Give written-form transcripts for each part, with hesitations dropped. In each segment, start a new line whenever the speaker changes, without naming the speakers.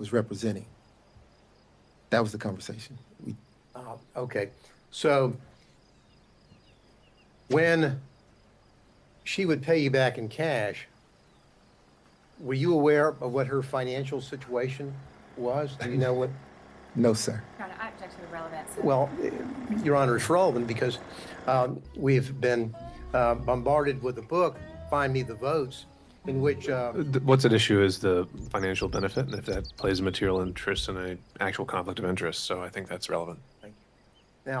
was representing. That was the conversation.
Okay. So when she would pay you back in cash, were you aware of what her financial situation was? Do you know what?
No, sir.
Your Honor, I object to the relevance.
Well, Your Honor, it's relevant because we've been bombarded with a book, Find Me the Votes, in which...
What's at issue is the financial benefit, and if that plays a material interest in an actual conflict of interest. So I think that's relevant.
Thank you.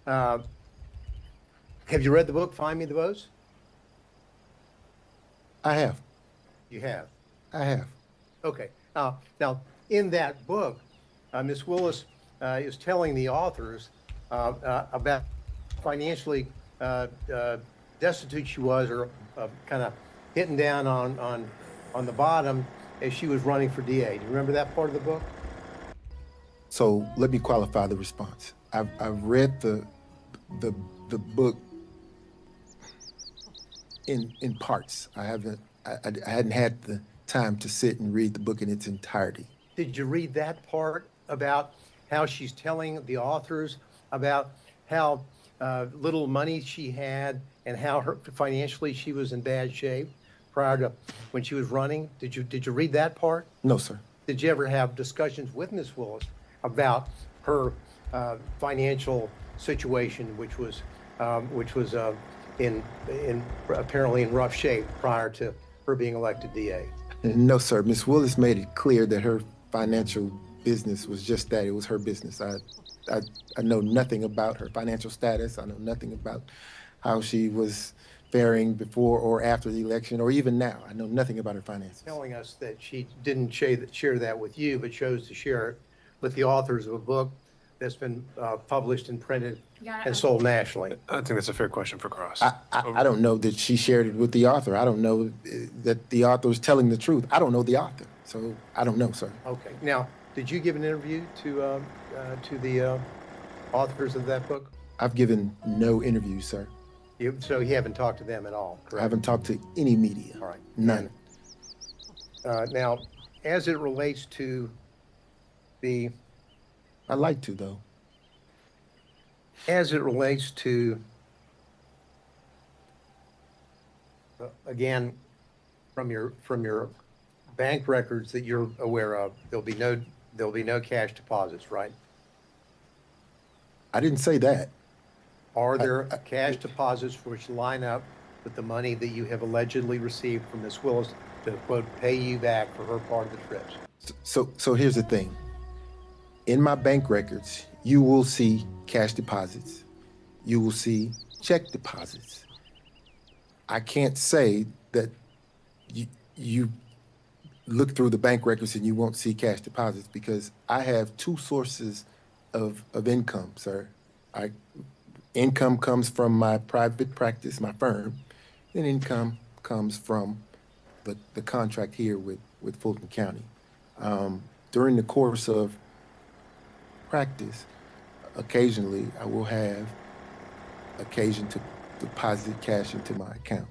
Now, have you read the book, Find Me the Votes?
I have.
You have?
I have.
Okay. Now, in that book, Ms. Willis is telling the authors about financially destitute she was, or kind of hitting down on the bottom as she was running for DA. Do you remember that part of the book?
So let me qualify the response. I've read the book in parts. I hadn't had the time to sit and read the book in its entirety.
Did you read that part about how she's telling the authors about how little money she had and how financially she was in bad shape prior to when she was running? Did you read that part?
No, sir.
Did you ever have discussions with Ms. Willis about her financial situation, which was in apparently in rough shape prior to her being elected DA?
No, sir. Ms. Willis made it clear that her financial business was just that. It was her business. I know nothing about her financial status. I know nothing about how she was faring before or after the election, or even now. I know nothing about her finances.
Telling us that she didn't share that with you, but chose to share it with the authors of a book that's been published and printed and sold nationally.
I think that's a fair question for Cross.
I don't know that she shared it with the author. I don't know that the author is telling the truth. I don't know the author, so I don't know, sir.
Okay. Now, did you give an interview to the authors of that book?
I've given no interviews, sir.
So you haven't talked to them at all, correct?
I haven't talked to any media.
All right.
None.
Now, as it relates to the...
I'd like to, though.
As it relates to, again, from your bank records that you're aware of, there'll be no cash deposits, right?
I didn't say that.
Are there cash deposits which line up with the money that you have allegedly received from Ms. Willis to, quote, pay you back for her part of the trips?
So here's the thing. In my bank records, you will see cash deposits. You will see check deposits. I can't say that you look through the bank records and you won't see cash deposits, because I have two sources of income, sir. Income comes from my private practice, my firm, and income comes from the contract here with Fulton County. During the course of practice, occasionally I will have occasion to deposit cash into my account.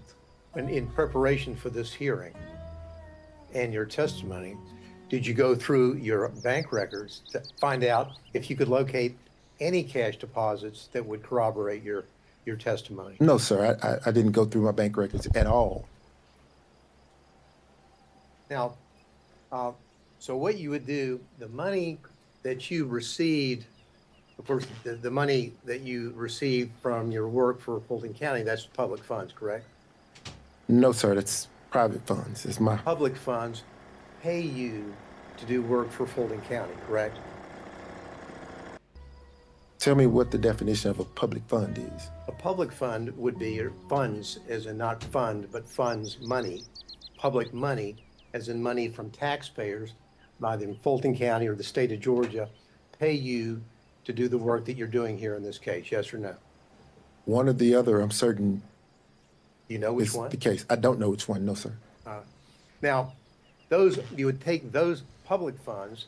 And in preparation for this hearing and your testimony, did you go through your bank records to find out if you could locate any cash deposits that would corroborate your testimony?
No, sir. I didn't go through my bank records at all.
Now, so what you would do, the money that you received, of course, the money that you received from your work for Fulton County, that's public funds, correct?
No, sir. That's private funds. It's my
public funds pay you to do work for Fulton County, correct?
Tell me what the definition of a public fund is.
A public fund would be funds, as in not fund, but funds, money. Public money, as in money from taxpayers, either in Fulton County or the state of Georgia, pay you to do the work that you're doing here in this case, yes or no?
One or the other, I'm certain.
You know which
is
one?
The case. I don't know which one, no, sir.
Now, you would take those public funds,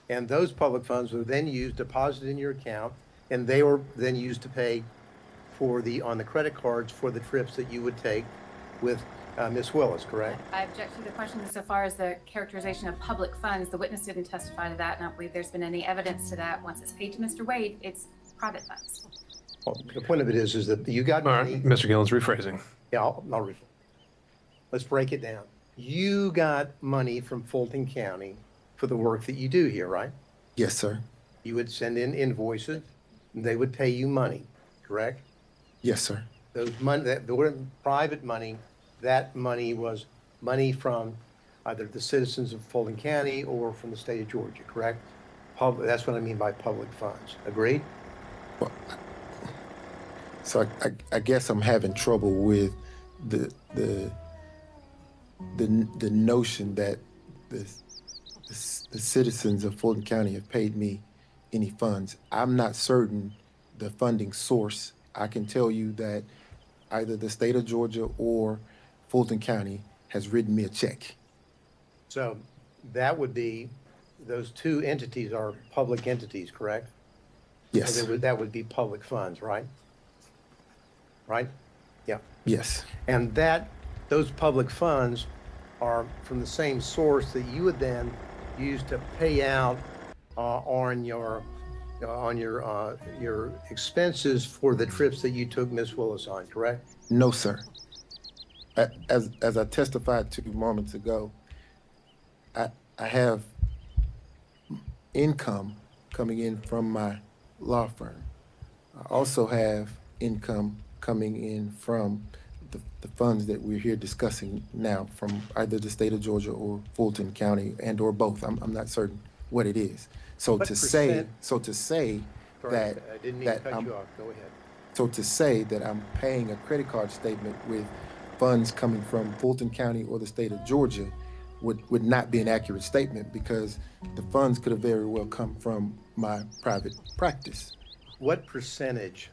and those public funds were then used, deposited in your account, and they were then used to pay for on the credit cards for the trips that you would take with Ms. Willis, correct?
I object to the question insofar as the characterization of public funds. The witness didn't testify to that, and I don't believe there's been any evidence to that. Once it's paid to Mr. Wade, it's private funds.
Well, the point of it is that you got
All
money.
right, Mr. Gillen's rephrasing.
Yeah, let's break it down. You got money from Fulton County for the work that you do here, right?
Yes, sir.
You would send in invoices, and they would pay you money, correct?
Yes, sir.
Those money, that the private money, that money was money from either the citizens of Fulton County or from the state of Georgia, correct? That's what I mean by public funds. Agreed?
Well, so I guess I'm having trouble with the notion that the citizens of Fulton County have paid me any funds. I'm not certain the funding source. I can tell you that either the state of Georgia or Fulton County has written me a check.
So that would be, those two entities are public entities, correct?
Yes.
So that would be public funds, right? Right? Yeah.
Yes.
And those public funds are from the same source that you would then use to pay out on your expenses for the trips that you took Miss Willis on, correct?
No, sir. As I testified to moments ago, I have income coming in from my law firm. I also have income coming in from the funds that we're here discussing now from either the state of Georgia or Fulton County and or both. I'm not certain what it is. So
What
to say
percent- Sorry,
that
I didn't mean
that
to cut
I'm
you off. Go ahead.
so to say that I'm paying a credit card statement with funds coming from Fulton County or the state of Georgia would not be an accurate statement, because the funds could have very well come from my private practice.
What percentage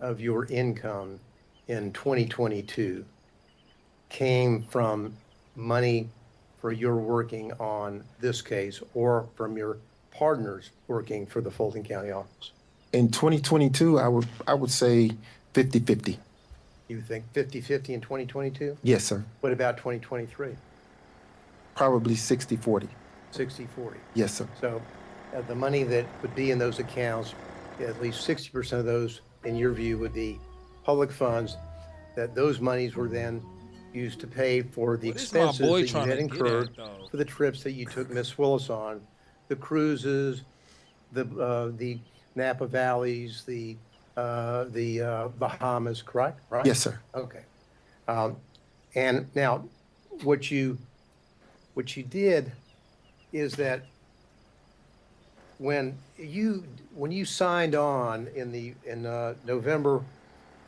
of your income in 2022 came from money for your working on this case or from your partners working for the Fulton County office?
In 2022, I would say 50-50.
You think 50-50 in 2022?
Yes, sir.
What about 2023?
Probably 60-40.
60-40.
Yes, sir.
So the money that would be in those accounts, at least 60% of those, in your view, would be public funds, that those monies were then used to pay for the expenses that you had incurred for the trips that you took Miss Willis on, the cruises, the Napa Valleys, the Bahamas, correct? Right?
Yes, sir.
Okay. And now, what you did is that when you signed on in November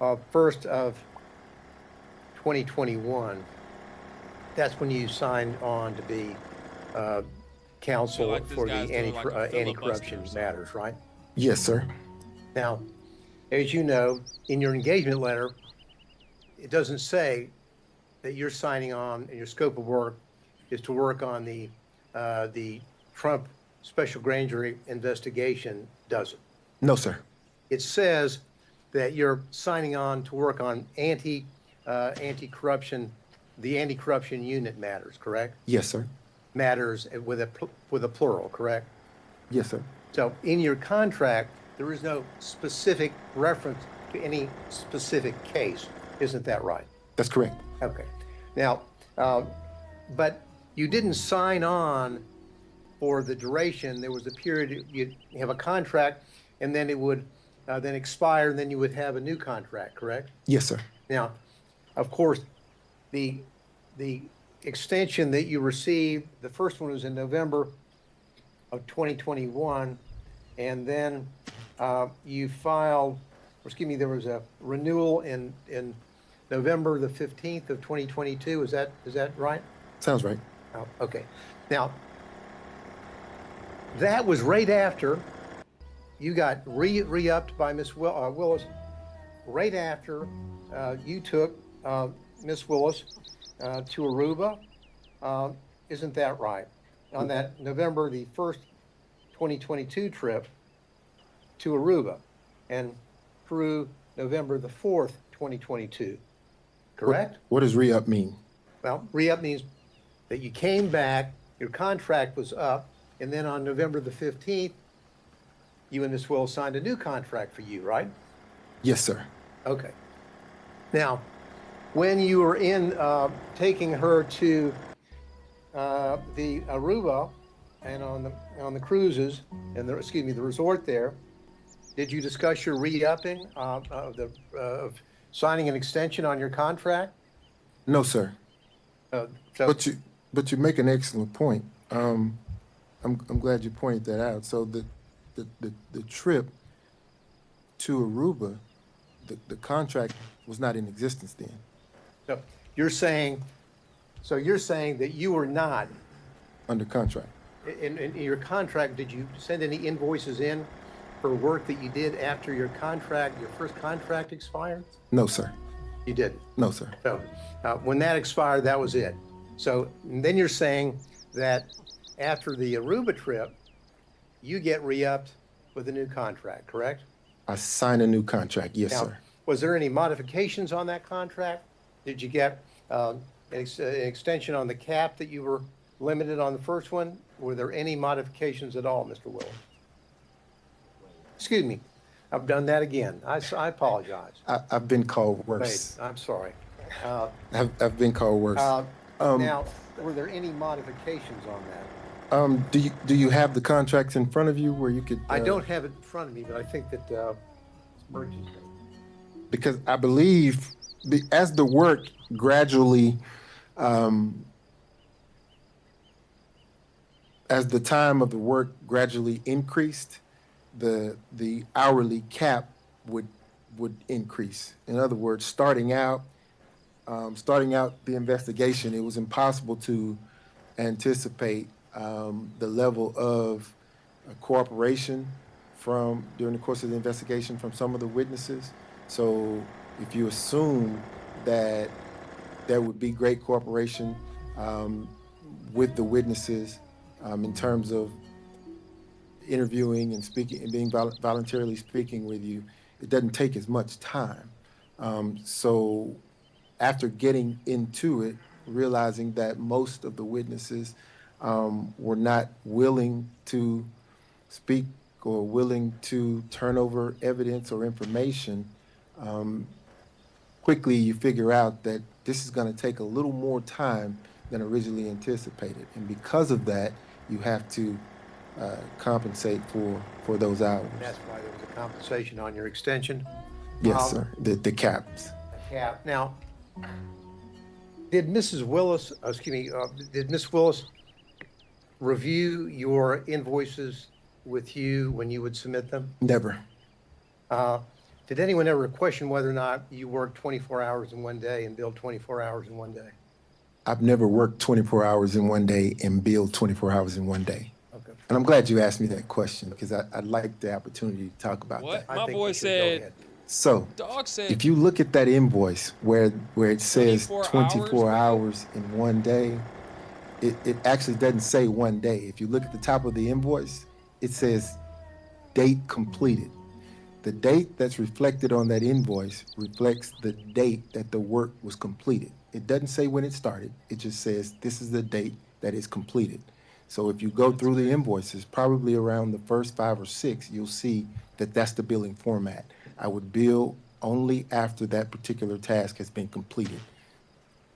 1st of 2021, that's when you signed on to be counsel
like this
for the
guy's doing like a
anti-corruption
filibuster or
matters, right?
Yes, sir.
Now, as you know, in your engagement letter, it doesn't say that you're signing on and your scope of work is to work on the Trump special grand jury investigation, does it?
No, sir.
It says that you're signing on to work on anti-corruption, the anti-corruption unit matters, correct?
Yes, sir.
Matters with a plural, correct?
Yes, sir.
So in your contract, there is no specific reference to any specific case. Isn't that right?
That's correct.
Okay. Now, but you didn't sign on for the duration. There was a period, you'd have a contract, and then it would then expire, and then you would have a new contract, correct?
Yes, sir.
Now, of course, the extension that you received, the first one was in November of 2021, and then you filed, or excuse me, there was a renewal in November the 15th of 2022. Is that right?
Sounds right.
Oh, okay. Now, that was right after you got re-upped by Miss Willis, right after you took Miss Willis to Aruba. Isn't that right? On that November the 1st, 2022 trip to Aruba, and through November the 4th, 2022. correct?
What does re-up mean?
Well, re-up means that you came back, your contract was up, and then on November the 15th, you and Ms. Willis signed a new contract for you, right?
Yes, sir.
Okay. Now, when you were in taking her to the Aruba and on the cruises and the resort there, did you discuss your re-upping of signing an extension on your contract?
No, sir.
So
But you make an excellent point. I'm glad you pointed that out. So the trip to Aruba, the contract was not in existence then.
so you're saying that you were not
Under contract.
in your contract. Did you send any invoices in for work that you did after your first contract expired?
No, sir.
You didn't.
No, sir.
So when that expired, that was it. So then you're saying that after the Aruba trip, you get re-upped with a new contract, correct?
I signed a new contract. Yes,
Now,
sir.
was there any modifications on that contract? Did you get an extension on the cap that you were limited on the first one? Were there any modifications at all, Mr. Willis? Excuse me, I've done that again. I apologize.
I've been called worse.
Wait, I'm sorry.
I've been called worse.
Now, were there any modifications on that?
Do you have the contracts in front of you where you could?
I don't have it in front of me, but I think that
Because I believe as the work gradually, as the time of the work gradually increased, the hourly cap would increase. In other words, starting out the investigation, it was impossible to anticipate the level of cooperation during the course of the investigation from some of the witnesses. So if you assume that there would be great cooperation with the witnesses in terms of interviewing and speaking and being voluntarily speaking with you, it doesn't take as much time. So after getting into it, realizing that most of the witnesses were not willing to speak or willing to turn over evidence or information, quickly you figure out that this is going to take a little more time than originally anticipated. And because of that, you have to compensate for those hours.
that's why there was a compensation on your extension?
Yes, sir. The caps.
Cap. Now, did Mrs. Willis, did Miss Willis review your invoices with you when you would submit them?
Never.
Did anyone ever question whether or not you worked 24 hours in one day and billed 24 hours in one day?
I've never worked 24 hours in one day and billed 24 hours in one day.
Okay.
And I'm glad you asked me that question because I'd like the opportunity to talk about
What?
that.
I
My
think
boy
we should go
said,
ahead.
So
dog said,
if you look at that invoice where it says 24 hours in one day, it actually doesn't say one day. If you look at the top of the invoice, it says date completed. The date that's reflected on that invoice reflects the date that the work was completed. It doesn't say when it started. It just says this is the date that is completed. So if you go through the invoices, probably around the first 5 or 6, you'll see that that's the billing format. I would bill only after that particular task has been completed.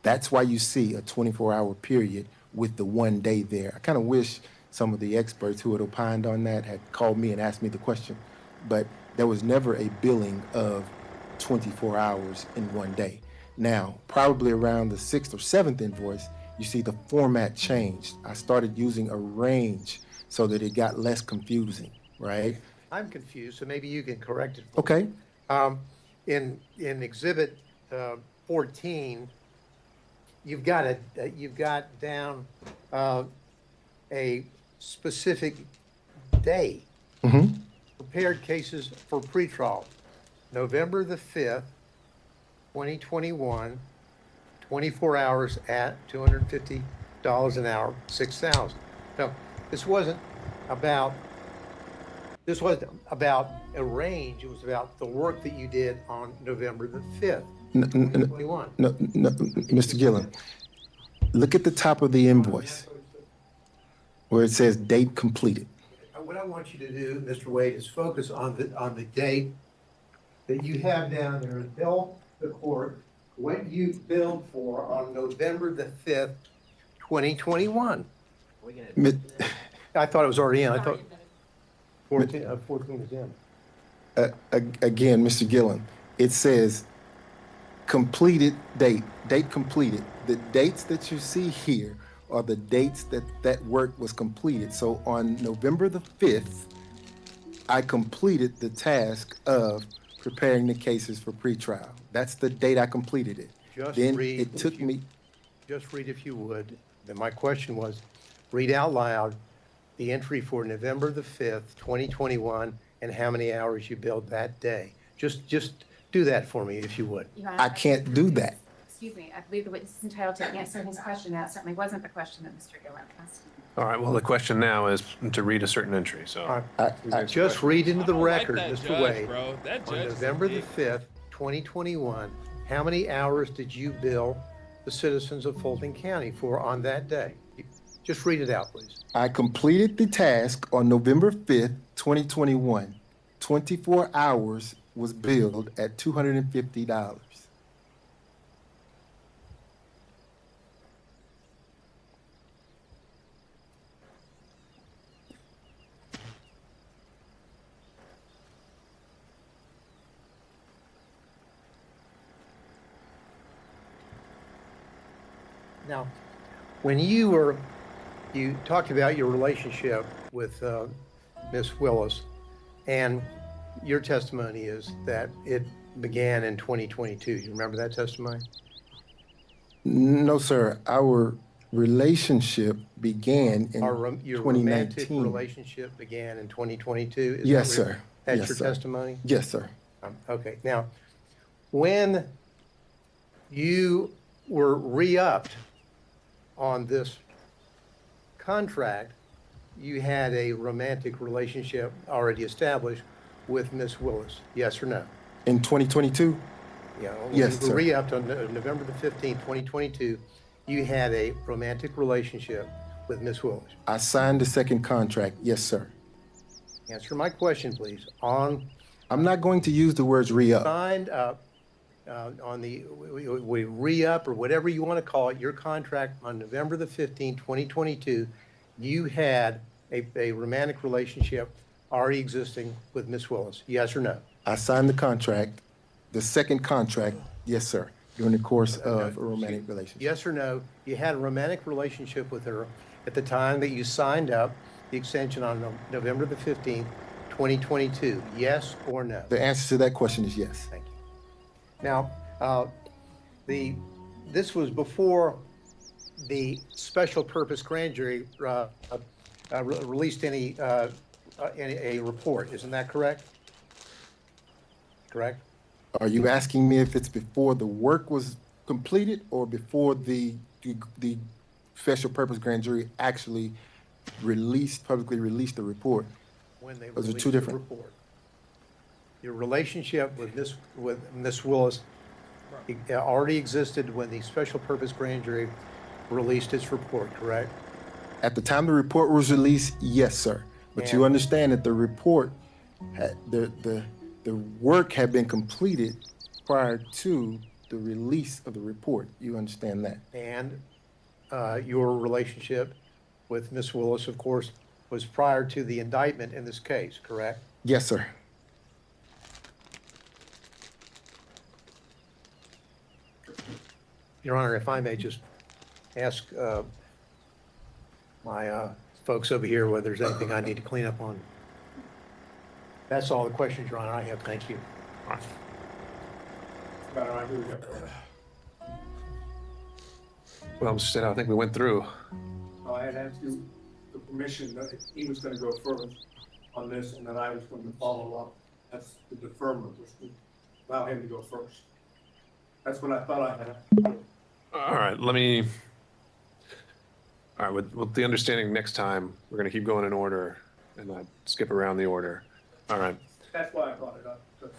That's why you see a 24-hour period with the one day there. I kind of wish some of the experts who had opined on that had called me and asked me the question, but there was never a billing of 24 hours in one day. Now, probably around the 6th or 7th invoice, you see the format changed. I started using a range so that it got less confusing, right?
I'm confused, so maybe you can correct it.
Okay.
In Exhibit 14, you've got down a specific day.
Mm-hmm.
Prepared cases for pretrial, November the 5th, 2021, 24 hours at $250 an hour, 6,000. No, this wasn't about a range. It was about the work that you did on November the 5th. 2021.
No, Mr. Gillen, look at the top of the invoice where it says date completed.
What I want you to do, Mr. Wade, is focus on the date that you have down there and tell the court what you billed for on November the 5th, 2021.
Mi-
I thought it was already in. I thought 14 is in.
Again, Mr. Gillen, it says completed date completed. The dates that you see here are the dates that work was completed. So on November the 5th, I completed the task of preparing the cases for pretrial. That's the date I completed it.
Just
Then
read
it took me,
Just read if you would. Then my question was, read out loud the entry for November the 5th, 2021, and how many hours you billed that day. Just do that for me if you would.
Your Honor,
I can't do that.
Excuse me, I believe the witness is entitled to answer his question. That certainly wasn't the question that Mr. Gillen asked.
All right, well, the question now is to read a certain entry, so.
Just read into the record,
that
Mr.
judge,
Wade.
bro. That
On
judge is
November the
a dick.
5th, 2021, how many hours did you bill the citizens of Fulton County for on that day? Just read it out, please.
I completed the task on November 5th, 2021. 24 hours was billed at $250.
Now, when you talked about your relationship with Ms. Willis, and your testimony is that it began in 2022. You remember that testimony?
No, sir. Our relationship began in
Your romantic
2019.
relationship began in 2022? Is
Yes,
that
sir.
That's
Yes,
your
sir.
testimony?
Yes, sir.
Okay. Now, when you were re-upped on this contract, you had a romantic relationship already established with Miss Willis, yes or no?
In 2022?
Yeah. When
Yes,
you were
sir.
re-upped on November the 15th, 2022, you had a romantic relationship with Miss Willis.
I signed the second contract. Yes, sir.
Answer my question, please. On
I'm not going to use the words re-up.
signed up on the we re-up or whatever you want to call it, your contract on November the 15th, 2022, you had a romantic relationship already existing with Miss Willis, yes or no?
I signed the contract, the second contract, yes, sir, during the course of a romantic relationship.
Yes or no, you had a romantic relationship with her at the time that you signed up the extension on November the 15th, 2022, yes or no?
The answer to that question is yes.
Thank you. Now, this was before the special purpose grand jury released any report, isn't that correct? Correct?
Are you asking me if it's before the work was completed or before the special purpose grand jury actually publicly released the report?
When they
Those are
released
two
the
different.
report. Your relationship with Miss Willis already existed when the special purpose grand jury released its report, correct?
At the time the report was released, yes, sir. But you
And-
understand that the report, the work had been completed prior to the release of the report. You understand that?
And your relationship with Miss Willis, of course, was prior to the indictment in this case, correct?
Yes, sir.
Your Honor, if I may just ask my folks over here whether there's anything I need to clean up on. That's all the questions, Your Honor, I have. Thank you.
Well, Mr. Stenow, I think we went through.
I had asked you the permission that he was going to go first on this and that I was going to follow up. That's the deferment, was to allow him to go first. That's what I thought I had.
All right, all right, with the understanding next time, we're going to keep going in order and not skip around the order. All right,
That's why I brought it up, because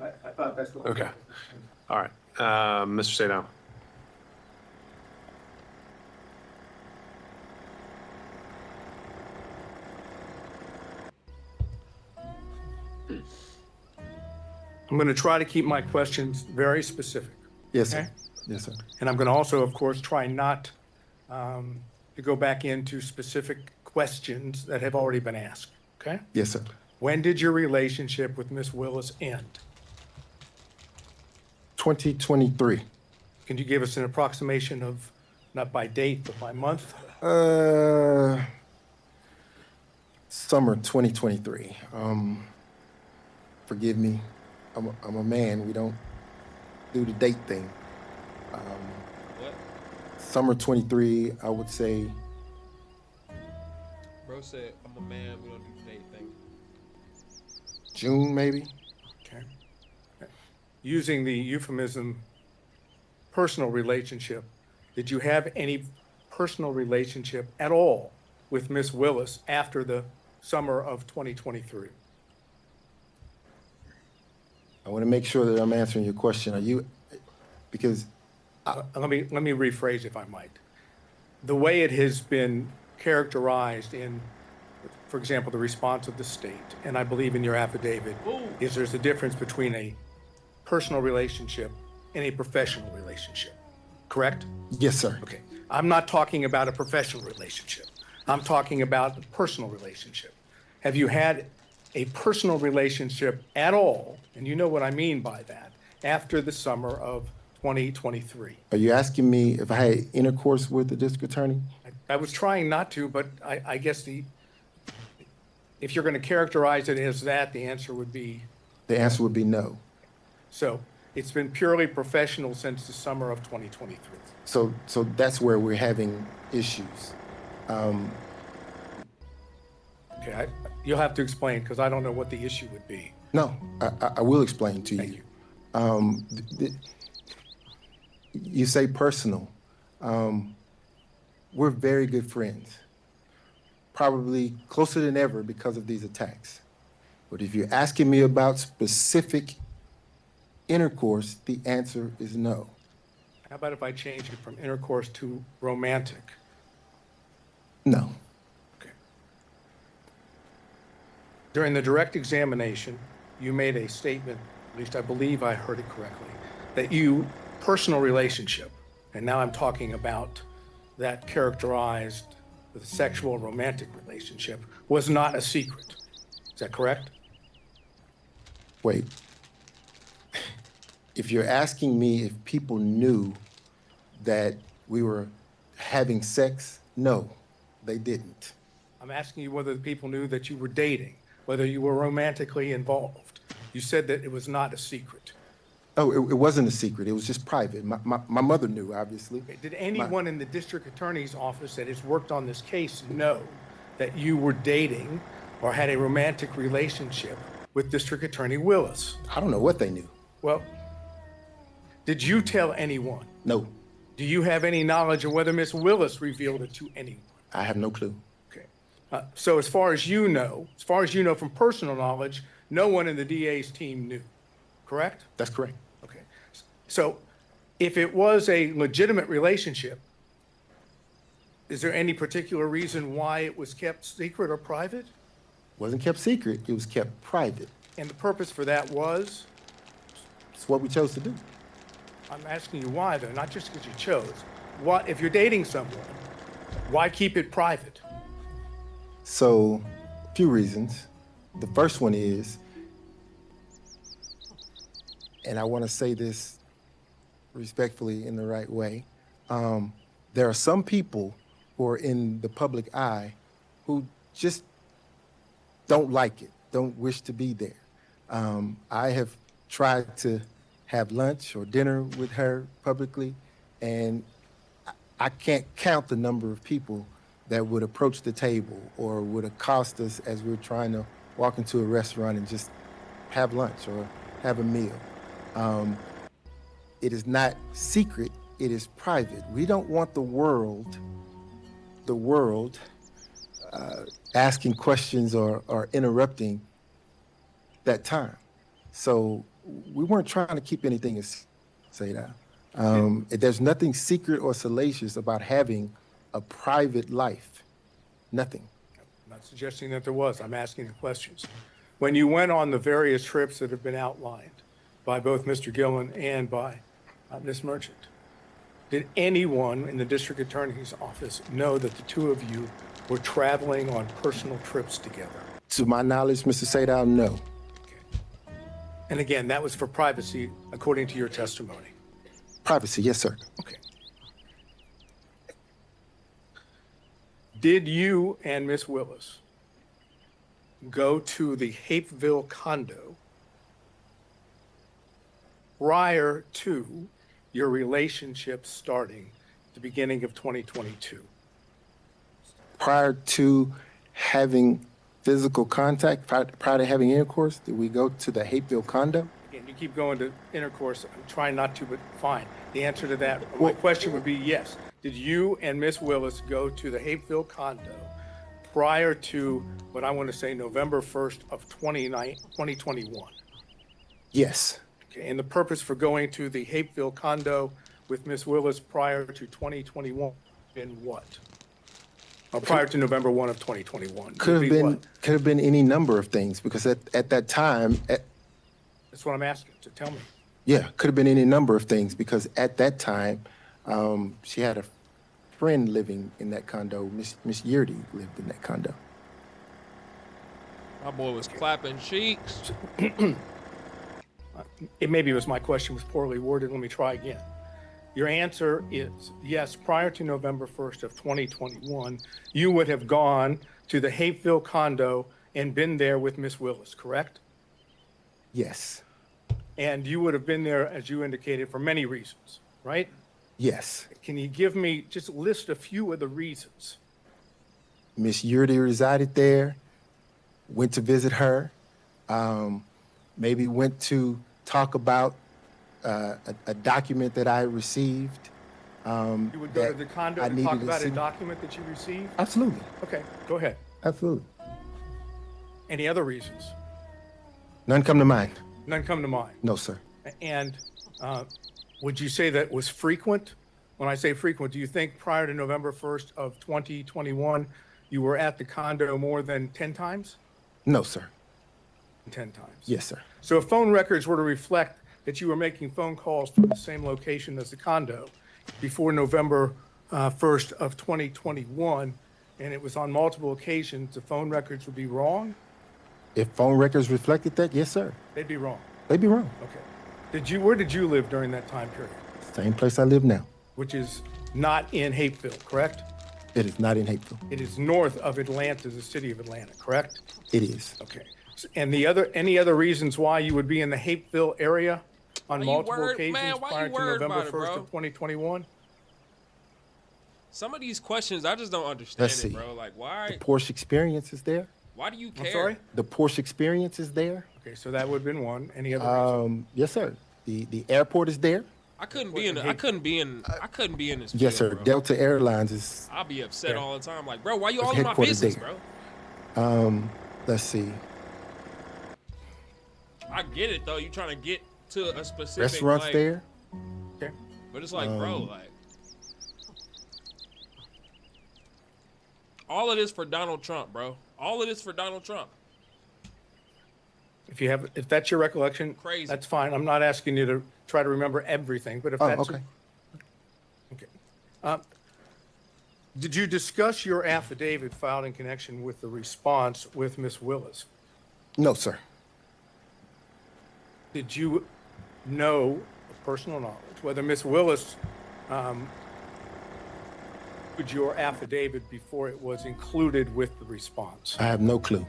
I thought that's what.
okay. All right, Mr. Sadow.
I'm going to try to keep my questions very specific.
Yes,
Okay.
sir. Yes, sir.
And I'm going to also, of course, try not to go back into specific questions that have already been asked. Okay?
Yes, sir.
When did your relationship with Miss Willis end?
2023.
Can you give us an approximation of, not by date, but by month?
Summer 2023. Forgive me. I'm a man. We don't do the date thing.
What?
Summer 23, I would say.
Bro said, I'm a man, we don't do the date thing.
June, maybe.
Okay. Using the euphemism personal relationship, did you have any personal relationship at all with Miss Willis after the summer of 2023?
I want to make sure that I'm answering your question. Are you, because
Let me rephrase, if I might. The way it has been characterized in, for example, the response of the state, and I believe in your affidavit, is there's a difference between a personal relationship and a professional relationship, correct?
yes, sir.
Okay. I'm not talking about a professional relationship. I'm talking about a personal relationship. Have you had a personal relationship at all, and you know what I mean by that, after the summer of 2023?
Are you asking me if I had intercourse with the district attorney?
I was trying not to, but I guess if you're going to characterize it as that, the answer would be,
The answer would be no.
so it's been purely professional since the summer of 2023.
So that's where we're having issues.
Okay, you'll have to explain, because I don't know what the issue would be.
No, I will explain to
Thank
you.
you.
You say personal. We're very good friends, probably closer than ever because of these attacks. But if you're asking me about specific intercourse, the answer is no.
How about if I change it from intercourse to romantic?
No.
Okay. During the direct examination, you made a statement, at least I believe I heard it correctly, that you, personal relationship, and now I'm talking about that characterized with a sexual romantic relationship, was not a secret. Is that correct?
Wait. If you're asking me if people knew that we were having sex, no, they didn't.
I'm asking you whether the people knew that you were dating, whether you were romantically involved. You said that it was not a secret.
Oh, it wasn't a secret. It was just private. My mother knew, obviously.
Did anyone in the district attorney's office that has worked on this case know that you were dating or had a romantic relationship with District Attorney Willis?
I don't know what they knew.
Well, did you tell anyone?
No,
Do you have any knowledge of whether Miss Willis revealed it to anyone?
I have no clue.
Okay. So as far as you know from personal knowledge, no one in the DA's team knew, correct?
That's correct.
Okay. So if it was a legitimate relationship, is there any particular reason why it was kept secret or private?
Wasn't kept secret. It was kept private.
And the purpose for that was?
It's what we chose to do.
I'm asking you why, though, not just because you chose. What, if you're dating someone, why keep it private?
So, a few reasons. The first one is, and I want to say this respectfully in the right way, there are some people who are in the public eye who just don't like it, don't wish to be there. I have tried to have lunch or dinner with her publicly, and I can't count the number of people that would approach the table or would accost us as we're trying to walk into a restaurant and just have lunch or have a meal. It is not secret, it is private. We don't want the world asking questions or interrupting that time. So we weren't trying to keep anything as Say that. There's nothing secret or salacious about having a private life. Nothing.
I'm not suggesting that there was. I'm asking the questions. When you went on the various trips that have been outlined by both Mr. Gillen and by Ms. Merchant, did anyone in the district attorney's office know that the two of you were traveling on personal trips together?
To my knowledge, Mr. Sadal, no.
Okay. And again, that was for privacy, according to your testimony.
Privacy, yes, sir.
Okay. Did you and Miss Willis go to the Hapeville condo prior to your relationship starting at the beginning of 2022?
Prior to having physical contact, prior to having intercourse, did we go to the Hapeville condo?
Again, you keep going to intercourse. I'm trying not to, but fine. The answer to that, my question would be yes. Did you and Miss Willis go to the Hapeville condo prior to what I want to say November 1st of 2021?
Yes.
Okay, and the purpose for going to the Hapeville condo with Miss Willis prior to 2021 been what? Or prior to November 1 of 2021?
Could have been any number of things, because at that time,
That's what I'm asking, so tell me.
yeah, could have been any number of things, because at that time, she had a friend living in that condo. Miss Yurdy lived in that condo.
My boy was clapping cheeks.
It maybe was my question was poorly worded. Let me try again. Your answer is yes, prior to November 1st of 2021, you would have gone to the Hapeville condo and been there with Miss Willis, correct?
Yes.
And you would have been there, as you indicated, for many reasons, right?
Yes.
Can you give me, just list a few of the reasons?
Miss Yurdy resided there, went to visit her, maybe went to talk about a document that I received.
You would go to the condo and talk about a document that you received?
Absolutely.
Okay, go ahead.
Absolutely.
Any other reasons?
None come to mind.
None come to mind.
No, sir.
And would you say that was frequent? When I say frequent, do you think prior to November 1st of 2021, you were at the condo more than 10 times?
No, sir.
10 times.
Yes, sir.
So if phone records were to reflect that you were making phone calls from the same location as the condo before November 1st of 2021, and it was on multiple occasions, the phone records would be wrong?
If phone records reflected that, yes, sir.
They'd be wrong.
They'd be wrong.
Okay. Where did you live during that time period?
Same place I live now.
Which is not in Hapeville, correct?
It is not in Hapeville.
It is north of Atlanta, the city of Atlanta, correct?
It is.
Okay. And any other reasons why you would be in the Hapeville area on multiple occasions prior to November 1st of 2021?
Some of these questions, I just don't understand
Let's
it,
see.
bro. Like, why?
The Porsche experience is there.
Why do you care?
I'm sorry?
The Porsche experience is there.
Okay, so that would have been one. Any other reasons?
Yes, sir. The airport is there.
I couldn't be in. I couldn't be in this.
Yes, sir.
Field, bro.
Delta Airlines is.
I'll be upset
Yeah.
all the time. Like, bro, why you
It's
all in my
headquartered
business,
there.
bro?
Let's see.
I get it though. You trying to get to a specific
Restaurants
like,
there.
Okay.
but it's like, bro, like all of this for Donald Trump, bro. All of this for Donald Trump.
If that's your recollection,
Crazy.
that's fine. I'm not asking you to try to remember everything, but if that's
okay.
okay. Did you discuss your affidavit filed in connection with the response with Ms. Willis?
No, sir.
Did you know of personal knowledge whether Ms. Willis read your affidavit before it was included with the response?
I have no clue.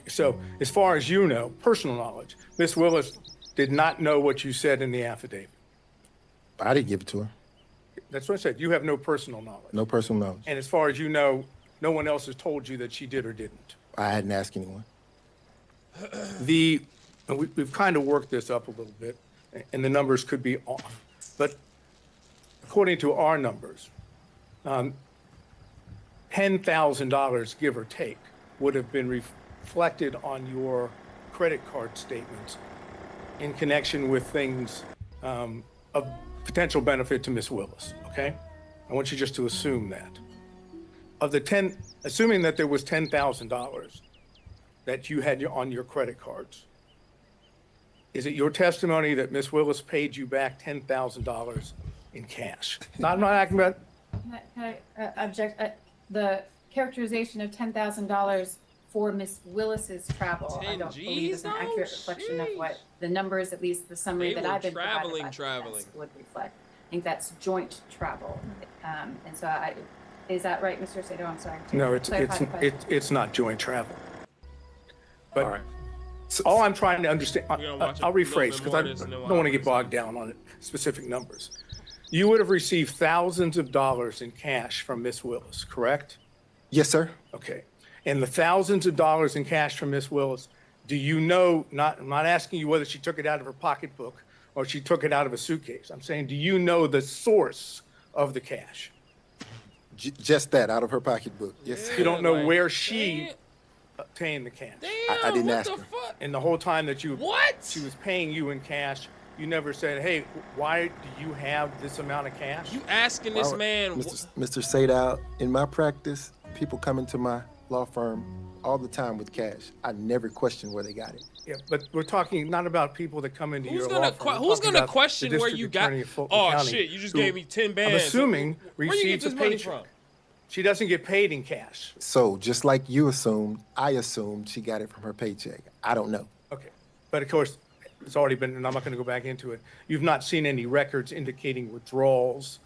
So as far as you know, personal knowledge, Ms. Willis did not know what you said in the affidavit.
I didn't give it to her.
That's what I said. You have no personal knowledge.
No personal knowledge.
And as far as you know, no one else has told you that she did or didn't.
I hadn't asked anyone.
And we've kind of worked this up a little bit, and the numbers could be off. But according to our numbers, $10,000, give or take, would have been reflected on your credit card statements in connection with things
of potential benefit to Miss Willis, okay? I want you just to assume that. Assuming that there was $10,000 that you had on your credit cards, is it your testimony that Miss Willis paid you back $10,000 in cash? I'm not asking about.
Can I object? The characterization of $10,000 for Miss Willis's travel, I don't believe is an accurate reflection of what the numbers, at least the summary that I've been provided by defense, would reflect. I think that's joint travel. And so is that right, Mr. Sato? I'm sorry.
No, it's not joint travel. But
All right.
all I'm trying to understand,
watch
I'll
a little
rephrase
bit
because
more
I
of this and then
don't
we'll
want to get
have
bogged down on specific numbers. You would have received thousands of dollars in cash from Miss Willis, correct?
Yes, sir.
Okay. And the thousands of dollars in cash from Miss Willis, do you know, I'm not asking you whether she took it out of her pocketbook or she took it out of a suitcase. I'm saying, do you know the source of the cash?
Just that, out of her pocketbook. Yes, sir.
You don't know
like,
where she obtained the cash.
I didn't
what
ask
the
her.
fuck?
And the whole time that she
What?
was paying you in cash, you never said, hey, why do you have this amount of cash?
You asking this man?
Mr. Sadow, in my practice, people come into my law firm all the time with cash. I never question where they got it.
Yeah, but we're talking not about people that come into your law firm.
Who's
We're
gonna
talking about
question
the
where
district
you got?
attorney of Fulton
Oh
County,
shit! You just
who,
gave me 10 bands.
I'm assuming
Where you get
receives
this
a
money
paycheck.
from?
She doesn't get paid in cash.
So just like you assumed, I assumed she got it from her paycheck. I don't know.
Okay, but of course, it's already been, and I'm not going to go back into it. You've not seen any records indicating withdrawals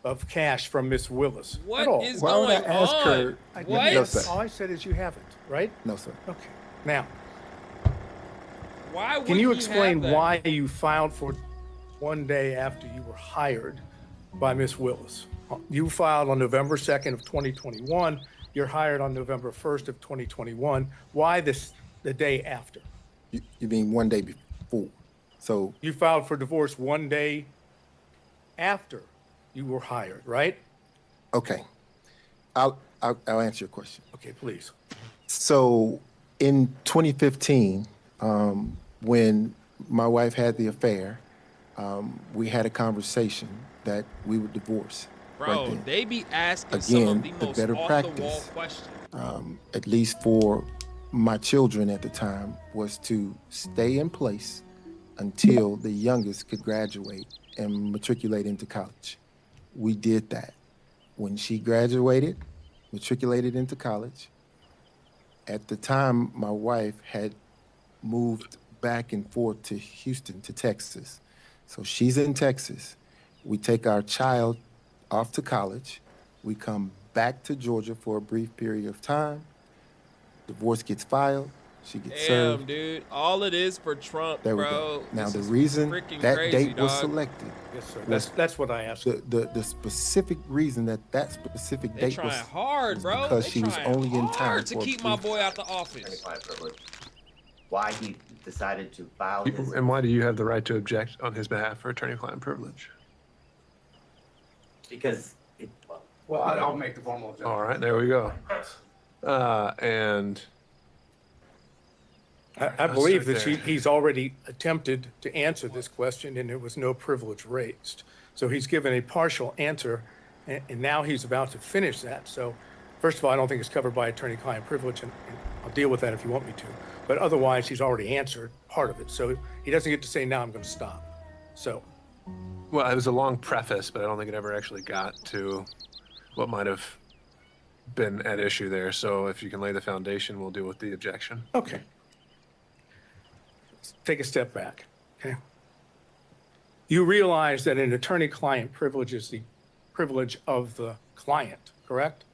of cash from Miss Willis at all.
What is
Why would I
going
ask
on?
her?
What?
No, sir.
All I said is you haven't, right?
No, sir.
Okay. Now,
Why would
can you
he
explain
have that?
why you filed for one day after you were hired by Miss Willis? You filed on November 2nd of 2021. You're hired on November 1st of 2021. Why the day after?
You mean one day before? So
You filed for divorce one day after you were hired, right?
okay, I'll answer your question.
Okay, please.
So in 2015, when my wife had the affair, we had a conversation that we would divorce.
Bro,
right then.
they be asking some of
Again,
the
the
most
better
off-the-wall
practice,
questions.
At least for my children at the time, was to stay in place until the youngest could graduate and matriculate into college. We did that. When she graduated, matriculated into college, at the time, my wife had moved back and forth to Houston, to Texas. So she's in Texas. We take our child off to college. We come back to Georgia for a brief period of time. Divorce gets filed. She gets
Damn,
served.
dude. All it is for Trump,
There we
bro.
go. Now,
This
the
is
reason
freaking
that
crazy,
date was
dog.
selected,
Yes, sir. That's what I asked.
the specific reason that specific
They
date
trying
was
hard, bro.
because
They
she was
trying
only in time
hard to
for a
keep my
brief-
boy out the office.
Attorney-client privilege. Why he decided to file his.
And why do you have the right to object on his behalf for attorney-client privilege?
Because it,
Well, I'll make the formal objection.
All right, there we go. And
I believe
start
that
there.
he's already attempted to answer this question and there was no privilege raised. So he's given a partial answer and now he's about to finish that. So first of all, I don't think it's covered by attorney-client privilege and I'll deal with that if you want me to. But otherwise, he's already answered part of it. So he doesn't get to say, now I'm going to stop. So,
well, it was a long preface, but I don't think it ever actually got to what might have been at issue there. So if you can lay the foundation, we'll deal with the objection.
okay. Let's take a step back, okay? You realize that an attorney-client privilege is the privilege of the client, correct?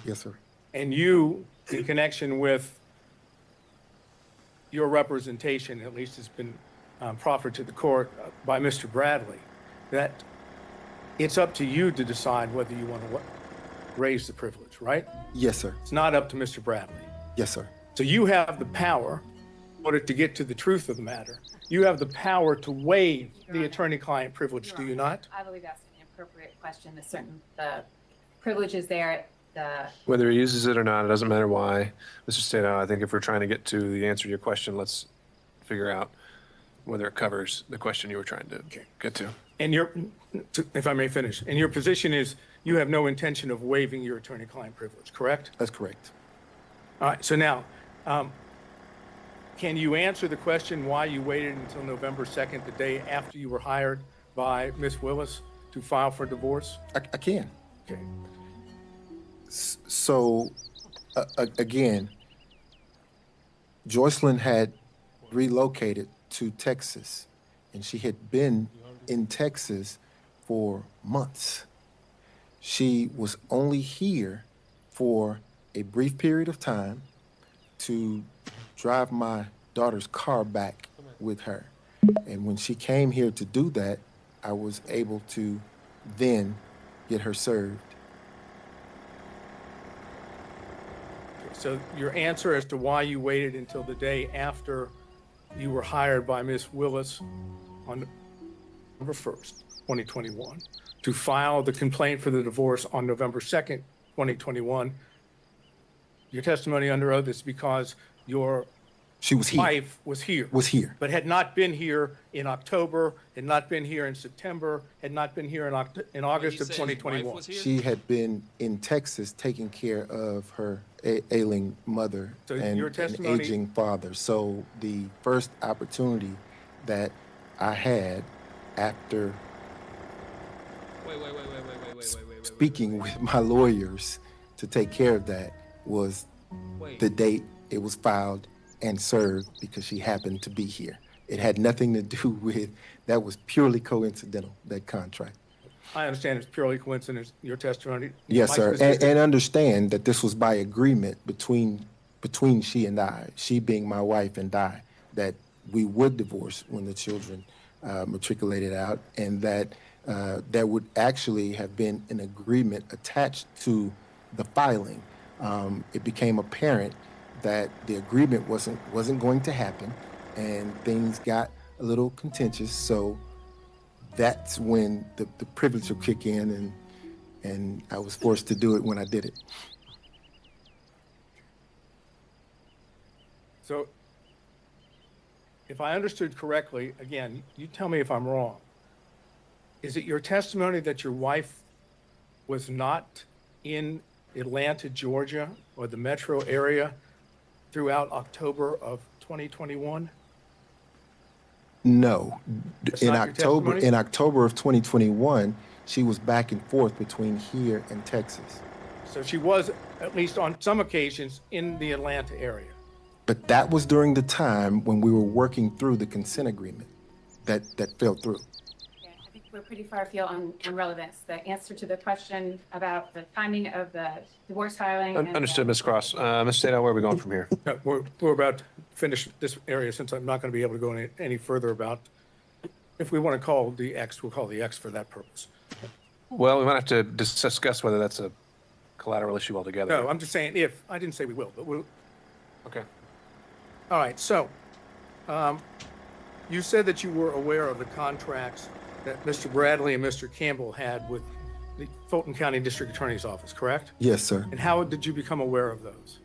Yes, sir.
And you, in connection with your representation, at least has been proffered to the court by Mr. Bradley, that it's up to you to decide whether you want to raise the privilege, right?
Yes, sir.
It's not up to Mr. Bradley.
Yes, sir.
So you have the power, in order to get to the truth of the matter, you have the power to waive the attorney-client privilege, do you not?
I believe that's an appropriate question. The privilege is there.
Whether he uses it or not, it doesn't matter why. Mr. Stato, I think if we're trying to get to the answer to your question, let's figure out whether it covers the question you were trying to get to.
And if I may finish, and your position is you have no intention of waiving your attorney-client privilege, correct?
That's correct.
All right, so now, can you answer the question why you waited until November 2nd, the day after you were hired by Ms. Willis, to file for divorce?
I can.
Okay.
So, again, Joycelyn had relocated to Texas, and she had been in Texas for months. She was only here for a brief period of time to drive my daughter's car back with her. And when she came here to do that, I was able to then get her served.
So your answer as to why you waited until the day after you were hired by Ms. Willis on November 1st, 2021, to file the complaint for the divorce on November 2nd, 2021, your testimony under oath is because your wife was here.
But
had not been here in October, had not been here in September, had not been here in August of 2021.
She had been in Texas taking care of her ailing mother and an aging father. So the first opportunity that I had after speaking with my lawyers to take care of that was the date it was filed and served, because she happened to be here. It had nothing to do with, that was purely coincidental, that contract.
I understand it's purely coincidence, your testimony.
Yes, sir, and understand that this was by agreement between she and I, she being my wife and I, that we would divorce when the children matriculated out, and that there would actually have been an agreement attached to the filing. It became apparent that the agreement wasn't going to happen, and things got a little contentious. So that's when the privilege will kick in, and I was forced to do it when I did it.
So if I understood correctly, again, you tell me if I'm wrong, is it your testimony that your wife was not in Atlanta, Georgia, or the metro area throughout October of 2021?
No. In
not your testimony?
October of 2021, she was back and forth between here and Texas.
So she was, at least on some occasions, in the Atlanta area.
But that was during the time when we were working through the consent agreement that fell through.
Yeah, I think we're pretty far afield on relevance. The answer to the question about the timing of the divorce filing.
Understood, Ms. Cross. Ms. Sato, where are we going from here?
We're about to finish this area, since I'm not going to be able to go any further about, if we want to call the X, we'll call the X for that purpose.
Well, we might have to discuss whether that's a collateral issue altogether.
No, I'm just saying if. I didn't say we will, but we'll.
Okay.
All right, so you said that you were aware of the contracts that Mr. Bradley and Mr. Campbell had with the Fulton County District Attorney's Office, correct?
Yes, sir.
And how did you become aware of those?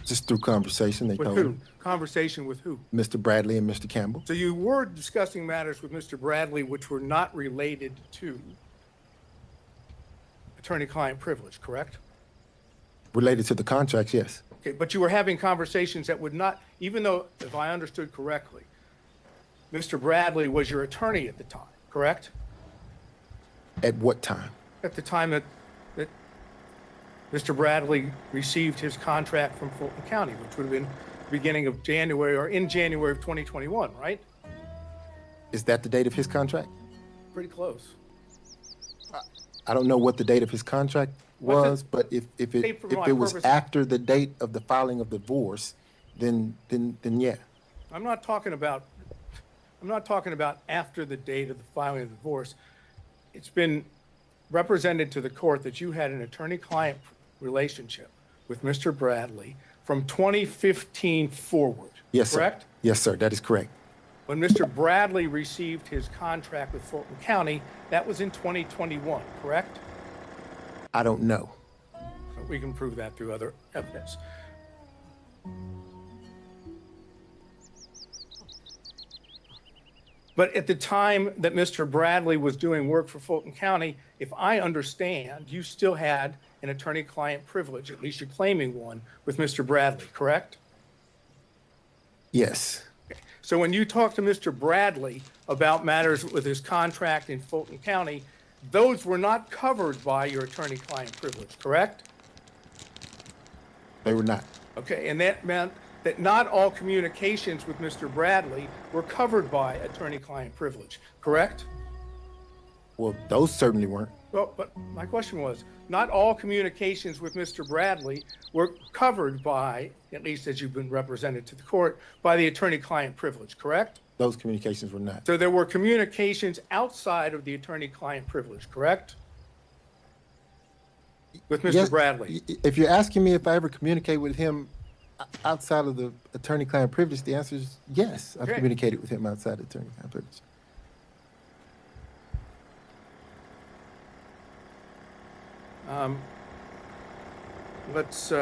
Just through conversation. They
With
told
who?
me.
Conversation with who?
Mr. Bradley and Mr. Campbell.
So you were discussing matters with Mr. Bradley which were not related to attorney-client privilege, correct?
Related to the contracts, yes.
Okay, but you were having conversations that would not, even though, if I understood correctly, Mr. Bradley was your attorney at the time, correct?
At what time?
At the time that Mr. Bradley received his contract from Fulton County, which would have been beginning of January or in January of 2021, right?
Is that the date of his contract?
Pretty close.
I don't know what the date of his contract was, but if it was after the date of the filing of the divorce, then yeah.
I'm not talking about after the date of the filing of the divorce. It's been represented to the court that you had an attorney-client relationship with Mr. Bradley from 2015 forward.
Yes,
correct?
Sir. Yes, sir. That is correct.
When Mr. Bradley received his contract with Fulton County, that was in 2021, correct?
I don't know.
We can prove that through other evidence. But at the time that Mr. Bradley was doing work for Fulton County, if I understand, you still had an attorney-client privilege, at least you're claiming one, with Mr. Bradley, correct?
Yes.
So when you talk to Mr. Bradley about matters with his contract in Fulton County, those were not covered by your attorney-client privilege, correct?
They were not.
Okay, and that meant that not all communications with Mr. Bradley were covered by attorney-client privilege, correct?
Well, those certainly weren't.
Well, but my question was, not all communications with Mr. Bradley were covered by, at least as you've been represented to the court, by the attorney-client privilege, correct?
Those communications were not.
So there were communications outside of the attorney-client privilege, correct? With Mr.
Yes,
Bradley.
if you're asking me if I ever communicate with him outside of the attorney-client privilege, the answer is yes. I've
Okay.
communicated with him outside the attorney-client privilege.
Let's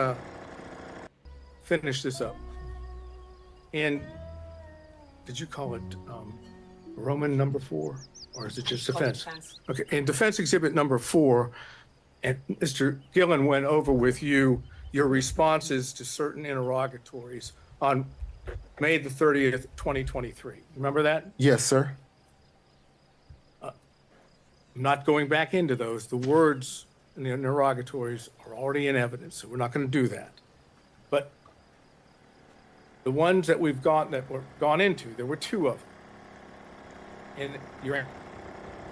finish this up. And did you call it Roman number 4, or is it just defense? Okay, in defense exhibit number 4, and Mr. Gillen went over with you your responses to certain interrogatories on May the 30th, 2023. Remember that?
Yes, sir.
I'm not going back into those. The words in the interrogatories are already in evidence, so we're not going to do that. But the ones that we've gone into, there were 2 of them. And your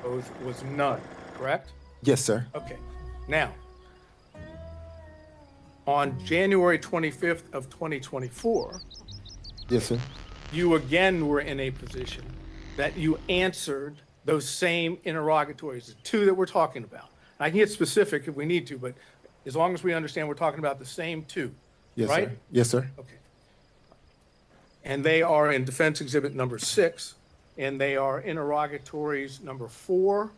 answer was none, correct?
Yes, sir.
Okay. Now, on January 25th of 2024,
Yes, sir.
you again were in a position that you answered those same interrogatories, the 2 that we're talking about. I can get specific if we need to, but as long as we understand we're talking about the same 2,
Yes,
right?
sir. Yes, sir.
Okay. And they are in defense exhibit number 6, and they are interrogatories number 4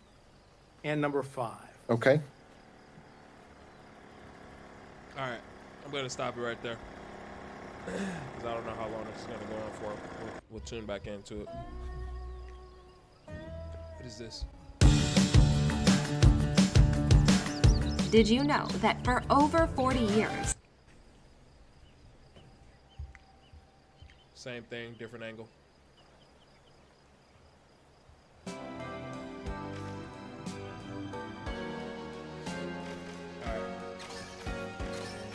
and number 5.
Okay.
All right, I'm gonna stop it right there because I don't know how long this is gonna go on for. We'll tune back into it. What is this?
Did you know that for over 40 years,
Same thing, different angle. All right.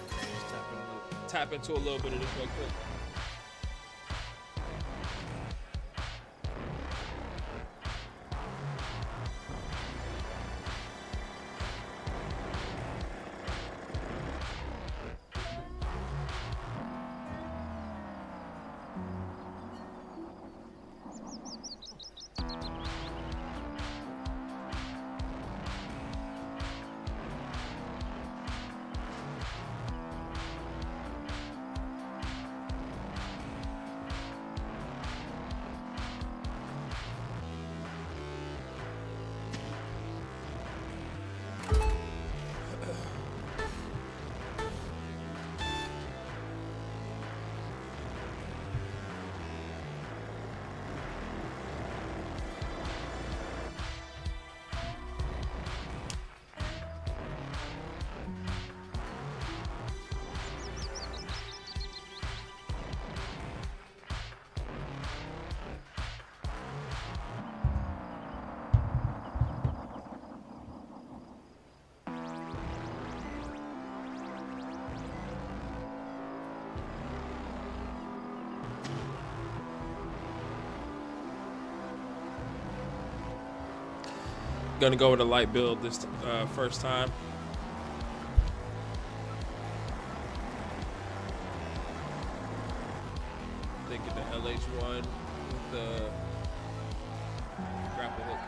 Just tap into a little bit of this real quick. Gonna go with a light build this first time. Thinking the LH1 with the grapple hook.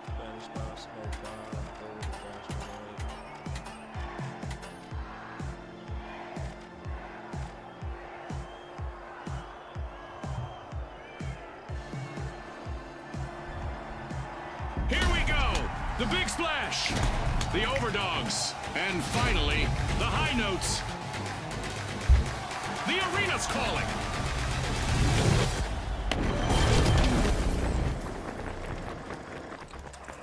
Spanish bomb, smoke bomb, gold, flash grenade.
Here we go! The big splash! The overdogs! And finally, the high notes! The arena's calling!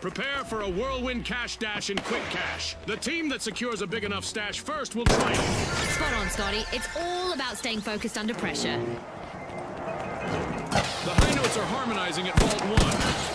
Prepare for a whirlwind cash dash in quick cash. The team that secures a big enough stash first will triumph.
Spot on, Scotty. It's all about staying focused under pressure.
The high notes are harmonizing at Vault 1.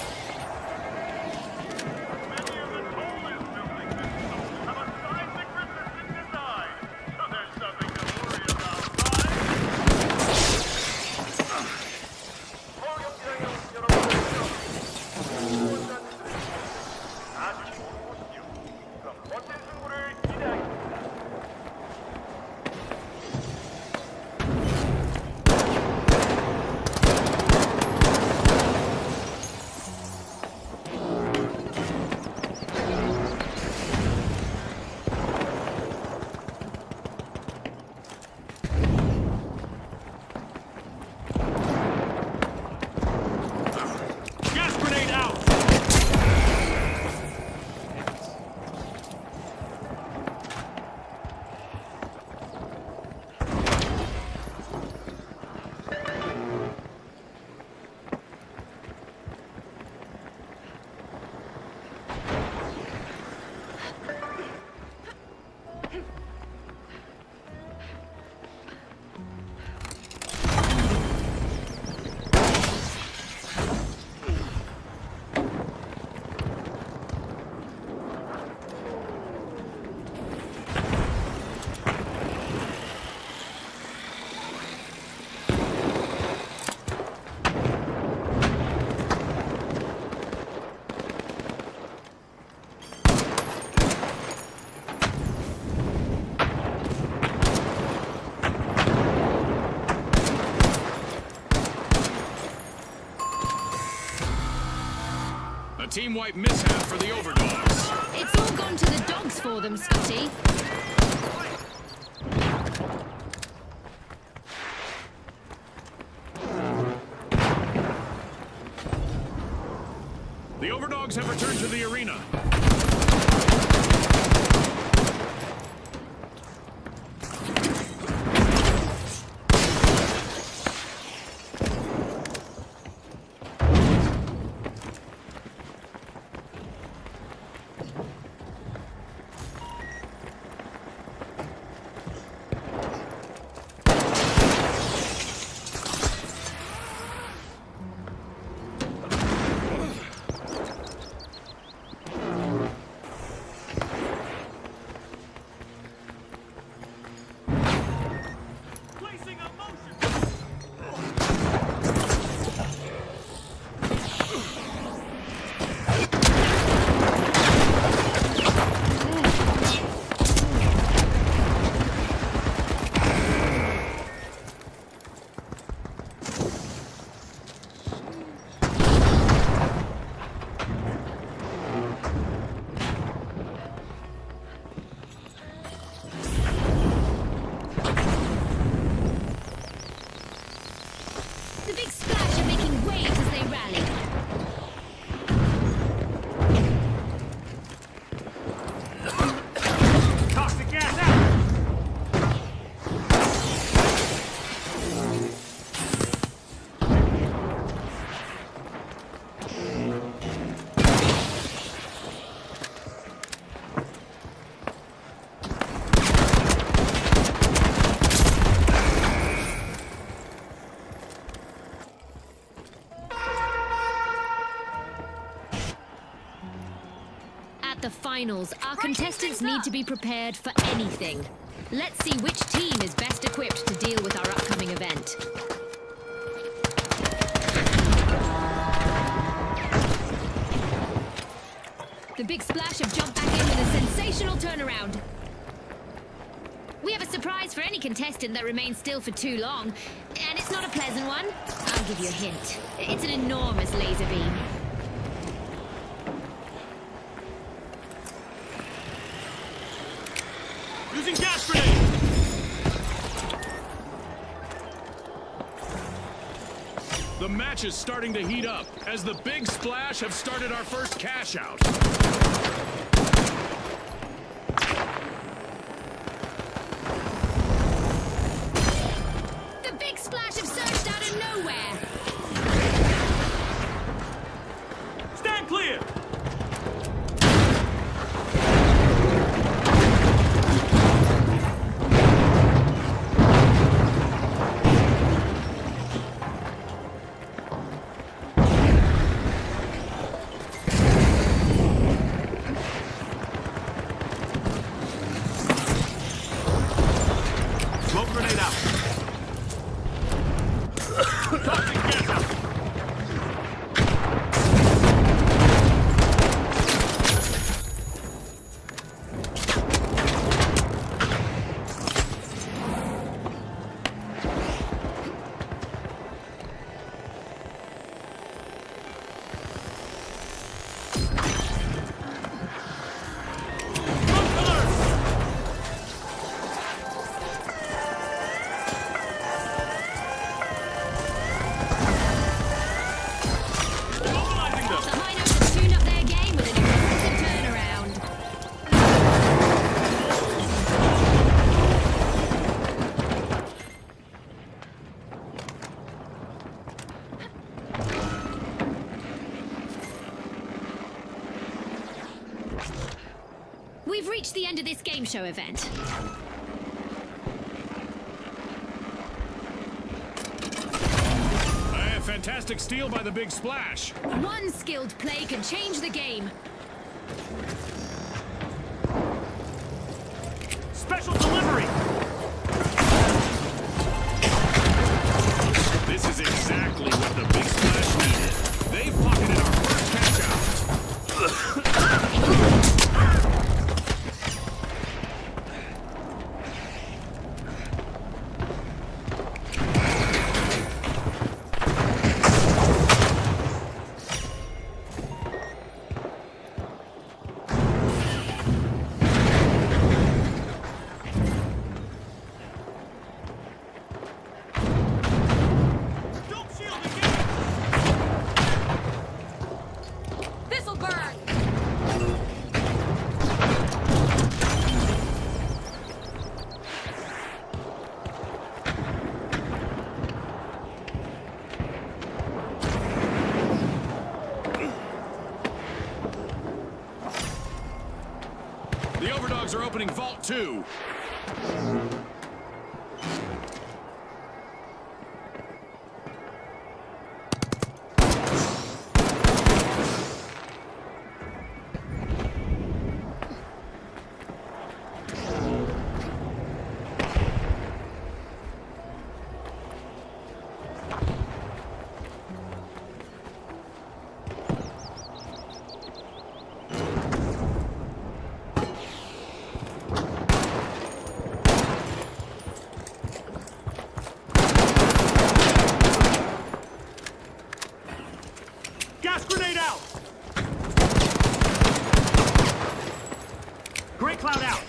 Team wipe mishap for the overdogs.
It's all gone to the dogs for them, Scotty.
The overdogs have returned to the arena.
The finals, our contestants need to be prepared for anything. Let's see which team is best equipped to deal with our upcoming event. The Big Splash have jumped back in with a sensational turnaround. We have a surprise for any contestant that remains still for too long, and it's not a pleasant one. I'll give you a hint. It's an enormous laser beam.
Using gas grenade! The match is starting to heat up, as the Big Splash have started our first cash out.
The Big Splash have surged out of nowhere!
Stand clear!
to this game show event.
A fantastic steal by the Big Splash.
One skilled play can change the game.
Special delivery. This is exactly what the Big Splash needed. They've pocketed our first catch out.
This'll burn!
The Overdogs are opening Vault 2. Gas grenade out! Great cloud out!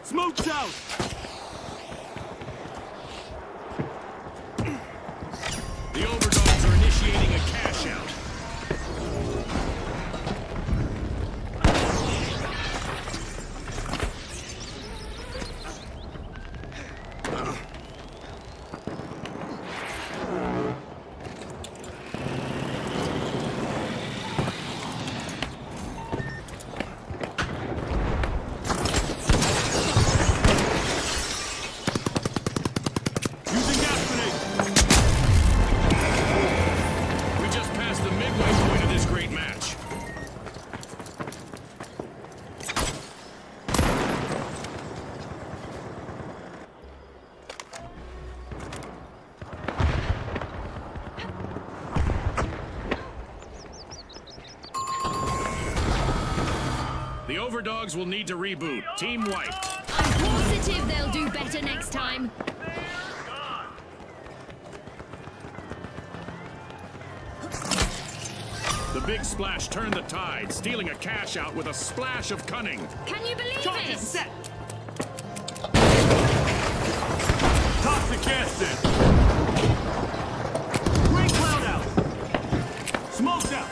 Smokes out! The Overdogs are initiating a cash out. Using gas grenade. We just passed the midway point of this great match. The Overdogs will need to reboot. Team wiped.
I'm positive they'll do better next time.
The Big Splash turned the tide, stealing a cash out with a splash of cunning.
Can you believe
Charges
it?
set. Toxic gas set. Great cloud out. Smokes out.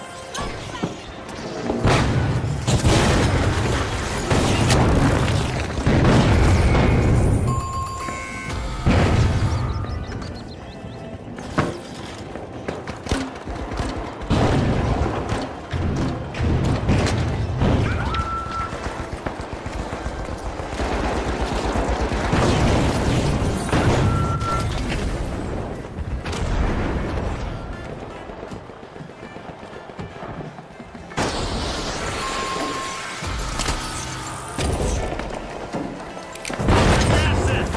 Gas set.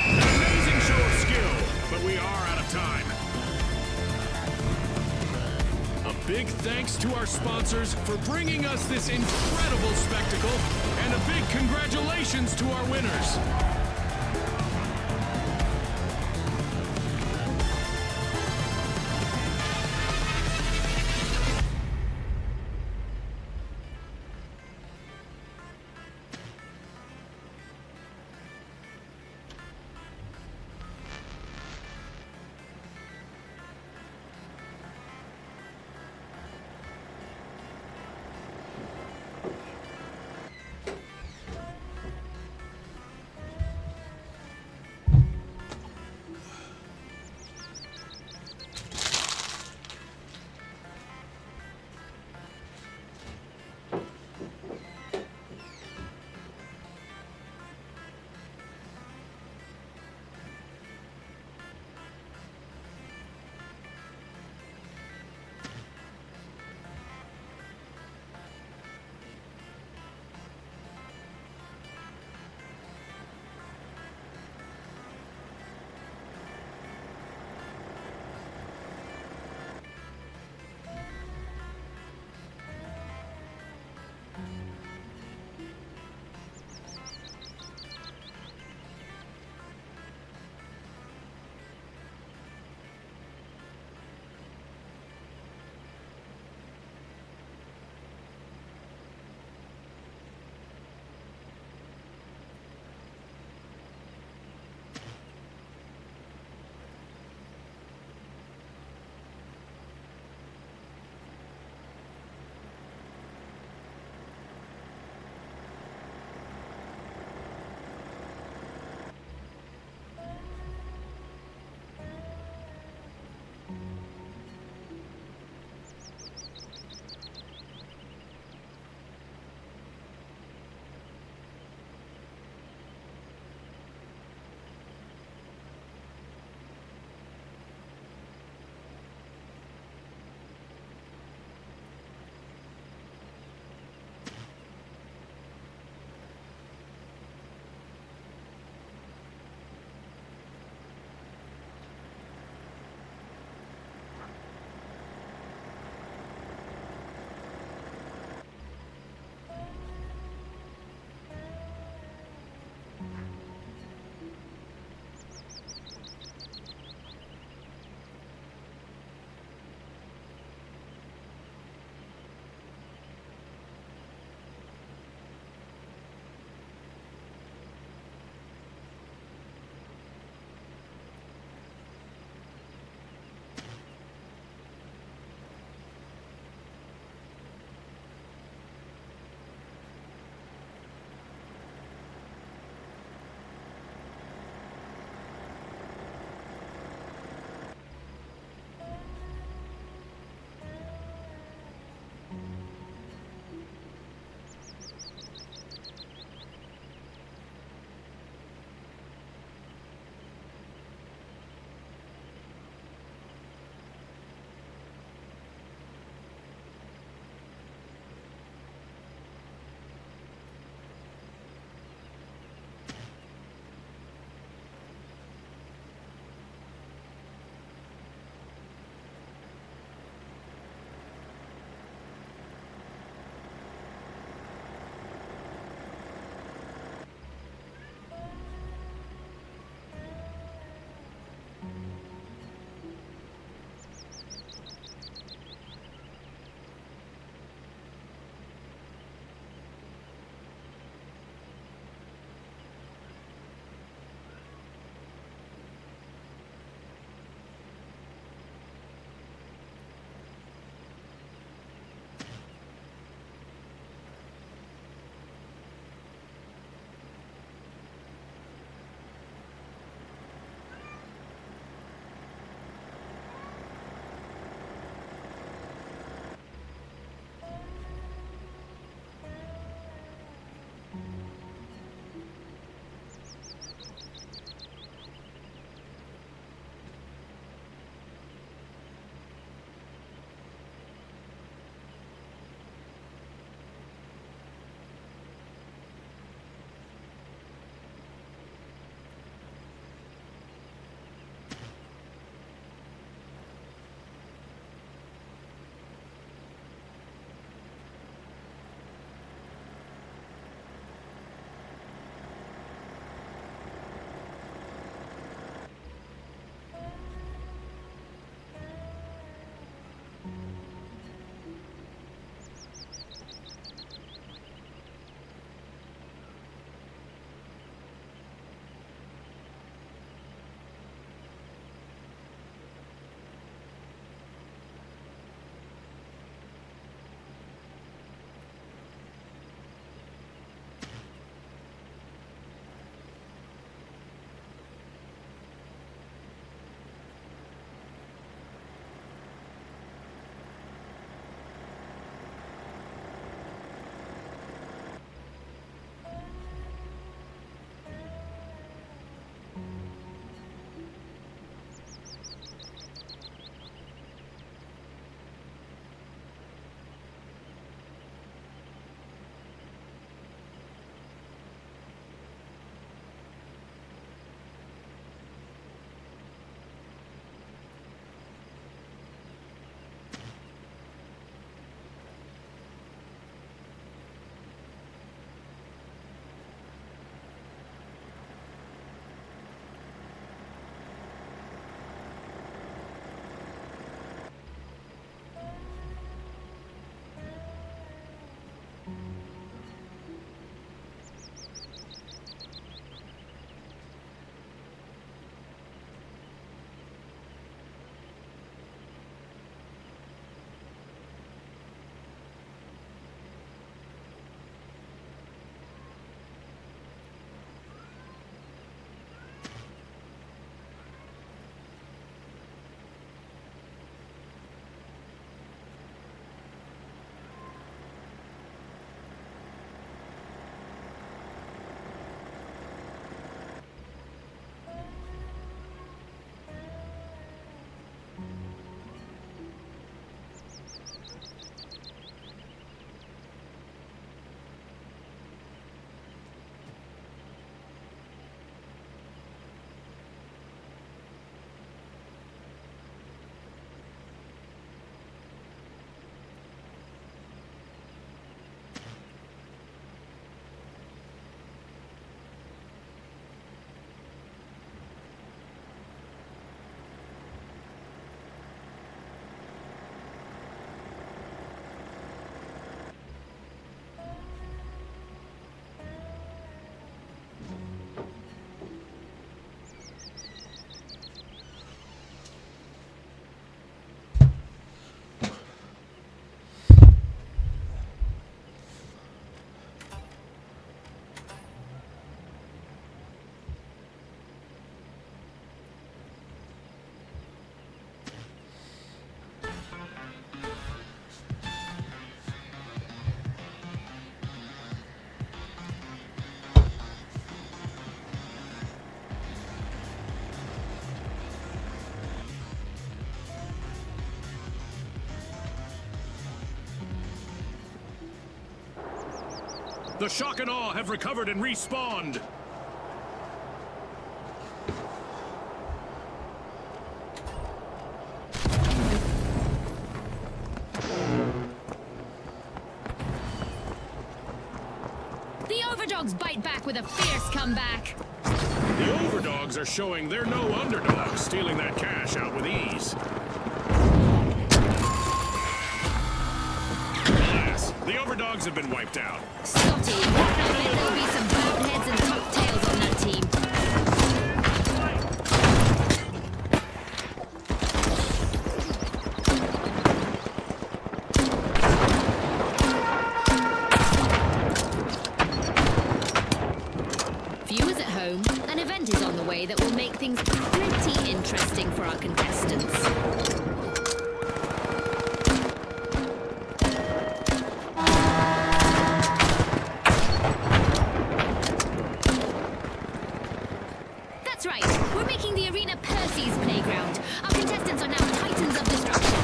An amazing show of skill, but we are out of time. A big thanks to our sponsors for bringing us this incredible spectacle, and a big congratulations to our winners. The Shock and Awe have recovered and respawned.
The Overdogs bite back with a fierce comeback.
The Overdogs are showing they're no underdogs, stealing that cash out with ease. Alas, the Overdogs have been wiped out.
Scotty, I bet there'll be some boneheads and top tails on that team. Viewers at home, an event is on the way that will make things pretty interesting for our contestants. That's right, we're making the arena Percy's playground. Our contestants are now titans of destruction.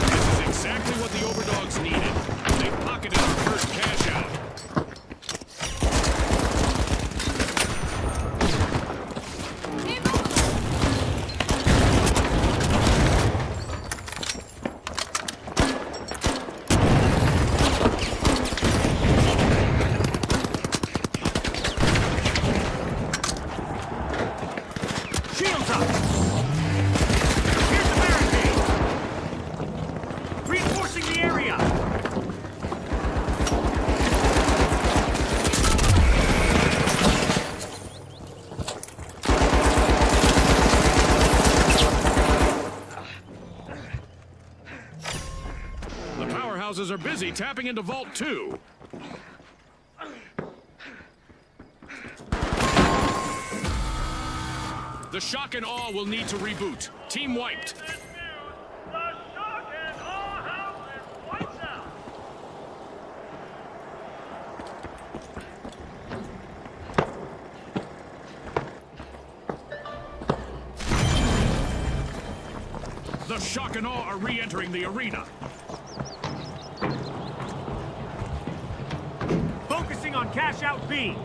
This is exactly what the Overdogs needed. They've pocketed our first cash out.
Shields up! Here's the barricade! Reinforcing the area!
The powerhouses are busy tapping into Vault 2. The Shock and Awe will need to reboot. Team wiped. The Shock and Awe are re-entering the arena.
Focusing on cash out B.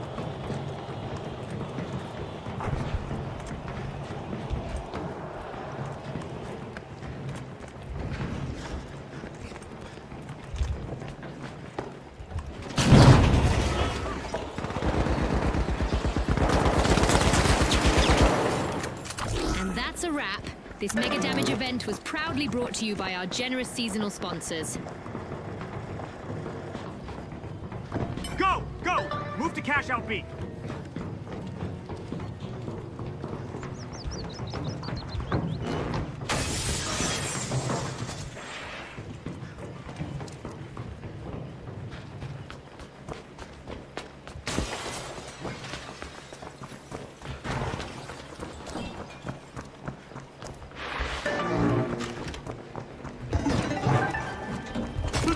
And that's a wrap. This Mega Damage event was proudly brought to you by our generous seasonal sponsors.
Go! Go! Move to cash out B.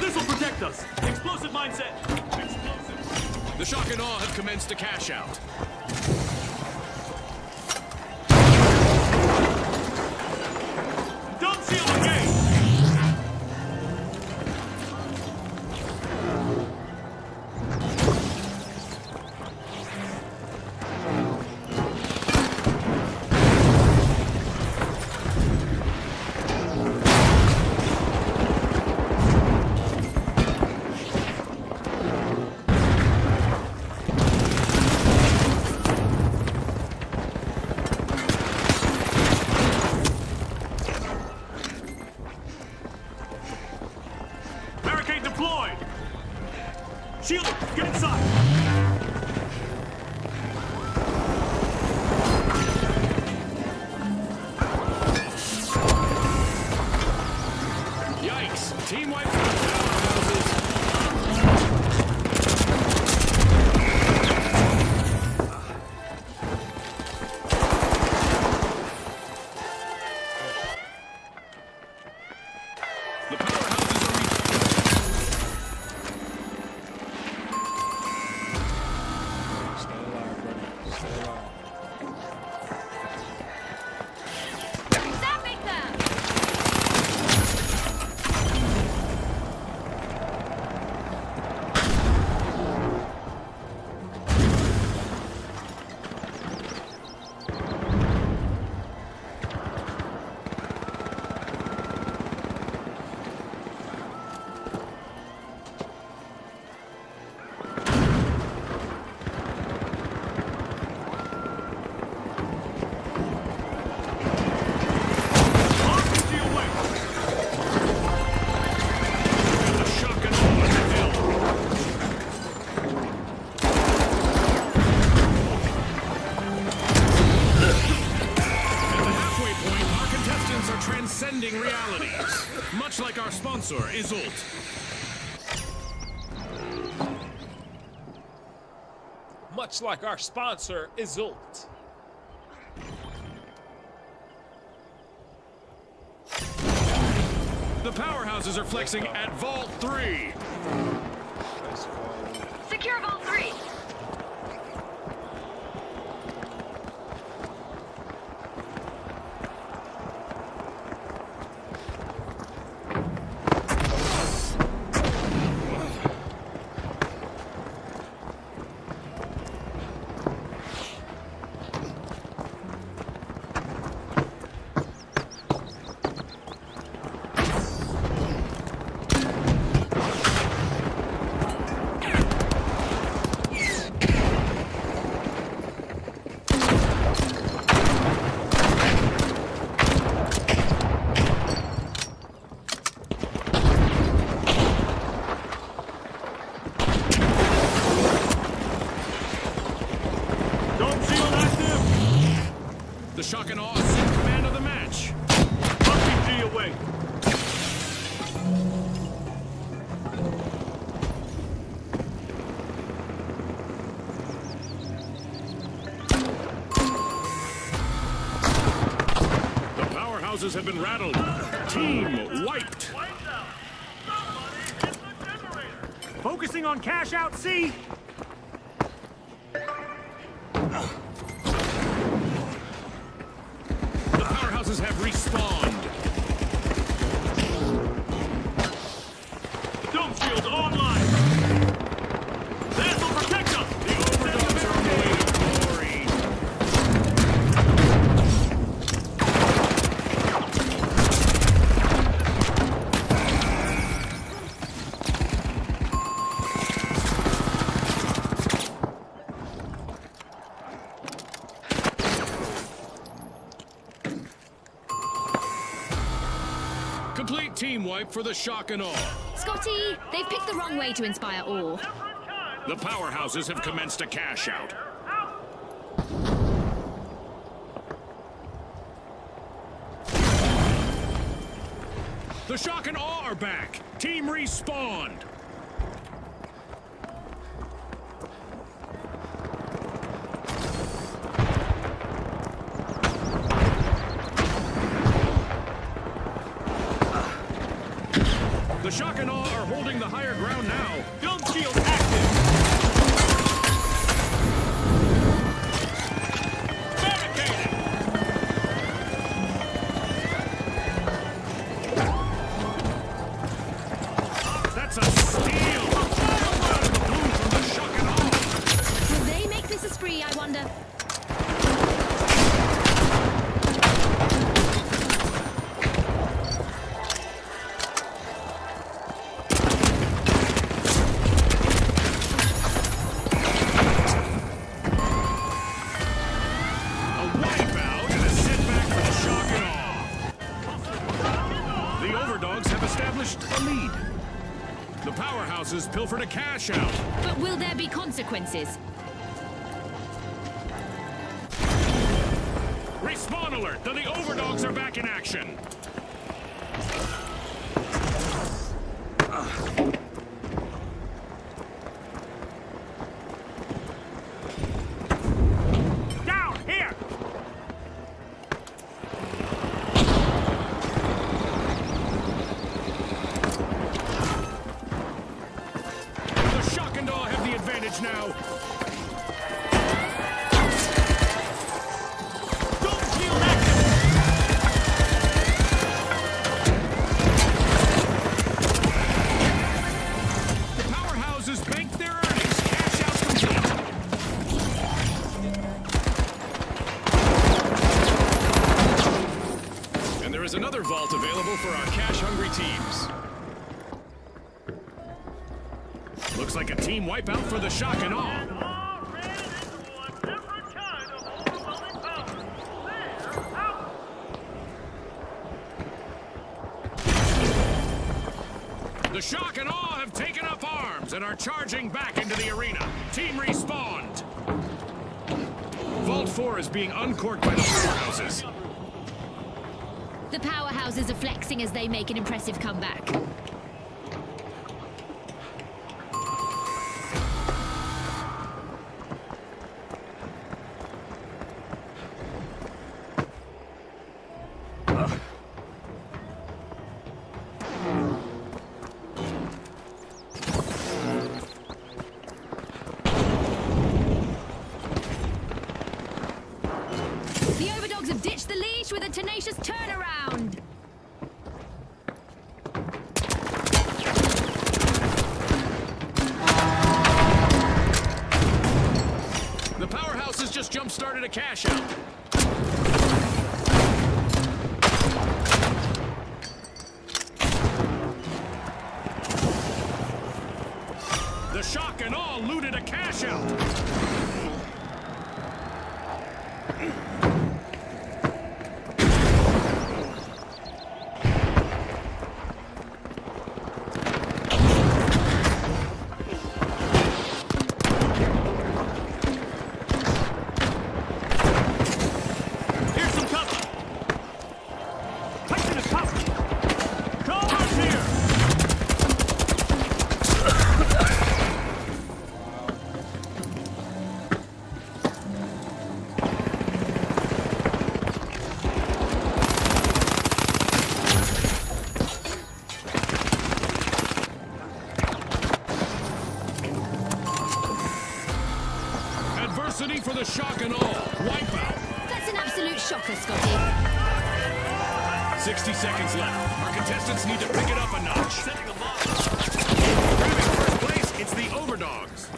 This'll protect us! Explosive mindset! Explosive!
The Shock and Awe have commenced a cash out.
Don't seal the gate!
sponsor, Isolt.
Much like our sponsor, Isolt.
The powerhouses are flexing at Vault 3.
Secure Vault 3.
The Shock and Awe is in command of the match.
RPG away.
The powerhouses have been rattled. Team wiped.
Focusing on cash out C.
The powerhouses have respawned.
Dome shield online. That will protect us.
The overdogs are on the way to glory. Complete team wipe for the Shock and Awe.
Scotty, they've picked the wrong way to inspire awe.
The powerhouses have commenced a cash out. The Shock and Awe are back. Team respawned. The Shock and Awe are holding the higher ground now.
Dome shield active.
Barricaded. That's a steal. Out of the blue from the Shock and Awe.
Will they make this a spree, I wonder?
A wipeout and a setback for the Shock and Awe. The Overdogs have established a lead. The powerhouses pilfered a cash out.
But will there be consequences?
Respawn alert! The Overdogs are back in action.
Down here.
The Shock and Awe have the advantage now.
Dome shield active.
The powerhouses banked their earnings. Cash outs complete. And there is another vault available for our cash-hungry teams. Looks like a team wipeout for the Shock and Awe. The Shock and Awe have taken up arms and are charging back into the arena. Team respawned. Vault 4 is being uncorked by the powerhouses.
The powerhouses are flexing as they make an impressive comeback. The overdogs have ditched the leash with a tenacious turnaround.
The powerhouse has just jump-started a cash out. The shock and all looted a cash out. Here's some cover.
Tighten the cover. Cover's here.
Adversity for the shock and all. Wipeout.
That's an absolute shocker, Scotty.
60 seconds left. Our contestants need to pick it up a notch. Setting them up. Grabbing first place, it's the overdogs.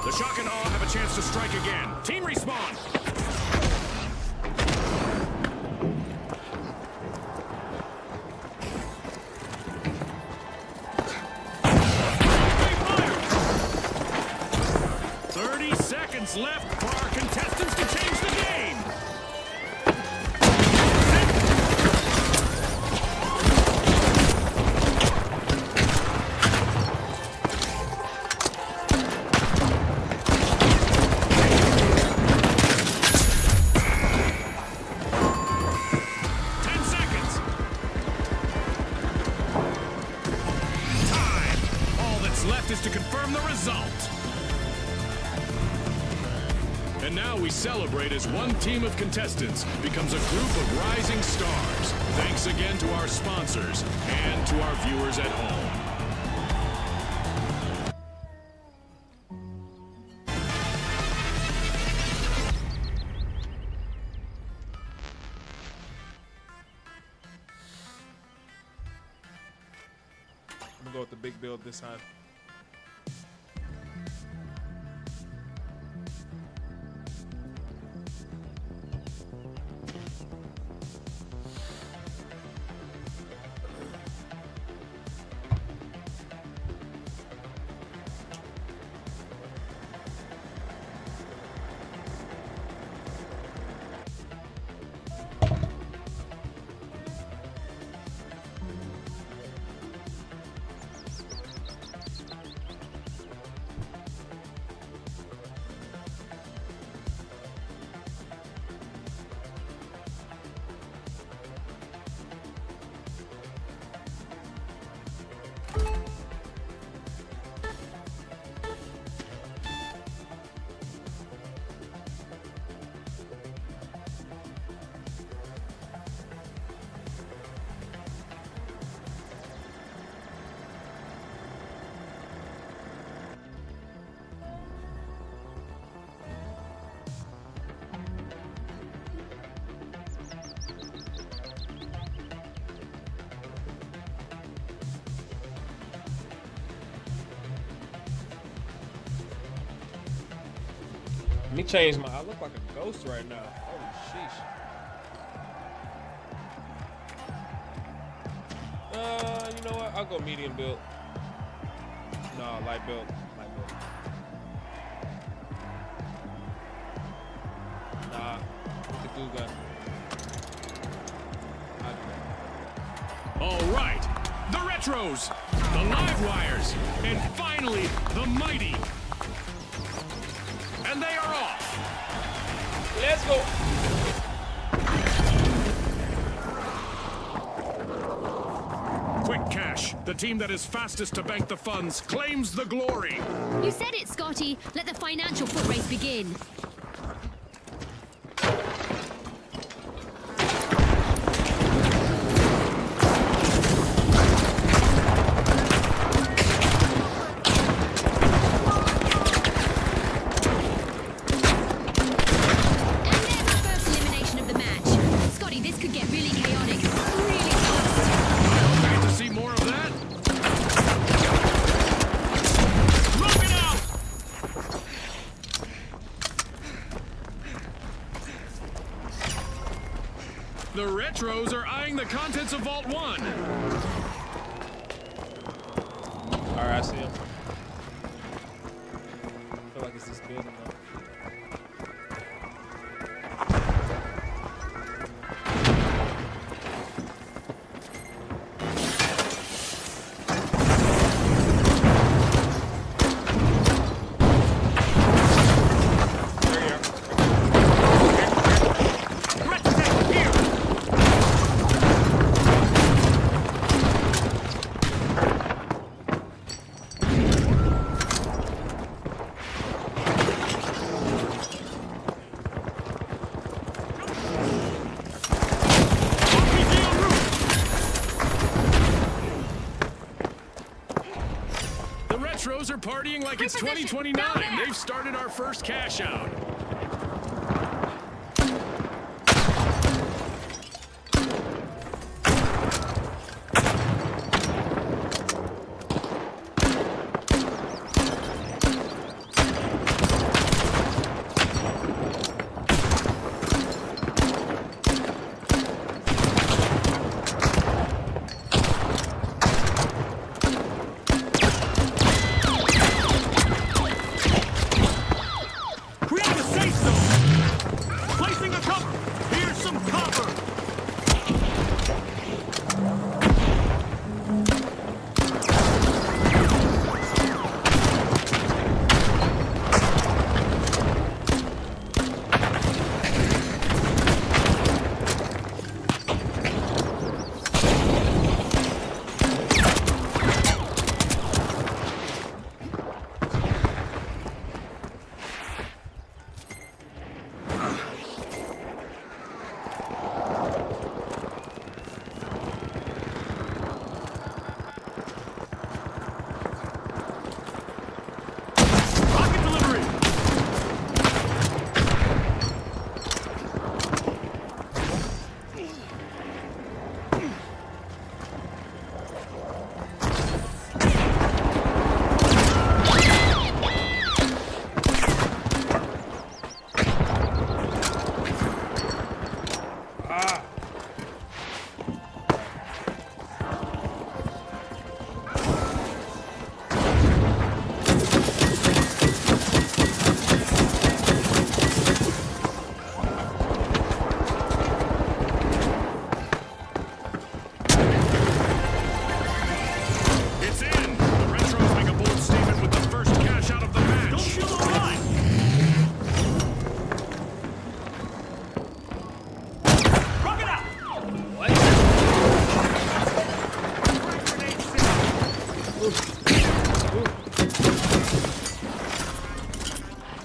The shock and awe have a chance to strike again. Team respawn. They fired. 30 seconds left for our contestants to change the game. Left is to confirm the result. And now we celebrate as one team of contestants becomes a group of rising stars. Thanks again to our sponsors and to our viewers at home.
I'm gonna go with the big build this time. Let me change my. I look like a ghost right now. Holy sheesh. You know what? I'll go medium build. No, light build. Light build. Nah, with the glue gun.
All right, the retros, the live wires, and finally the mighty. And they are off.
Let's go.
The team that is fastest to bank the funds claims the glory.
You said it, Scotty. Let the financial foot race begin.
The Retros are eyeing the contents of Vault 1.
All right, I see him. I feel like it's this building though.
Retros are partying like it's 2029. They've started our first cash out.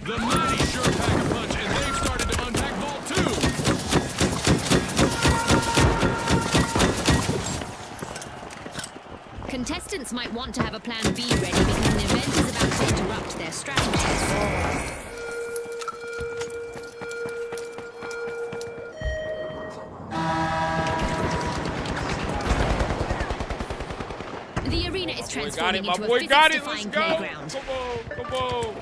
The mighty sure pack a punch, and they've started to unpack Vault 2.
Contestants might want to have a plan B ready because an event is about to interrupt their strategies. The arena is transforming into a physics-defying playground.
Come on, come on.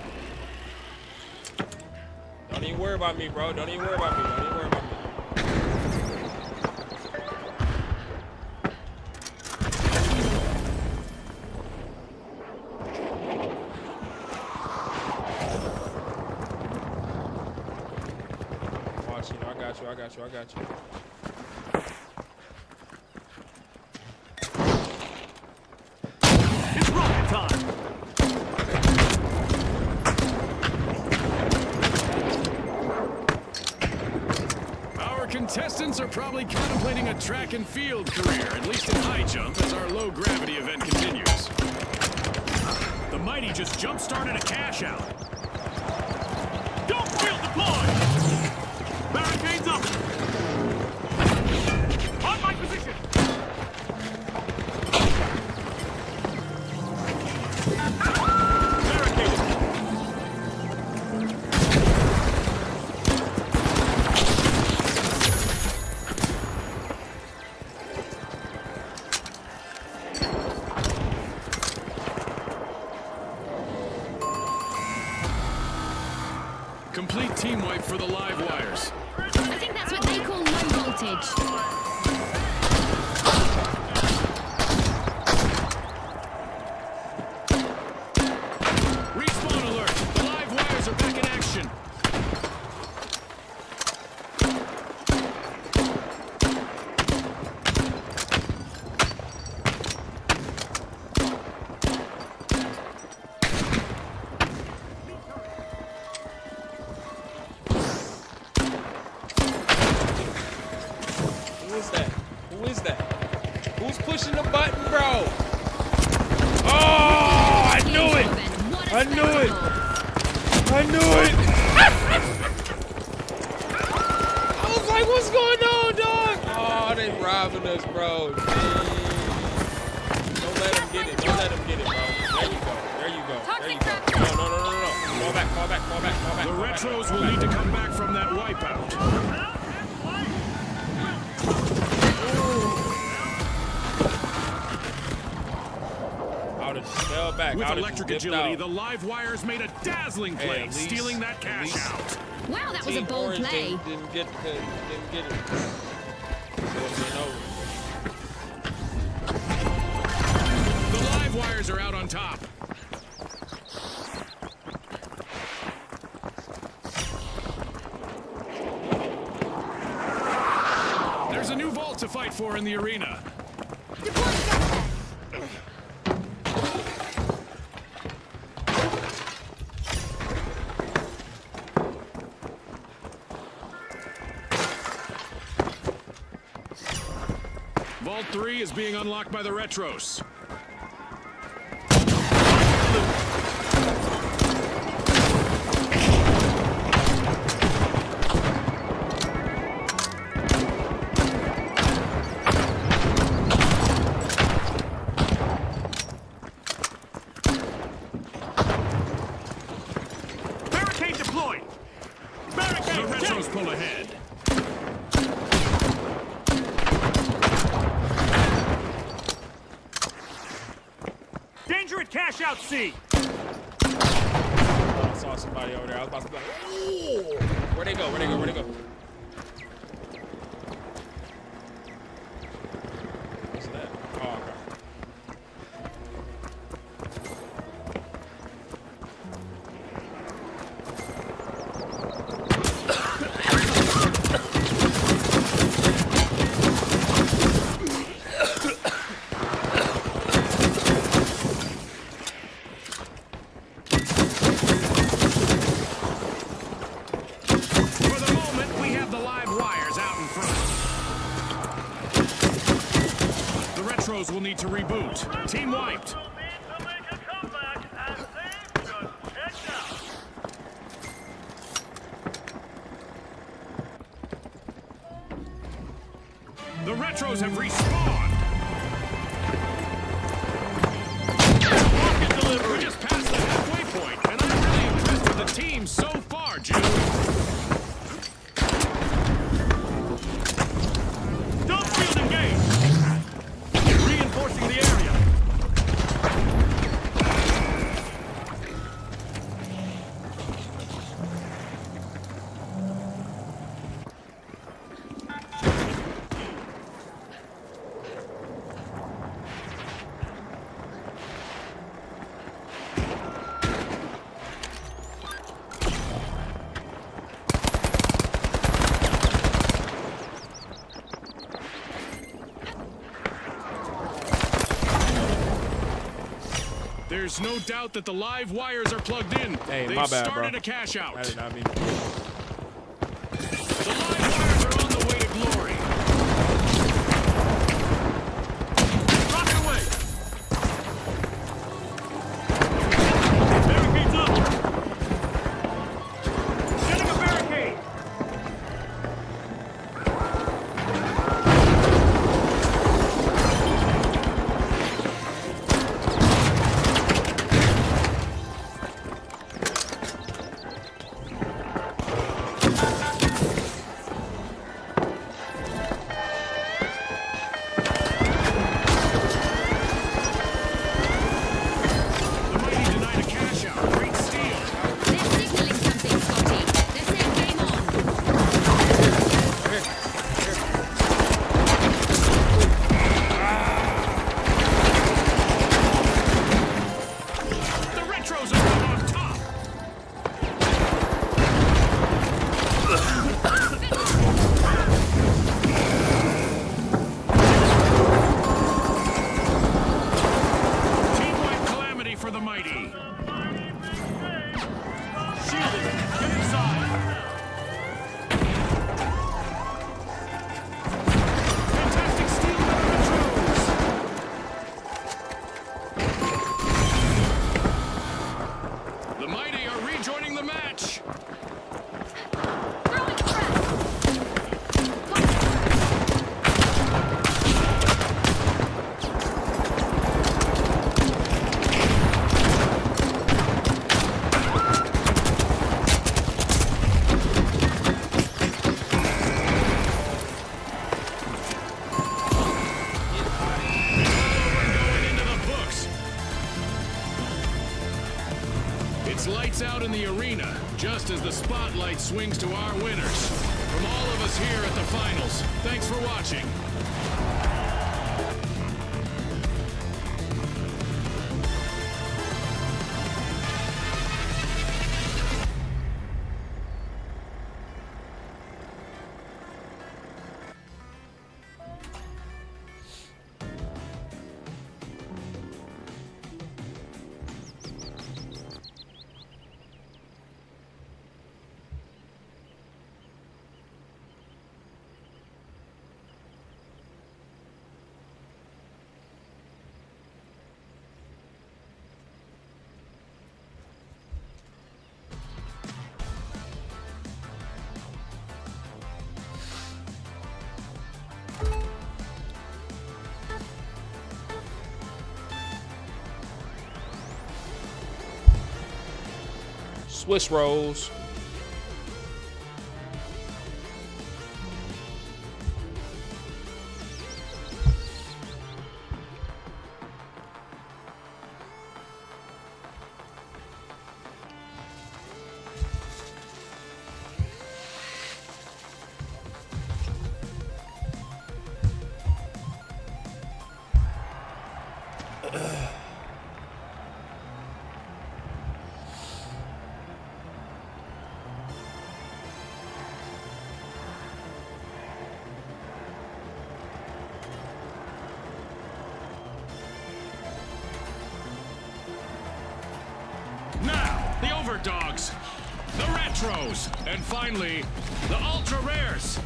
Don't even worry about me, bro. Don't even worry about me. Don't even worry about me. Watch, you know, I got you. I got you. I got you.
It's rocket time.
Contestants are probably contemplating a track and field career, at least in high jump, as our low gravity event continues. The Mighty just jump-started a cash out.
Don't field deployed! Barricades up! On my position! Barricaded!
Complete team wipe for the live wires.
I think that's what they call low voltage.
Respawn alert! The live wires are back in action.
Who is that? Who is that? Who's pushing the button, bro? Oh, I knew it! I knew it! I knew it! I was like, what's going on, dog? Oh, they robbing us, bro. Dang. Don't let them get it. Don't let them get it, bro. There you go. There you go. There you go. No. Fall back. Fall back.
The Retros will need to come back from that wipeout.
Fell back.
With electric agility, the live wires made a dazzling play, stealing that cash out.
Wow, that was a bold play.
Didn't get it.
The live wires are out on top. There's a new vault to fight for in the arena. Vault 3 is being unlocked by the Retros.
Barricade deployed! Barricade!
The Retros pull ahead.
Danger at cash out C!
I saw somebody over there. I was about to be like, ooh! Where'd they go? What's that? Oh, okay.
For the moment, we have the live wires out in front. The Retros will need to reboot. Team wiped. The Retros have respawned. Rocket delivery. We just passed the halfway point, and I'm really impressed with the team so far, Jude.
Don't field engage! Reinforcing the area!
There's no doubt that the live wires are plugged in.
Hey,
They've
my bad,
started
bro.
a cash out.
I did not mean.
The live wires are on the way to glory. are rejoining the match.
Throwing crap.
Lights out in the arena, just as the spotlight swings to our winners. From all of us here at the finals, thanks for watching.
Swiss rolls.
Now, the Overdogs, the Retros, and finally, the Ultra Rares.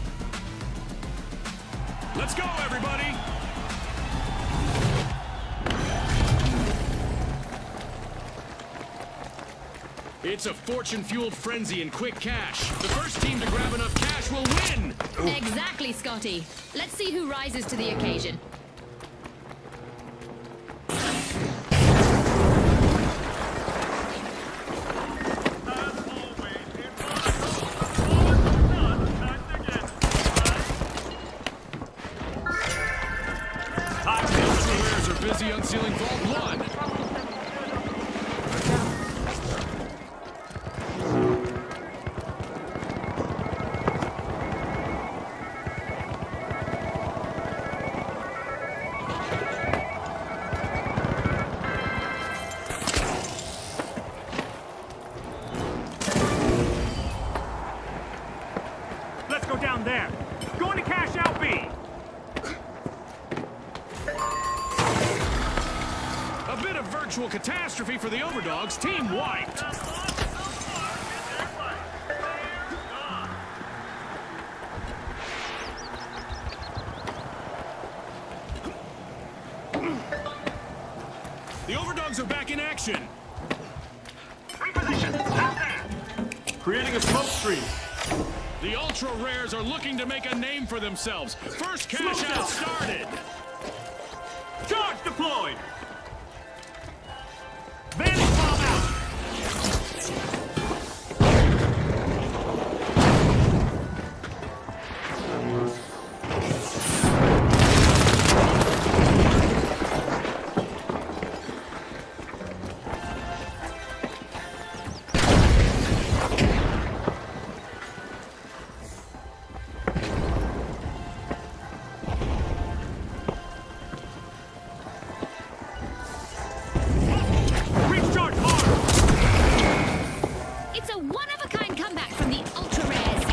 Let's go, everybody! It's a fortune-fueled frenzy in quick cash. The first team to grab enough cash will win!
Exactly, Scotty. Let's see who rises to the occasion.
Busy unsealing Vault 1.
Let's go down there. Going to cash out B.
A bit of virtual catastrophe for the Overdogs. Team wiped. The Overdogs are back in action.
Reposition. Out there.
Creating a smoke screen.
The Ultra Rares are looking to make a name for themselves. First cash
Smoke
out
out.
started.
Charge deployed. Vanish bomb out. Recharge hard.
It's a one-of-a-kind comeback from the Ultra Rares.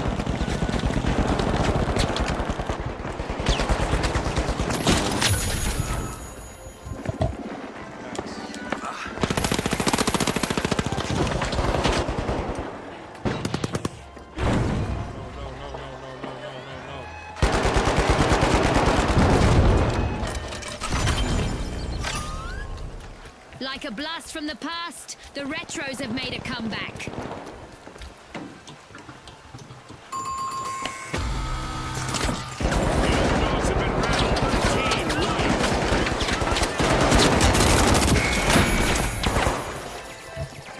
Like a a blast from the past, the retros have made a comeback.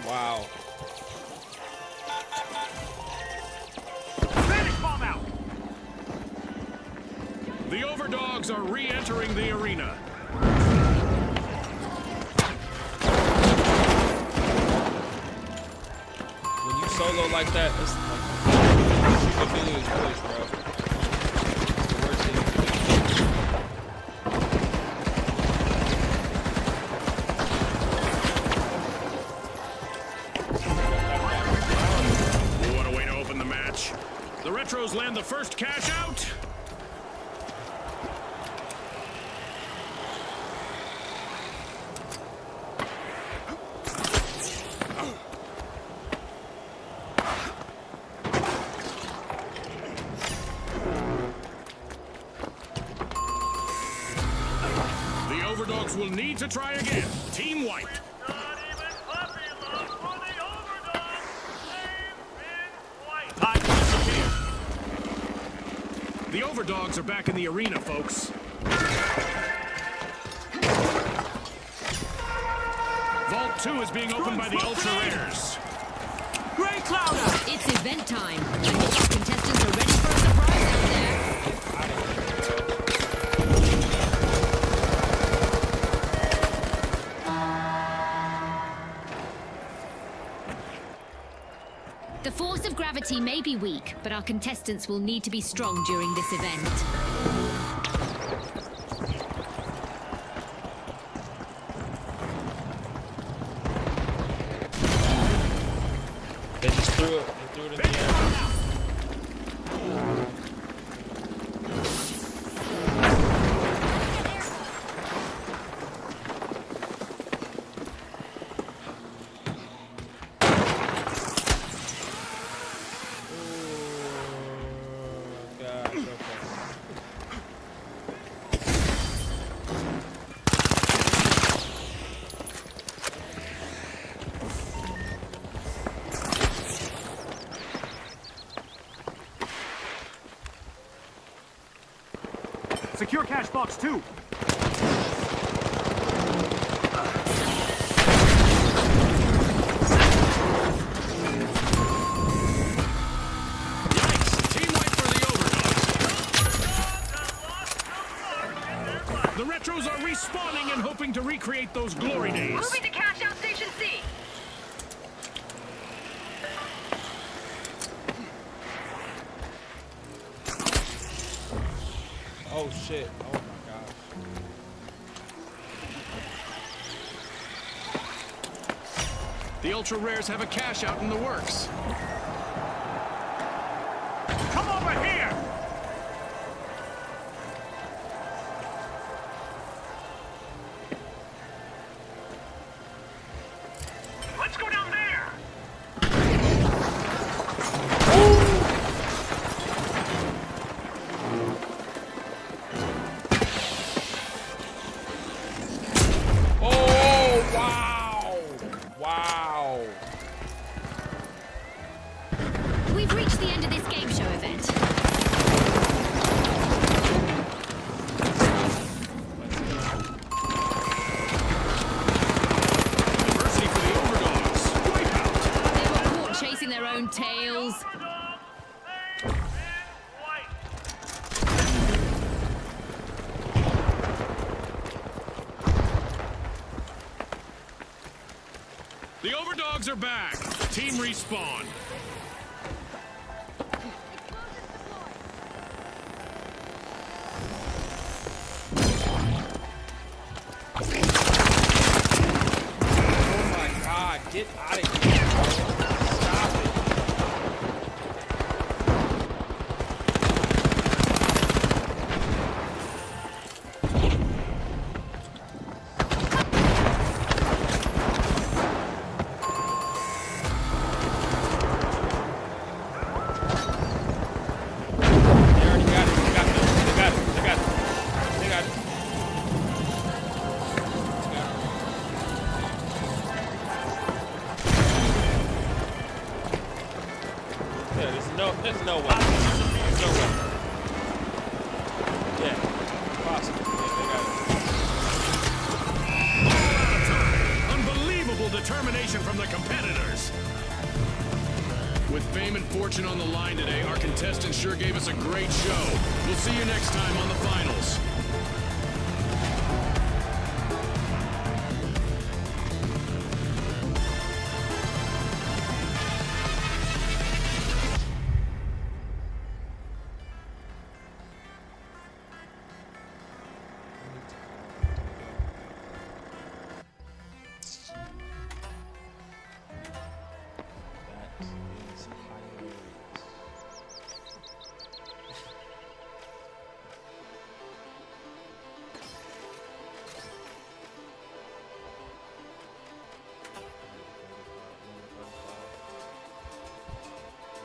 Wow.
The Overdogs are re-entering the arena.
When you solo like that, it's like you can feel his voice, bro. It's the worst thing you can do.
What a way to open the match. The Retros land the first cash out. Overdogs will need to try again. Team White. Time to disappear. The Overdogs are back in the arena, folks. Vault 2 is being opened by the Ultra Rares.
Great Clouder!
It's event time. Contestants are ready for a surprise out there. The force of gravity may be weak, but our contestants will need to be strong during this event.
They just threw it. They threw it in the air.
Secure cash box 2.
The Retros are respawning and hoping to recreate those glory days.
Moving to cash out station C.
Oh shit. Oh my gosh.
The Ultra Rares have a cash out in the works.
Come over here! Let's go down there!
Oh, wow. Wow.
We've reached the end of this game show event.
Adversity for the Overdogs. Wipeout.
They were caught chasing their own tails.
The Overdogs are back. Team respawn.
Oh my god. Get out of here. Stop it. They already got it. They got it. They got it. They got it. They got it. Yeah, there's no way. There's no way. Yeah, possible. Yeah, they got it.
Unbelievable determination from the competitors. With fame and fortune on the line today, our contestants sure gave us a great show. We'll see you next time on the finals.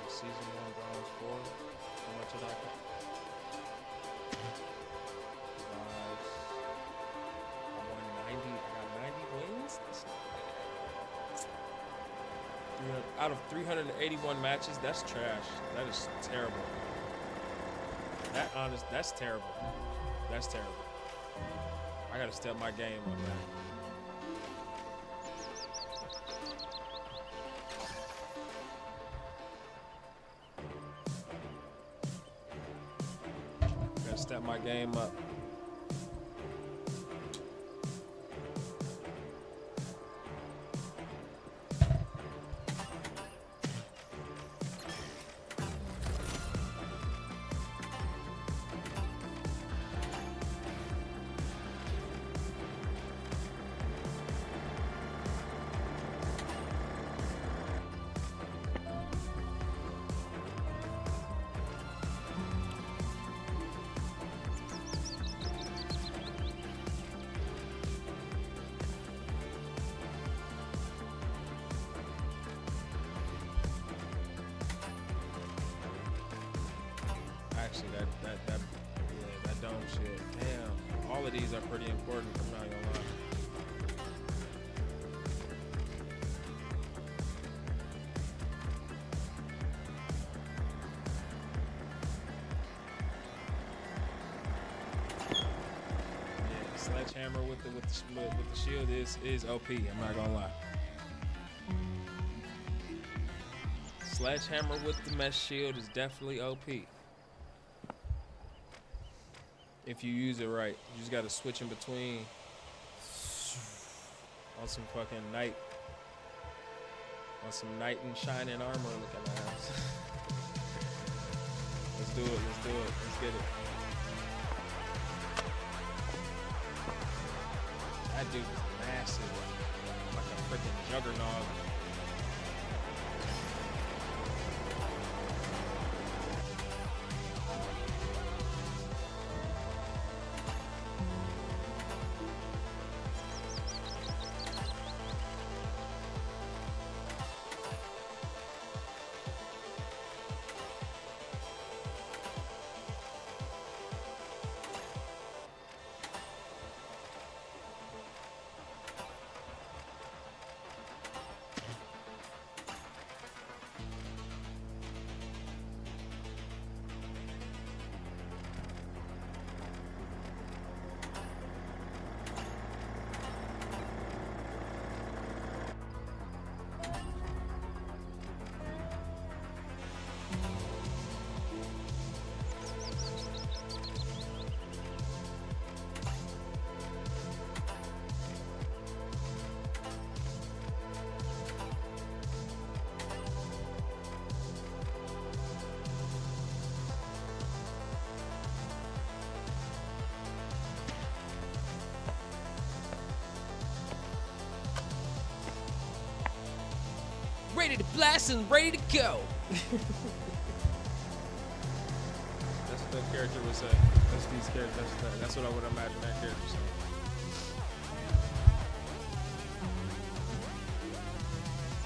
Season 1 bronze 4. How much did I get? I won 90. I got 90 wins. Out of 381 matches, that's trash. That is terrible. That's terrible. That's terrible. I gotta step my game up, man. Step my game up. Actually, that dome shit. Damn, all of these are pretty important. I'm not gonna lie. Yeah, sledgehammer with the shield is OP. I'm not gonna lie. Sledgehammer with the mesh shield is definitely OP. If you use it right, you just gotta switch in between on some fucking knight, and shining armor looking ass. Let's do it. Let's get it. That dude is massive, like a freaking juggernaut. Ready to blast and ready to go. That's what that character would say. That's these characters. That's what I would imagine that character saying.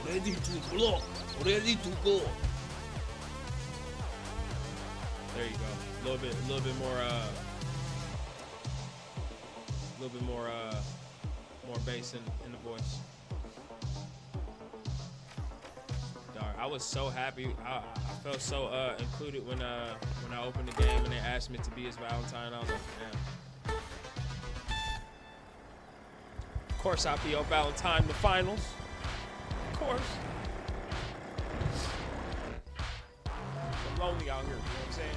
Ready to block. Ready to go. There you go. A little bit more bass in the voice. I was so happy. I felt so included when I opened the game and they asked me to be his Valentine. I was like, damn. Of course, I'll be on Valentine in the finals. Of course. I'm lonely out here. You know what I'm saying?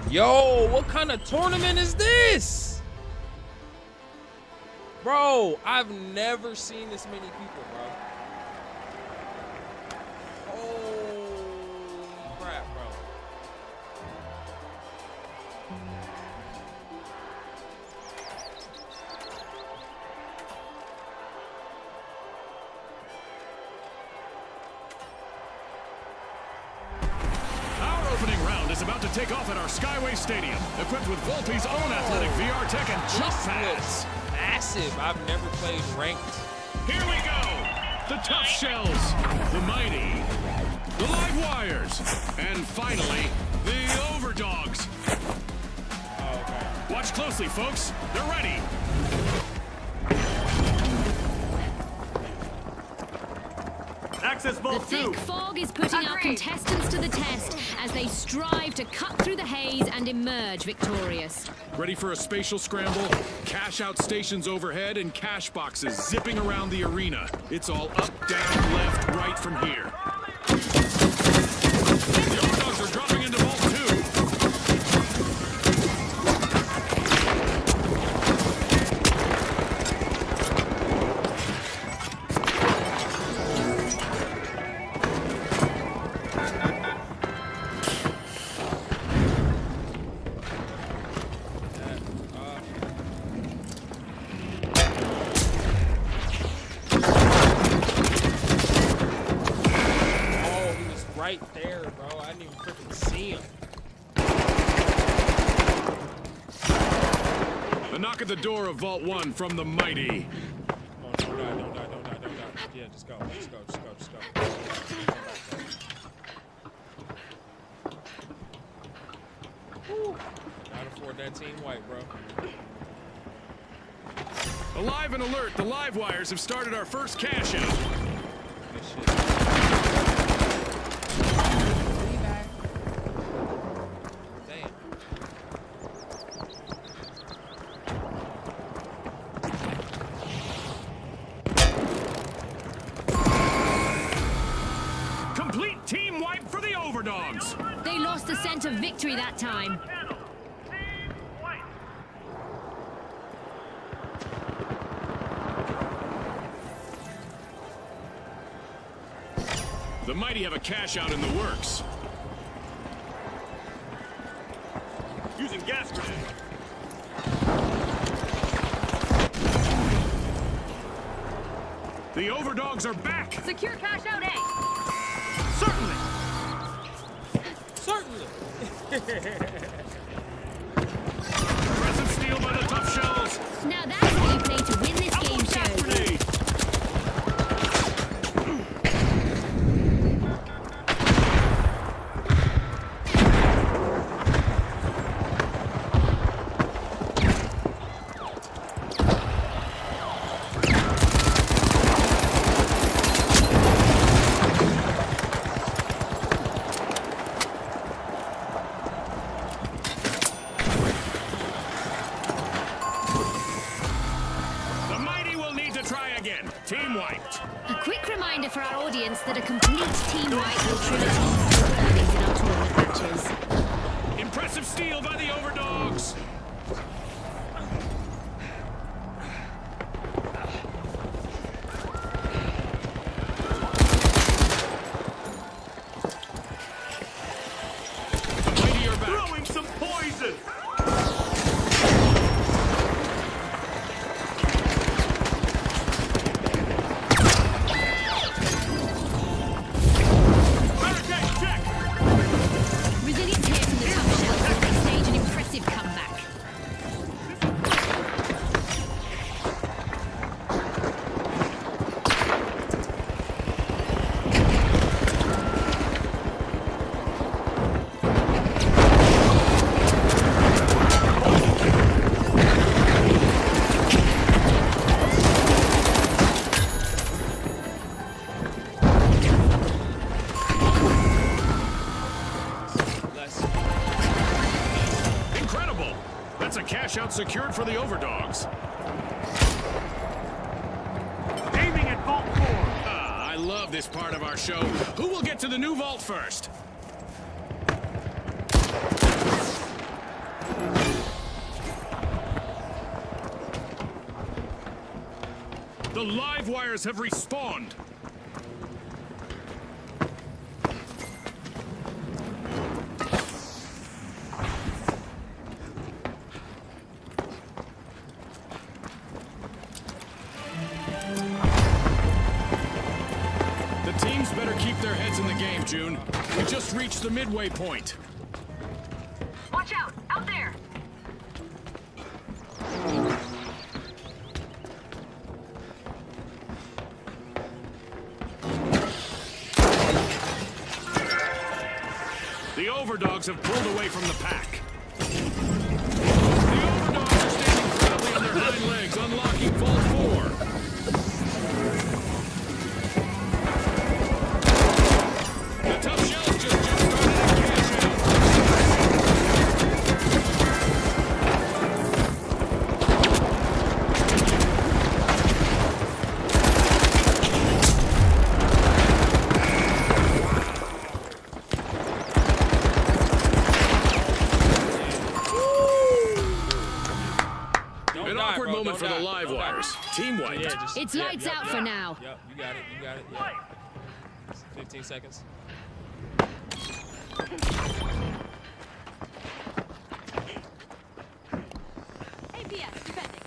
Yo, what kind of tournament is this? Bro, I've never seen this many people, bro. Holy crap, bro.
Our opening round is about to take off at our Skyway Stadium, equipped with Volpe's own athletic VR tech and jump pads.
Massive. I've never played ranked.
Here we go. The Tough Shells, the Mighty, the Live Wires, and finally, the Overdogs.
Oh, okay.
Watch closely, folks. They're ready.
Access
The
vault 2.
thick fog is putting our contestants to the test as they strive to cut through the haze and emerge victorious.
Ready for a spatial scramble? Cash out stations overhead and cash boxes zipping around the arena. It's all up, down, left, right from here. The Overdogs are dropping into Vault 2.
Right there, bro. I didn't even freaking see him.
A knock at the door of Vault 1 from the Mighty.
Oh, don't die, don't die, don't die, don't die. Yeah, just go, just go, just go, just go. Woo. Gotta afford that team white, bro.
Alive and alert, the Live Wires have started our first cash out.
Good shit. Damn.
Complete team wipe for the Overdogs.
They lost the scent of victory that time.
The Mighty have a cash out in the works.
Using gas grenade.
The Overdogs are back.
Secure cash out A.
Certainly.
Certainly.
Impressive steal by the Tough Shells.
Now that's how you play to win this game show.
Grenade. The Mighty will need to try again. Team wiped.
A quick reminder for our audience that a complete team wipe will trigger team earnings in our tournament matches.
Impressive steal by the Overdogs. The Mighty are back.
Throwing some poison.
Resilience here from the Tough Shells as they stage an impressive comeback.
That's a cash out secured for the Overdogs.
Aiming at Vault 4.
Ah, I love this part of our show. Who will get to the new vault first? The live wires have respawned. The teams better keep their heads in the game, June. We just reached the midway point.
Watch out! Out there!
The Overdogs have pulled away from the pack. The Overdogs are standing proudly on their hind legs, unlocking Vault 4. The Tough Shells just jump-started and cash out. An awkward moment for the live wires. Team wiped.
Yeah, just,
It's lights out for now.
Yep, you got it, you got it. Yeah. 15 seconds.
APS defending.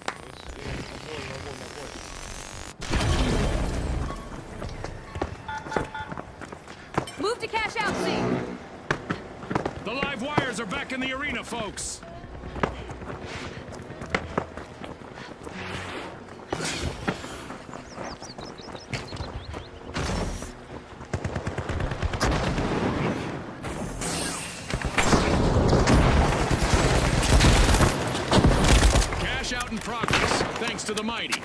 Move to cash out, C.
The live wires are back in the arena, folks. Cash out in progress, thanks to the mighty.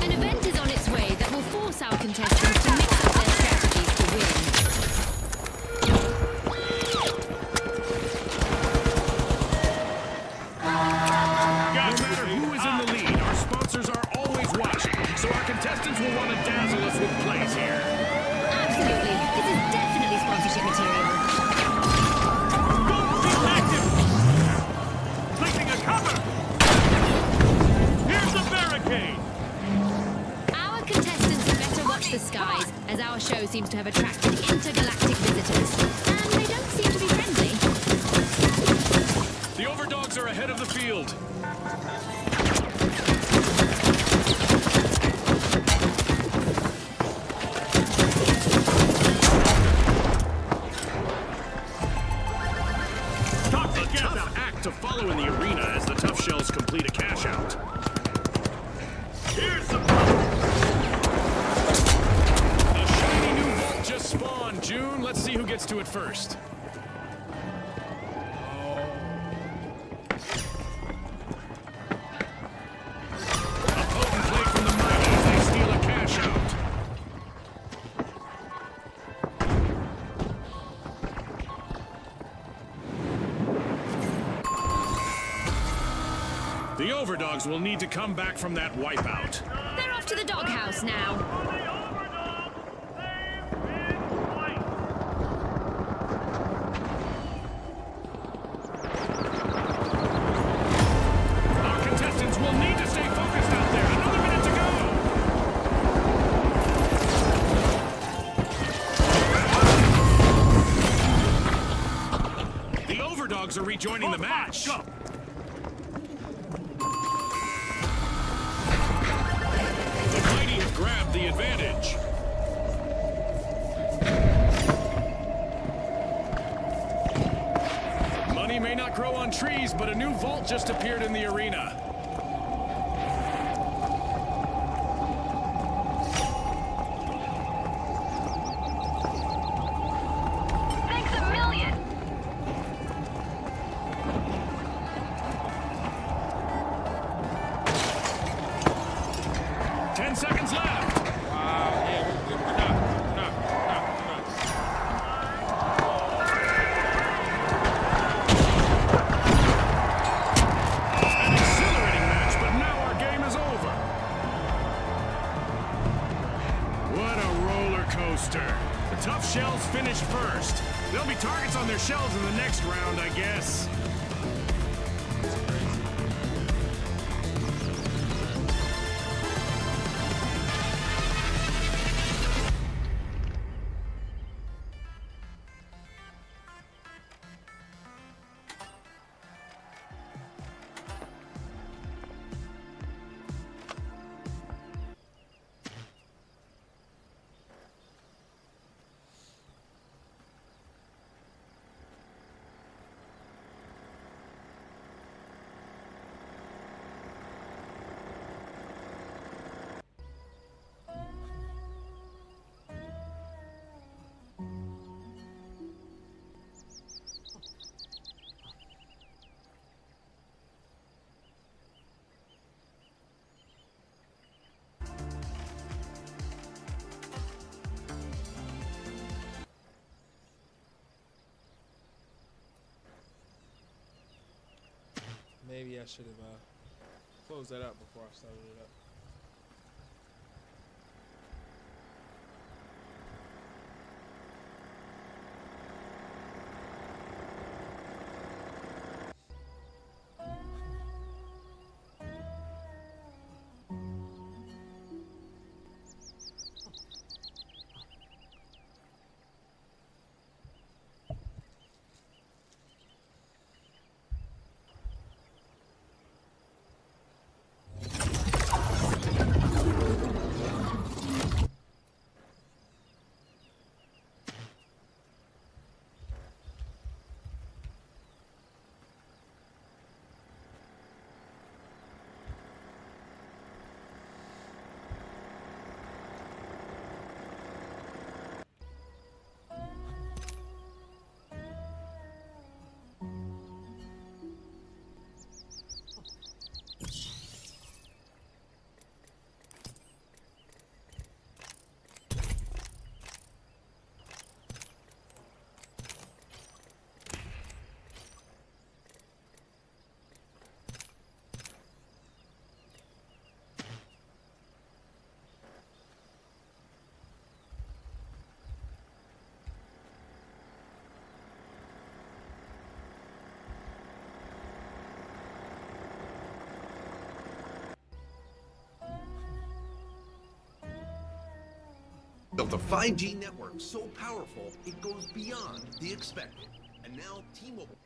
An event is on its way that will force our contestants to mix up their strategies to win.
No matter who is in the lead, our sponsors are always watching, so our contestants will want to dazzle us with plays here.
Absolutely. This is definitely sponsorship material.
Active. Placing a cover. Here's the barricade.
Our contestants had better watch the skies, as our show seems to have attracted intergalactic visitors. And they don't seem to be friendly.
The Overdogs are ahead of the field. A tough act to follow in the arena as the Tough Shells complete a cash out.
Here's the
A shiny new vault just spawned, June. Let's see who gets to it first. A potent play from the mighty as they steal a cash out. The Overdogs will need to come back from that wipeout.
They're off to the doghouse now.
Our contestants will need to stay focused out there. Another minute to go. The Overdogs are rejoining the match.
Go.
The mighty have grabbed the advantage. Money may not grow on trees, but a new vault just appeared in the arena.
Thanks a million.
10 seconds left.
Wow, yeah, we're not.
be targets on their shelves in the next round, I guess.
Maybe I should have closed that up before I started it up.
Built a 5G network so powerful, it goes beyond the expected. And now T-Mobile...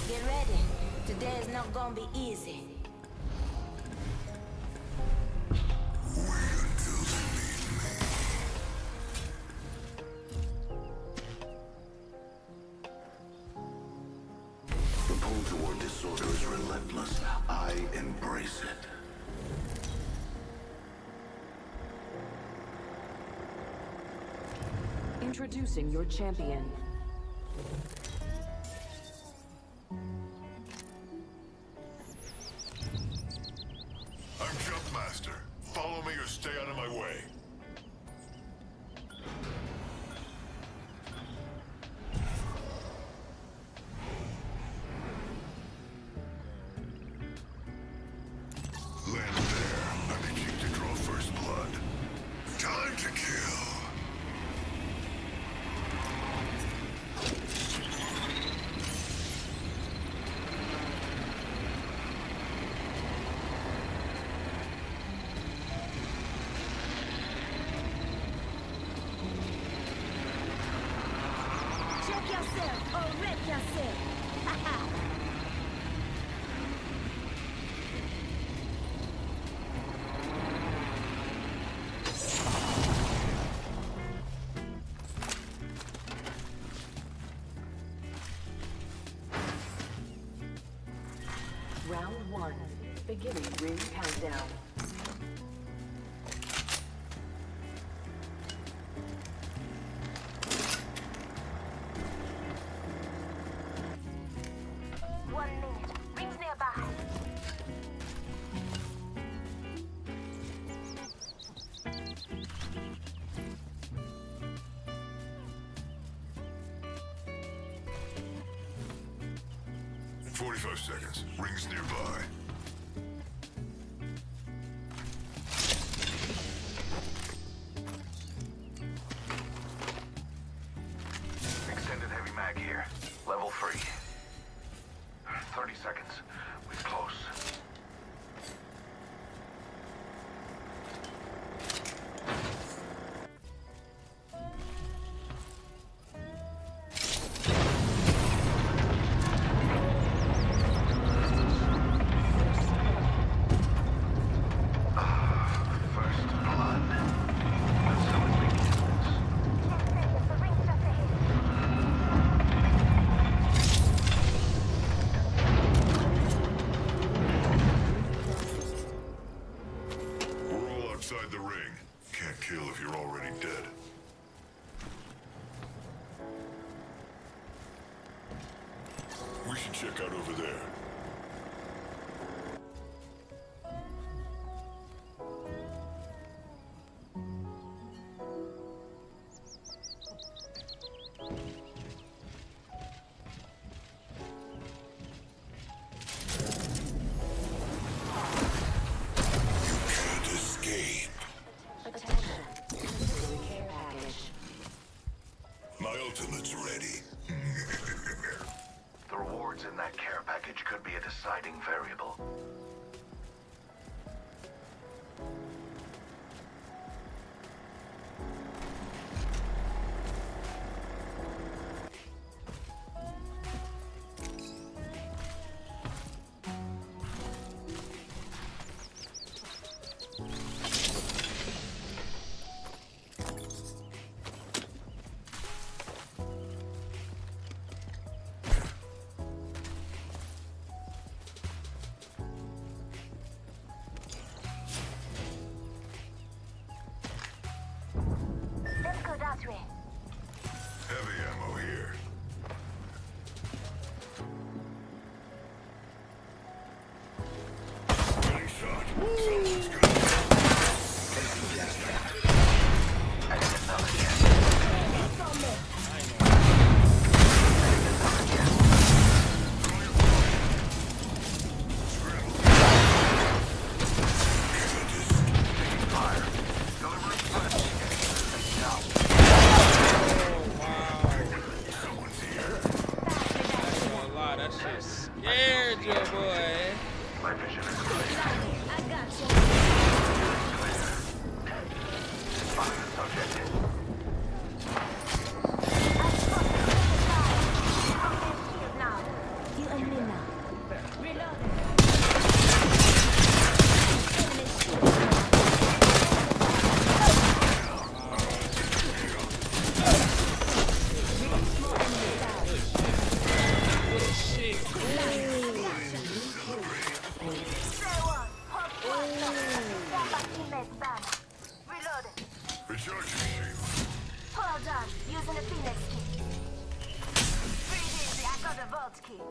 Get ready. Today is not gonna be easy.
The pull toward disorder is relentless. I embrace it.
Introducing your champion.
I'm Jumpmaster. Follow me or stay out of my way. Land there. I'm itching to draw first blood. Time to kill.
Check yourself or wreck yourself.
Round 1. Beginning ring countdown.
Rings nearby.
Seconds. Rings nearby.
Extended heavy mag here. Level 3. 30 seconds. We're close.
Outside the ring. Can't kill if you're already dead. We should check out over there. My ultimate's ready.
The rewards in that care package could be a deciding variable.
Let's go that way.
Heavy ammo here. Getting shot. Someone's gonna
That shit scared you, boy.
My vision is clear.
I got you.
Spotted the subject.
Now, you and me now. Reloading. Enemy shield.
recharging shield.
Well done, using a Phoenix key. Breathe easy, I got a vault key.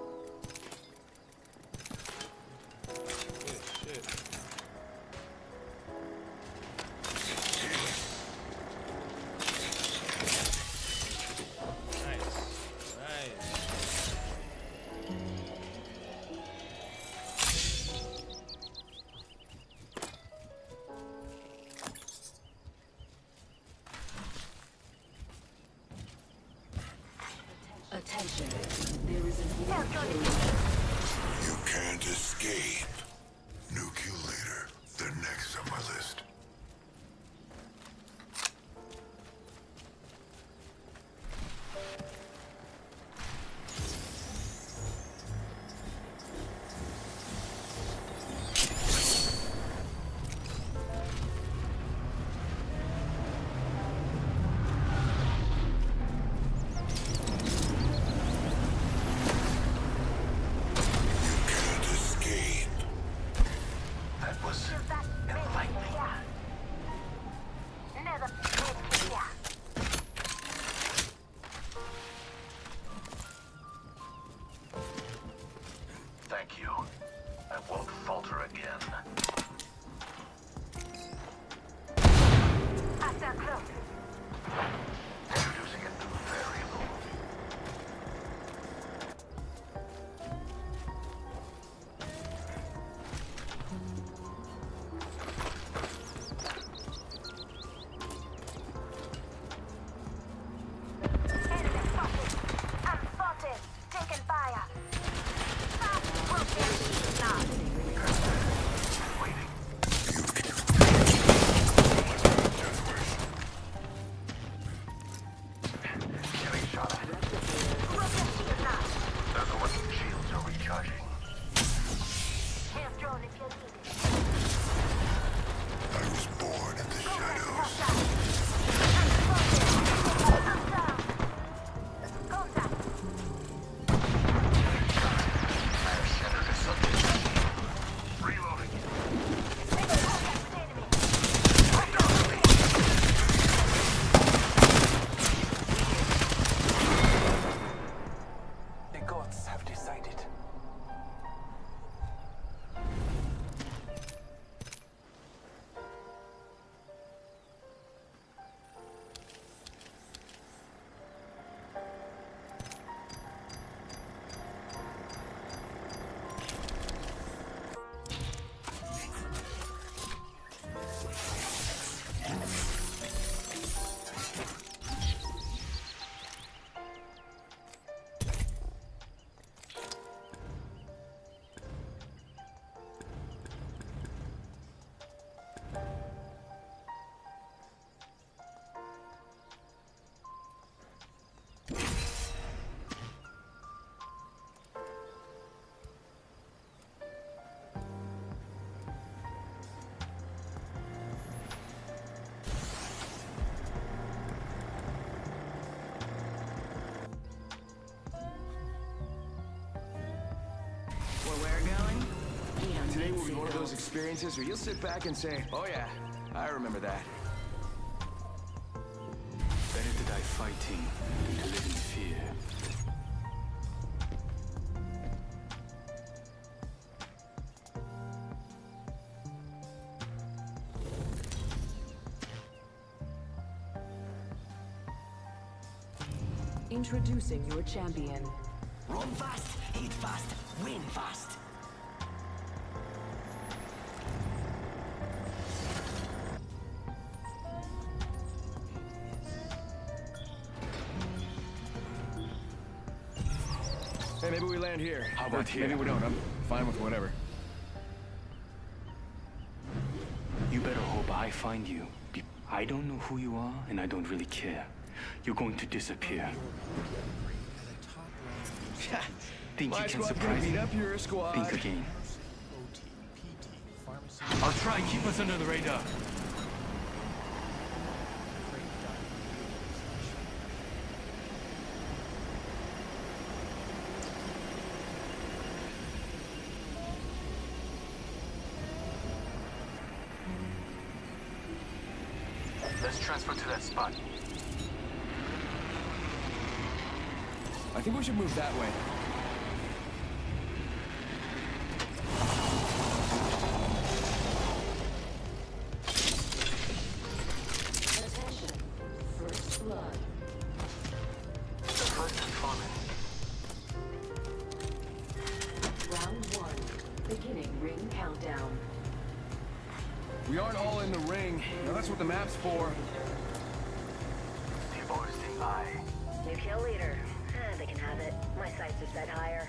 Attention. There is an
You can't escape. New kill leader. They're next on my list. Escape.
thank you. I won't falter again.
Hostile close.
Introducing a new variable.
Enemy spotted. I'm spotted. Taking fire. Fast approaching. Now.
Getting shot at. Doesn't look like shields are recharging.
Air drone if you need it.
I was born in the shadows.
Reloading.
The gods have decided.
Where we're going? Today will be one of those experiences where you'll sit back and say, oh yeah, I remember that.
Better to die fighting than to live in fear.
Introducing your champion.
Run fast, eat fast, win fast. Hey, maybe we land here.
How about here?
Maybe we don't. I'm fine with whatever.
You better hope I find you. I don't know who you are, and I don't really care. You're going to disappear. Think you can surprise me?
Up your squad.
Think again. I'll try and keep us under the radar. Let's transfer to that spot.
I think we should move that way.
Attention. First blood.
The first informant.
Round 1. Beginning ring countdown.
We aren't all in the ring. Now that's what the map's for.
The boys stay by.
New kill leader. They can have it. My sights are set higher.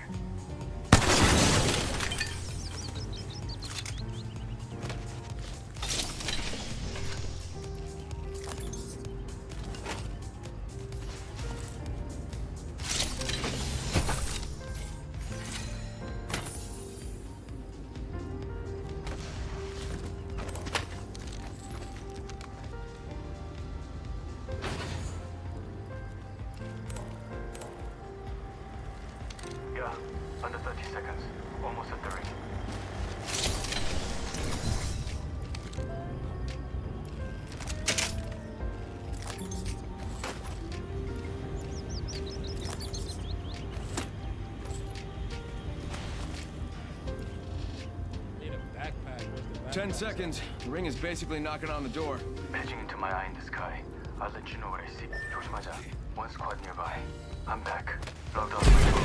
Yeah, under 30 seconds. Almost at the ring.
10 seconds. The ring is basically knocking on the door.
Patching into my eye in the sky. I'll let you know what I see. 조심하자. One squad nearby. I'm back. Logged on my phone.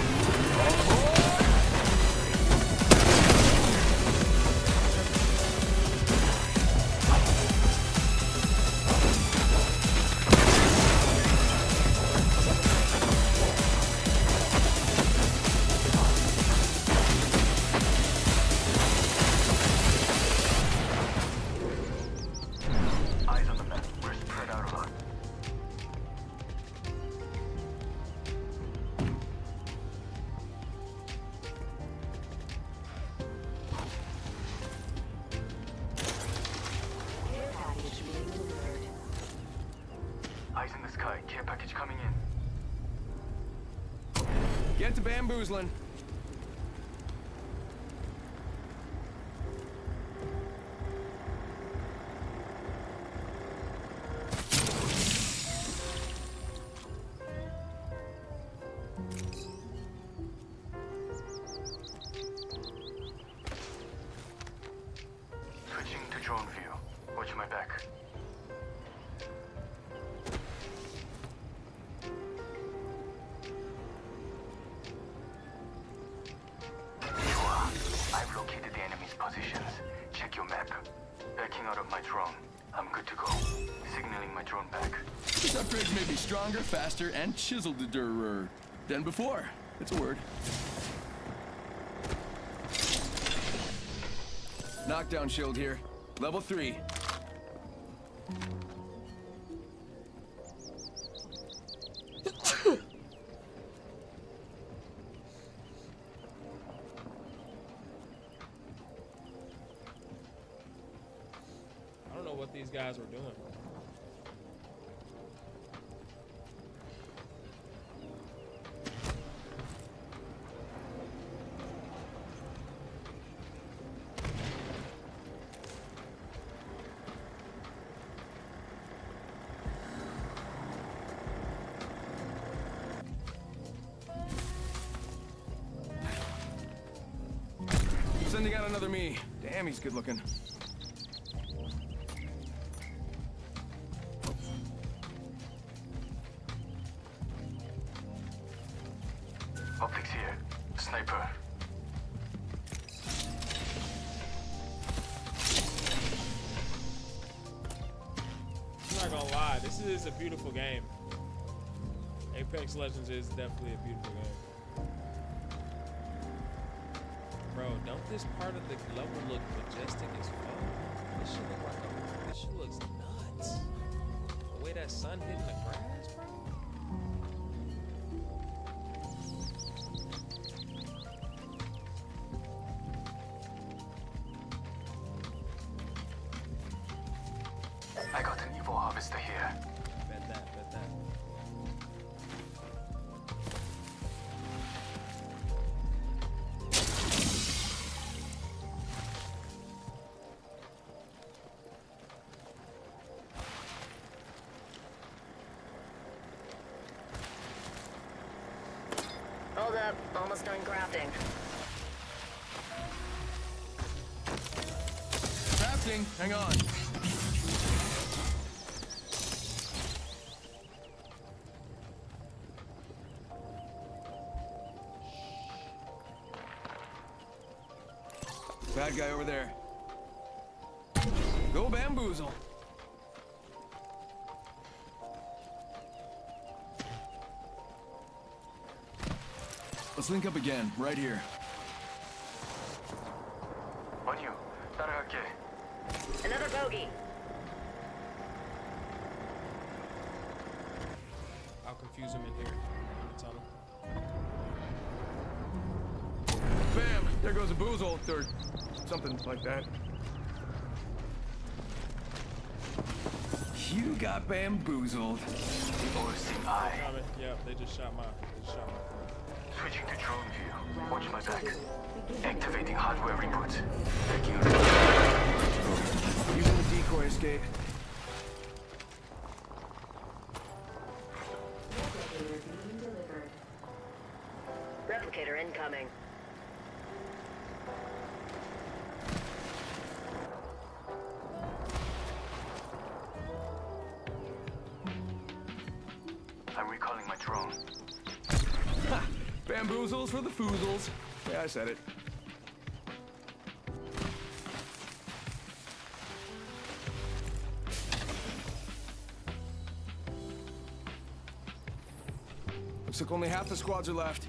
Eyes on the map. We're spread out a lot.
Care package being delivered.
Eyes in the sky. Care package coming in.
Get to bamboozling.
Switching to drone view. Watch my back. 좋아. I've located the enemy's positions. Check your map. Backing out of my drone. I'm good to go. Signaling my drone back.
This upgrade may be stronger, faster, and chiseled-er than before. It's a word. Knockdown shield here. Level 3.
I don't know what these guys were doing.
Sending out another me. Damn, he's good looking.
Optics here. Sniper.
I'm not gonna lie, this is a beautiful game. Apex Legends is definitely a beautiful game. Bro, don't this part of the level look majestic as fuck? This shit look like this shit looks nuts. The way that sun hitting the grass, bro.
I got an evil harvester here.
Bet that, bet that.
Hold up. Almost done crafting.
Crafting, hang on. Bad guy over there. Go bamboozle. Let's link up again, right here.
On you. 따라갈게.
Another bogey.
I'll confuse him in here. In the tunnel.
Bam! There goes a boozle, or something like that. You got bamboozled.
Overseeing eye.
Coming. Yep, they just shot my friend.
Switching to drone view. Watch my back. Activating hardware reboot. Backing out.
Using the decoy escape.
Replicator incoming.
Bamboozles for the foozles. Yeah, I said it. Looks like only half the squads are left.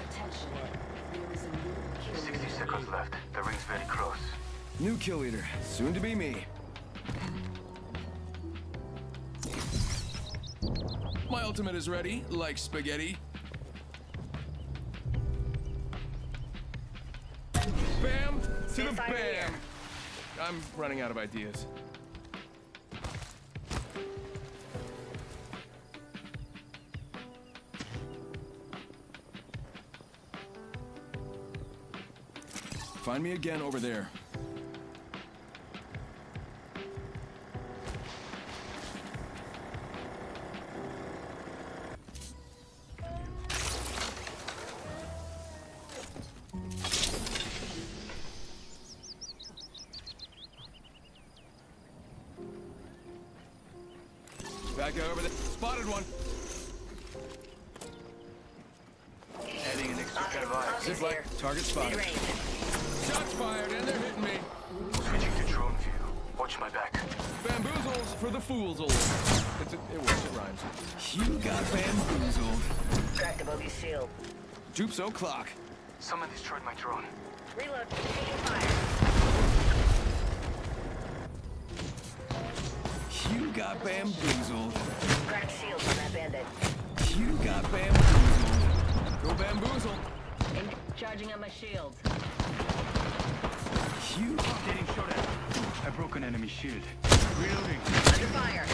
Attention. There is a new kill
60
leader.
seconds left. The ring's very close.
New kill leader, soon to be me. My ultimate is ready, like spaghetti. Bam to the bam. I'm running out of ideas. Find me again over there. Back over there. Spotted one.
Adding an extra pair of eyes.
Zip line. Target spotted. Shots fired and they're hitting me.
Switching to drone view. Watch my back.
Bamboozles for the fools. It works, it rhymes. You got bamboozled.
Cracked above your shield.
Jupes o'clock.
Someone destroyed my drone.
Reload. Taking fire.
You got bamboozled.
Cracked shields on that bandit.
You got bamboozled. Go bamboozle.
Charging on my shield.
You
Getting shot at. I broke an enemy shield. Reloading.
Under fire.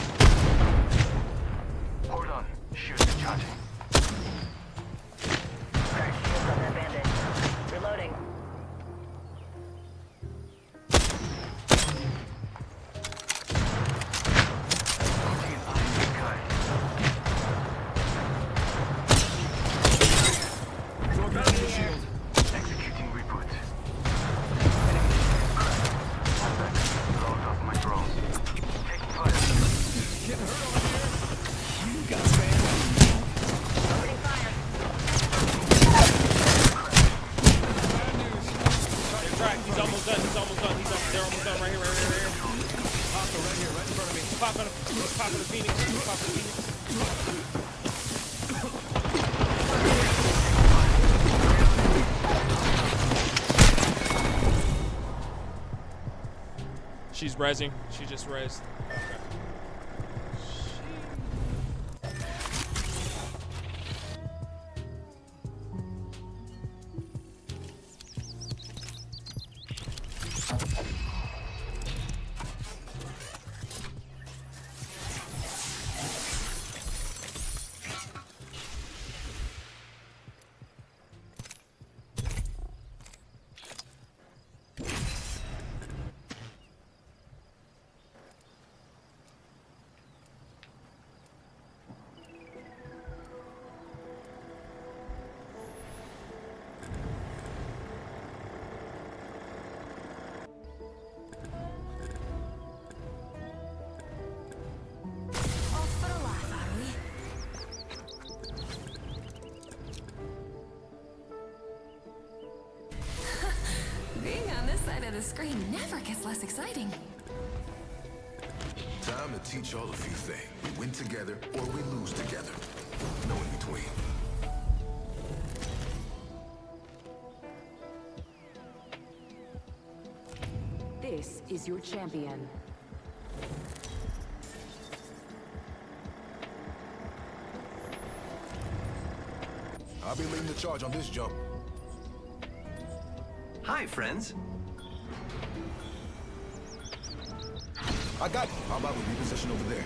Hold on. Shields are charging.
Cracked shields on that bandit. Reloading.
Throw back the shield.
Executing reboot. Load off my drone. Taking fire.
Getting hurt over here. You got bamboozled.
Opening fire.
Bad news.
They're cracked. He's almost done. They're almost done right here.
Hostile right here, right in front of me.
Popping the Phoenix. She's rezzing. She just rezzed. Okay.
Being on this side of the screen never gets less exciting.
Time to teach all of you things. We win together or we lose together. No in between.
This is your champion.
I'll be leading the charge on this jump.
Hi, friends.
I got you. How about we reposition over there?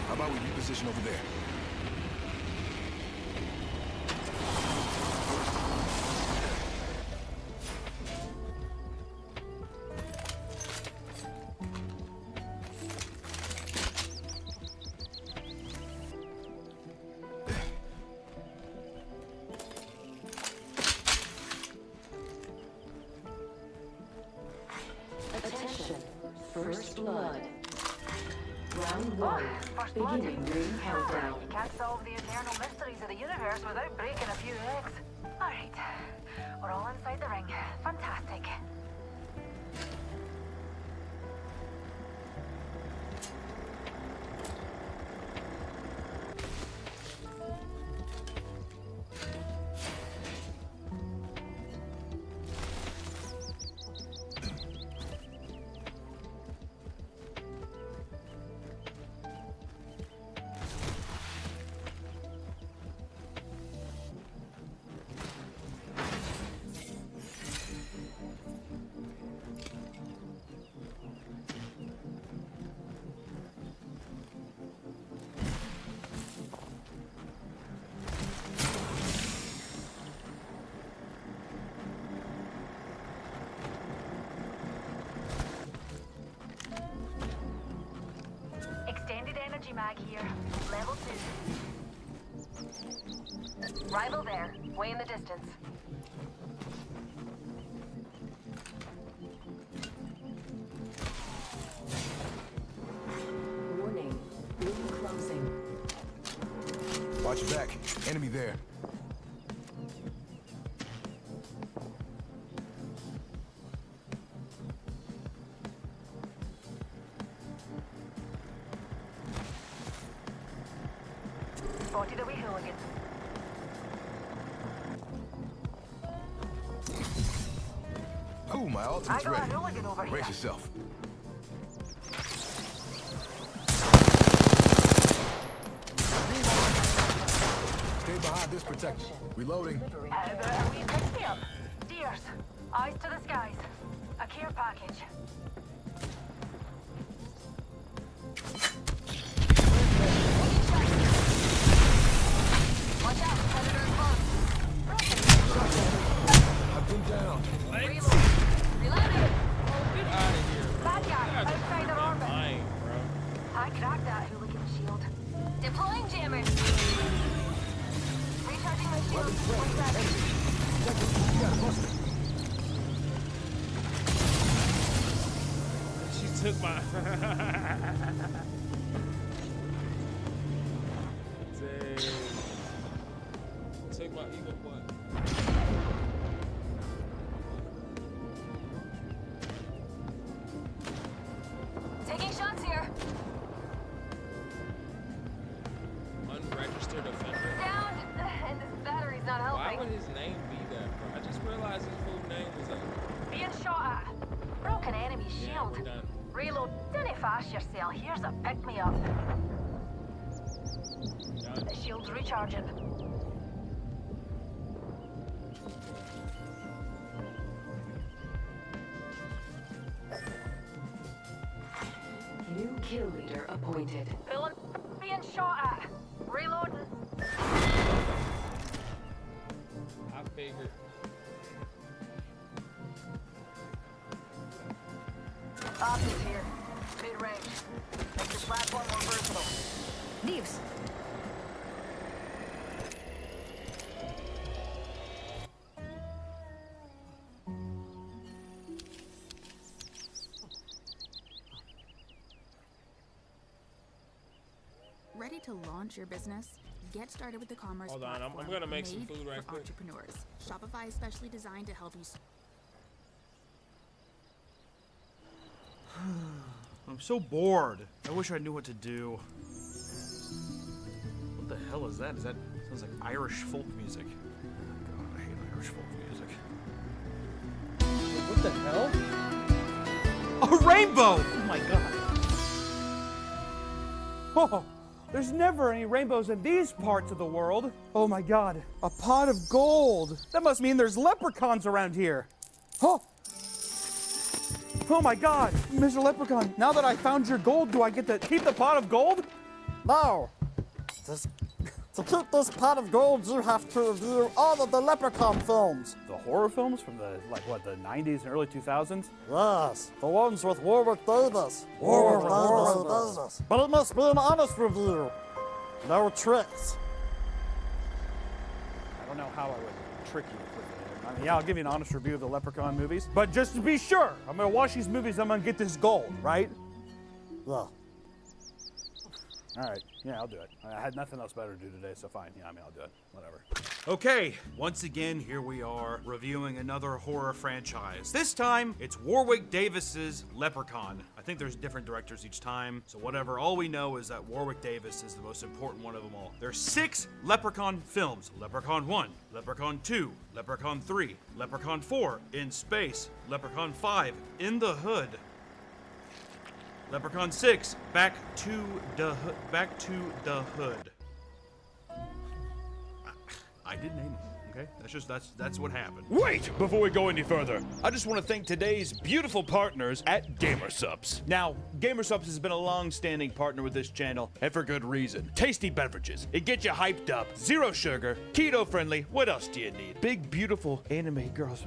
How about we reposition over there?
first blood. You can't solve the eternal mysteries of the universe without breaking a few eggs. Alright, we're all inside the ring. Fantastic. Mag here, level 2. Rival there, way in the distance.
Warning, room closing.
Watch your back. Enemy there.
Spotted a wee hooligan.
Oh, my
I
ultimate's
got
ready.
a hooligan over here.
Brace yourself. Stay behind this protection. Reloading.
How about a wee pixie up? Deers, eyes to the skies. A care package. Watch out, predator's bottom.
I've been down.
Reloading.
Get out of here.
Bad guy, outside their orbit.
Lying, bro.
I cracked that hooligan shield. Deploying jammer. Recharging my shield. One second.
She took my. Dang. Took my evil butt.
Taking shots here.
Unregistered offender.
Down. And this battery's not
Why
helping.
would his name be that, bro? I just realized his full name was like.
Being shot at. Broken enemy
Yeah,
shield.
we're done.
Reload. Don't fast yourself. Here's a pick me up. The shield's recharging.
New kill leader appointed.
Pulling. Being shot at. Reloading.
I figured.
Optics here. Mid-range. Make this platform more versatile.
Leaves.
Ready to launch your business? Get started with the commerce
Hold on, I'm
platform
gonna make some
made
food right
for
quick.
entrepreneurs. Shopify is specially designed to help you.
I'm so bored. I wish I knew what to do. What the hell is that? Sounds like Irish folk music. Oh God, I hate Irish folk music.
What the hell?
A rainbow!
Oh my God. Oh, there's never any rainbows in these parts of the world. Oh my God, a pot of gold. That must mean there's leprechauns around here. Oh. Oh my God, Mr. Leprechaun, now that I found your gold, do I get to keep the pot of gold?
No. To keep this pot of gold, you have to review all of the Leprechaun films.
The horror films from the, the 90s and early 2000s?
Yes, the ones with Warwick Davis. Warwick Davis. But it must be an honest review. No tricks.
I don't know how I would trick you with it. I mean, yeah, I'll give you an honest review of the Leprechaun movies, but just to be sure, I'm gonna watch these movies, I'm gonna get this gold, right?
Yeah.
All right. Yeah, I'll do it. I had nothing else better to do today, so fine. Yeah, I mean, I'll do it. Whatever.
Okay, once again, here we are reviewing another horror franchise. This time, it's Warwick Davis's Leprechaun. I think there's different directors each time, so whatever. All we know is that Warwick Davis is the most important one of them all. There's 6 Leprechaun films. Leprechaun 1, Leprechaun 2, Leprechaun 3, Leprechaun 4, In Space, Leprechaun 5, In the Hood, Leprechaun 6, Back to the Hood. I didn't name it. Okay, that's what happened.
Wait, before we go any further, I just want to thank today's beautiful partners at GamerSupps. Now, GamerSupps has been a long-standing partner with this channel, and for good reason. Tasty beverages, it gets you hyped up, 0 sugar, keto-friendly, what else do you need? Big, beautiful anime girls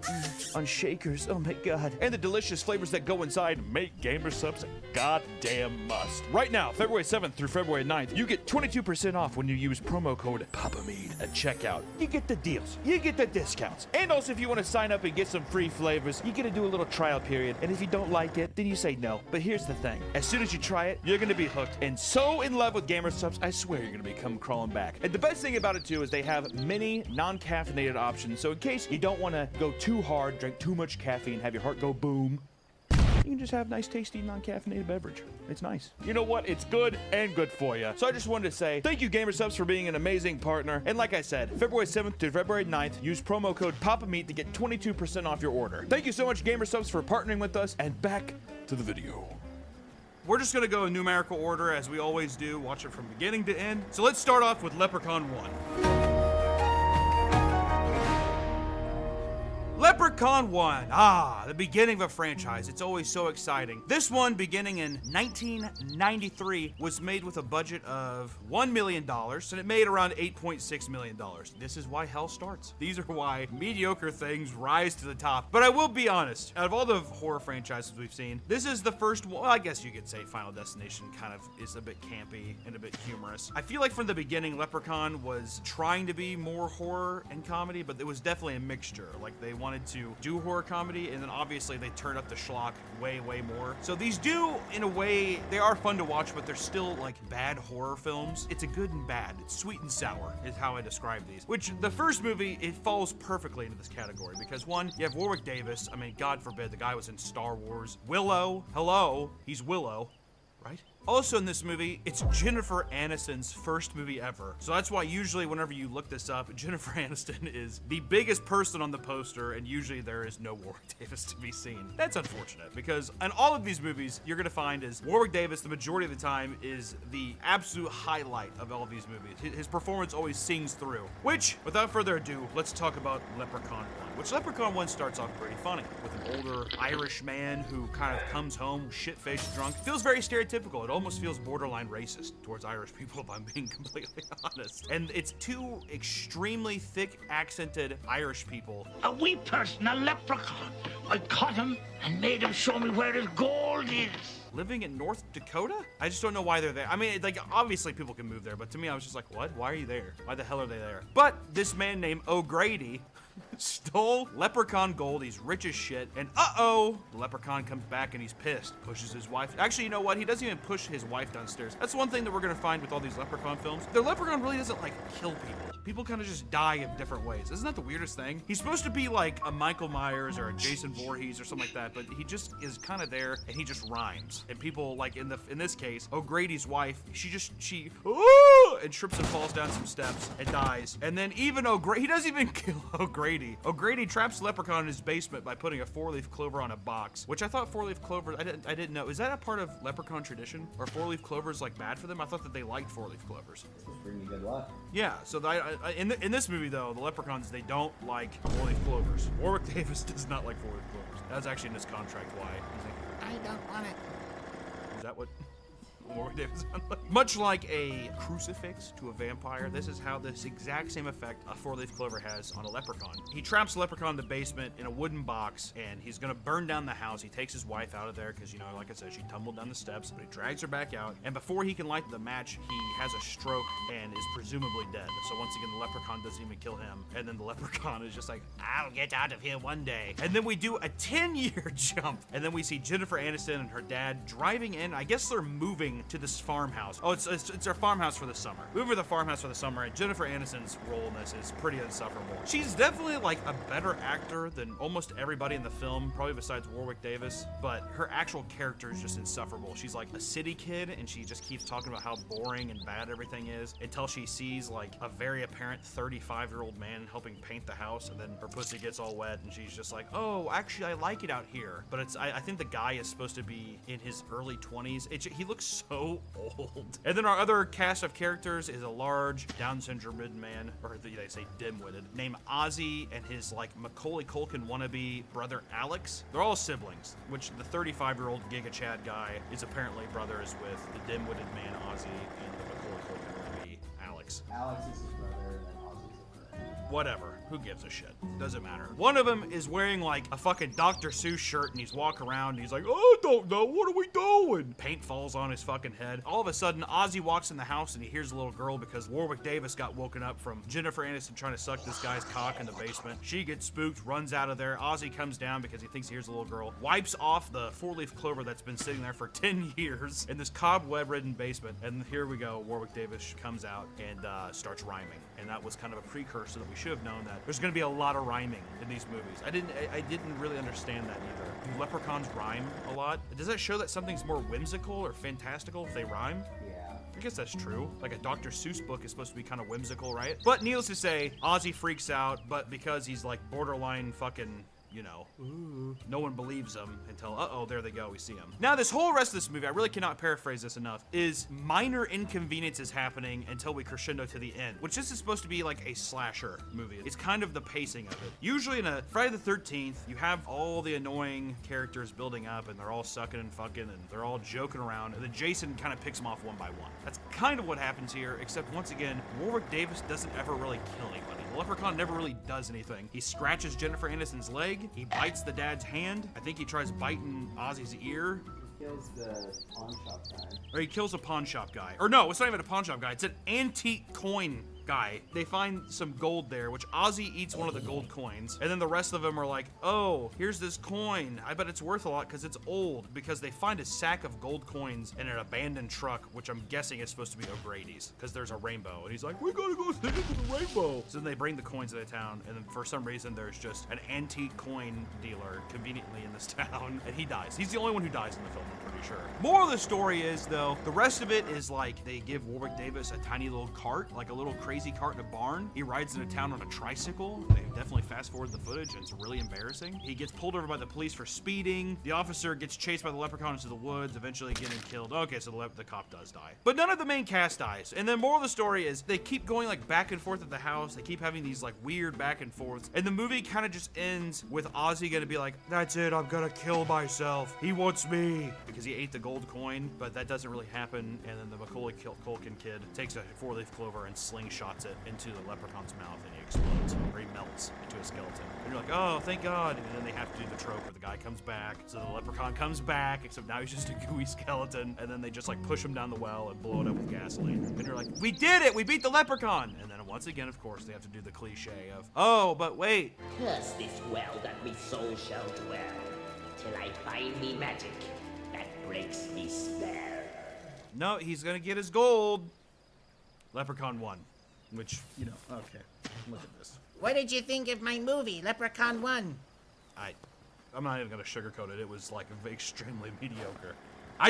on shakers, oh my god. And the delicious flavors that go inside make GamerSupps a goddamn must. Right now, February 7th through February 9th, you get 22% off when you use promo code PAPAMEAD at checkout. You get the deals. You get the discounts. And also, if you want to sign up and get some free flavors, you get to do a little trial period. And if you don't like it, then you say no. But here's the thing. As soon as you try it, you're going to be hooked and so in love with GamerSupps, I swear you're going to become crawling back. And the best thing about it, too, is they have many non-caffeinated options. So in case you don't want to go too hard, drink too much caffeine, have your heart go boom, you can just have nice, tasty, non-caffeinated beverage. It's nice. You know what? It's good and good for you. So I just wanted to say thank you, GamerSupps, for being an amazing partner. And like I said, February 7th to February 9th, use promo code PAPAMEAT to get 22% off your order. Thank you so much, GamerSupps, for partnering with us. And back to the video.
We're just gonna go in numerical order as we always do. Watch it from beginning to end. So let's start off with Leprechaun 1. Leprechaun 1. The beginning of a franchise. It's always so exciting. This one, beginning in 1993, was made with a budget of $1 million, and it made around $8.6 million. This is why hell starts. These are why mediocre things rise to the top. But I will be honest, out of all the horror franchises we've seen, this is the first one. Well, I guess you could say Final Destination kind of is a bit campy and a bit humorous. I feel like from the beginning, Leprechaun was trying to be more horror and comedy, but it was definitely a mixture. Like, they wanted to do horror comedy, and then obviously they turned up the schlock way more. So these do, in a way, they are fun to watch, but they're still like bad horror films. It's a good and bad. It's sweet and sour is how I describe these. Which the first movie, it falls perfectly into this category because one, you have Warwick Davis. I mean, God forbid, the guy was in Star Wars. Willow, hello, he's Willow, right? Also in this movie, it's Jennifer Aniston's first movie ever. So that's why usually whenever you look this up, Jennifer Aniston is the biggest person on the poster, and usually there is no Warwick Davis to be seen. That's unfortunate, because in all of these movies, you're gonna find is Warwick Davis, the majority of the time, is the absolute highlight of all of these movies. His performance always sings through. Which, without further ado, let's talk about Leprechaun 1. Which Leprechaun 1 starts off pretty funny, with an older Irish man who kind of comes home shit-faced drunk. Feels very stereotypical. It almost feels borderline racist towards Irish people, if I'm being completely honest. And it's 2 extremely thick accented Irish people.
A wee person, a leprechaun. I caught him and made him show me where his gold is.
Living in North Dakota? I just don't know why they're there. I mean, like, obviously people can move there, but to me, I was just like, what? Why are you there? Why the hell are they there? But this man named O'Grady stole leprechaun gold. He's rich as shit. And the leprechaun comes back and he's pissed. Pushes his wife. Actually, you know what? He doesn't even push his wife downstairs. That's one thing that we're gonna find with all these leprechaun films. The leprechaun really doesn't, like, kill people. People kind of just die in different ways. Isn't that the weirdest thing? He's supposed to be like a Michael Myers or a Jason Voorhees or something like that, but he just is kind of there and he just rhymes. And people, like in this case, O'Grady's wife, she and trips and falls down some steps and dies. And then even O'Grady, he doesn't even kill O'Grady. O'Grady traps the leprechaun in his basement by putting a 4-leaf clover on a box, which I thought 4-leaf clover, I didn't know. Is that a part of leprechaun tradition? Or 4-leaf clovers like bad for them? I thought that they liked 4-leaf clovers.
Bring you good luck.
Yeah, so in this movie though, the leprechauns, they don't like 4-leaf clovers. Warwick Davis does not like 4-leaf clovers. That's actually in his contract why. He's like, I don't want it. Is that what Warwick Davis sounds like? Much like a crucifix to a vampire, this is how this exact same effect a 4-leaf clover has on a leprechaun. He traps the leprechaun in the basement in a wooden box, and he's gonna burn down the house. He takes his wife out of there because, you know, like I said, she tumbled down the steps, but he drags her back out, and before he can light the match, he has a stroke and is presumably dead. So once again, the leprechaun doesn't even kill him, and then the leprechaun is just like, I'll get out of here one day. And then we do a 10-year jump, and then we see Jennifer Aniston and her dad driving in. I guess they're moving moving to this farmhouse. Oh, it's their farmhouse for the summer. Moving to the farmhouse for the summer, and Jennifer Aniston's role in this is pretty insufferable. She's definitely like a better actor than almost everybody in the film, probably besides Warwick Davis, but her actual character is just insufferable. She's like a city kid, and she just keeps talking about how boring and bad everything is until she sees like a very apparent 35-year-old man helping paint the house, and then her pussy gets all wet, and she's just like, oh, actually, I like it out here. But I think the guy is supposed to be in his early 20s. He looks so old. And then our other cast of characters is a large Down syndrome man, or they say dim-witted, named Ozzy, and his like Macaulay Culkin wannabe brother Alex. They're all siblings, which the 35-year-old Giga Chad guy is apparently brothers with the dim-witted man Ozzy and the Macaulay Culkin wannabe Alex.
Alex is his brother, and then Ozzy's his brother.
Whatever. Who gives a shit? Doesn't matter. One of them is wearing like a fucking Dr. Seuss shirt, and he's walking around and he's like, oh, I don't know, what are we doing? Paint falls on his fucking head. All of a sudden, Ozzy walks in the house and he hears a little girl because Warwick Davis got woken up from Jennifer Aniston trying to suck this guy's cock in the basement. She gets spooked, runs out of there. Ozzy comes down because he thinks he hears a little girl, wipes off the 4-leaf clover that's been sitting there for 10 years in this cobweb-ridden basement. And here we go. Warwick Davis comes out and starts rhyming. And that was kind of a precursor that we should have known that there's going to be a lot of rhyming in these movies. I didn't really understand that either. Do leprechauns rhyme a lot? Does that show that something's more whimsical or fantastical if they rhyme?
Yeah.
I guess that's true. Like a Dr. Seuss book is supposed to be kind of whimsical, right? But needless to say, Ozzy freaks out, but because he's like borderline fucking, you know, no one believes him until, uh-oh, there they go, we see him. Now, this whole rest of this movie, I really cannot paraphrase this enough, is minor inconveniences happening until we crescendo to the end, which this is supposed to be like a slasher movie. It's kind of the pacing of it. Usually in a Friday the 13th, you have all the annoying characters building up, and they're all sucking and fucking, and they're all joking around, and then Jason kind of picks them off one by one. That's kind of what happens here, except once again, Warwick Davis doesn't ever really kill anybody. The leprechaun never really does anything. He scratches Jennifer Aniston's leg, he bites the dad's hand, I think he tries biting Ozzy's ear.
He kills the pawn shop guy.
Or he kills a pawn shop guy. Or no, it's not even a pawn shop guy, it's an antique coin guy. They find some gold there, which Ozzy eats one of the gold coins, and then the rest of them are like, oh, here's this coin. I bet it's worth a lot because it's old, because they find a sack of gold coins in an abandoned truck, which I'm guessing is supposed to be O'Grady's, because there's a rainbow, and he's like, we gotta go sing into the rainbow. So then they bring the coins into town, and then for some reason there's just an antique coin dealer conveniently in this town, and he dies. He's the only one who dies in the film, I'm pretty sure. Moral of the story is, though, the rest of it is like, they give Warwick Davis a tiny little cart, like a little crazy cart in a barn. He rides into town on a tricycle. They definitely fast forward the footage, and it's really embarrassing. He gets pulled over by the police for speeding. The officer gets chased by the leprechaun into the woods, eventually getting killed. Okay, so the cop does die. But none of the main cast dies. And the moral of the story is they keep going like back and forth at the house. They keep having these like weird back and forths. And the movie kind of just ends with Ozzy gonna be like, that's it, I'm gonna kill myself. He wants me. Because he ate the gold coin, but that doesn't really happen. And then the Macaulay Culkin kid takes a 4-leaf clover and slingshots it into the leprechaun's mouth, and he explodes, or he melts into a skeleton. And you're like, oh, thank God. And then they have to do the trope where the guy comes back. So the leprechaun comes back, except now he's just a gooey skeleton. And then they just like push him down the well and blow it up with gasoline. And you're like, we did it! We beat the leprechaun! And then once again, of course, they have to do the cliche of, oh, but wait.
Curse this well that me soul shall dwell, till I find me magic that breaks me spell.
No, he's gonna get his gold. Leprechaun won. Which, you know, okay. Look at this.
What did you think of my movie, Leprechaun 1?
I'm not even gonna sugarcoat it. It was like extremely mediocre. I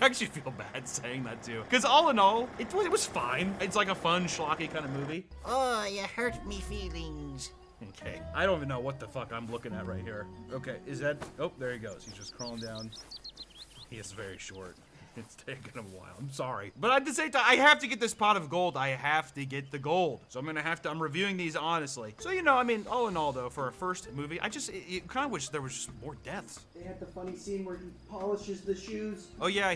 actually feel bad saying that too. Because all in all, it was fine. It's like a fun, schlocky kind of movie.
Oh, you hurt me feelings.
Okay. I don't even know what the fuck I'm looking at right here. Okay, is that... Oh, there he goes. He's just crawling down. He is very short. It's taken a while. I'm sorry. But at the same time, I have to get this pot of gold. I have to get the gold. So I'm reviewing these honestly. So, you know, I mean, all in all, though, for a first movie, I kind of wish there was just more deaths.
They had the funny scene where he polishes the shoes.
Oh, yeah,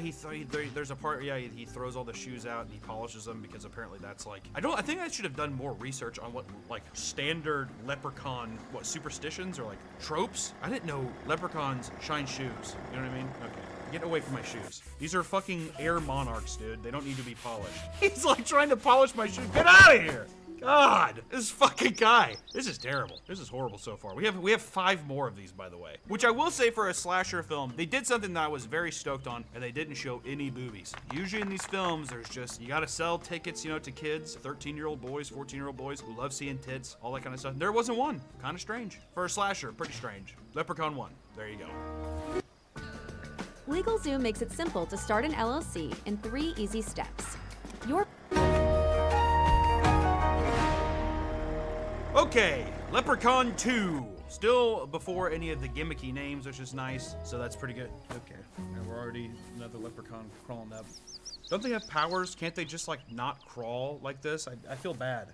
there's a part, yeah, he throws all the shoes out and he polishes them because apparently that's like, I think I should have done more research on what, like, standard leprechaun, superstitions or, like, tropes? I didn't know leprechauns shine shoes. You know what I mean? Okay. Get away from my shoes. These are fucking air monarchs, dude. They don't need to be polished. He's like trying to polish my shoes. Get out of here! God, this fucking guy. This is terrible. This is horrible so far. We have 5 more of these, by the way. Which I will say, for a slasher film, they did something that I was very stoked on, and they didn't show any boobies. Usually in these films, there's just, you gotta sell tickets, you know, to kids, 13-year-old boys, 14-year-old boys who love seeing tits, all that kind of stuff. There wasn't one. Kind of strange. For a slasher, pretty strange. Leprechaun 1. There you go.
LegalZoom makes it simple to start an LLC in 3 easy steps.
Okay, Leprechaun 2. Still before any of the gimmicky names, which is nice, so that's pretty good. Okay, and we're already another leprechaun crawling up. Don't they have powers? Can't they just, like, not crawl like this? I feel bad.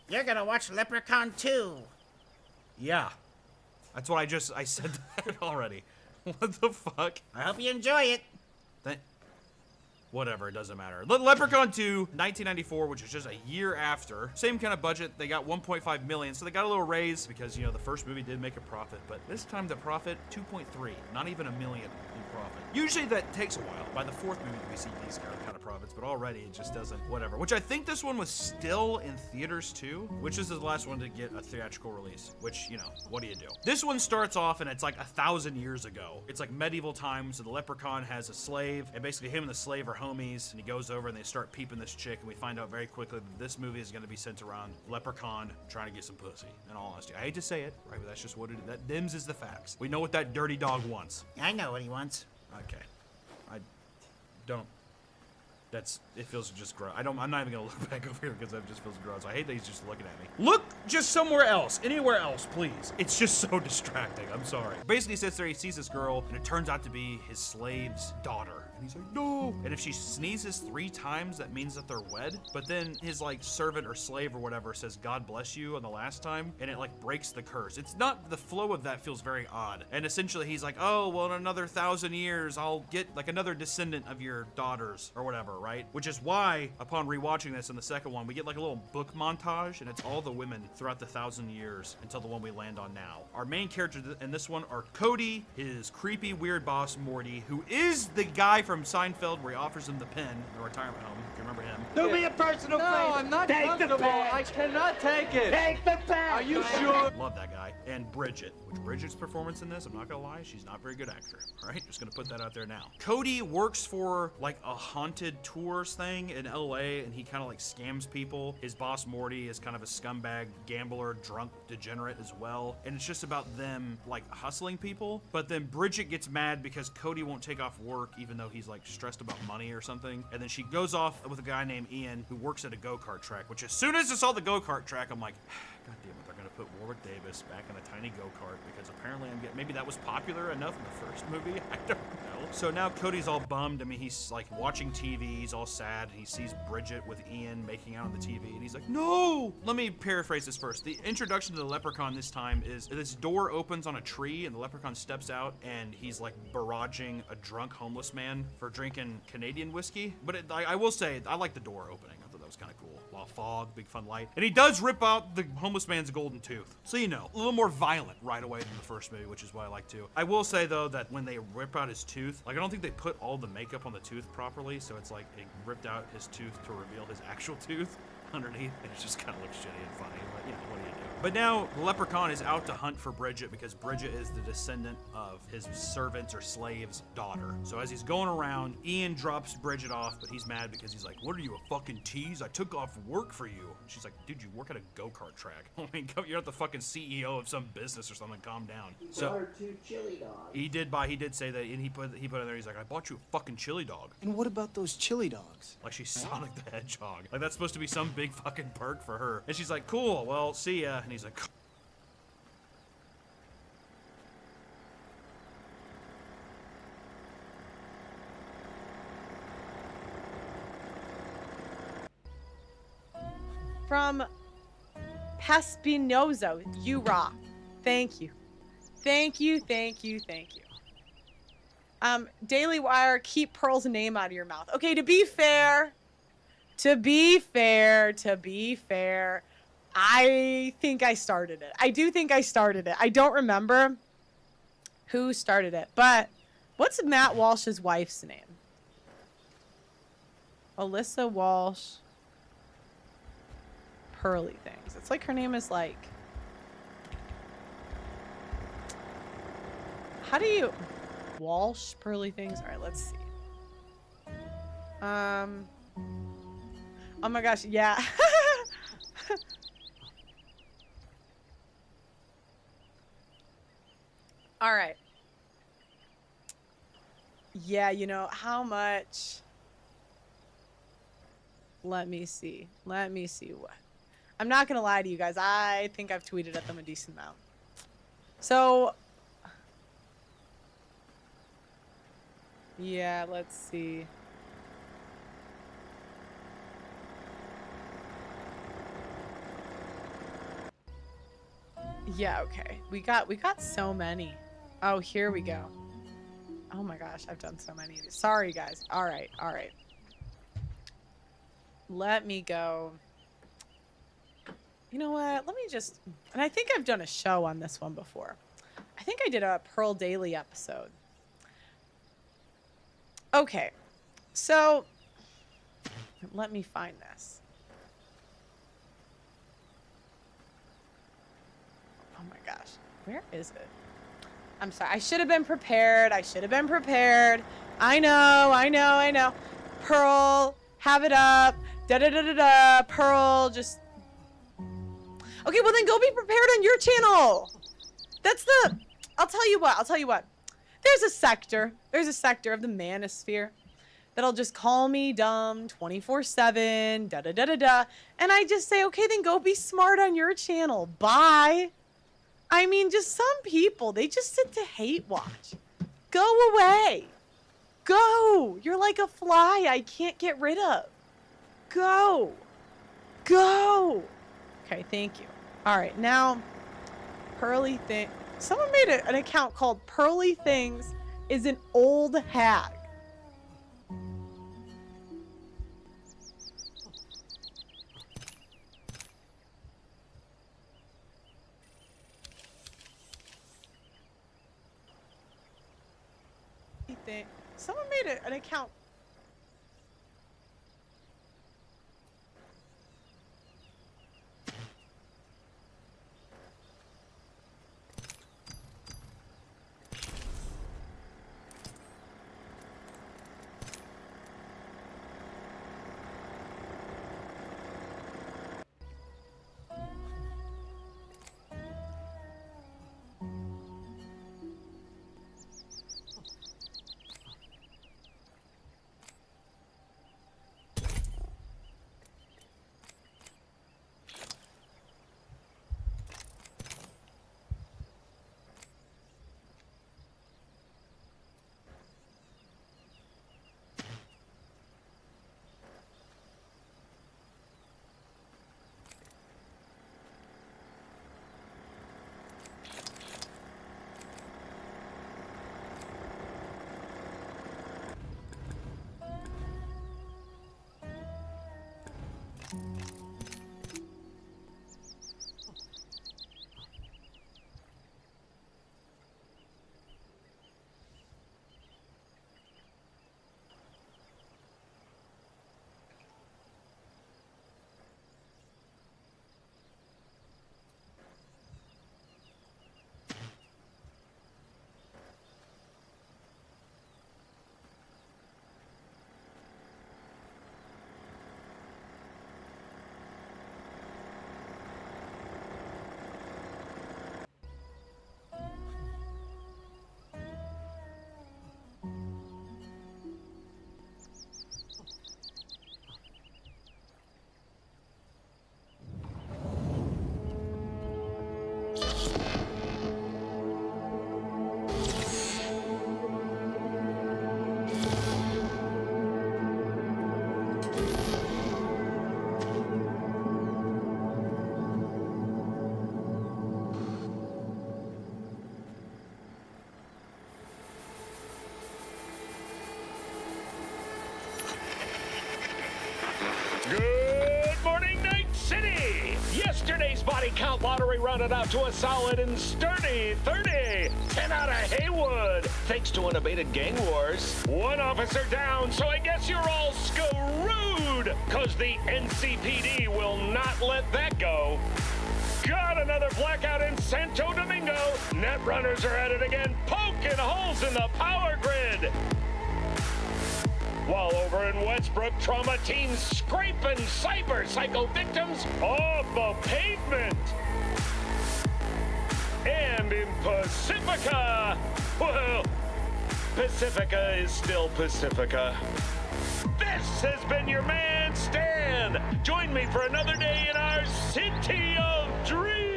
You're gonna watch Leprechaun 2.
Yeah. That's what I said that already. What the fuck?
I hope you enjoy it.
Whatever, it doesn't matter. Leprechaun 2, 1994, which is just a year after. Same kind of budget. They got 1.5 million, so they got a little raise because, you know, the first movie did make a profit, but this time the profit, 2.3. Not even $1 million in profit. Usually that takes a while. By the 4th movie, we see these kind of profits, but already it just doesn't, whatever. Which I think this one was still in theaters too, which is the last one to get a theatrical release, which, you know, what do you do? This one starts off and it's like 1,000 years ago. It's like medieval times, so the leprechaun has a slave, and basically him and the slave are homies, and he goes over and they start peeping this chick, and we find out very quickly that this movie is going to be centered around leprechaun trying to get some pussy. In all honesty, I hate to say it, right, but that's just what it is. That dims is the facts. We know what that dirty dog wants.
I know what he wants.
Okay. I don't. It feels just gross. I'm not even gonna look back over here because that just feels gross. I hate that he's just looking at me. Look just somewhere else, anywhere else, please. It's just so distracting, I'm sorry. Basically, he sits there, he sees this girl, and it turns out to be his slave's daughter. And he's like, no. And if she sneezes 3 times, that means that they're wed. But then his, like, servant or slave or whatever says, God bless you on the last time, and it, like, breaks the curse. It's not, the flow of that feels very odd. And essentially, he's like, oh, well, in another 1,000 years, I'll get, like, another descendant of your daughters or whatever, right? Which is why, upon rewatching this in the second one, we get, like, a little book montage, and it's all the women throughout the 1,000 years until the one we land on now. Our main characters in this one are Cody, his creepy, weird boss, Morty, who is the guy from Seinfeld where he offers him the pen in the retirement home. If you remember him.
Do me a personal favor.
No, I'm not
Take
comfortable.
the pen.
I cannot take it.
Take the pen.
Are you sure?
Love that guy. And Bridget, which Bridget's performance in this, I'm not gonna lie, she's not a very good actor. All right, just gonna put that out there now. Cody works for like a haunted tours thing in LA, and he kind of like scams people. His boss Morty is kind of a scumbag, gambler, drunk, degenerate as well. And it's just about them like hustling people. But then Bridget gets mad because Cody won't take off work even though he's like stressed about money or something. And then she goes off with a guy named Ian who works at a go-kart track, which as soon as I saw the go-kart track, I'm like, God damn it, they're gonna put Warwick Davis back in a tiny go-kart because apparently maybe that was popular enough in the first movie. I don't know. So now Cody's all bummed. I mean, he's like watching TV, he's all sad, and he sees Bridget with Ian making out on the TV, and he's like, no! Let me paraphrase this first. The introduction to the leprechaun this time is this door opens on a tree, and the leprechaun steps out, and he's like barraging a drunk homeless man for drinking Canadian whiskey. But I will say, I like the door opening. I thought that was kind of cool. A lot of fog, big fun light. And he does rip out the homeless man's golden tooth. So, you know, a little more violent right away than the first movie, which is what I like too. I will say, though, that when they rip out his tooth, like, I don't think they put all the makeup on the tooth properly, so it's like they ripped out his tooth to reveal his actual tooth underneath, and it just kind of looks shitty and funny. But, you know, what do you do? But now, the leprechaun is out to hunt for Bridget because Bridget is the descendant of his servant's or slave's daughter. So as he's going around, Ian drops Bridget off, but he's mad because he's like, what are you, a fucking tease? I took off work for you. She's like, dude, you work at a go-kart track. I mean, you're not the fucking CEO of some business or something. Calm down.
He bought her 2 chili dogs.
He did say that, and he put in there, he's like, I bought you a fucking chili dog.
And what about those chili dogs?
Like she's Sonic the Hedgehog. Like that's supposed to be some big fucking perk for her. And she's like, cool, well, see ya. And he's like,
from Paspinozo, you rock. Thank you. Thank you, thank you, thank you. Daily Wire, keep Pearl's name out of your mouth. Okay, to be fair, I think I started it. I do think I started it. I don't remember who started it, but what's Matt Walsh's wife's name? Alyssa Walsh. pearly things. It's like her name is like... How do you... Walsh pearly things? Alright, let's see. Oh my gosh, yeah. Alright. Yeah, you know, how much... Let me see. Let me see what... I'm not gonna lie to you guys. I think I've tweeted at them a decent amount. So... Yeah, let's see. Yeah, okay. We got so many. Oh, here we go. Oh my gosh, I've done so many of these. Sorry, guys. All right, all right. Let me go. You know what? Let me just... And I think I've done a show on this one before. I think I did a Pearl Daily episode. Okay. So, let me find this. Oh my gosh. Where is it? I'm sorry. I should have been prepared. I should have been prepared. I know. Pearl, have it up. Da-da-da-da-da. Pearl, just... Okay, well then go be prepared on your channel. That's the... I'll tell you what. There's a sector of the manosphere that'll just call me dumb 24/7, da-da-da-da-da. And I just say, okay, then go be smart on your channel. Bye. I mean, just some people, they just sit to hate watch. Go away. Go. You're like a fly I can't get rid of. Go. Go. Okay, thank you. All right, now, Pearly Thing. Someone made an account called Pearly Things is an old hag. Someone made an account.
This body count lottery rounded out to a solid and sturdy 30. 10 out of Haywood, thanks to unabated gang wars. One officer down, so I guess you're all screwed, cause the NCPD will not let that go. Got another blackout in Santo Domingo. Net runners are at it again, poking holes in the power grid. While over in Westbrook, trauma teams scraping cyber psycho victims off the pavement. And in Pacifica, well, Pacifica is still Pacifica. This has been your man, Stan. Join me for another day in our city of dreams.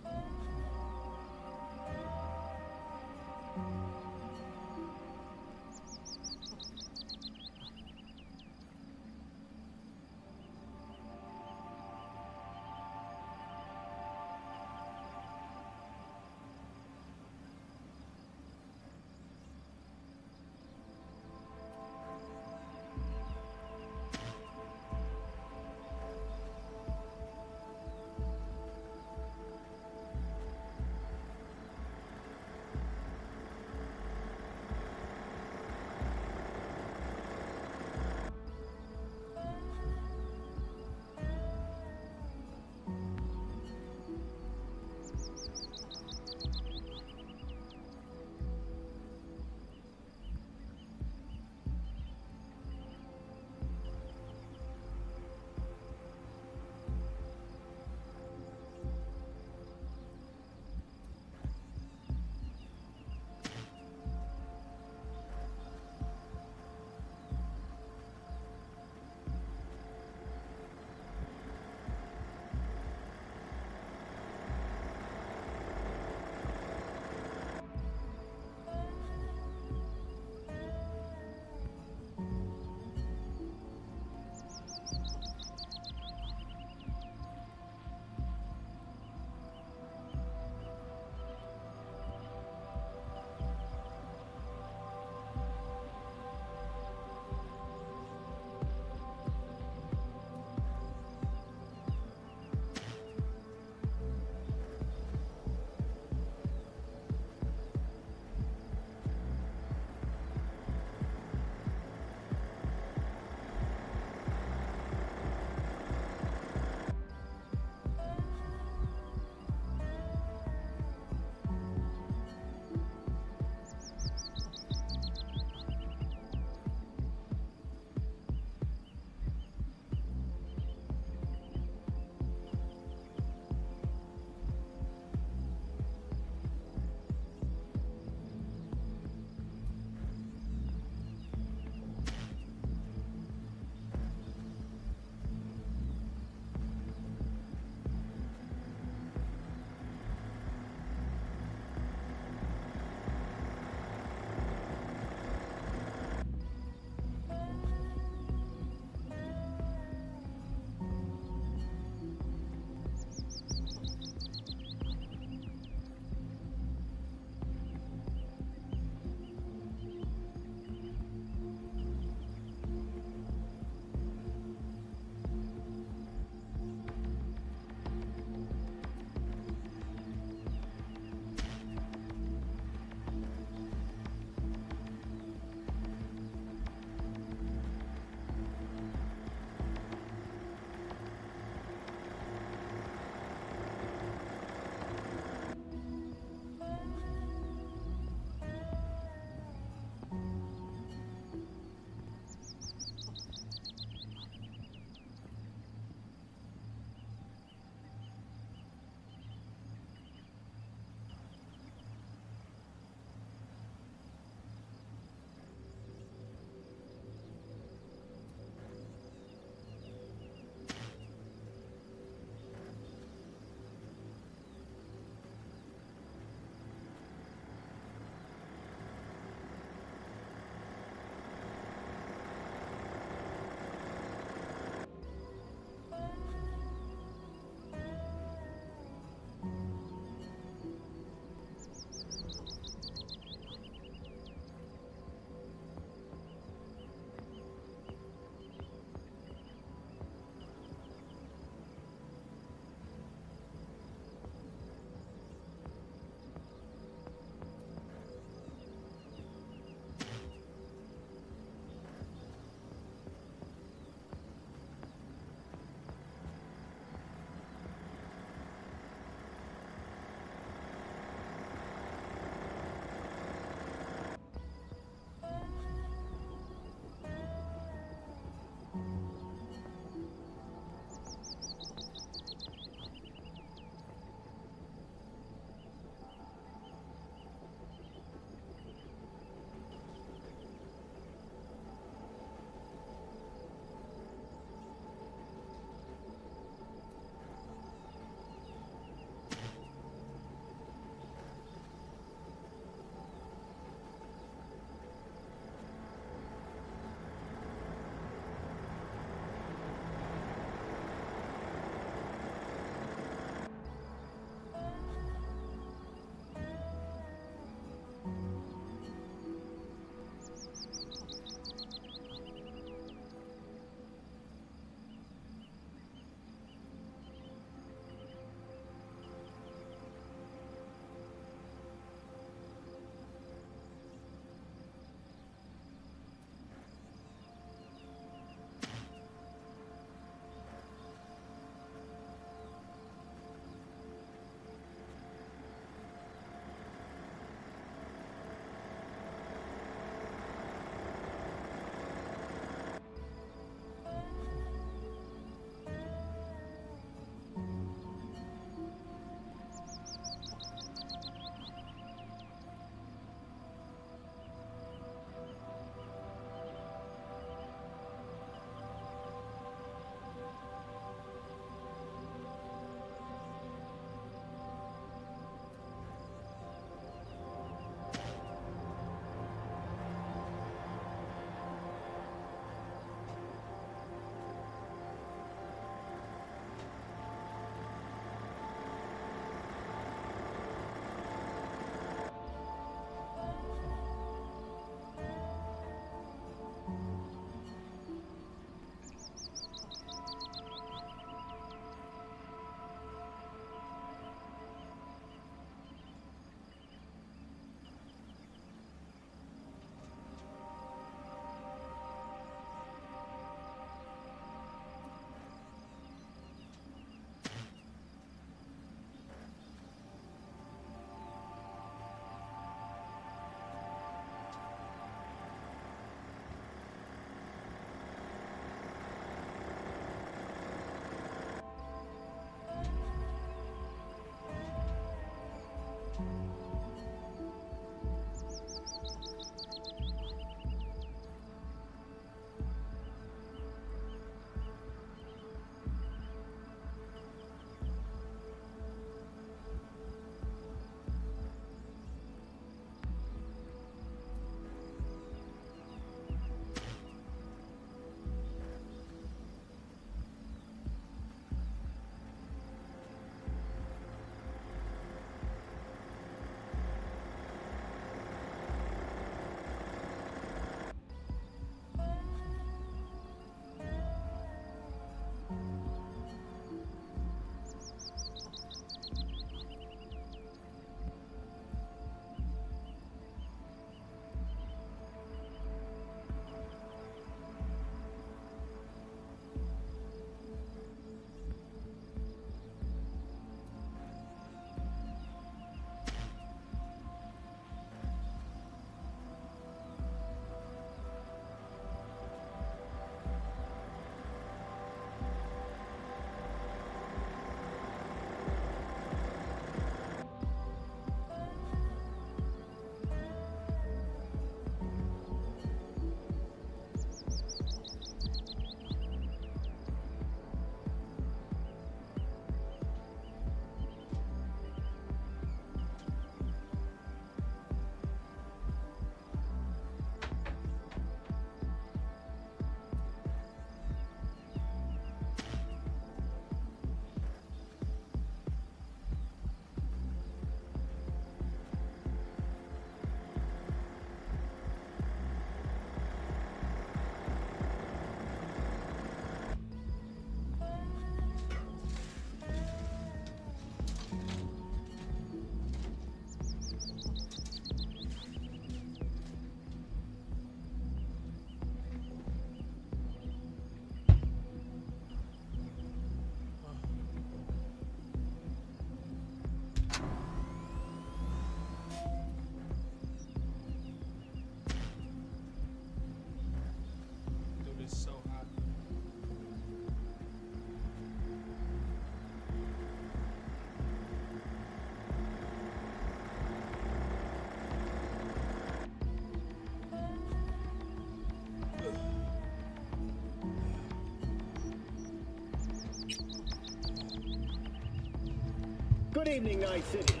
Good evening, Night City.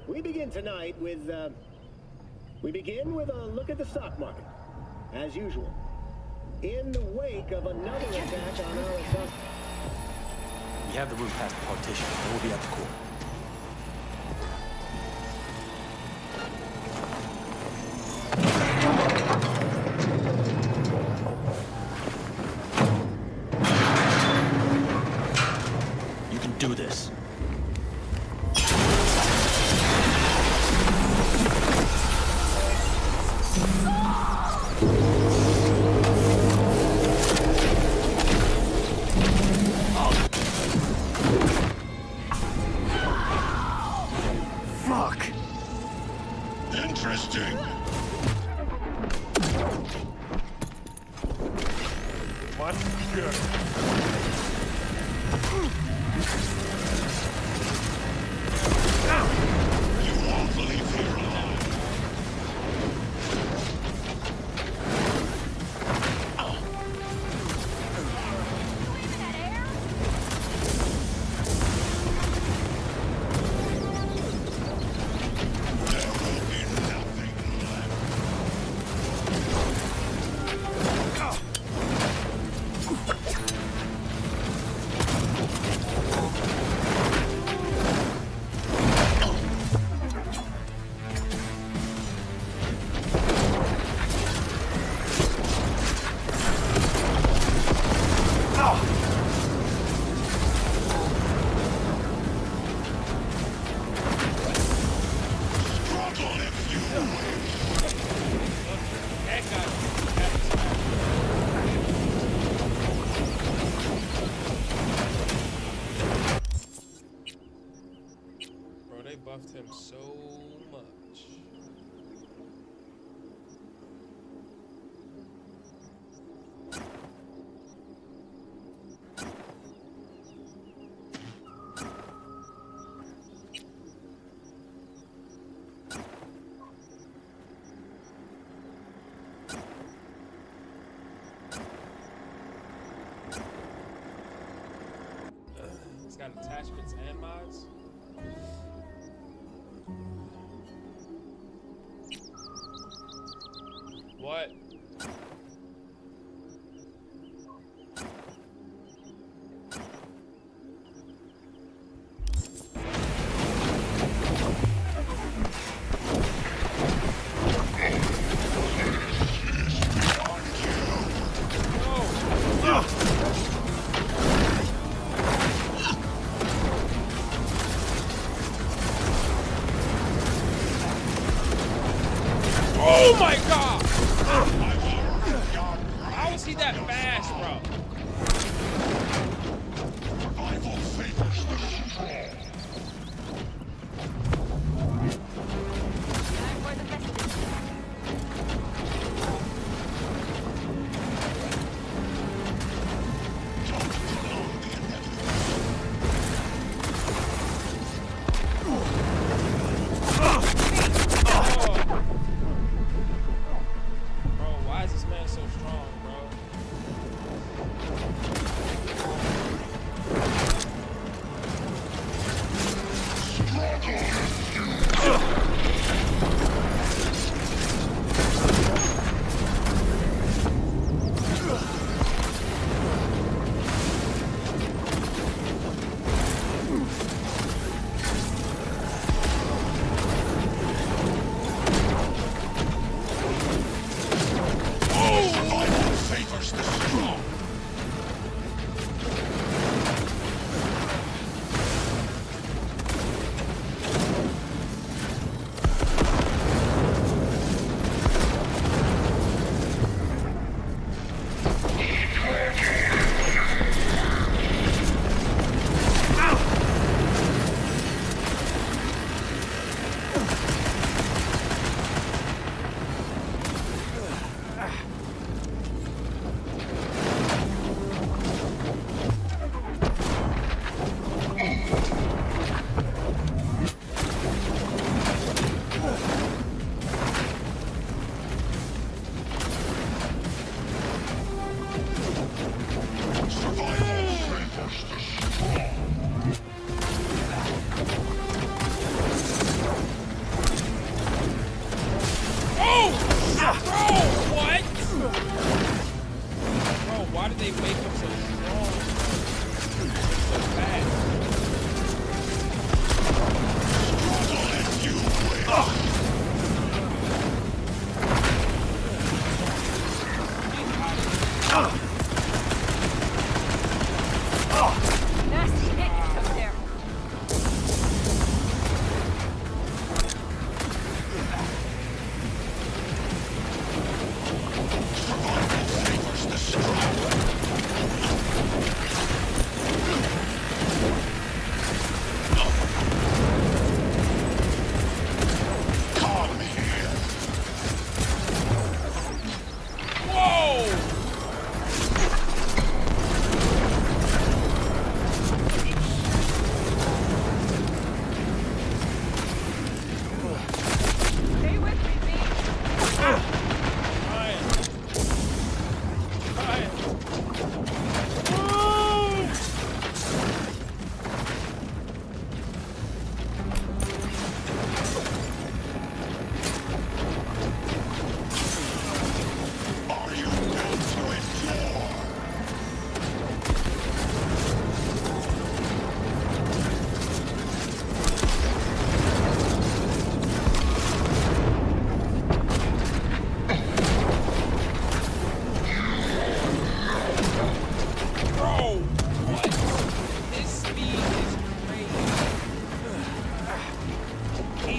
We begin tonight with, a look at the stock market, as usual. In the wake of another attack on our economy.
We have the route past the partition, and we'll be at the core. You can do this.
Fuck. Interesting.
Let's go.
You won't leave here alive.
Bro, they buffed him so much. It's got attachments and mods. What? Oh my god! How is he that fast, bro?
Survival favors the strong.
Bro, why is this man so strong, bro?
Survival favors the strong. Survival favors the strong.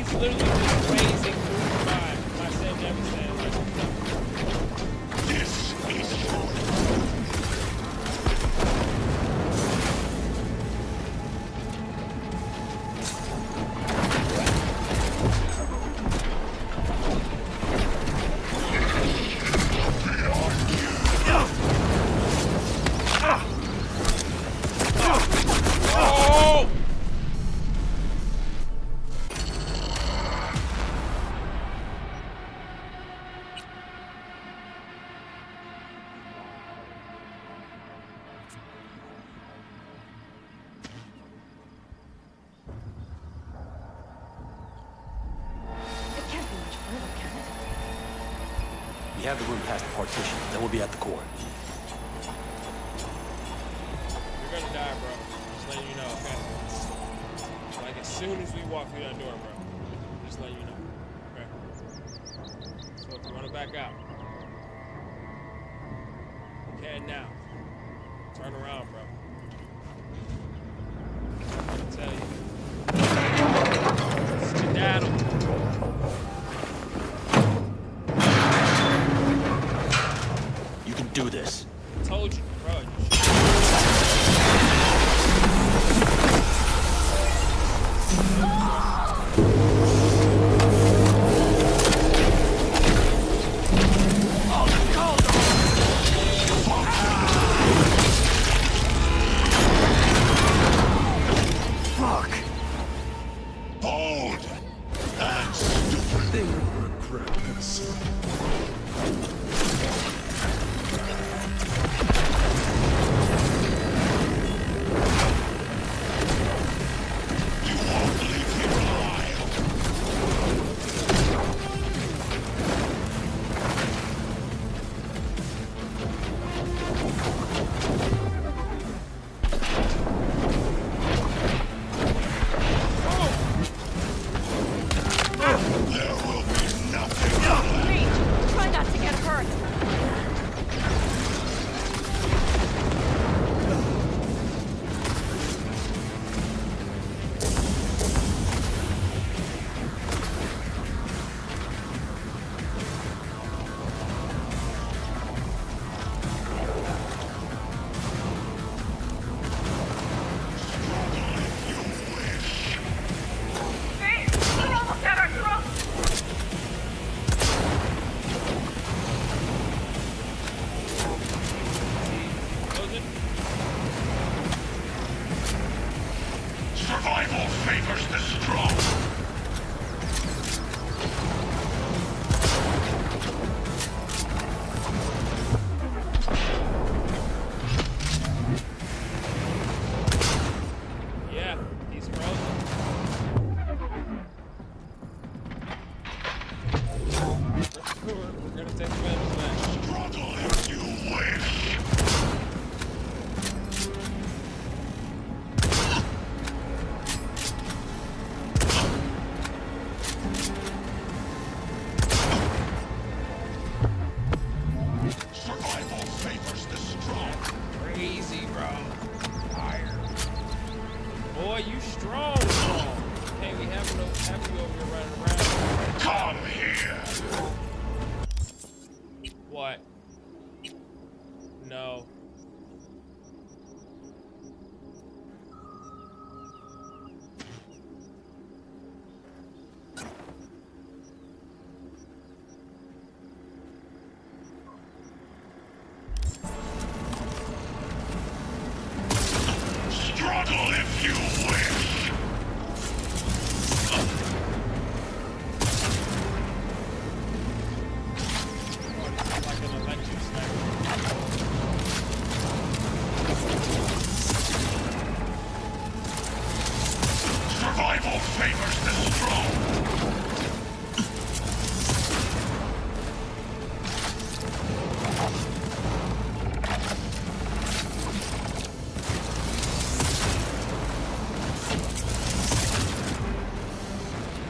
he's literally just raising through my Sam never stand.
This is
Oh!
It can't be much further, can it?
We have the room past the partition. Then we'll be at the core.
You're gonna die, bro. Just letting you know, okay? Like as soon as we walk through that door, bro. Just letting you know. Okay? So if you wanna back out, you can now. Turn around, bro. I'm gonna tell you. Skedaddle.
You can do this.
Told you, bro.
fuck. Bold and stupid. They will regret this.
Try not to get hurt. Hey, we're almost at our throat.
Survival favors the strong.
Yeah, he's frozen. We're gonna take advantage of that.
Struggle if you wish. Survival favors the strong.
Crazy, bro. Fire. Boy, you strong. Can't be having you over here running around.
Come here.
What? No.
Struggle if you wish.
Like an electric sniper.
Survival favors the strong.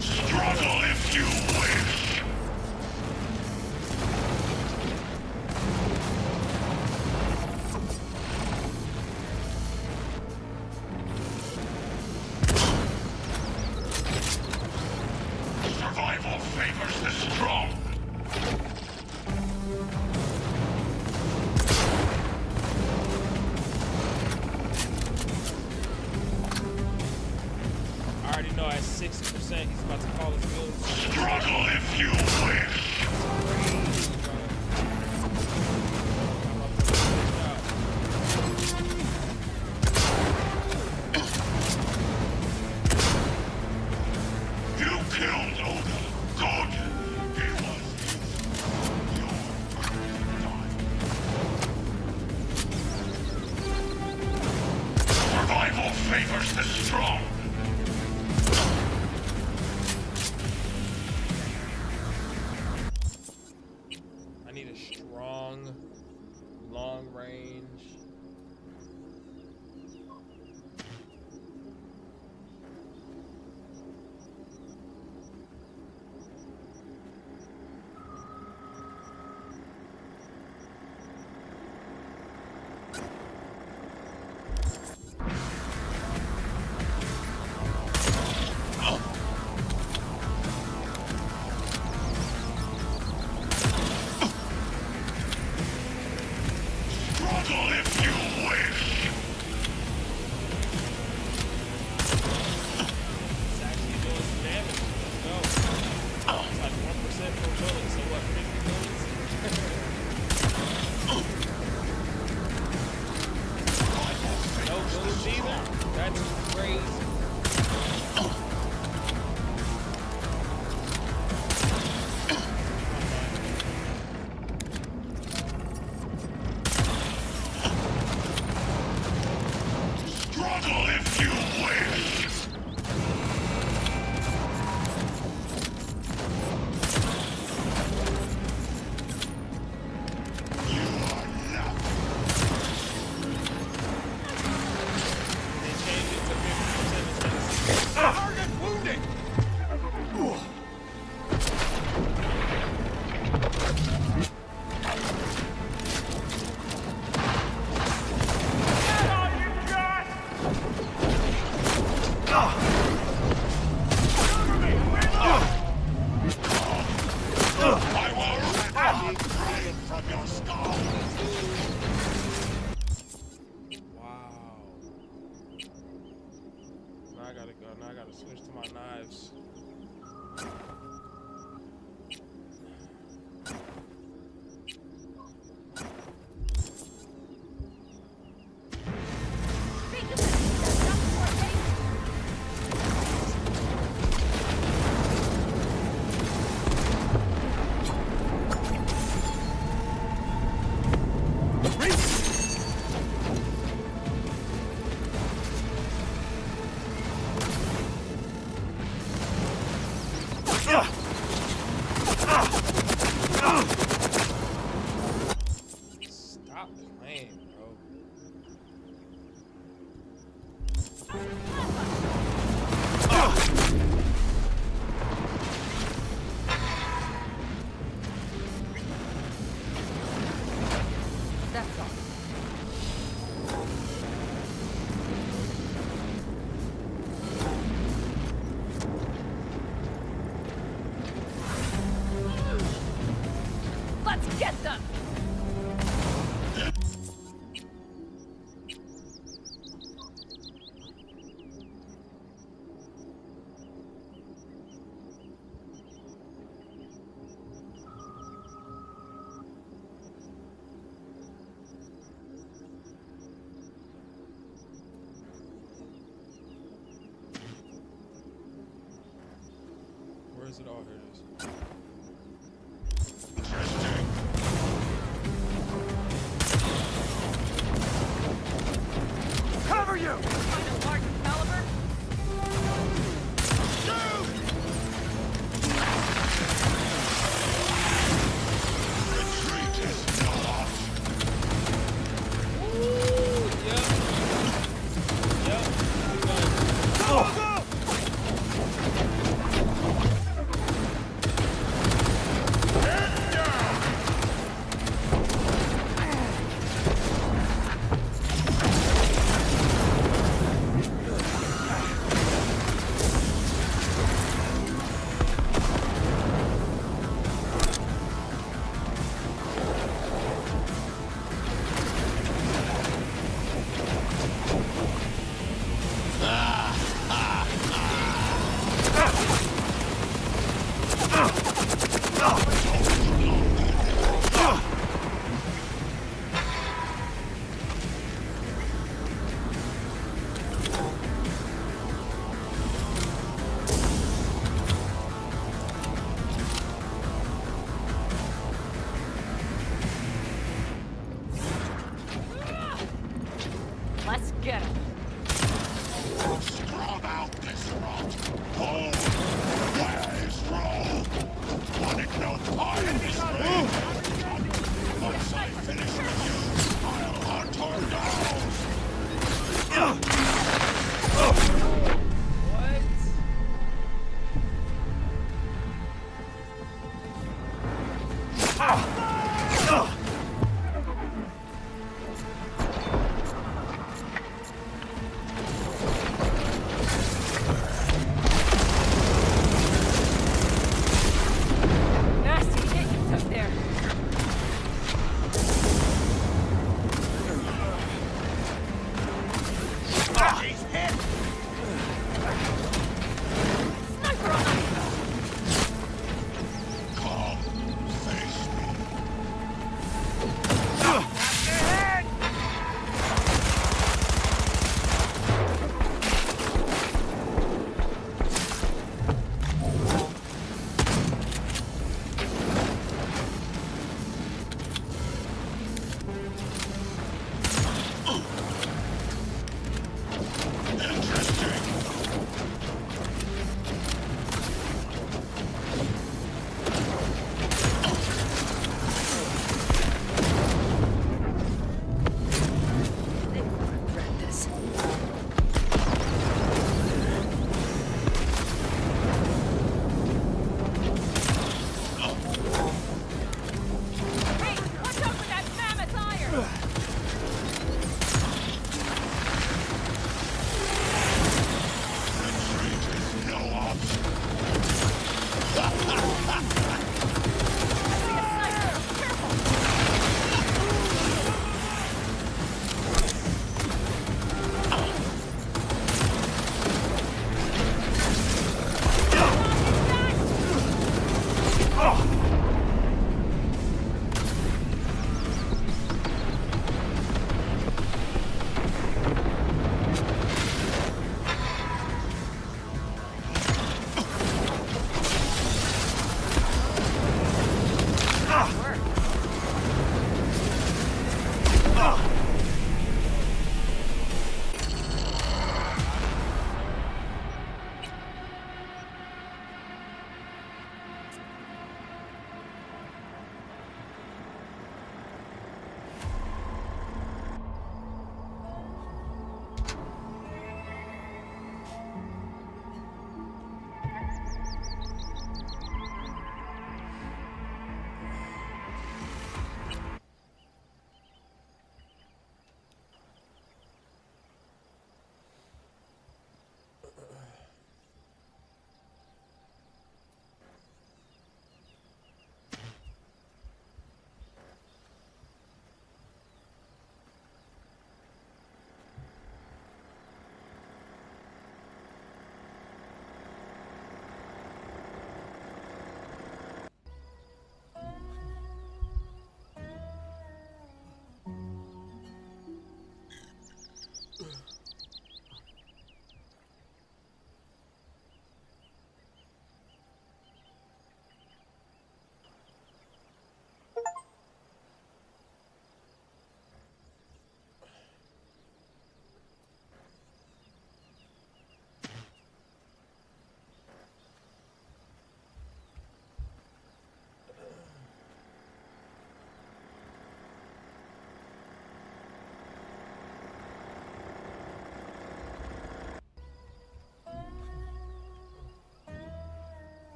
Struggle if you wish. Survival favors the strong.
I already know at 60% he's about to call his moves.
Struggle if you wish. You killed Oda. Good. He was your survival favors the strong.
I need a strong, long range.
Struggle if you wish.
It's actually doing some damage. Let's go. It's like 1% per bullet, so what, 50 bullets? No bullets either? That's crazy.
Struggle if you wish. You are nothing.
They changed it to 50% instead of 60%.
Target wounded. I will refrain from your skull.
Wow. Now I gotta go. Now I gotta switch to my knives. Stop playing, bro.
That's all. Let's get them!
Where is it? Oh, here it is.
Cover you!
Find a large caliber?
Retreat is not.
Yep. Yep.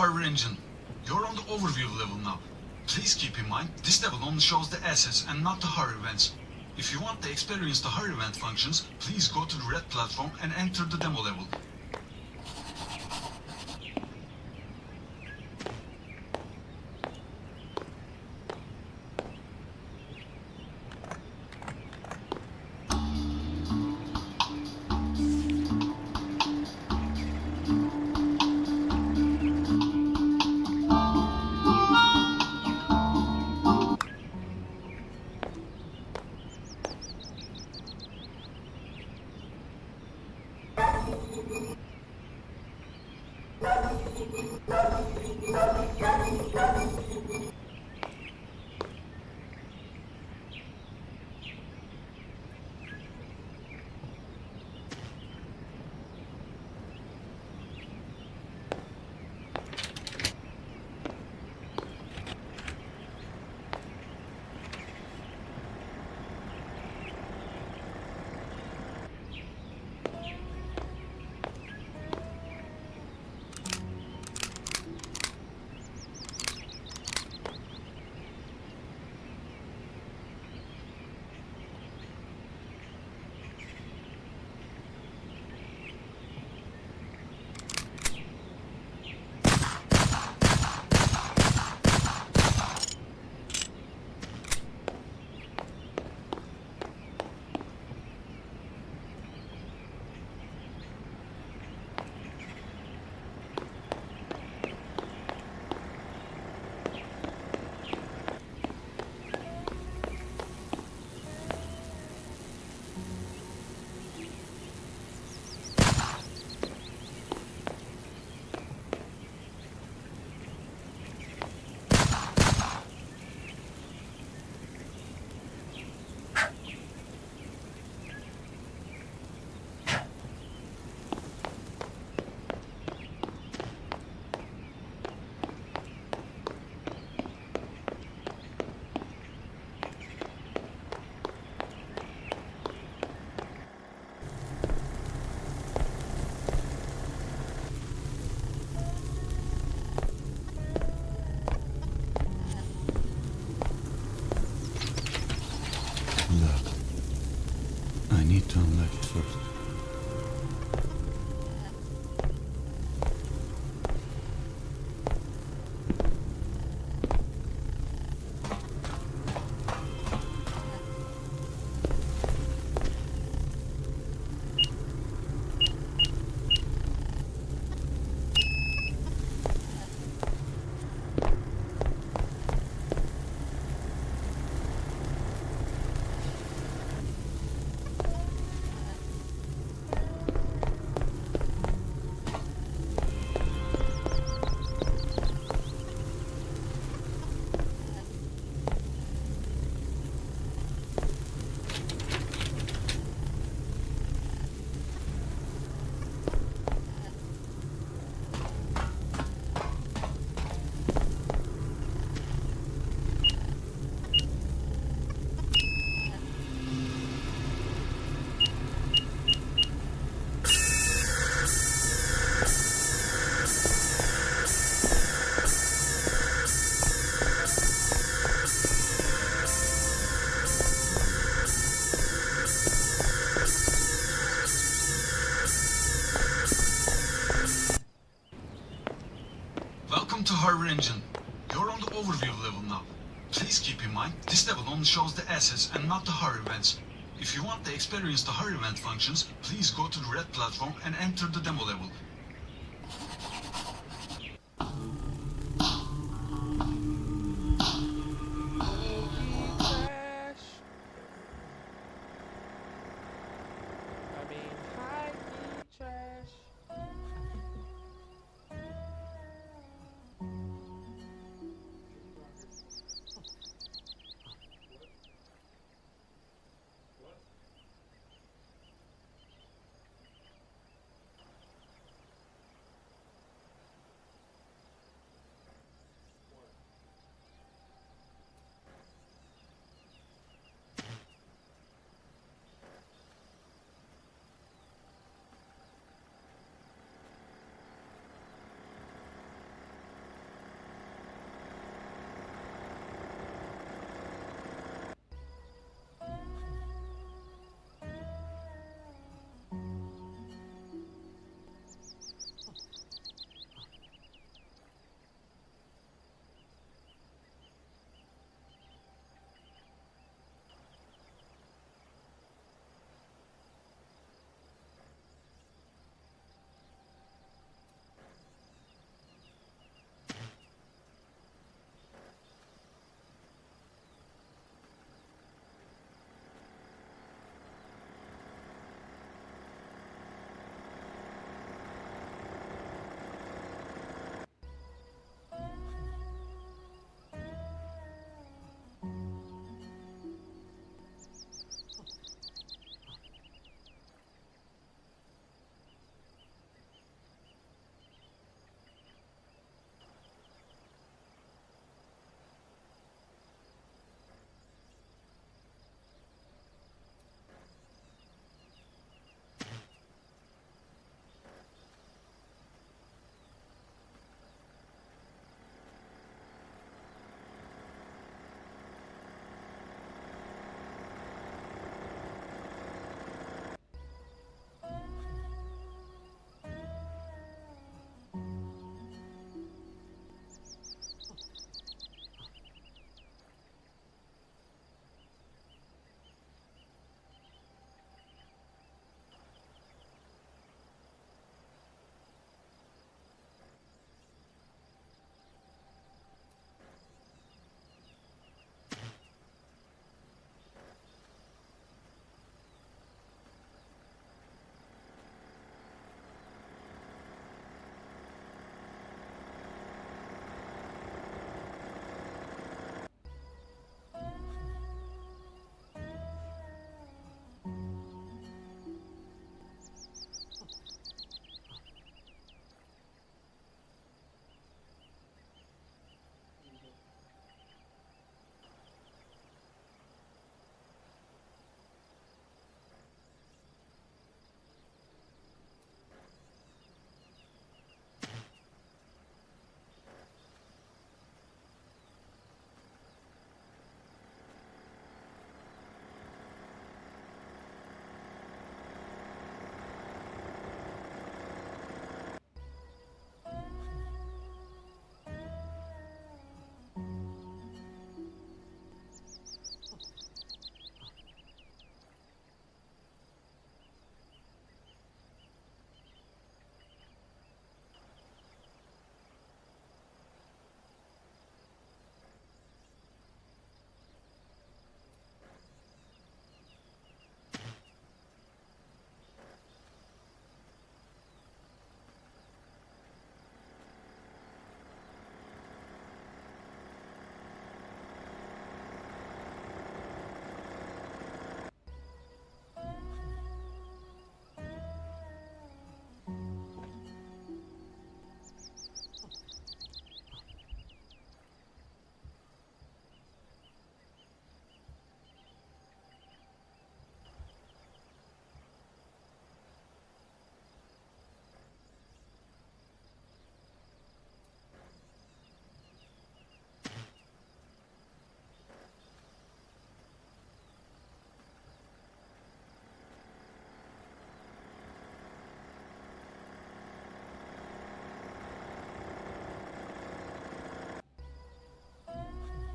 Harbor Engine. You're on the overview level now. Please keep in mind, this level only shows the assets and not the hard events. If you want to experience the hard event functions, please go to the red platform and enter the demo level.
I need to unlatch it first.
Welcome to Harbor Engine. You're on the overview level now. Please keep in mind, this level only shows the assets and not the hard events. If you want to experience the hard event functions, please go to the red platform and enter the demo level.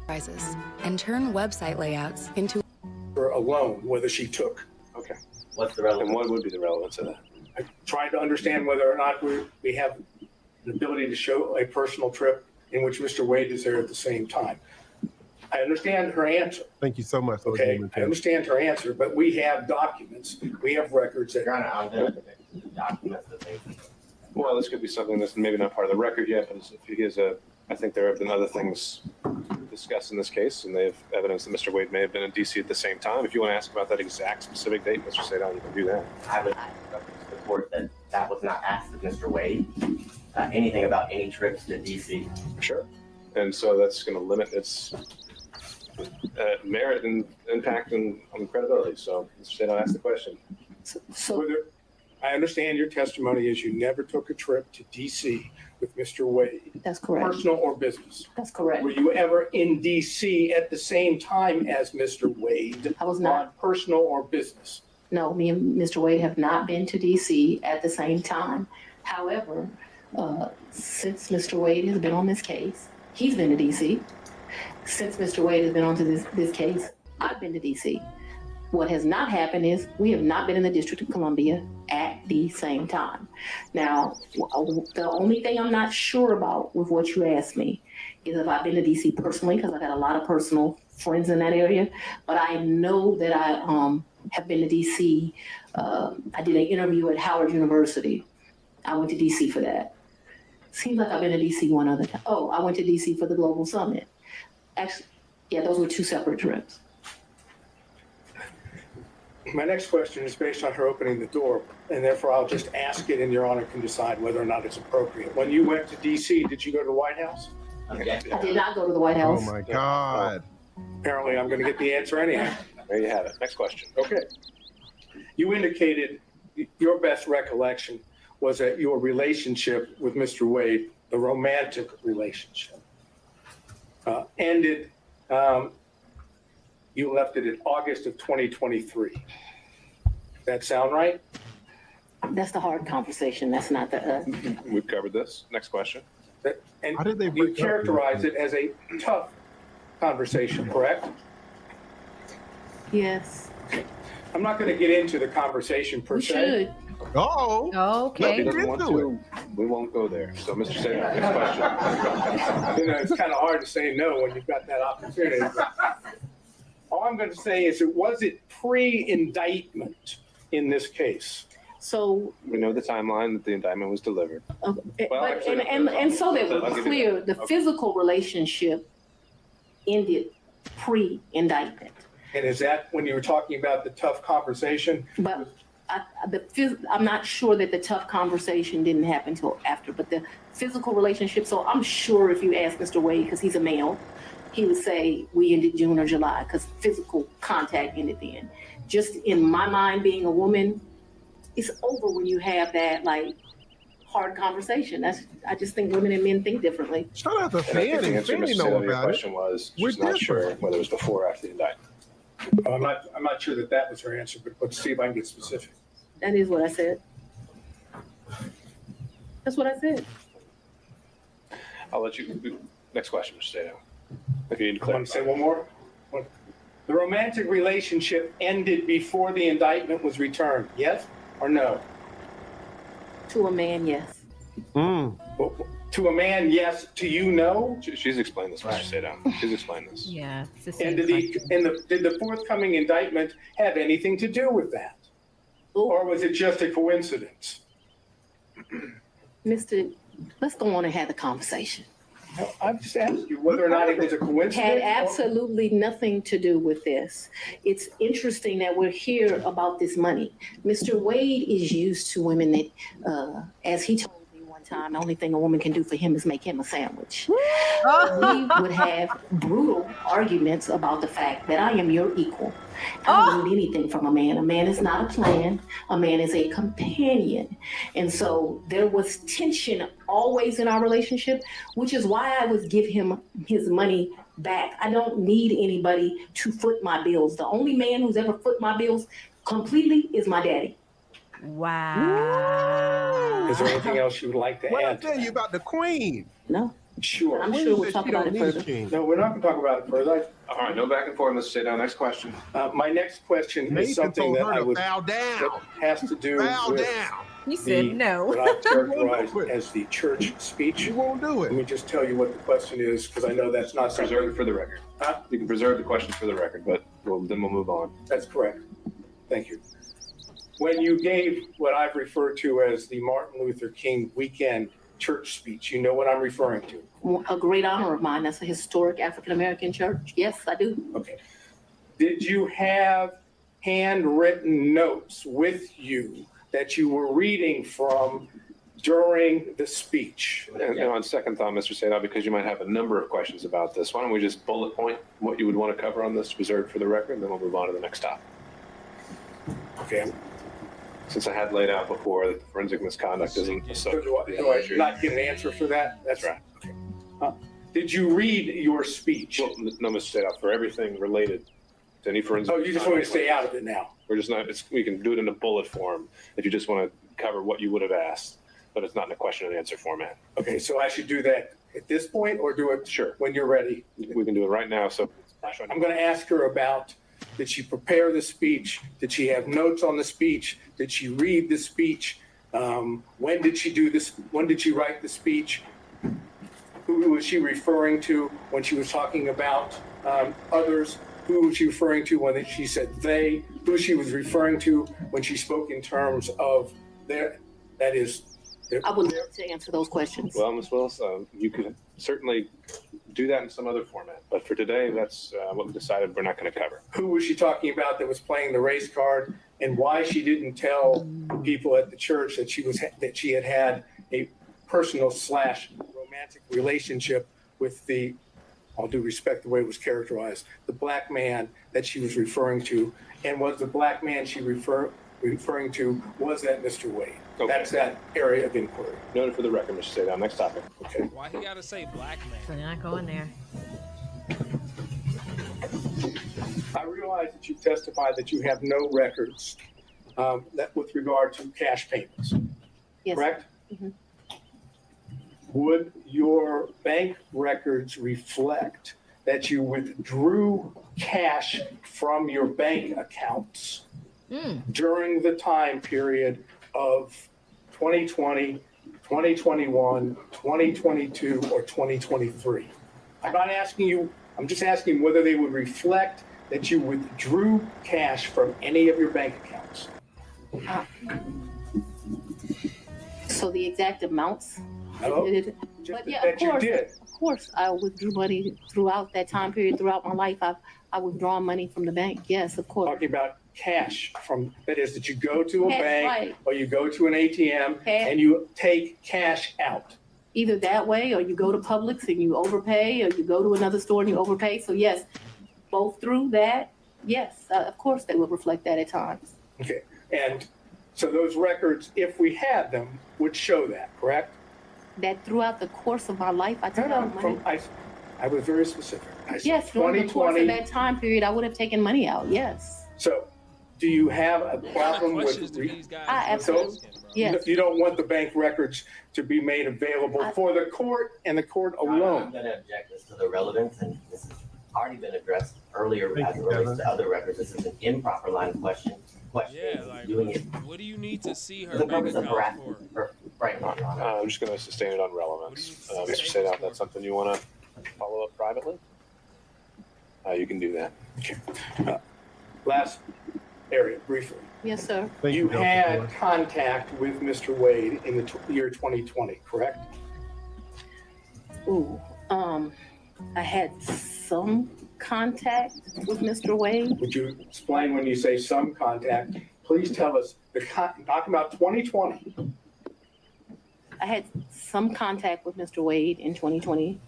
and turn website layouts into
a loan, whether she took.
Okay. What's the relevance? And what would be the relevance of that?
I tried to understand whether or not we have the ability to show a personal trip in which Mr. Wade is there at the same time. I understand her answer.
Thank you so much.
Okay, I understand her answer, but we have documents, we have records that.
Documents that they. Well, this could be something that's maybe not part of the record yet, but if he has I think there have been other things discussed in this case, and they have evidence that Mr. Wade may have been in D.C. at the same time. If you want to ask about that exact specific date, Mr. Sadon, you can do that.
I would report that was not asked of Mr. Wade. Anything about any trips to D.C.
Sure. And so that's going to limit its merit and impact on credibility. So Mr. Sadon asked the question.
So I understand your testimony is you never took a trip to D.C. with Mr. Wade.
That's correct.
Personal or business?
That's correct.
Were you ever in D.C. at the same time as Mr. Wade?
I was not.
Personal or business?
No, me and Mr. Wade have not been to D.C. at the same time. However, since Mr. Wade has been on this case, he's been to D.C. Since Mr. Wade has been on to this case, I've been to D.C. What has not happened is we have not been in the District of Columbia at the same time. Now, the only thing I'm not sure about with what you asked me is if I've been to DC personally, because I got a lot of personal friends in that area, but I know that I have been to DC. I did an interview at Howard University. I went to DC for that. Seems like I've been to DC one other time. Oh, I went to DC for the Global Summit. Actually, yeah, those were two separate trips.
My next question is based on her opening the door, and therefore I'll just ask it and Your Honor can decide whether or not it's appropriate. When you went to D.C., did you go to the White House?
I did not go to the White House.
Oh my God.
Apparently I'm going to get the answer anyhow.
There you have it. Next question.
Okay. You indicated your best recollection was that your relationship with Mr. Wade, the romantic relationship, ended, you left it in August of 2023. Does that sound right?
That's the hard conversation. That's not the.
We've covered this. Next question.
And you characterize it as a tough conversation, correct?
Yes.
I'm not going to get into the conversation per se.
Should.
Oh.
Okay.
We won't go there. So, Mr. Sadler, next question.
You know, it's kind of hard to say no when you've got that opportunity. All I'm going to say is, was it pre-indictment in this case?
So
we know the timeline that the indictment was delivered.
Okay. And so that we're clear, the physical relationship ended pre-indictment.
And is that when you were talking about the tough conversation?
But I'm not sure that the tough conversation didn't happen until after, but the physical relationship. So I'm sure if you ask Mr. Wade, because he's a male, he would say we ended June or July because physical contact ended then. Just in my mind, being a woman, it's over when you have that like hard conversation. I just think women and men think differently.
Shout out to Fanny. Fanny know about
your question was she's not sure whether it was before or after the indictment.
I'm not sure that was her answer, but let's see if I can get specific.
That is what I said. That's what I said.
I'll let you. Next question, Mr. Sato. If you need to
clarify. Want to say one more? The romantic relationship ended before the indictment was returned. Yes or no?
To a man, yes.
To a man, yes. To you, no?
She's explained this, Mr. Sato. She's explained this.
Yeah.
And did the forthcoming indictment have anything to do with that? Or was it just a coincidence?
Let's go on and have the conversation.
No, I'm just asking you whether or not it was a coincidence.
Had absolutely nothing to do with this. It's interesting that we're here about this money. Mr. Wade is used to women that, as he told me one time, the only thing a woman can do for him is make him a sandwich. We would have brutal arguments about the fact that I am your equal. I don't need anything from a man. A man is not a plan. A man is a companion. And so there was tension always in our relationship, which is why I would give him his money back. I don't need anybody to foot my bills. The only man who's ever foot my bills completely is my daddy.
Wow.
Is there anything else you would like to add?
What I tell you about the queen?
No.
Sure.
I'm sure we'll talk about it further.
No, we're not going to talk about it further.
All right, no back and forth. Let's stay down. Next question.
My next question is something that I would that has to do with
You said
the,
no.
what I characterized as the church speech.
You won't do it.
Let me just tell you what the question is, because I know that's not something.
Preserve it for the record.
Huh?
You can preserve the question for the record, but then we'll move on.
That's correct. Thank you. When you gave what I've referred to as the Martin Luther King weekend church speech, you know what I'm referring to.
A great honor of mine. That's a historic African-American church. Yes, I do.
Okay. Did you have handwritten notes with you that you were reading from during the speech?
And on second thought, Mr. Sadov, because you might have a number of questions about this, why don't we just bullet point what you would want to cover on this, reserved for the record, and then we'll move on to the next topic.
Okay.
Since I had laid out before that the forensic misconduct isn't a subject.
Do I not get an answer for that? That's right. Okay. Did you read your speech?
Well, no, Mr. Sadov, for everything related to any forensic.
Oh, you just want me to stay out of it now?
We're just not. We can do it in a bullet form if you just want to cover what you would have asked, but it's not in a question and answer format.
Okay, so I should do that at this point, or do it when you're ready?
We can do it right now. So
I'm going to ask her about, did she prepare the speech? Did she have notes on the speech? Did she read the speech? When did she do this? When did she write the speech? Who was she referring to when she was talking about others? Who was she referring to when she said they? Who she was referring to when she spoke in terms of their, that is.
I would love to answer those questions.
Well, Ms. Willis, you could certainly do that in some other format, but for today, that's what we decided we're not going to cover.
Who was she talking about that was playing the race card, and why she didn't tell people at the church that she had had a personal / romantic relationship with the, all due respect, the way it was characterized, the black man that she was referring to, and was the black man she referring to, was that Mr. Wade? Okay. That's that area of inquiry.
Noted for the record, Mr. Sadov. Next topic.
Okay.
Why he gotta say black man?
So you're not going there.
I realize that you testified that you have no records that with regard to cash payments.
Yes.
Correct?
Mm-hmm.
Would your bank records reflect that you withdrew cash from your bank accounts during the time period of 2020, 2021, 2022, or 2023? I'm not asking you, I'm just asking whether they would reflect that you withdrew cash from any of your bank accounts.
So the exact amounts?
Hello?
But yeah,
That you did.
Of course, I withdrew money throughout that time period. Throughout my life, I withdrawn money from the bank. Yes, of course.
Talking about cash from, that is, that you go to a
Cash,
bank
right.
or you go to an ATM
Cash.
and you take cash out.
Either that way, or you go to Publix and you overpay, or you go to another store and you overpay. So yes, both through that, yes, of course they would reflect that at times.
Okay, and so those records, if we had them, would show that, correct?
That throughout the course of my life, I took out money.
I was very specific. I said
Yes, during the course of
2020.
that time period, I would have taken money out. Yes.
So, do you have a problem with?
I absolutely. Yes.
You don't want the bank records to be made available for the court and the court alone.
I'm going to object this to the relevance, and this has already been addressed earlier as it relates to other records. This is an improper line of question.
Yeah, like,
doing it
what do you need to see her
for the
bank
purpose of
account
harassment.
for?
Right,
I'm just going to sustain it on relevance. Mr. Sadov, that's something you want to follow up privately? You can do that.
Okay. Last area, briefly.
Yes, sir.
You had contact with Mr. Wade in the year 2020, correct?
Ooh, I had some contact with Mr. Wade.
Would you explain when you say some contact? Please tell us, talking about 2020.
I had some contact with Mr. Wade in 2020.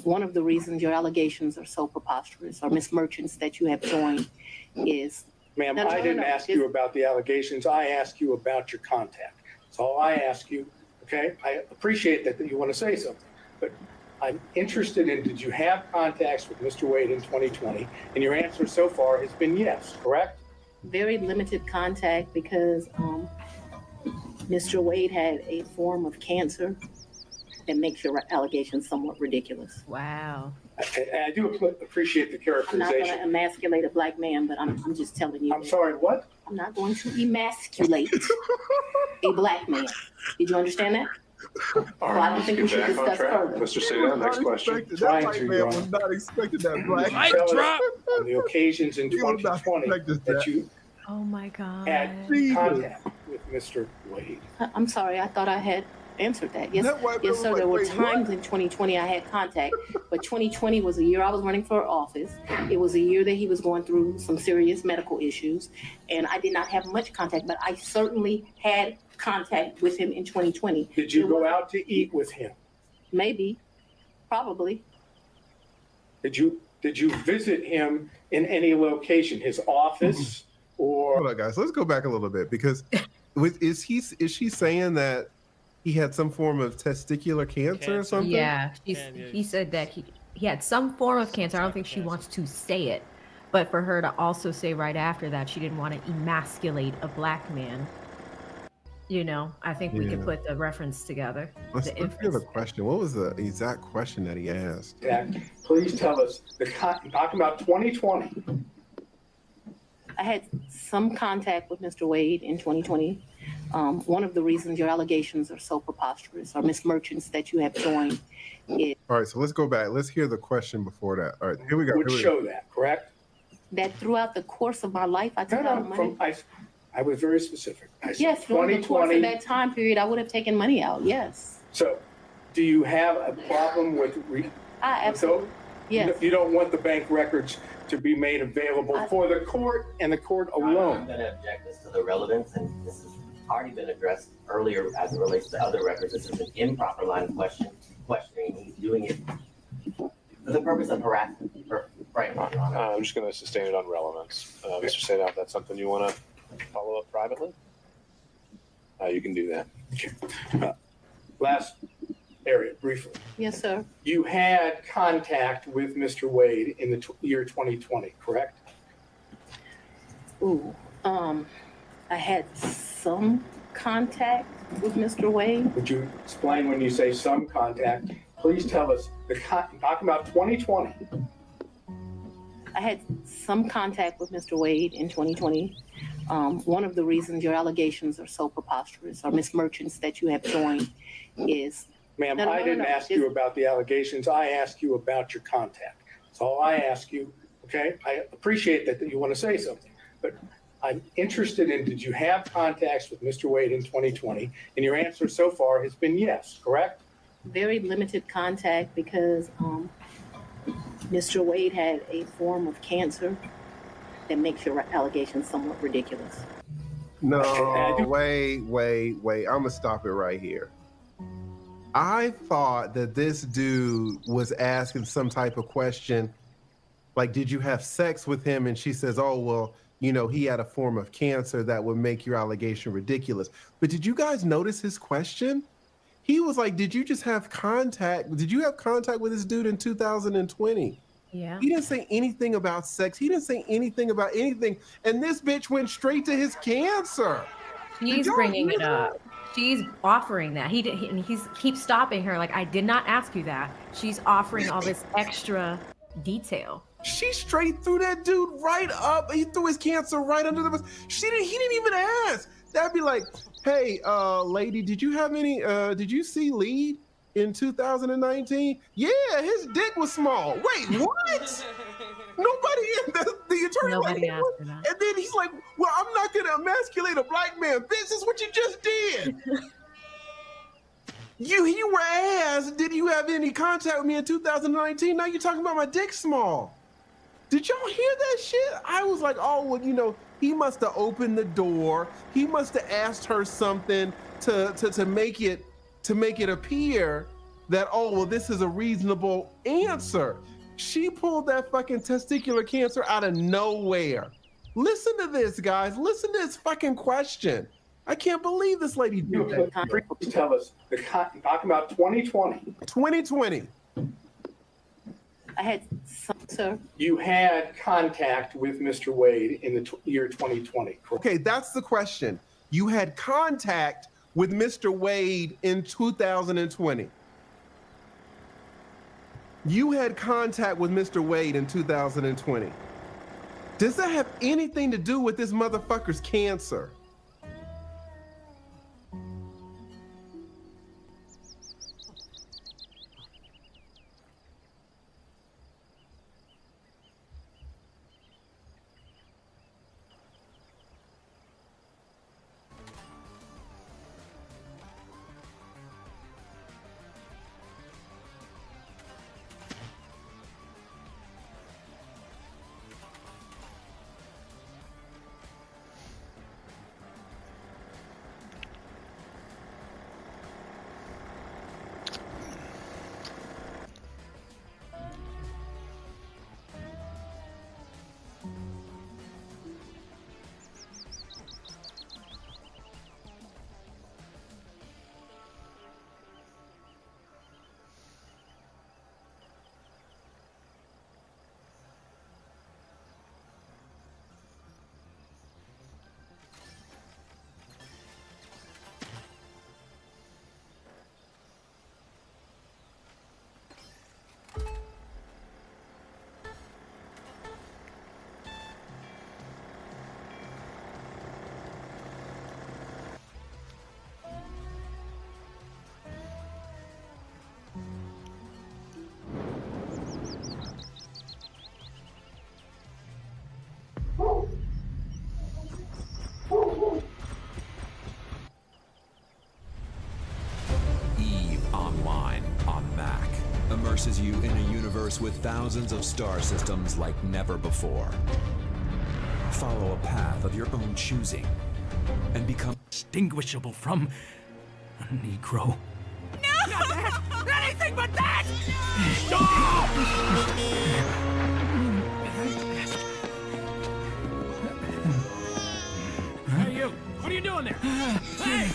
One of the reasons your allegations are so preposterous, or Miss Merchants that you have joined, is.
Ma'am, I didn't ask you about the allegations. I asked you about your contact. That's all I ask you. Okay? I appreciate that you want to say something, but I'm interested in, did you have contacts with Mr. Wade in 2020? And your answer so far has been yes, correct?
Very limited contact because Mr. Wade had a form of cancer that makes your allegations somewhat ridiculous.
Wow.
And I do appreciate the
I'm not going
characterization.
to emasculate a black man, but I'm just telling you.
I'm sorry, what?
I'm not going to emasculate a black man. Did you understand that?
All
Well, I don't think we
get
should
back on
discuss
track.
further.
Mr. Seda, next question.
Trying
That
to,
white
Your
man
Honor.
was not expecting that black.
Can you tell us on the occasions in 2020 that you
Oh my God.
had contact with Mr. Wade?
I'm sorry, I thought I had answered that. Yes,
That white man
yes,
was
sir.
like,
There were
"Wait,
times in 2020 I had contact, but 2020 was a year I was running for office. It was a year that he was going through some serious medical issues, and I did not have much contact, but I certainly had contact with him in 2020.
Did you go out to eat with him?
Maybe, probably.
Did you visit him in any location, his office or?
Hold on, guys. Let's go back a little bit because is she saying that he had some form of testicular cancer or something?
Yeah, he said that he had some form of cancer. I don't think she wants to say it, but for her to also say right after that she didn't want to emasculate a black man. You know, I think we could put the reference together.
Let's hear the question. What was the exact question that he asked?
Yeah, please tell us. Talking about 2020.
I had some contact with Mr. Wade in 2020. One of the reasons your allegations are so preposterous or Miss Merchants that you have joined is
All right, so let's go back. Let's hear the question before that. All right, here we go.
Would show that, correct?
that throughout the course of my life I took out money.
I was very specific. I said
Yes, during the course
2020.
of that time period, I would have taken money out. Yes,
So, do you have a problem with?
I absolutely. Yes.
You don't want the bank records to be made available for the court and the court alone.
I'm going to object this to the relevance, and this has already been addressed earlier as it relates to other records. This is an improper line of questioning. He's doing it for the purpose of harassment. Right, Your Honor.
I'm just going to sustain it on relevance. Mr. Seda, if that's something you want to follow up privately, you can do that.
Okay. Last area, briefly.
Yes, sir.
You had contact with Mr. Wade in the year 2020, correct?
Ooh, I had some contact with Mr. Wade.
Would you explain when you say some contact? Please tell us. Talking about 2020.
I had some contact with Mr. Wade in 2020. One of the reasons your allegations are so preposterous or Miss Merchants that you have joined is.
Ma'am, I didn't ask you about the allegations. I asked you about your contact. That's all I ask you. Okay? I appreciate that you want to say something, but I'm interested in, did you have contacts with Mr. Wade in 2020? And your answer so far has been yes, correct?
Very limited contact because Mr. Wade had a form of cancer that makes your allegations somewhat ridiculous.
No, wait. I'm gonna stop it right here. I thought that this dude was asking some type of question, like, did you have sex with him? And she says, oh, well, you know, he had a form of cancer that would make your allegation ridiculous. But did you guys notice his question? He was like, did you just have contact? Did you have contact with this dude in 2020?
Yeah.
He didn't say anything about sex. He didn't say anything about anything. And this bitch went straight to his cancer.
She's bringing it up. She's offering that. He keeps stopping her. Like, I did not ask you that. She's offering all this extra detail.
She straight threw that dude right up. He threw his cancer right under the bus. He didn't even ask. That'd be like, hey, lady, did you see Lead in 2019? Yeah, his dick was small. Wait, what? Nobody in the attorney.
Nobody asked for that.
And then he's like, well, I'm not gonna emasculate a black man. This is what you just did. You were asked, did you have any contact with me in 2019? Now you're talking about my dick small. Did y'all hear that shit? I was like, oh, well, you know, he must have opened the door. He must have asked her something to make it appear that, oh, well, this is a reasonable answer. She pulled that fucking testicular cancer out of nowhere. Listen to this, guys. Listen to this fucking question. I can't believe this lady did that.
Please tell us. Talking about 2020.
2020.
I had some, sir.
You had contact with Mr. Wade in the year 2020, correct?
Okay, that's the question. You had contact with Mr. Wade in 2020. you had contact with Mr. Wade in 2020. Does that have anything to do with this motherfucker's cancer?
Immerses you in a universe with thousands of star systems like never before. Follow a path of your own choosing and become
distinguishable from a Negro. No! Not that! Anything but that! Stop! Hey, you! What are you doing there? Hey!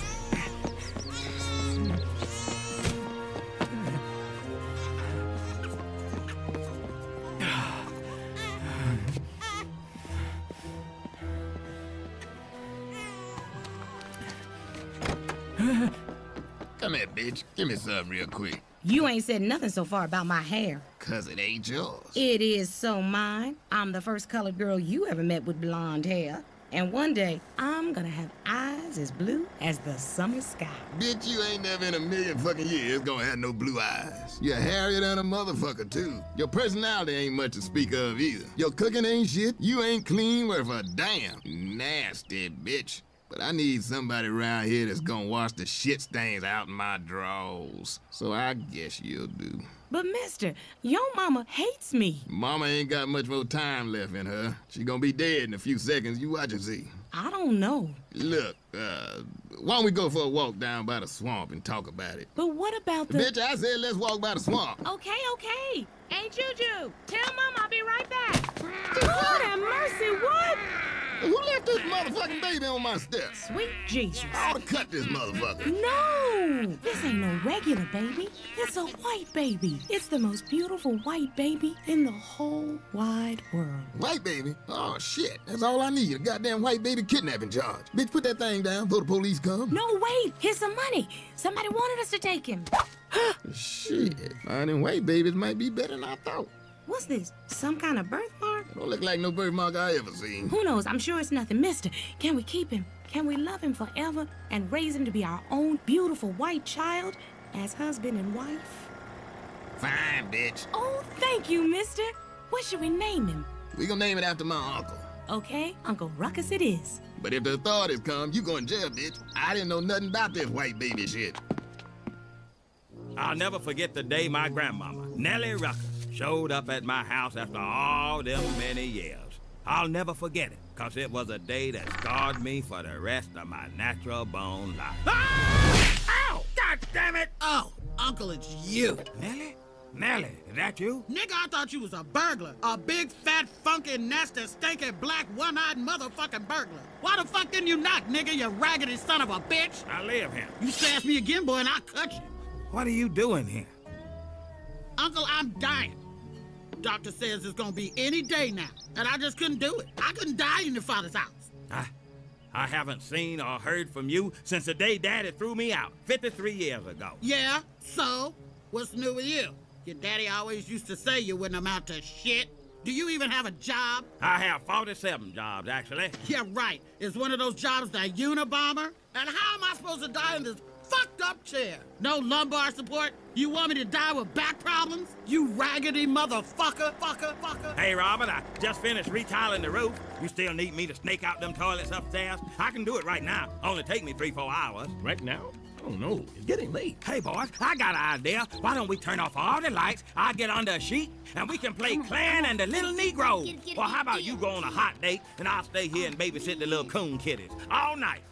Come here, bitch. Give me some real quick.
You ain't said nothing so far about my hair.
'Cause it ain't yours.
It is so mine. I'm the first colored girl you ever met with blonde hair. And one day, I'm gonna have eyes as blue as the summer sky.
Bitch, you ain't never in a million fucking years gonna have no blue eyes. You're hairier than a motherfucker, too. Your personality ain't much to speak of either. Your cooking ain't shit. You ain't clean worth a damn. Nasty bitch. But I need somebody around here that's gonna wash the shit stains out in my drawers. So I guess you'll do.
But mister, your mama hates me.
Mama ain't got much more time left in her. She gonna be dead in a few seconds. You watch and see.
I don't know.
Look, why don't we go for a walk down by the swamp and talk about it?
But what about the...
Bitch, I said let's walk by the swamp.
Okay. Hey, Juju, tell Mama I'll be right back. Lord have mercy, what?
Who left this motherfucking baby on my steps?
Sweet Jesus.
I ought to cut this motherfucker.
No! This ain't no regular baby. It's a white baby. It's the most beautiful white baby in the whole wide world.
White baby? Oh, shit. That's all I need. A goddamn white baby kidnapping charge. Bitch, put that thing down before the police come.
No, wait. Here's some money. Somebody wanted us to take him.
Shit. Finding white babies might be better than I thought.
What's this? Some kind of birthmark?
Don't look like no birthmark I ever seen.
Who knows? I'm sure it's nothing. Mister, can we keep him? Can we love him forever and raise him to be our own beautiful white child as husband and wife?
Fine, bitch.
Oh, thank you, mister. What should we name him?
We gonna name it after my uncle.
Okay, Uncle Ruckus it is.
But if the authorities come, you going to jail, bitch. I didn't know nothing about this white baby shit.
I'll never forget the day my grandmama, Nellie Ruckus, showed up at my house after all them many years. I'll never forget it, 'cause it was a day that scarred me for the rest of my natural bone life. Ah! Ow! God damn it!
Oh, Uncle, it's you.
Nellie? Nellie, is that you?
Nigga, I thought you was a burglar. A big, fat, funky, nasty, stinky, black, one-eyed motherfucking burglar. Why the fuck didn't you knock, nigga, you raggedy son of a bitch?
I live here.
You sass me again, boy, and I'll cut you.
What are you doing here?
Uncle, I'm dying. Doctor says it's gonna be any day now, and I just couldn't do it. I couldn't die in your father's house.
I haven't seen or heard from you since the day Daddy threw me out 53 years ago.
Yeah, so? What's new with you? Your daddy always used to say you wouldn't amount to shit. Do you even have a job?
I have 47 jobs, actually.
Yeah, right. Is one of those jobs the Unabomber? And how am I supposed to die in this fucked up chair? No lumbar support? You want me to die with back problems? You raggedy motherfucker, fucker.
Hey, Robert, I just finished retiling the roof. You still need me to snake out them toilets upstairs? I can do it right now. Only take me 3-4 hours.
Right now? I don't know. It's getting late.
Hey, boys, I got an idea. Why don't we turn off all the lights? I'll get under a sheet, and we can play Clan and the Little Negro. Well, how about you go on a hot date, and I'll stay here and babysit the little coon kitties all night?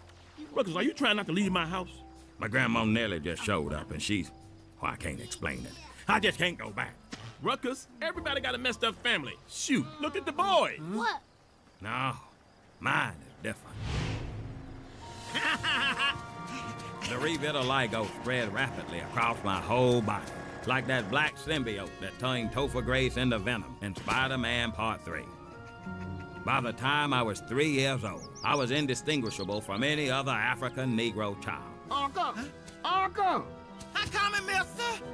Ruckus, are you trying not to leave my house?
My grandma Nellie just showed up, and she's... Well, I can't explain it. I just can't go back.
Ruckus, everybody got a messed up family. Shoot, look at the boy.
What?
No, mine is different. The revitiligo spread rapidly across my whole body, like that black symbiote that turned Topher Grace into Venom in Spider-Man Part 3. By the time I was 3 years old, I was indistinguishable from any other African Negro child.
Uncle! Uncle! I'm coming, mister!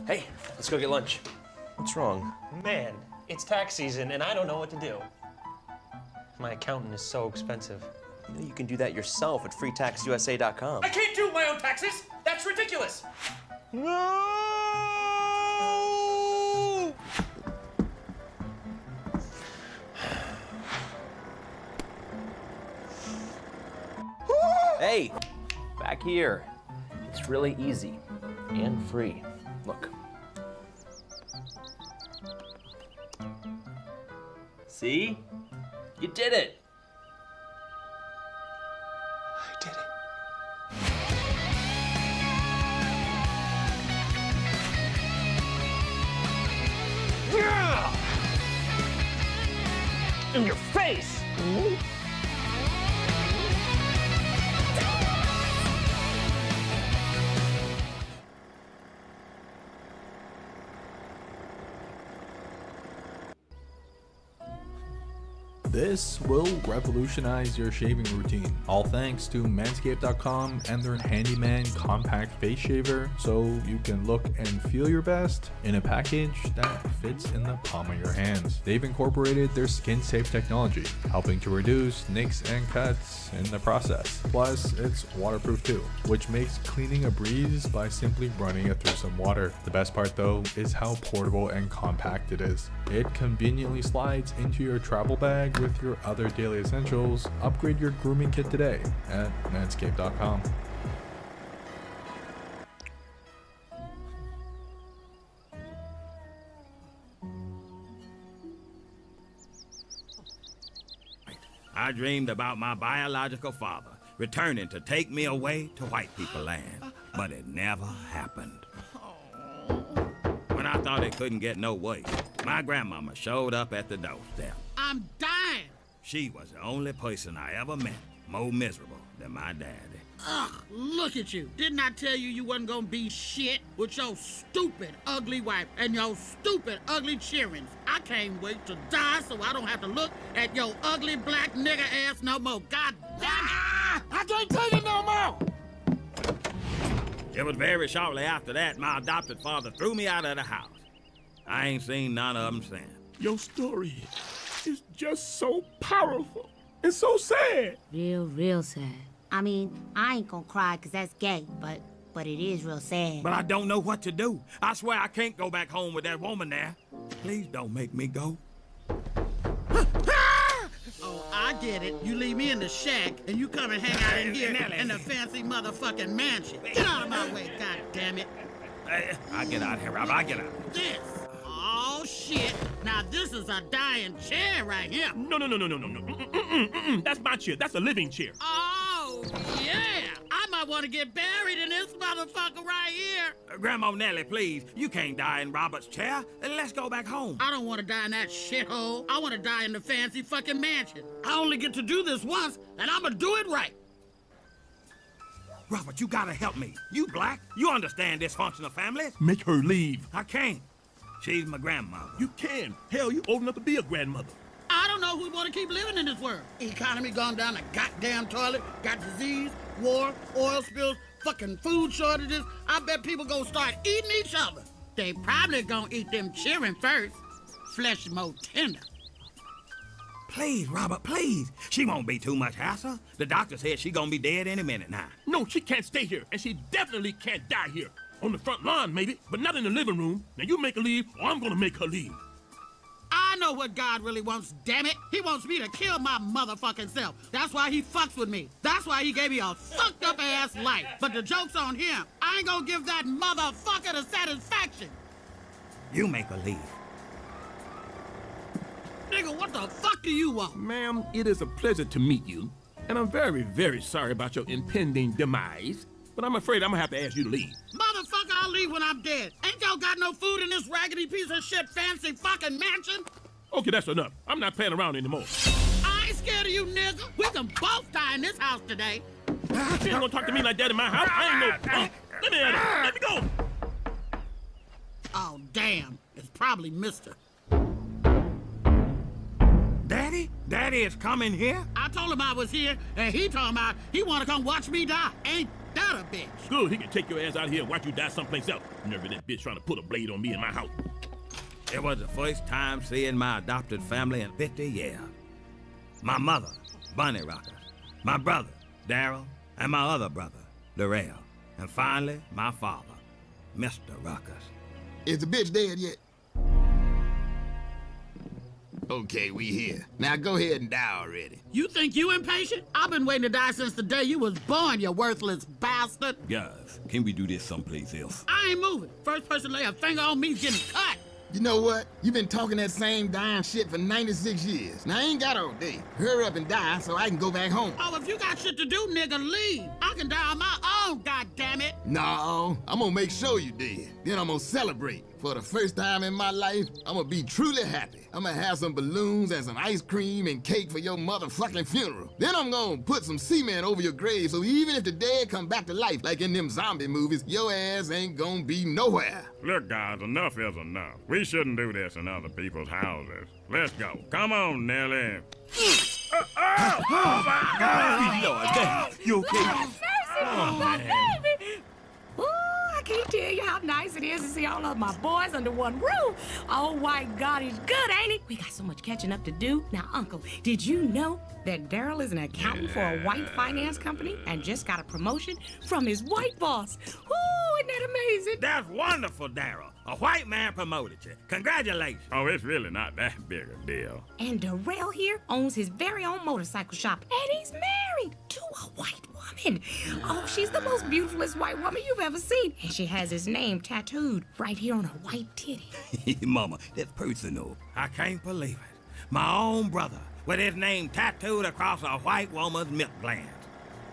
Hey, let's go get lunch. What's wrong?
Man, it's tax season and I don't know what to do. My accountant is so expensive.
You know you can do that yourself at freetaxusa.com.
I can't do my own taxes! That's ridiculous!
No! Hey, back here. It's really easy and free. Look. See? You did it!
I did it.
Yeah! In your face!
This will revolutionize your shaving routine, all thanks to manscaped.com and their handyman compact face shaver, so you can look and feel your best in a package that fits in the palm of your hands. They've incorporated their skin safe technology, helping to reduce nicks and cuts in the process. Plus, it's waterproof too, which makes cleaning a breeze by simply running it through some water. The best part though is how portable and compact it is. It conveniently slides into your travel bag with your other daily essentials. Upgrade your grooming kit today at manscaped.com.
I dreamed about my biological father returning to take me away to white people land, but it never happened. When I thought it couldn't get no worse, my grandmama showed up at the doorstep.
I'm dying!
She was the only person I ever met more miserable than my daddy.
Ugh, look at you. Didn't I tell you wasn't gonna be shit with your stupid, ugly wife and your stupid, ugly cheerings? I can't wait to die so I don't have to look at your ugly black nigger ass no more. God damn it! I can't take it no more!
It was very shortly after that my adopted father threw me out of the house. I ain't seen none of them since.
Your story is just so powerful and so sad.
Real sad. I mean, I ain't gonna cry because that's gay, but it is real sad.
But I don't know what to do. I swear I can't go back home with that woman there. Please don't make me go.
Oh, I get it. You leave me in the shack, and you come and hang out in here in the fancy motherfucking mansion. Get out of my way, god damn it.
I get out here, Rob. I get out.
This. Oh, shit. Now, this is a dying chair right here.
No. That's my chair. That's a living chair.
Oh, yeah. I might want to get buried in this motherfucker right here.
Grandma Nellie, please. You can't die in Robert's chair. Let's go back home.
I don't want to die in that shithole. I want to die in the fancy fucking mansion. I only get to do this once, and I'm gonna do it right.
Robert, you gotta help me. You black. You understand dysfunctional families.
Make her leave.
I can't. She's my grandmother.
You can. Hell, you old enough to be a grandmother.
I don't know who'd want to keep living in this world. Economy gone down the goddamn toilet, got disease, war, oil spills, fucking food shortages. I bet people gonna start eating each other. They probably gonna eat them cheering first. Flesh more tender.
Please, Robert, please. She won't be too much hassle. The doctor said she gonna be dead any minute now.
No, she can't stay here, and she definitely can't die here. On the front lawn, maybe, but not in the living room. Now you make her leave, or I'm gonna make her leave.
I know what God really wants, damn it. He wants me to kill my motherfucking self. That's why he fucks with me. That's why he gave me a fucked up ass life. But the joke's on him. I ain't gonna give that motherfucker the satisfaction.
You make her leave.
Nigga, what the fuck do you want?
Ma'am, it is a pleasure to meet you, and I'm very, very sorry about your impending demise, but I'm afraid I'm gonna have to ask you to leave.
Motherfucker, I'll leave when I'm dead. Ain't y'all got no food in this raggedy piece of shit fancy fucking mansion?
Okay, that's enough. I'm not playing around anymore.
I ain't scared of you, nigga. We can both die in this house today.
You ain't gonna talk to me like that in my house. I ain't no... Let me at it. Let me go.
Oh, damn. It's probably Mister.
Daddy? Daddy is coming here?
I told him I was here, and he told me he want to come watch me die. Ain't that a bitch?
Good, he can take your ass out of here and watch you die someplace else. Never that bitch trying to put a blade on me in my house.
It was the first time seeing my adopted family in 50 years. My mother, Bunny Rocker, my brother, Daryl, and my other brother, Darrell, and finally, my father, Mr. Ruckus.
Is the bitch dead yet? Okay, we here. Now go ahead and die already.
You think you impatient? I've been waiting to die since the day you was born, you worthless bastard.
Guys, can we do this someplace else?
I ain't moving. First person to lay a finger on me's getting cut.
You know what? You've been talking that same dying shit for 96 years. Now, I ain't got all day. Hurry up and die so I can go back home.
Oh, if you got shit to do, nigga, leave. I can die on my own, goddammit.
No, I'm gonna make sure you dead. Then I'm gonna celebrate. For the first time in my life, I'm gonna be truly happy. I'm gonna have some balloons and some ice cream and cake for your motherfucking funeral. Then I'm gonna put some cement over your grave so even if the dead come back to life like in them zombie movies, your ass ain't gonna be nowhere.
Look, guys, enough is enough. We shouldn't do this in other people's houses. Let's go. Come on, Nellie.
Oh, my God! Lord, damn. You okay?
Oh, man. Baby. Ooh, I can't tell you how nice it is to see all of my boys under one roof. Oh, white God, he's good, ain't he? We got so much catching up to do. Now, Uncle, did you know that Daryl is an accountant for a white finance company and just got a promotion from his white boss? Ooh, isn't that amazing?
That's wonderful, Daryl. A white man promoted you. Congratulations.
Oh, it's really not that big a deal.
And Darrell here owns his very own motorcycle shop, and he's married to a white woman. Oh, she's the most beautifulest white woman you've ever seen. And she has his name tattooed right here on her white titty.
Mama, that's personal. I can't believe it. My own brother with his name tattooed across a white woman's milk glands.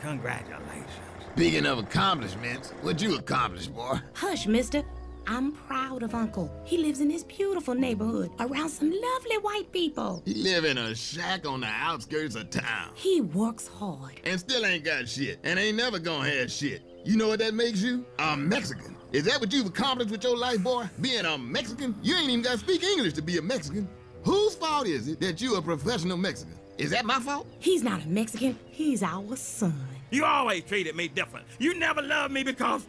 Congratulations.
Speaking of accomplishments, what you accomplished, boy?
Hush, mister. I'm proud of Uncle. He lives in this beautiful neighborhood around some lovely white people.
He live in a shack on the outskirts of town.
He works hard.
And still ain't got shit, and ain't never gonna have shit. You know what that makes you? A Mexican. Is that what you've accomplished with your life, boy? Being a Mexican? You ain't even gotta speak English to be a Mexican. Whose fault is it that you a professional Mexican? Is that my fault?
He's not a Mexican. He's our son.
You always treated me different. You never loved me because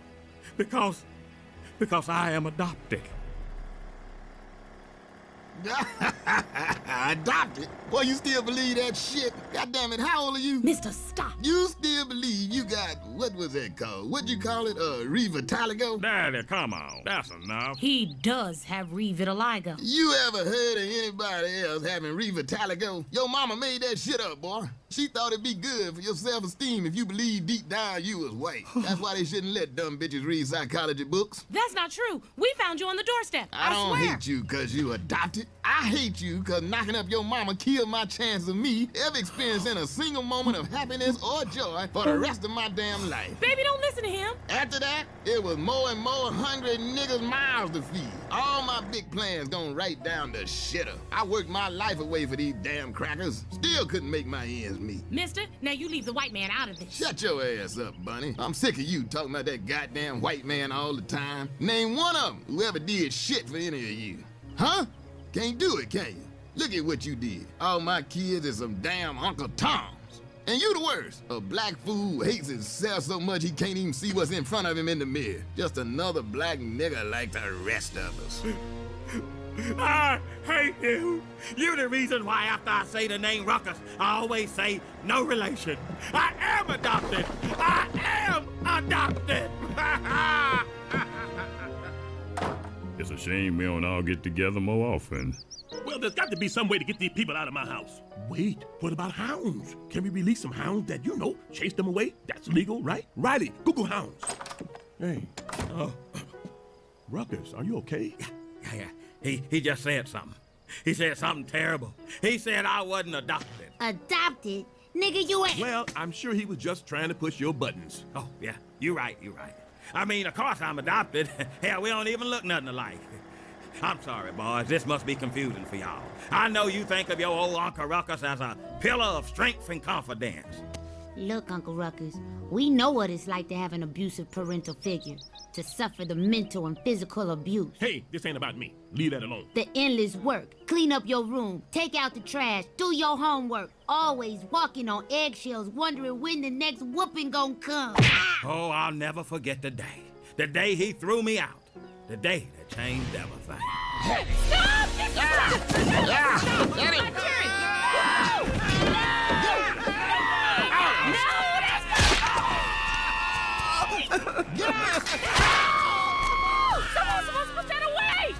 I am adopted.
Adopted? Boy, you still believe that shit? God damn it, how old are you?
Mister, stop.
You still believe you got, what was that called? What'd you call it, revitaligo?
Daddy, come on. That's enough.
He does have revitiligo.
You ever heard of anybody else having revitaligo? Your mama made that shit up, boy. She thought it'd be good for your self-esteem if you believed deep down you was white. That's why they shouldn't let dumb bitches read psychology books.
That's not true. We found you on the doorstep.
I don't hate you because you adopted. I hate you because knocking up your mama killed my chance of me ever experiencing a single moment of happiness or joy for the rest of my damn life.
Baby, don't listen to him.
After that, it was more and more hungry niggas miles to feed. All my big plans gone right down the shitter. I worked my life away for these damn crackers. Still couldn't make my ends meet.
Mister, now you leave the white man out of this.
Shut your ass up, Bunny. I'm sick of you talking about that goddamn white man all the time. Name one of them who ever did shit for any of you. Huh? Can't do it, can you? Look at what you did. All my kids are some damn Uncle Toms. And you the worst. A black fool who hates himself so much he can't even see what's in front of him in the mirror. Just another black nigga like the rest of us.
I hate you. You the reason why after I say the name Ruckus, I always say no relation. I am adopted. I am adopted.
It's a shame we don't all get together more often.
Well, there's got to be some way to get these people out of my house. Wait, what about hounds? Can we release some hounds that, chase them away? That's legal, right? Riley, Google hounds. Hey, Ruckus, are you okay?
Yeah. He just said something. He said something terrible. He said I wasn't adopted.
Adopted? Nigga, you ain't.
Well, I'm sure he was just trying to push your buttons.
Oh, yeah, you're right. I mean, of course I'm adopted. Hell, we don't even look nothing alike. I'm sorry, boys. This must be confusing for y'all. I know you think of your old Uncle Ruckus as a pillar of strength and confidence.
Look, Uncle Ruckus, we know what it's like to have an abusive parental figure, to suffer the mental and physical abuse.
Hey, this ain't about me. Leave that alone.
The endless work, clean up your room, take out the trash, do your homework, always walking on eggshells, wondering when the next whooping gonna come.
Oh, I'll never forget the day. The day he threw me out. The day that changed everything.
Stop!
Get him!
Someone's supposed to put that away!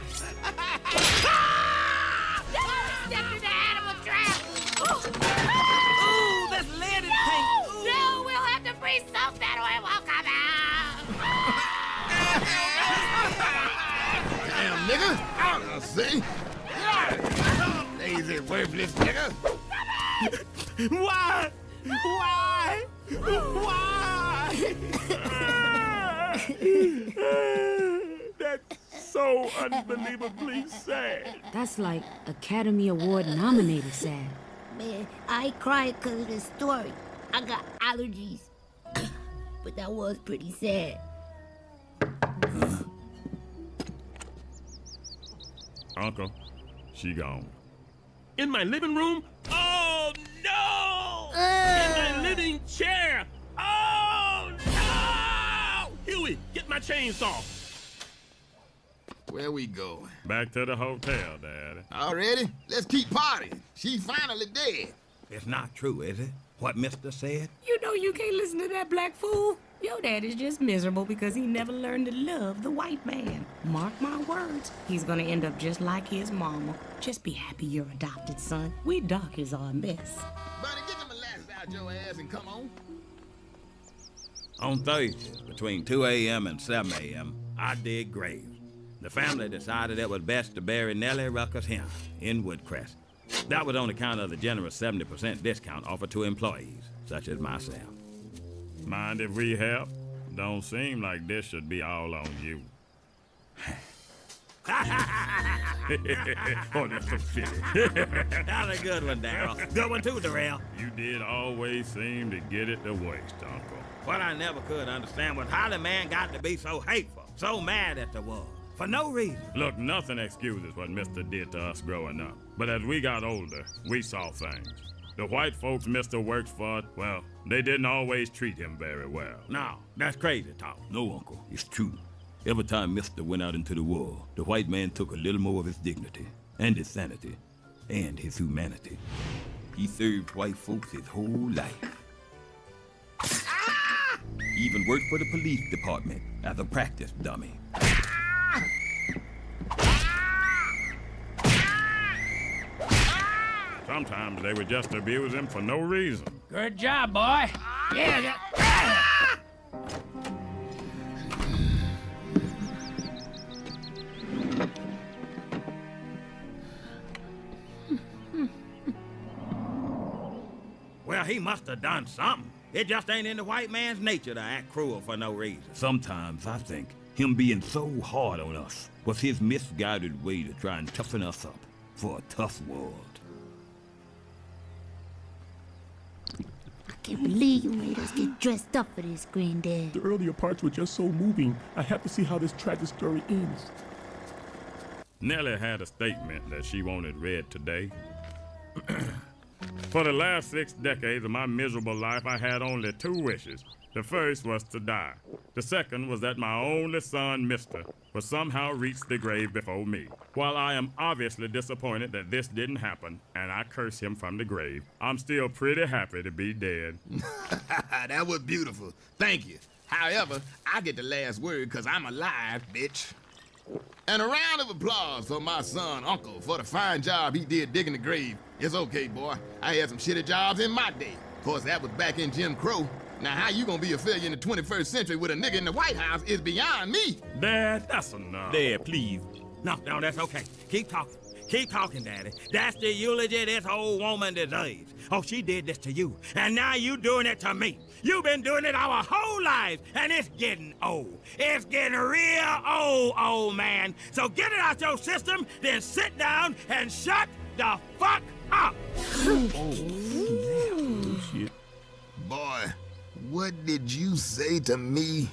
Stepped in the animal trap!
Ooh, that's lead and paint.
No, we'll have to freeze soak that or it won't come out!
Damn, nigga! I see. Lazy, worthless nigga.
Why? That's so unbelievably sad.
That's like Academy Award nominated sad. Man, I ain't crying because of this story. I got allergies. But that was pretty sad.
Uncle, she gone.
In my living room? Oh, no! In my living chair? Oh, no! Huey, get my chainsaw.
Where we going?
Back to the hotel, Daddy.
Already? Let's keep partying. She's finally dead.
It's not true, is it? What Mister said?
You know you can't listen to that black fool. Your dad is just miserable because he never learned to love the white man. Mark my words, he's gonna end up just like his mama. Just be happy you're adopted, son. We doctors are a mess.
Buddy, get them molasses out your ass and come on.
On Thursdays, between 2 a.m. and 7 a.m., I dig graves. The family decided it was best to bury Nellie Ruckus here in Woodcrest. That was on account of the generous 70% discount offered to employees, such as myself.
Mind if we help? Don't seem like this should be all on you. Oh, that's so silly.
That's a good one, Darryl. Good one too, Darrell.
You did always seem to get it the waste, Uncle.
What I never could understand was how the man got to be so hateful, so mad at the world, for no reason.
Look, nothing excuses what Mister did to us growing up. But as we got older, we saw things. The white folks Mister worked for, well, they didn't always treat him very well.
No, that's crazy talk.
No, Uncle, it's true. Every time Mister went out into the world, the white man took a little more of his dignity, and his sanity, and his humanity. He served white folks his whole life. He even worked for the police department as a practice dummy.
Sometimes they would just abuse him for no reason.
Good job, boy. Yeah.
Well, he must have done something. It just ain't in the white man's nature to act cruel for no reason.
Sometimes I think him being so hard on us was his misguided way to try and toughen us up for a tough world.
I can't believe you made us get dressed up for this, Granddad.
The earlier parts were just so moving. I have to see how this tragic story ends.
Nellie had a statement that she wanted read today. For the last 6 decades of my miserable life, I had only 2 wishes. The first was to die. The second was that my only son, Mister, would somehow reach the grave before me. While I am obviously disappointed that this didn't happen, and I curse him from the grave, I'm still pretty happy to be dead.
That was beautiful. Thank you. However, I get the last word because I'm alive, bitch. And a round of applause for my son, Uncle, for the fine job he did digging the grave. It's okay, boy. I had some shitty jobs in my day. Of course, that was back in Jim Crow. Now, how you gonna be a failure in the 21st century with a nigga in the White House is beyond me.
Dad, that's enough.
Dad, please. No, that's okay. Keep talking. Keep talking, Daddy. That's the eulogy this old woman deserves. Oh, she did this to you, and now you doing it to me. You've been doing it our whole lives, and it's getting old. It's getting real old man. So get it out your system, then sit down and shut the fuck up.
Oh, shit. Boy, what did you say to me?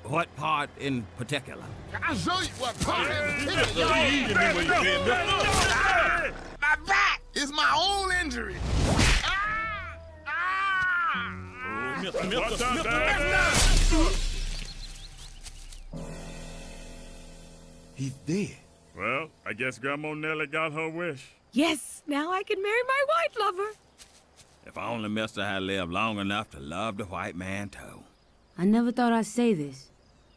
What part in particular?
I'll show you what part in particular. My back is my own injury.
He's dead.
Well, I guess Grandma Nellie got her wish.
Yes, now I can marry my white lover.
If only Mister had lived long enough to love the white man, too.
I never thought I'd say this,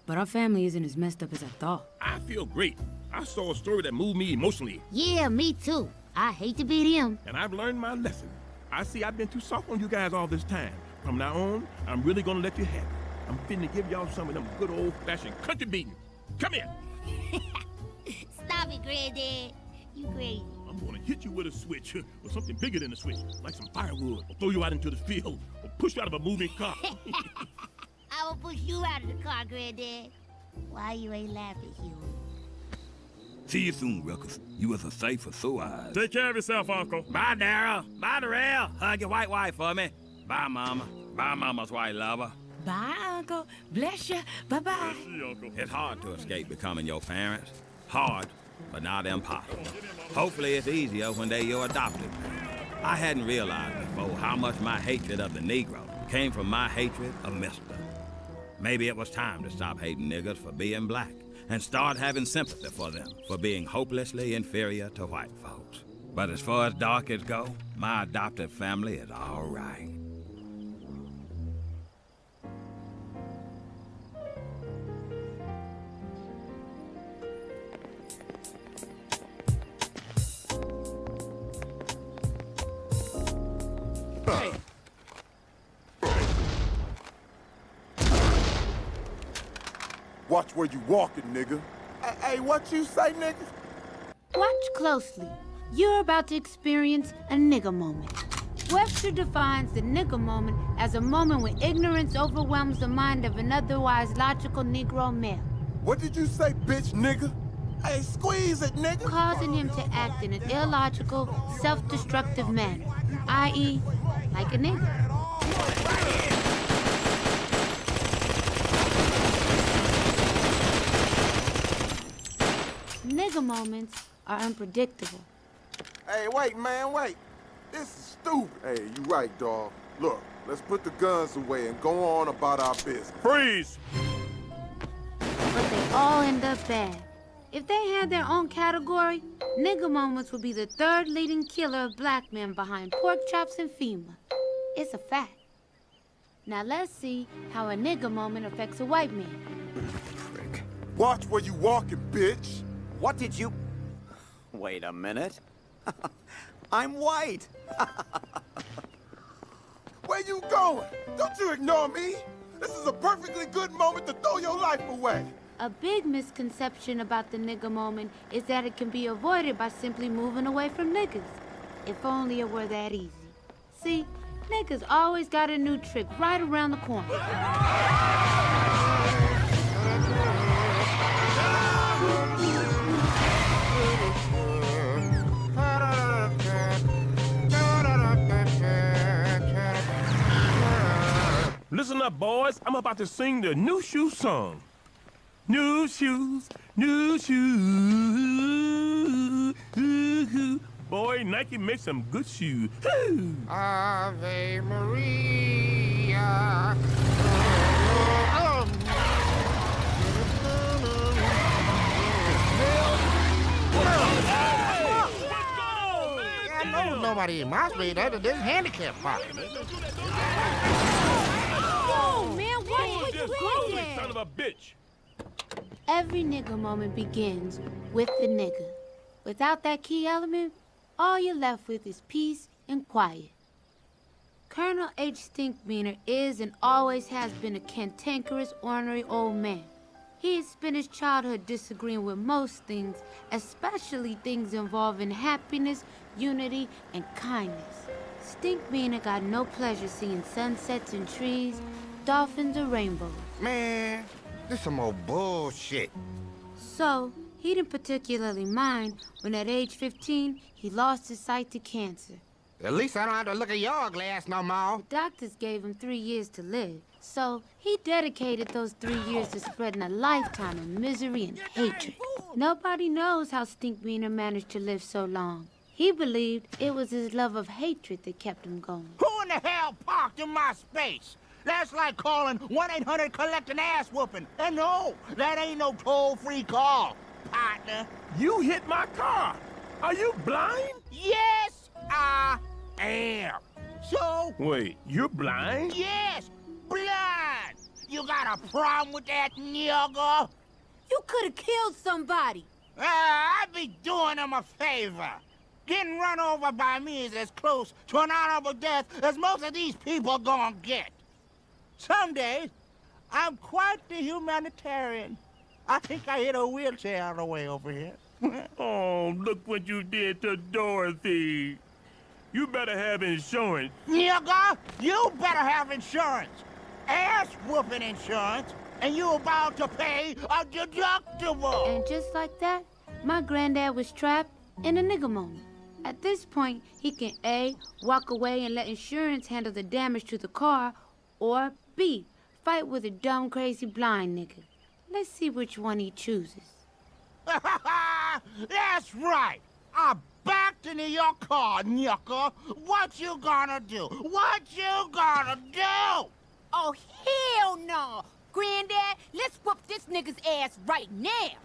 but our family isn't as messed up as I thought.
I feel great. I saw a story that moved me emotionally.
Yeah, me too. I hate to beat him.
And I've learned my lesson. I see I've been too soft on you guys all this time. From now on, I'm really gonna let you have it. I'm finna give y'all some of them good old-fashioned country beating. Come here.
Stop it, Granddad. You crazy.
I'm gonna hit you with a switch, or something bigger than a switch, like some firewood, or throw you out into the field, or push you out of a moving car.
I will push you out of the car, Granddad. Why you ain't laughing, Huey?
See you soon, Ruckus. You was a sight for sore eyes.
Take care of yourself, Uncle.
Bye, Daryl. Bye, Darrell. Hug your white wife for me. Bye, Mama. Bye, Mama's white lover.
Bye, Uncle. Bless you. Bye-bye.
It's hard to escape becoming your parents. Hard, but not impossible. Hopefully it's easier when they're your adopted parents. I hadn't realized before how much my hatred of the Negro came from my hatred of Mister. Maybe it was time to stop hating niggers for being black and start having sympathy for them for being hopelessly inferior to white folks. But as far as darkies go, my adopted family is all right.
Hey.
Watch where you walking, nigga. Hey, what you say, nigga?
Watch closely. You're about to experience a nigger moment. Webster defines the nigger moment as a moment when ignorance overwhelms the mind of an otherwise logical Negro male.
What did you say, bitch, nigga? Hey, squeeze it, nigga.
Causing him to act in an illogical, self-destructive manner, i.e., like a nigger. Nigger moments are unpredictable.
Hey, wait, man, wait. This is stupid. Hey, you right, dawg. Look, let's put the guns away and go on about our business.
Freeze!
But they all end up bad. If they had their own category, nigger moments would be the third leading killer of black men behind pork chops and FEMA. It's a fact. Now let's see how a nigger moment affects a white man.
Frick. Watch where you walking, bitch.
What did you... Wait a minute. I'm white.
Where you going? Don't you ignore me. This is a perfectly good moment to throw your life away.
A big misconception about the nigger moment is that it can be avoided by simply moving away from niggas. If only it were that easy. See, niggas always got a new trick right around the corner.
Listen up, boys. I'm about to sing the New Shoe song. New shoes, boy. Nike makes some good shoes.
Ave Maria. I know nobody in my street other than handicap party.
Whoa, man, what were you in there?
Son of a bitch.
Every nigga moment begins with the nigga. Without that key element, all you're left with is peace and quiet. Colonel H. Stinkmeaner is and always has been a cantankerous, ornery old man. He has spent his childhood disagreeing with most things, especially things involving happiness, unity, and kindness. Stinkmeaner got no pleasure seeing sunsets and trees, dolphins or rainbows.
Man, this some old bullshit.
So, he didn't particularly mind when at age 15, he lost his sight to cancer.
At least I don't have to look at your glass no more.
The doctors gave him 3 years to live. So, he dedicated those 3 years to spreading a lifetime of misery and hatred. Nobody knows how Stinkmeaner managed to live so long. He believed it was his love of hatred that kept him going.
Who in the hell parked in my space? That's like calling 1-800 collect an ass whooping. And no, that ain't no toll-free call, partner.
You hit my car. Are you blind?
Yes, I am. So?
Wait, you're blind?
Yes, blind. You got a problem with that, nigga?
You could have killed somebody.
I'd be doing him a favor. Getting run over by me is as close to an honorable death as most of these people gonna get. Some days, I'm quite the humanitarian. I think I hit a wheelchair on the way over here.
Oh, look what you did to Dorothy. You better have insurance.
Nigga, you better have insurance. Ass-whooping insurance, and you about to pay a deductible.
And just like that, my granddad was trapped in a nigga moment. At this point, he can A, walk away and let insurance handle the damage to the car, or B, fight with a dumb, crazy, blind nigga. Let's see which one he chooses.
That's right. I'm backed into your car, nigga. What you gonna do? What you gonna do?
Oh, hell no! Granddad, let's whoop this nigga's ass right now!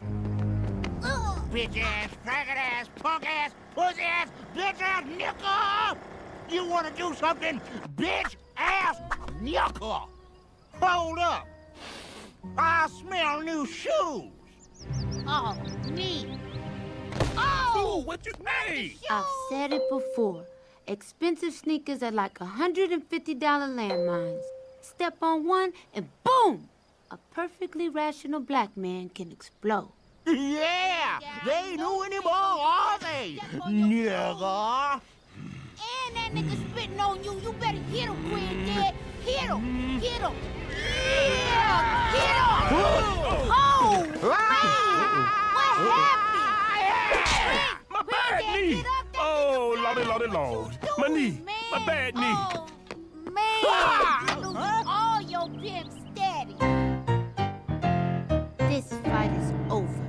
Bitch ass, faggot ass, punk ass, pussy ass, bitch ass, nigga! You wanna do something, bitch ass, nigga? Hold up. I smell new shoes.
Oh, neat.
Oh, what you made?
I've said it before. Expensive sneakers are like $150 landmines. Step on one and boom! A perfectly rational black man can explode.
Yeah! They ain't new anymore, are they? Nigga!
And that nigga spitting on you. You better hit him, Granddad. Hit him. Hit him. Yeah! Hit him! Oh! What happened?
My bad knee! Oh, lordy, lord. My knee. My bad knee.
Oh, man. You lose all your pimp status.
This fight is over.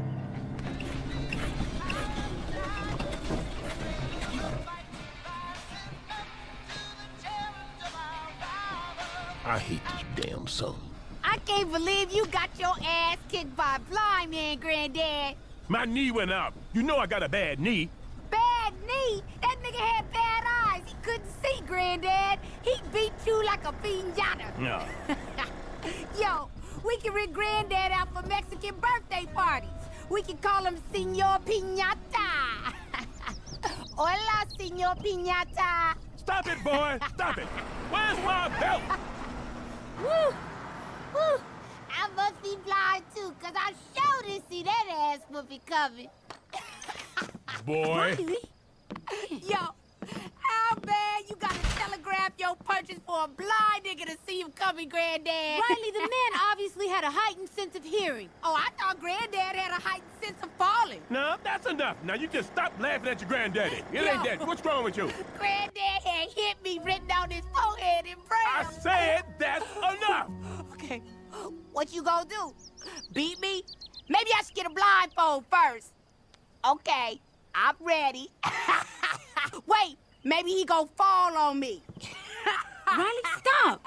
I hate this damn song.
I can't believe you got your ass kicked by a blind man, Granddad.
My knee went out. You know I got a bad knee.
Bad knee? That nigga had bad eyes. He couldn't see, Granddad. He beat you like a piñata.
No.
Yo, we can rig Granddad out for Mexican birthday parties. We can call him Senor Piñata. Hola, Senor Piñata.
Stop it, boy. Stop it. Where's my belt?
Woo! Woo! I must be blind too, cause I sure didn't see that ass whooping coming.
Boy.
Yo, how bad you gotta telegraph your purchase for a blind nigga to see him coming, Granddad?
Riley, the man obviously had a heightened sense of hearing.
Oh, I thought Granddad had a heightened sense of falling.
No, that's enough. Now you just stop laughing at your granddaddy. It ain't that. What's wrong with you?
Granddad had hit me written on his forehead in braille.
I said that's enough.
Okay, what you gonna do? Beat me? Maybe I should get a blindfold first. Okay, I'm ready. Wait, maybe he gon' fall on me.
Riley, stop.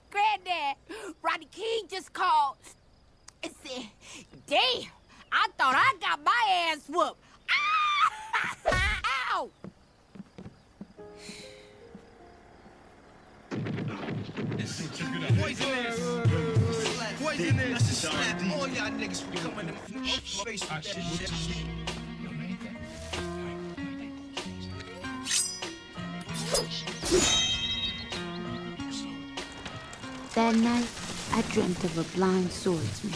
Granddad, Rodney King just called and said, damn, I thought I got my ass whooped. Ow!
Poisonous. I should slap all y'all niggas for coming in my face with that shit.
That night, I dreamt of a blind swordsman.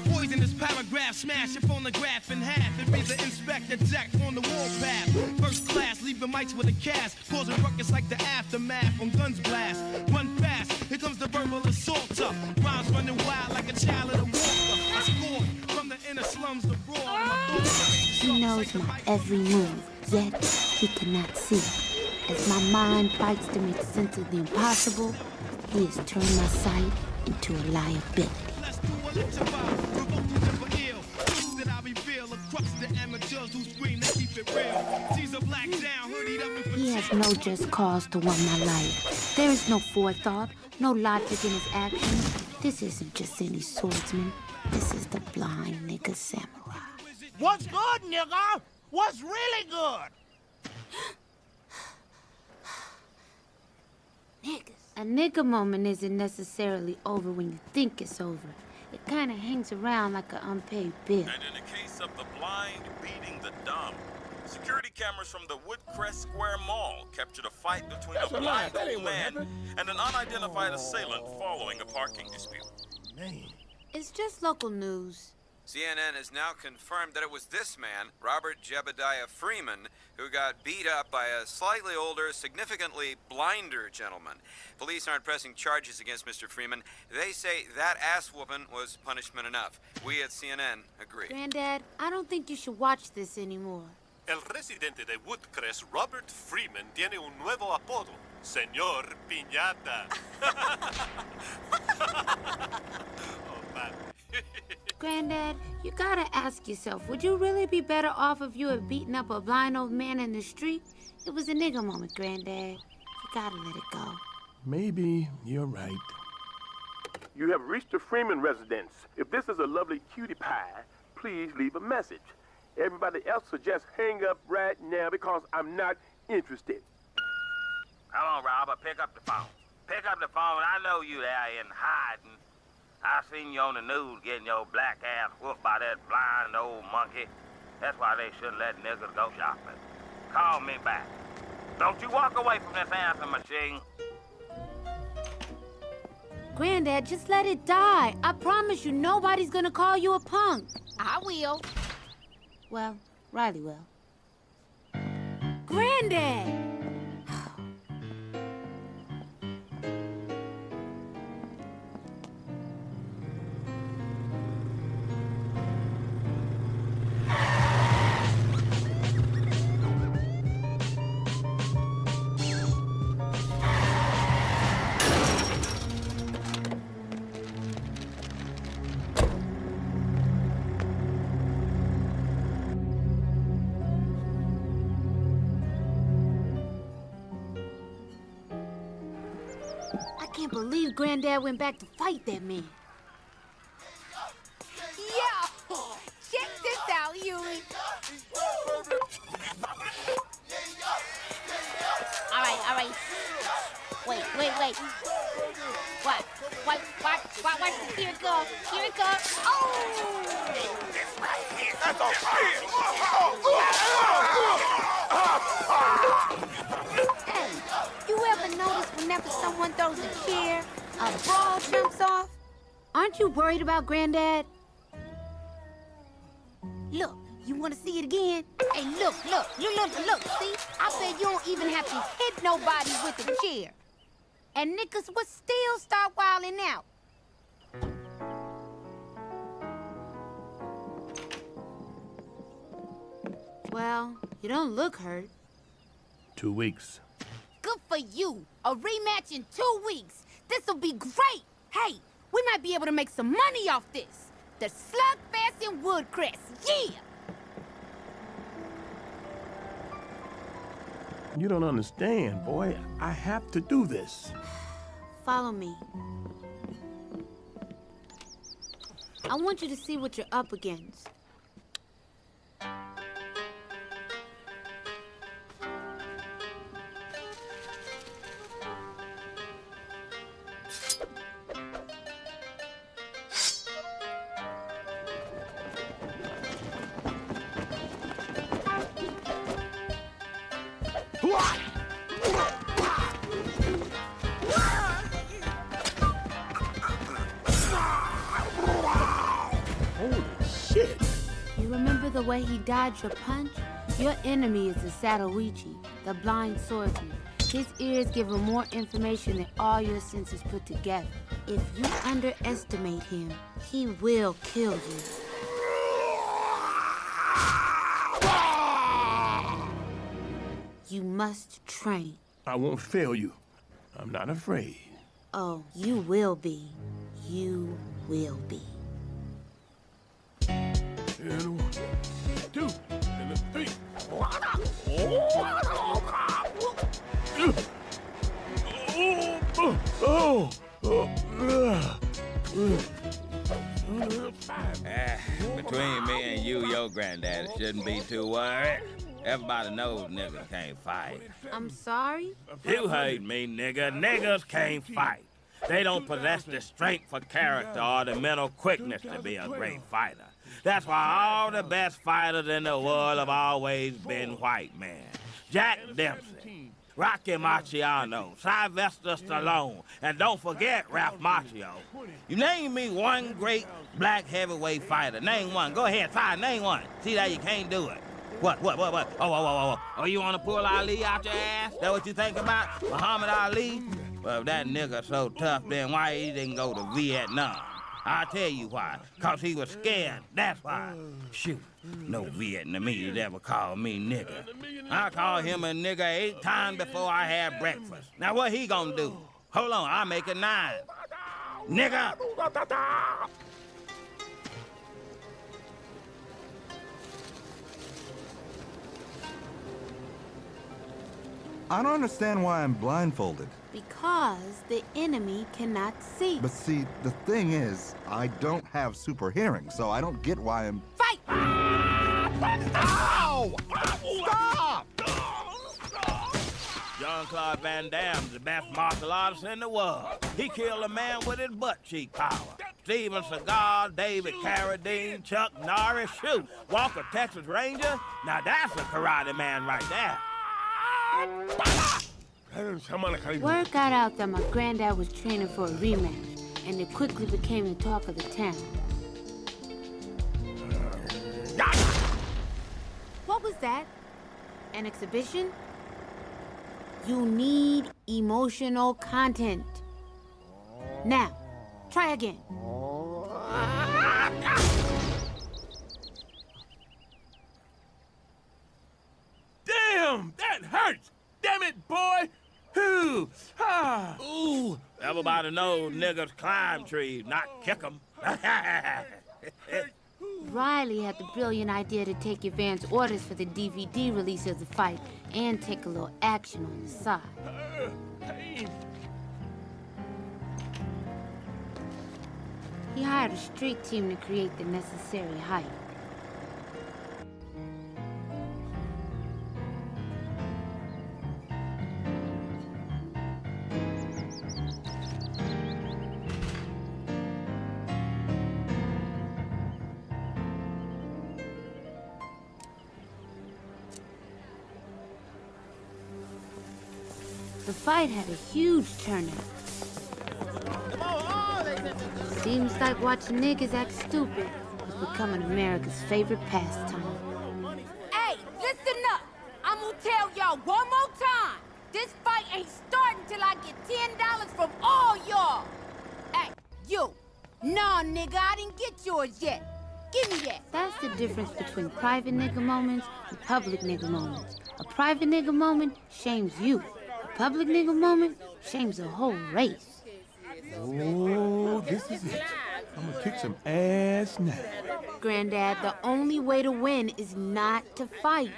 Poisonous paragraph, smash your phonograph in half and read the Inspector Jack on the warpath. First class, leaving mics with a cast, causing ruckus like the aftermath on guns blast. Run fast, here comes the verbal assaulter. Rhymes running wild like a child of the walker. I score from the inner slums, the raw.
He knows my every move, yet he cannot see. As my mind fights to make sense of the impossible, he has turned my sight into a liability. He has no just cause to want my life. There is no forethought, no logic in his actions. This isn't just any swordsman. This is the blind nigga samurai.
What's good, nigga? What's really good?
Niggas. A nigga moment isn't necessarily over when you think it's over. It kind of hangs around like an unpaid bill.
And in the case of the blind beating the dumb, security cameras from the Woodcrest Square Mall captured a fight between a blind old man and an unidentified assailant following a parking dispute.
Man.
It's just local news.
CNN has now confirmed that it was this man, Robert Jebediah Freeman, who got beat up by a slightly older, significantly blinder gentleman. Police aren't pressing charges against Mr. Freeman. They say that ass-whooping was punishment enough. We at CNN agree.
Granddad, I don't think you should watch this anymore.
El residente de Woodcrest, Robert Freeman, tiene un nuevo apodo. Señor Piñata. Oh, man.
Granddad, you gotta ask yourself, would you really be better off if you had beaten up a blind old man in the street? It was a nigga moment, Granddad. You gotta let it go.
Maybe you're right.
You have reached the Freeman residence. If this is a lovely cutie pie, please leave a message. Everybody else should just hang up right now because I'm not interested.
Hello, Robert. Pick up the phone. Pick up the phone. I know you there in hiding. I seen you on the news getting your black ass whooped by that blind old monkey. That's why they shouldn't let niggas go shopping. Call me back. Don't you walk away from this answer machine.
Granddad, just let it die. I promise you, nobody's gonna call you a punk.
I will.
Well, Riley will. Granddad! I can't believe Granddad went back to fight that man.
Yo! Check this out, Huey. All right. Wait. What? Here it comes. Oh! Hey, you ever notice whenever someone throws a chair, a ball jumps off?
Aren't you worried about Granddad?
Look, you want to see it again? Hey, look. See? I bet you don't even have to hit nobody with a chair. And niggas would still start wilding out.
Well, you don't look hurt.
2 weeks.
Good for you. A rematch in 2 weeks. This'll be great. Hey, we might be able to make some money off this. The Slugfest in Woodcrest. Yeah!
You don't understand, boy. I have to do this.
Follow me. I want you to see what you're up against.
Holy shit!
You remember the way he dodged your punch? Your enemy is the Sadawichi, the blind swordsman. His ears give him more information than all your senses put together. If you underestimate him, he will kill you. You must train.
I won't fail you. I'm not afraid.
Oh, you will be. You will be.
And 1, 2, and 3.
Between me and you, your granddaddy shouldn't be too worried. Everybody knows niggas can't fight.
I'm sorry?
You heard me, nigga. Niggas can't fight. They don't possess the strength for character or the mental quickness to be a great fighter. That's why all the best fighters in the world have always been white men. Jack Dempsey, Rocky Marciano, Sylvester Stallone, and don't forget Ralph Macchio. You name me one great black heavyweight fighter. Name one. Go ahead, try. Name one. See that you can't do it. What? Oh, you want to pull Ali out your ass? That what you think about? Muhammad Ali? Well, if that nigga so tough, then why he didn't go to Vietnam? I'll tell you why. 'Cause he was scared, that's why. Shoot, no Vietnamese ever called me nigga. I called him a nigga 8 times before I had breakfast. Now what he gonna do? Hold on, I'll make it 9. Nigga!
I don't understand why I'm blindfolded.
Because the enemy cannot see.
But see, the thing is, I don't have super hearing, so I don't get why I'm...
Fight!
Ow! Stop!
Jean-Claude Van Damme's the best martial artist in the world. He killed a man with his butt cheek power. Steven Seagal, David Carradine, Chuck Norris, shoot. Walker, Texas Ranger. Now that's a karate man right there.
Word got out that my granddad was training for a rematch, and it quickly became the talk of the town. What was that? An exhibition? You need emotional content. Now, try again.
Damn, that hurts! Damn it, boy! Ooh, ah.
Ooh, everybody knows niggas climb trees, not kick them.
Riley had the brilliant idea to take advance orders for the DVD release of the fight and take a little action on the side. He hired a street team to create the necessary hype. The fight had a huge turnout. Seems like watching niggas act stupid is becoming America's favorite pastime.
Hey, listen up! I'm gonna tell y'all one more time. This fight ain't starting till I get $10 from all y'all. Hey, you. Nah, nigga, I didn't get yours yet. Give me that.
That's the difference between private nigga moments and public nigga moments. A private nigga moment shames you. A public nigga moment shames the whole race.
Oh, this is it. I'm gonna kick some ass now.
Granddad, the only way to win is not to fight.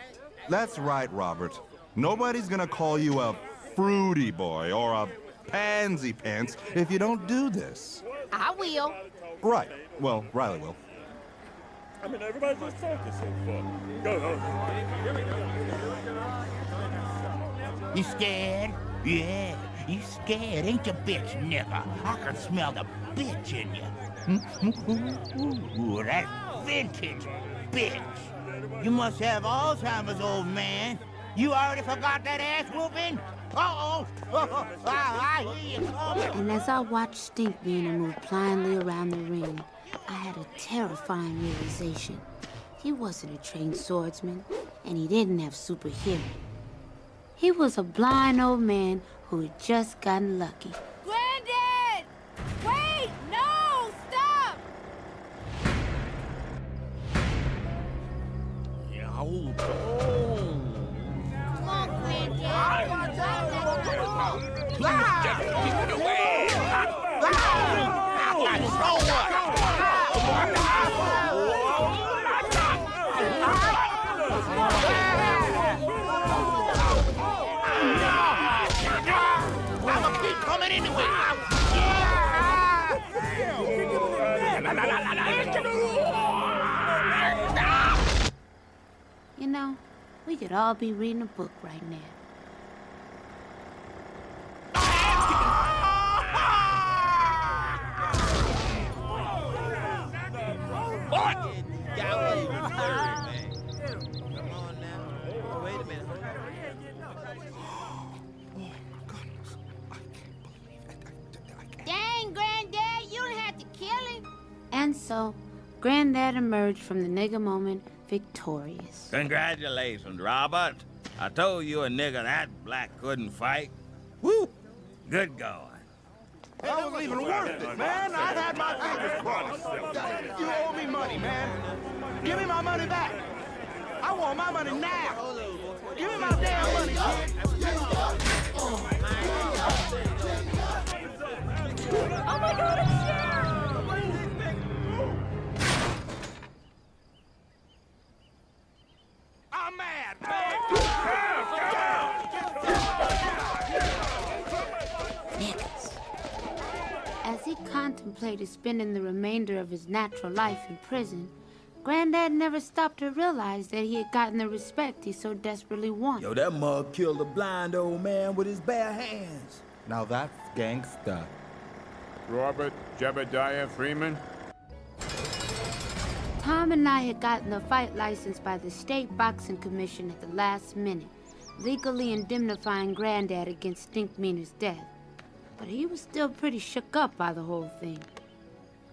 That's right, Robert. Nobody's gonna call you a fruity boy or a pansy pants if you don't do this.
I will.
Right. Well, Riley will.
I mean, everybody's just talking so far. Go.
You scared? Yeah, you scared, ain't you, bitch nigga? I can smell the bitch in you. Ooh, that vintage bitch. You must have Alzheimer's, old man. You already forgot that ass whooping? Uh-oh! I hear you coming.
And as I watched Stinkmeaner move blindly around the ring, I had a terrifying realization. He wasn't a trained swordsman, and he didn't have super hearing. He was a blind old man who had just gotten lucky.
Granddad! Wait! No! Stop!
Yo,
Come on, Granddad.
I'ma keep coming anyway.
You know, we could all be reading a book right now.
Dang, Granddad, you didn't have to kill him.
And so, Granddad emerged from the nigga moment victorious.
Congratulations, Robert. I told you a nigga that black couldn't fight. Woo! Good going.
That wasn't even worth it, man. I had my fingers crossed. You owe me money, man. Give me my money back. I want my money now. Give me my damn money.
Oh my God, it's Sharon!
I'm mad,
Niggas. As he contemplated spending the remainder of his natural life in prison, Granddad never stopped to realize that he had gotten the respect he so desperately wanted.
Yo, that mug killed a blind old man with his bare hands.
Now that's gangsta.
Robert Jebediah Freeman?
Tom and I had gotten a fight license by the State Boxing Commission at the last minute, legally indemnifying Granddad against Stinkmeaner's death. But he was still pretty shook up by the whole thing.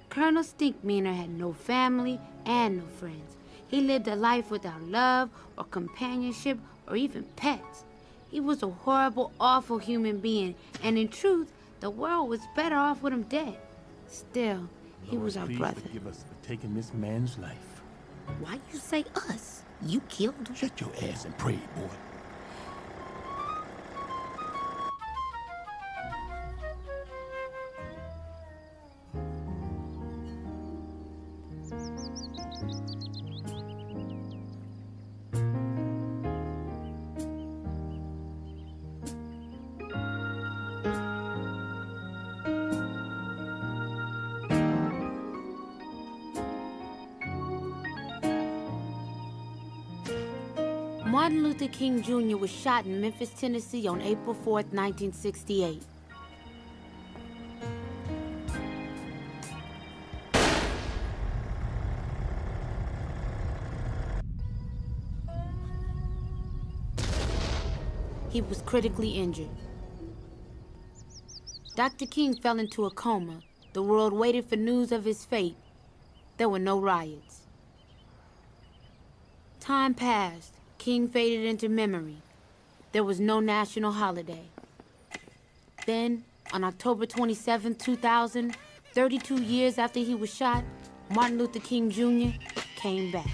Colonel Stinkmeaner had no family and no friends. He lived a life without love or companionship or even pets. He was a horrible, awful human being, and in truth, the world was better off with him dead. Still, he was our brother.
Please forgive us for taking this man's life.
Why you say us? You killed him.
Shut your ass and pray, boy.
Martin Luther King Jr. was shot in Memphis, Tennessee on April 4th, 1968. He was critically injured. Dr. King fell into a coma. The world waited for news of his fate. There were no riots. Time passed. King faded into memory. There was no national holiday. Then, on October 27, 2000, 32 years after he was shot, Martin Luther King Jr. came back.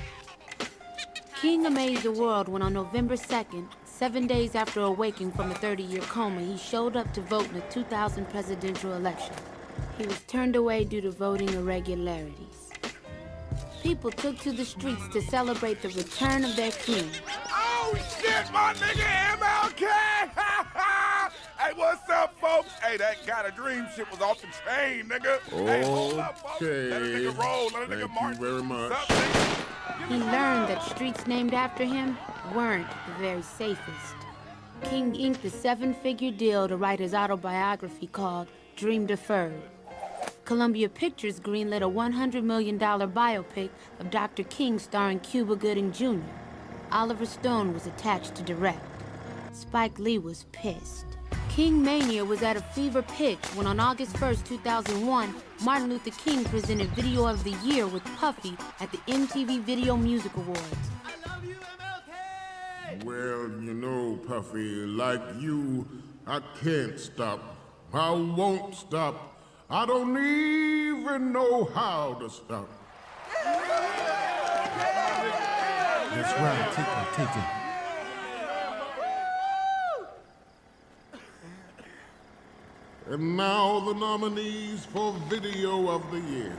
King amazed the world when on November 2nd, 7 days after awaking from a 30-year coma, he showed up to vote in the 2000 presidential election. He was turned away due to voting irregularities. People took to the streets to celebrate the return of their king.
Oh shit, my nigga,
Hey, that kind of dream shit was off the chain, nigga. Hey, hold up, folks. Let a nigga roll. Let a nigga march.
Thank you very much.
What's up, nigga?
He learned that streets named after him weren't the very safest. King inked a 7-figure deal to write his autobiography called Dream Deferred. Columbia Pictures greenlit a $100 million biopic of Dr. King starring Cuba Gooding Jr. Oliver Stone was attached to direct. Spike Lee was pissed. King Mania was at a fever pitch when on August 1st, 2001, Martin Luther King presented Video of the Year with Puffy at the MTV Video Music Awards.
Well, you know, Puffy, like you, I can't stop. I won't stop. I don't even know how to stop.
That's right. Take it.
And now the nominees for Video of the Year.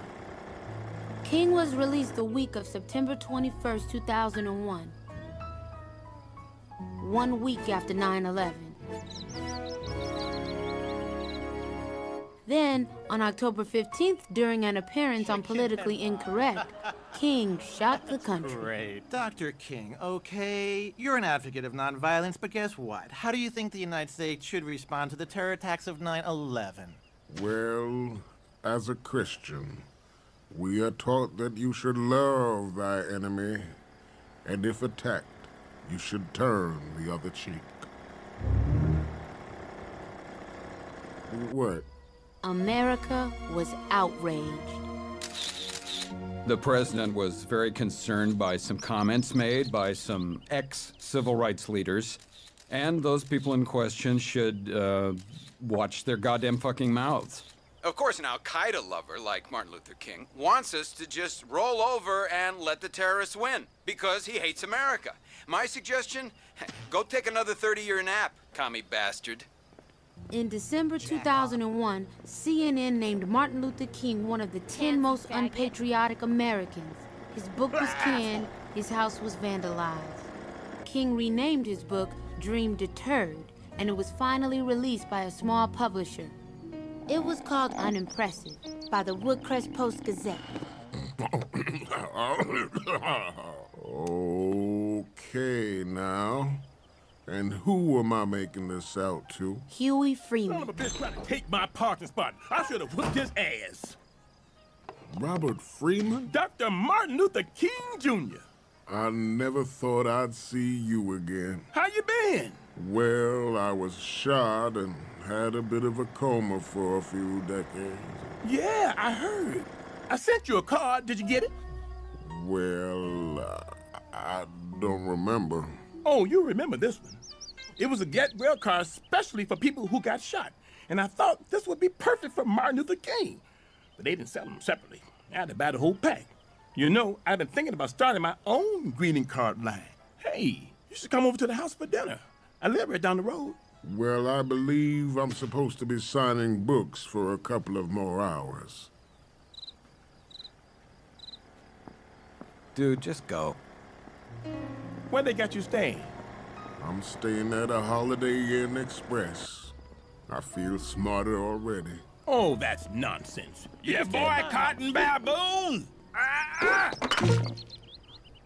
King was released the week of September 21st, 2001. 1 week after 9/11. Then, on October 15th, during an appearance on Politically Incorrect, King shot the country.
Great. Dr. King, okay, you're an advocate of nonviolence, but guess what? How do you think the United States should respond to the terror attacks of 9/11?
Well, as a Christian, we are taught that you should love thy enemy, and if attacked, you should turn the other cheek. What?
America was outraged.
The president was very concerned by some comments made by some ex-civil rights leaders, and those people in question should watch their goddamn fucking mouths.
Of course, an Al-Qaeda lover like Martin Luther King wants us to just roll over and let the terrorists win because he hates America. My suggestion, go take another 30-year nap, commie bastard.
In December 2001, CNN named Martin Luther King one of the 10 most unpatriotic Americans. His book was canned, his house was vandalized. King renamed his book Dream Deterred, and it was finally released by a small publisher. It was called Unimpressive by the Woodcrest Post-Gazette.
Okay, now. And who am I making this out to?
Huey Freeman.
Son of a bitch trying to take my parking spot. I should have whipped his ass.
Robert Freeman?
Dr. Martin Luther King Jr.
I never thought I'd see you again.
How you been?
Well, I was shot and had a bit of a coma for a few decades.
Yeah, I heard. I sent you a card. Did you get it?
Well, I don't remember.
Oh, you remember this one. It was a get well card especially for people who got shot. And I thought this would be perfect for Martin Luther King. But they didn't sell them separately. I had to buy the whole pack. You know, I've been thinking about starting my own greeting card line. Hey, you should come over to the house for dinner. I live right down the road.
Well, I believe I'm supposed to be signing books for a couple of more hours.
Dude, just go.
Where they got you staying?
I'm staying at a Holiday Inn Express. I feel smarter already.
Oh, that's nonsense.
Yeah, boy, Cotton Baboon!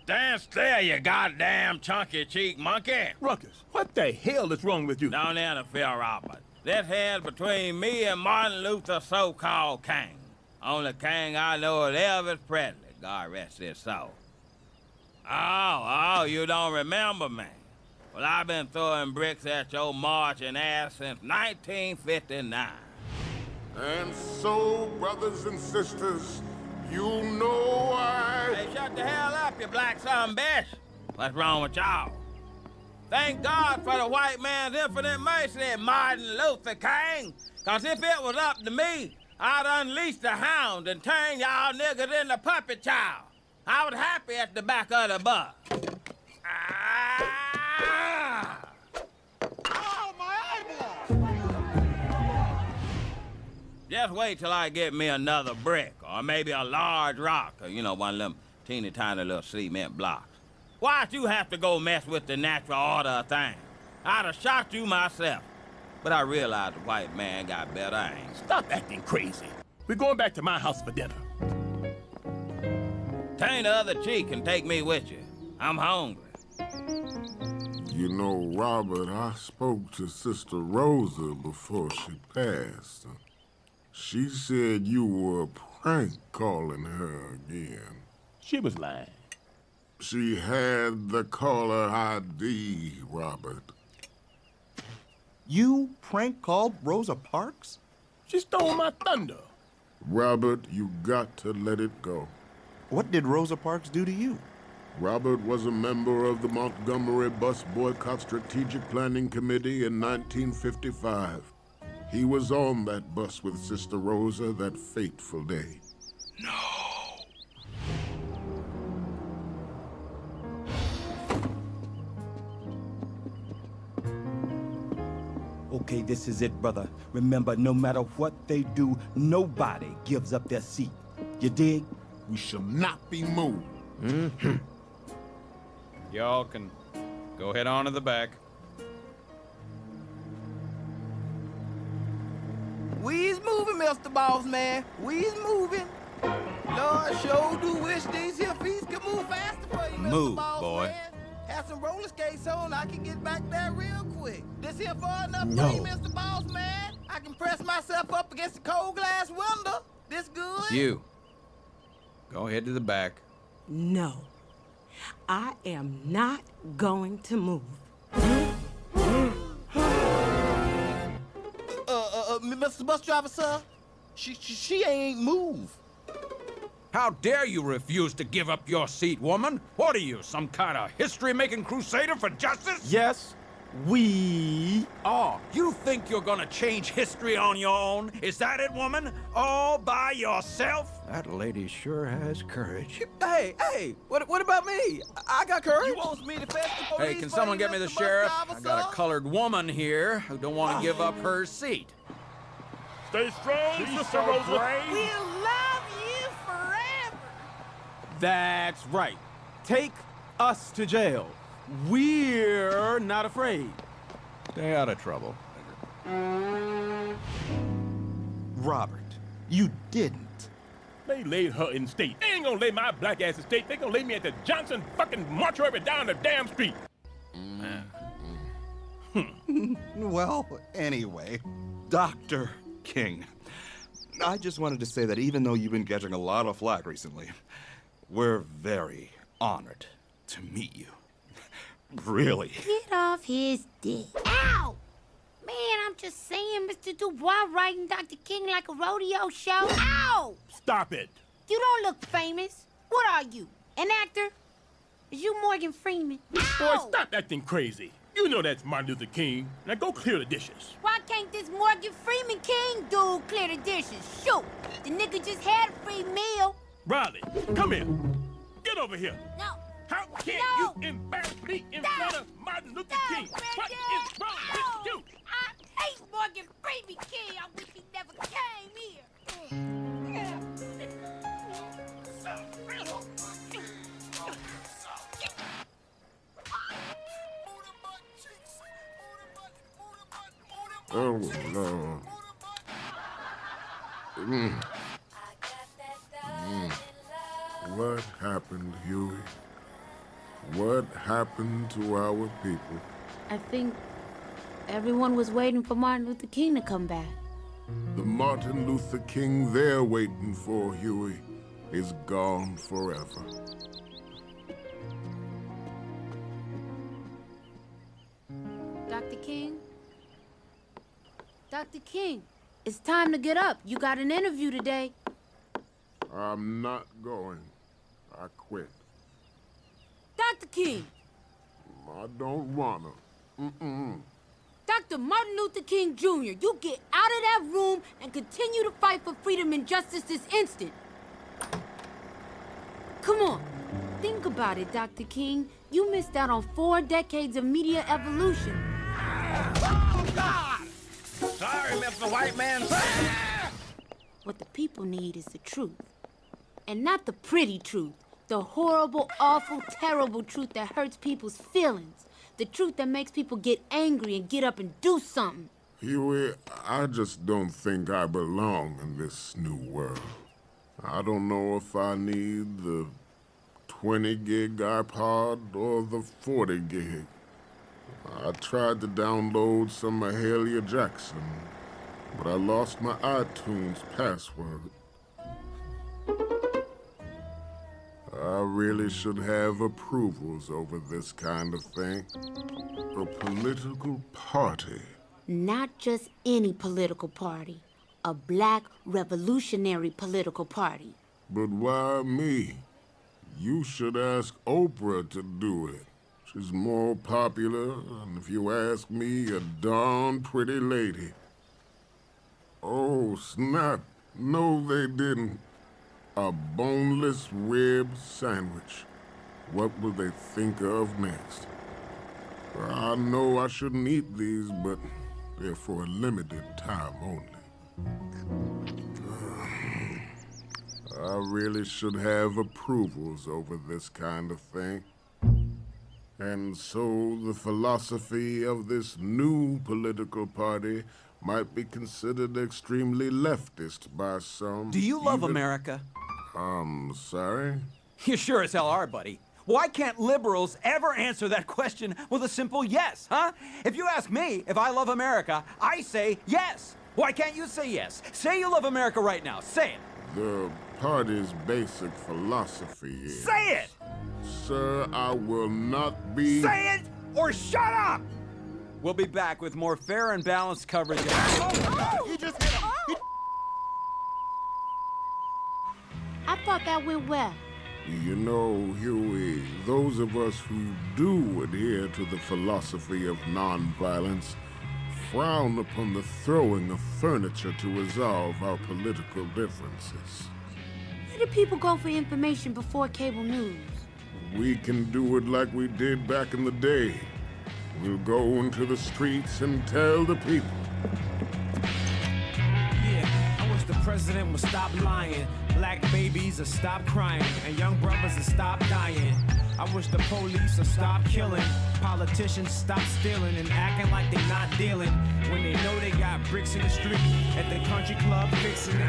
Dance there, you goddamn chunky cheek monkey.
Ruckus, what the hell is wrong with you?
Don't interfere, Robert. This here's between me and Martin Luther so-called King. Only king I know is Elvis Presley. God rest his soul. Oh, you don't remember me? Well, I've been throwing bricks at your marching ass since 1959.
And so, brothers and sisters, you know
Hey, shut the hell up, you black son of a bitch. What's wrong with y'all? Thank God for the white man's infinite mercy, Martin Luther King. Cause if it was up to me, I'd unleash the hound and turn y'all niggas into puppet child. I was happy at the back of the bus.
Oh, my eyeball!
Just wait till I get me another brick, or maybe a large rock, or, you know, one of them teeny tiny little cement blocks. Why'd you have to go mess with the natural order of things? I'd have shot you myself. But I realized the white man got better aim.
Stop acting crazy. We're going back to my house for dinner.
Turn the other cheek and take me with you. I'm hungry.
You know, Robert, I spoke to Sister Rosa before she passed. She said you were prank calling her again.
She was lying.
She had the caller ID, Robert.
You prank called Rosa Parks?
She stole my thunder.
Robert, you got to let it go.
What did Rosa Parks do to you?
Robert was a member of the Montgomery Bus Boycott Strategic Planning Committee in 1955. He was on that bus with Sister Rosa that fateful day.
No.
Okay, this is it, brother. Remember, no matter what they do, nobody gives up their seat. You dig?
We shall not be moved.
Mm-hmm. Y'all can go head on to the back.
We's moving, Mr. Boss Man. We's moving. Lord, sure do wish these here feet could move faster for you, Mr.
Move,
Boss
boy.
Man. Have some roller skates on, I can get back there real quick. This here far enough
No.
for you, Mr. Boss Man? I can press myself up against the cold glass window. This good?
You. Go ahead to the back.
No, I am not going to move.
Mr. Bus Driver, sir? She ain't move.
How dare you refuse to give up your seat, woman? What are you, some kind of history-making crusader for justice?
Yes, we are.
You think you're gonna change history on your own? Is that it, woman? All by yourself?
That lady sure has courage.
Hey, what about me? I got courage.
You want me to fetch the police?
Hey, can someone get me the sheriff? I got a colored woman here who don't want to give up her seat.
Stay strong, Sister Rosa.
We'll love you forever.
That's right. Take us to jail. We're not afraid.
Stay out of trouble.
Robert, you didn't.
They laid her in state. They ain't gonna lay my black ass in state. They gonna lay me at the Johnson fucking mortuary down the damn street.
Well, anyway, Dr. King, I just wanted to say that even though you've been catching a lot of flack recently, we're very honored to meet you. Really.
Get off his dick. Ow! Man, I'm just saying, Mr. Dubois writing Dr. King like a rodeo show. Ow!
Stop it.
You don't look famous. What are you, an actor? Is you Morgan Freeman?
Boy, stop acting crazy. You know that's Martin Luther King. Now go clear the dishes.
Why can't this Morgan Freeman King dude clear the dishes? Shoot, the nigga just had a free meal.
Riley, come here. Get over here.
No.
How can you embarrass me in front of Martin Luther King? What is wrong with you?
I hate Morgan Freeman King. I wish he never came here.
Oh, no. What happened, Huey? What happened to our people?
I think everyone was waiting for Martin Luther King to come back.
The Martin Luther King they're waiting for, Huey, is gone forever.
Dr. King? Dr. King, it's time to get up. You got an interview today.
I'm not going. I quit.
Dr. King!
I don't wanna.
Dr. Martin Luther King Jr., you get out of that room and continue to fight for freedom and justice this instant. Come on. Think about it, Dr. King. You missed out on 4 decades of media evolution.
Oh, God! Sorry, Mr. White Man.
What the people need is the truth. And not the pretty truth. The horrible, awful, terrible truth that hurts people's feelings. The truth that makes people get angry and get up and do something.
Huey, I just don't think I belong in this new world. I don't know if I need the 20 gig iPod or the 40 gig. I tried to download some Mahalia Jackson, but I lost my iTunes password. I really should have approvals over this kind of thing. A political party.
Not just any political party. A black revolutionary political party.
But why me? You should ask Oprah to do it. She's more popular, and if you ask me, a darn pretty lady. Oh, snap. No, they didn't. A boneless rib sandwich. What will they think of next? I know I shouldn't eat these, but they're for a limited time only. I really should have approvals over this kind of thing. And so the philosophy of this new political party might be considered extremely leftist by some.
Do you love America?
Sorry?
You sure as hell are, buddy. Why can't liberals ever answer that question with a simple yes, huh? If you ask me if I love America, I say yes. Why can't you say yes? Say you love America right now. Say it.
The party's basic philosophy is...
Say it!
Sir, I will not be...
Say it or shut up! We'll be back with more fair and balanced coverage.
You just hit him.
I thought that went well.
You know, Huey, those of us who do adhere to the philosophy of nonviolence frown upon the throwing of furniture to resolve our political differences.
Where do people go for information before cable news?
We can do it like we did back in the day. We'll go into the streets and tell the people.
Yeah, I wish the president would stop lying. Black babies would stop crying, and young brothers would stop dying. I wish the police would stop killing. Politicians stop stealing and acting like they're not dealing when they know they got bricks in the street at the country club fixing it.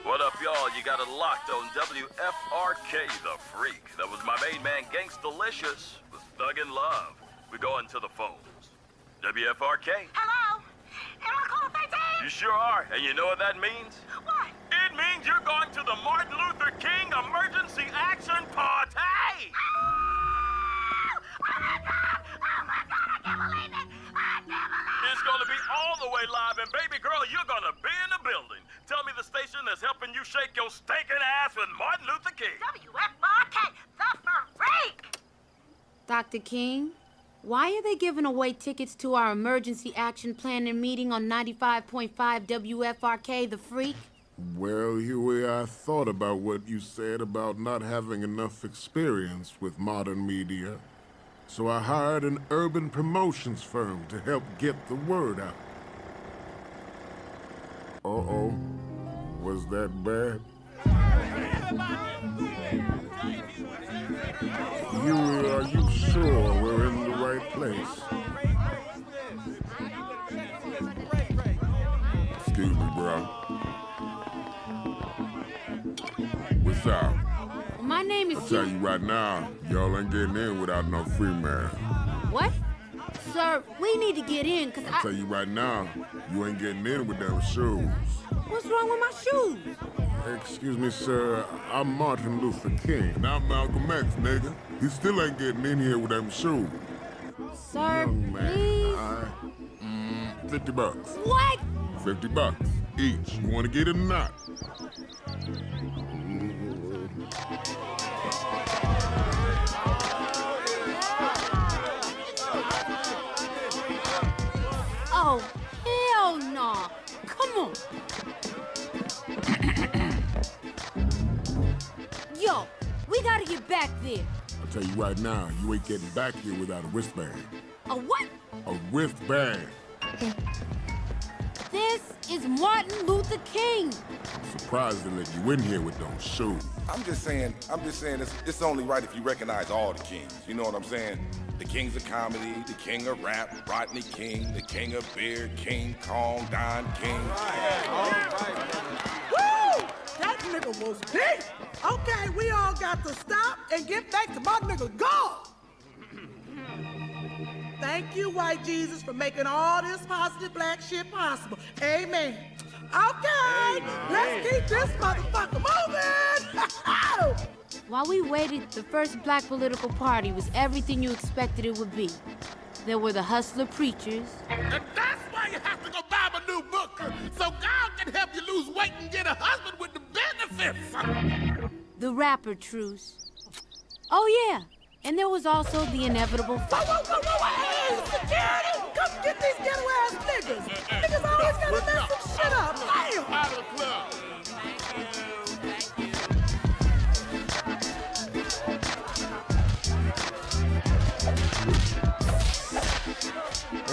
What up, y'all? You got it locked on WFRK, The Freak. That was my main man, Gangstalicious, with Thug in Love. We go into the phones. WFRK?
Hello? Am I calling 13?
You sure are, and you know what that means?
What?
It means you're going to the Martin Luther King Emergency Action Party!
Oh my God! Oh my God! I can't believe it! I can't believe it!
It's gonna be all the way live, and baby girl, you're gonna be in the building. Tell me the station that's helping you shake your stinking ass with Martin Luther King.
WFRK, the Freak!
Dr. King, why are they giving away tickets to our emergency action planning meeting on 95.5 WFRK, The Freak?
Well, Huey, I thought about what you said about not having enough experience with modern media. So I hired an urban promotions firm to help get the word out. Uh-oh. Was that bad? Huey, are you sure we're in the right place? Excuse me, bro. What's up?
My name is...
I'll tell you right now, y'all ain't getting in without no free man.
What? Sir, we need to get in, because
I'll tell you right now, you ain't getting in with them shoes.
What's wrong with my shoes?
Excuse me, sir. I'm Martin Luther King. Not Malcolm X, nigga. You still ain't getting in here with them shoes.
Sir,
Young man,
please?
$50.
What?
$50 each. You want to get it or not?
Oh, hell no. Come on. Yo, we gotta get back there.
I'll tell you right now, you ain't getting back here without a wristband.
A what?
A wristband.
This
is Martin Luther King.
Surprised to let you in here with those shoes.
I'm just saying it's only right if you recognize all the kings. You know what I'm saying? The kings of comedy, the king of rap, Rodney King, the king of beer, King Kong, Don King.
Woo! That nigga was big. Okay, we all got to stop and get back to my nigga God. Thank you, white Jesus, for making all this positive black shit possible. Amen. Okay, let's keep this motherfucker moving.
While we waited, the first black political party was everything you expected it would be. There were the hustler preachers.
And that's why you have to go buy a new book, so God can help you lose weight and get a husband with the benefits.
The rapper truce. Oh yeah, and there was also the inevitable fight.
Hey, security! Come get these ghetto-ass niggas! Niggas always gotta mess some shit up! Damn!
Out of the club!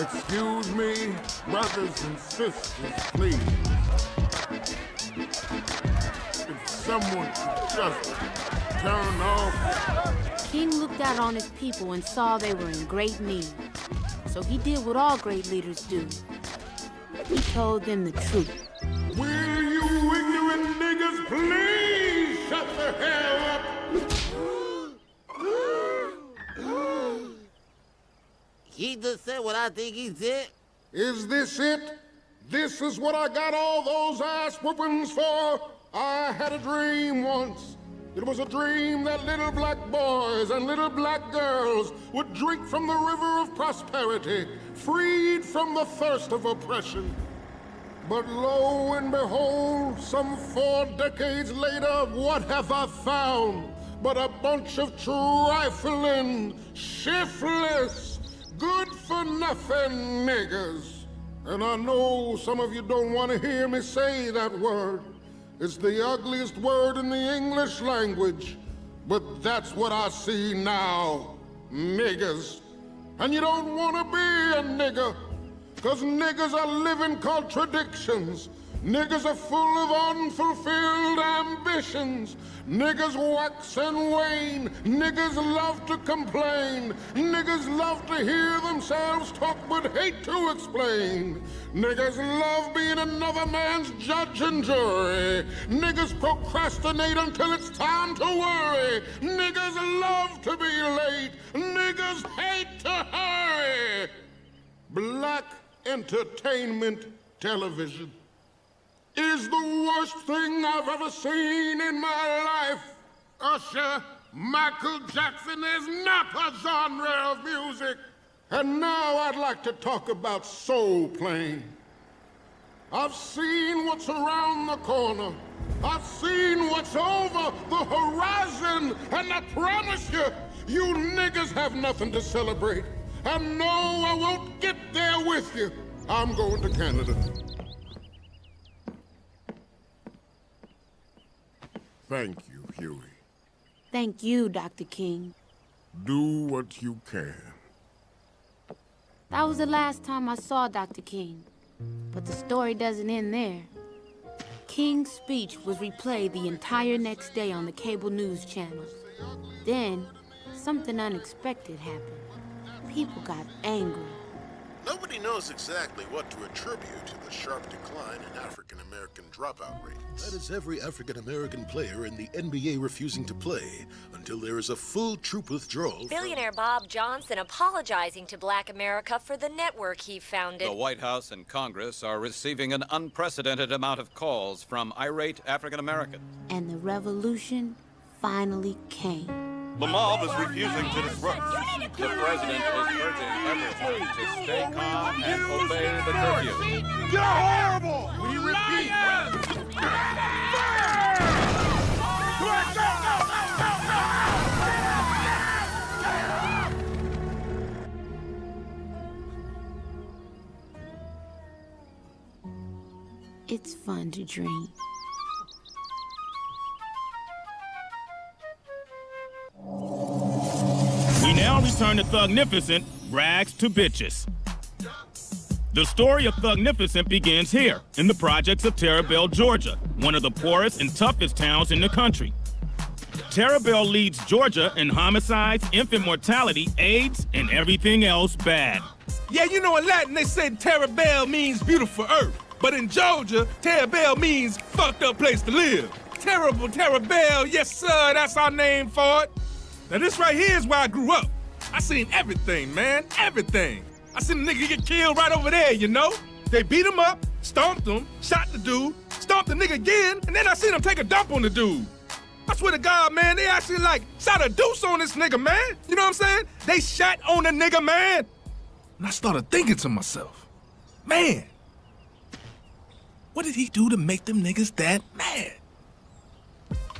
Excuse me, brothers and sisters, please. If someone could just turn off.
King looked out on his people and saw they were in great need. So he did what all great leaders do. He told them the truth.
Will you ignorant niggas please shut the hell up?
He just said what I think he said.
Is this it? This is what I got all those ass whoopings for? I had a dream once. It was a dream that little black boys and little black girls would drink from the river of prosperity, freed from the thirst of oppression. But lo and behold, some 4 decades later, what have I found but a bunch of trifling, shiftless, good-for-nothing niggers? And I know some of you don't want to hear me say that word. It's the ugliest word in the English language, but that's what I see now, niggers. And you don't want to be a nigger, because niggers are living contradictions. Niggers are full of unfulfilled ambitions. Niggers wax and wane. Niggers love to complain. Niggers love to hear themselves talk but hate to explain. Niggers love being another man's judge and jury. Niggers procrastinate until it's time to worry. Niggers love to be late. Niggers hate to hurry. Black entertainment television is the worst thing I've ever seen in my life. Usher, Michael Jackson is not a genre of music. And now I'd like to talk about soul playing. I've seen what's around the corner. I've seen what's over the horizon. And I promise you, you niggas have nothing to celebrate. And no, I won't get there with you. I'm going to Canada. Thank you, Huey.
Thank you, Dr. King.
Do what you can.
That was the last time I saw Dr. King. But the story doesn't end there. King's speech was replayed the entire next day on the cable news channels. Then, something unexpected happened. People got angry.
Nobody knows exactly what to attribute to the sharp decline in African-American dropout rates. That is every African-American player in the NBA refusing to play until there is a full troop withdrawal.
Billionaire Bob Johnson apologizing to Black America for the network he founded.
The White House and Congress are receiving an unprecedented amount of calls from irate African Americans.
And the revolution finally came.
The mob is refusing to disrupt. The president is urging everyone to stay calm and obey the curfew.
You're horrible! We repeat!
It's fun to dream.
We now return to Thugnificent Rags to Bitches.
The story of Thugnificent begins here, in the projects of Terabelle, Georgia, one of the poorest and toughest towns in the country. Terabelle leads Georgia in homicides, infant mortality, AIDS, and everything else bad.
Yeah, you know in Latin they say Terabelle means beautiful earth. But in Georgia, Terabelle means fucked up place to live. Terrible Terabelle, yes sir, that's our name for it. Now this right here is where I grew up. I seen everything, man, everything. I seen a nigga get killed right over there, you know? They beat him up, stomped him, shot the dude, stomped the nigga again, and then I seen him take a dump on the dude. I swear to God, man, they actually like shot a deuce on this nigga, man. You know what I'm saying? They shot on the nigga, man. And I started thinking to myself, man, what did he do to make them niggas that mad?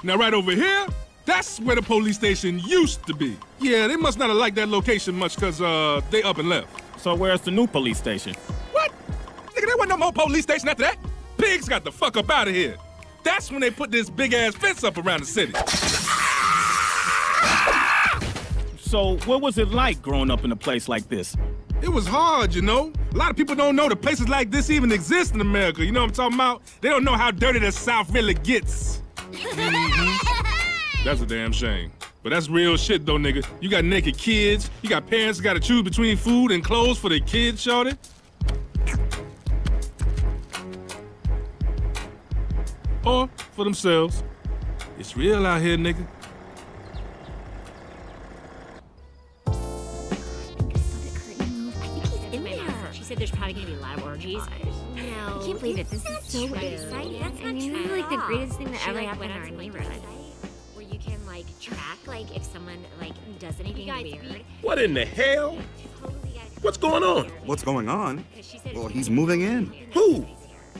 Now right over here, that's where the police station used to be. Yeah, they must not have liked that location much because they up and left.
So where's the new police station?
What? Nigga, there wasn't no more police station after that. Pigs got the fuck up out of here. That's when they put this big-ass fence up around the city.
So what was it like growing up in a place like this?
It was hard, you know? A lot of people don't know that places like this even exist in America. You know what I'm talking about? They don't know how dirty the South really gets. That's a damn shame. But that's real shit, though, nigga. You got naked kids. You got parents that gotta choose between food and clothes for their kids, shorty. Or for themselves. It's real out here, nigga.
She said there's probably gonna be a lot of orgies. No, I can't believe it. This is so exciting. That's not true. Like the greatest thing that ever happened in our neighborhood. Where you can like track like if someone like does anything weird.
What in the hell? What's going on?
What's going on? Well, he's moving in.
Who?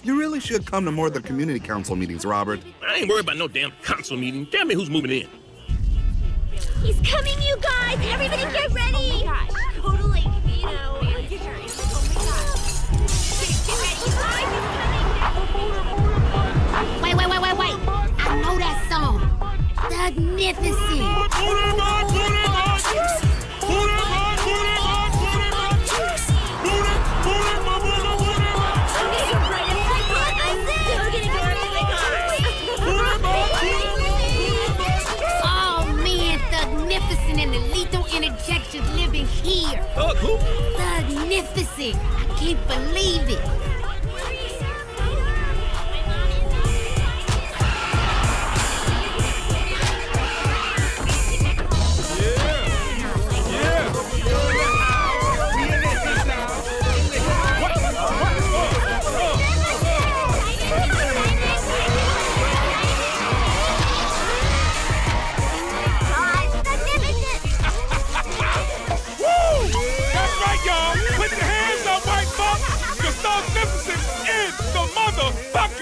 You really should come to more of the community council meetings, Robert.
I ain't worried about no damn council meeting. Tell me who's moving in.
He's coming, you guys! Everybody get ready! Oh my gosh. Totally, you know. Get ready.
Wait. I know that song. Thugnificent. Oh man, Thugnificent and the lethal interjections living here.
Thug who?
Thugnificent. I can't believe it.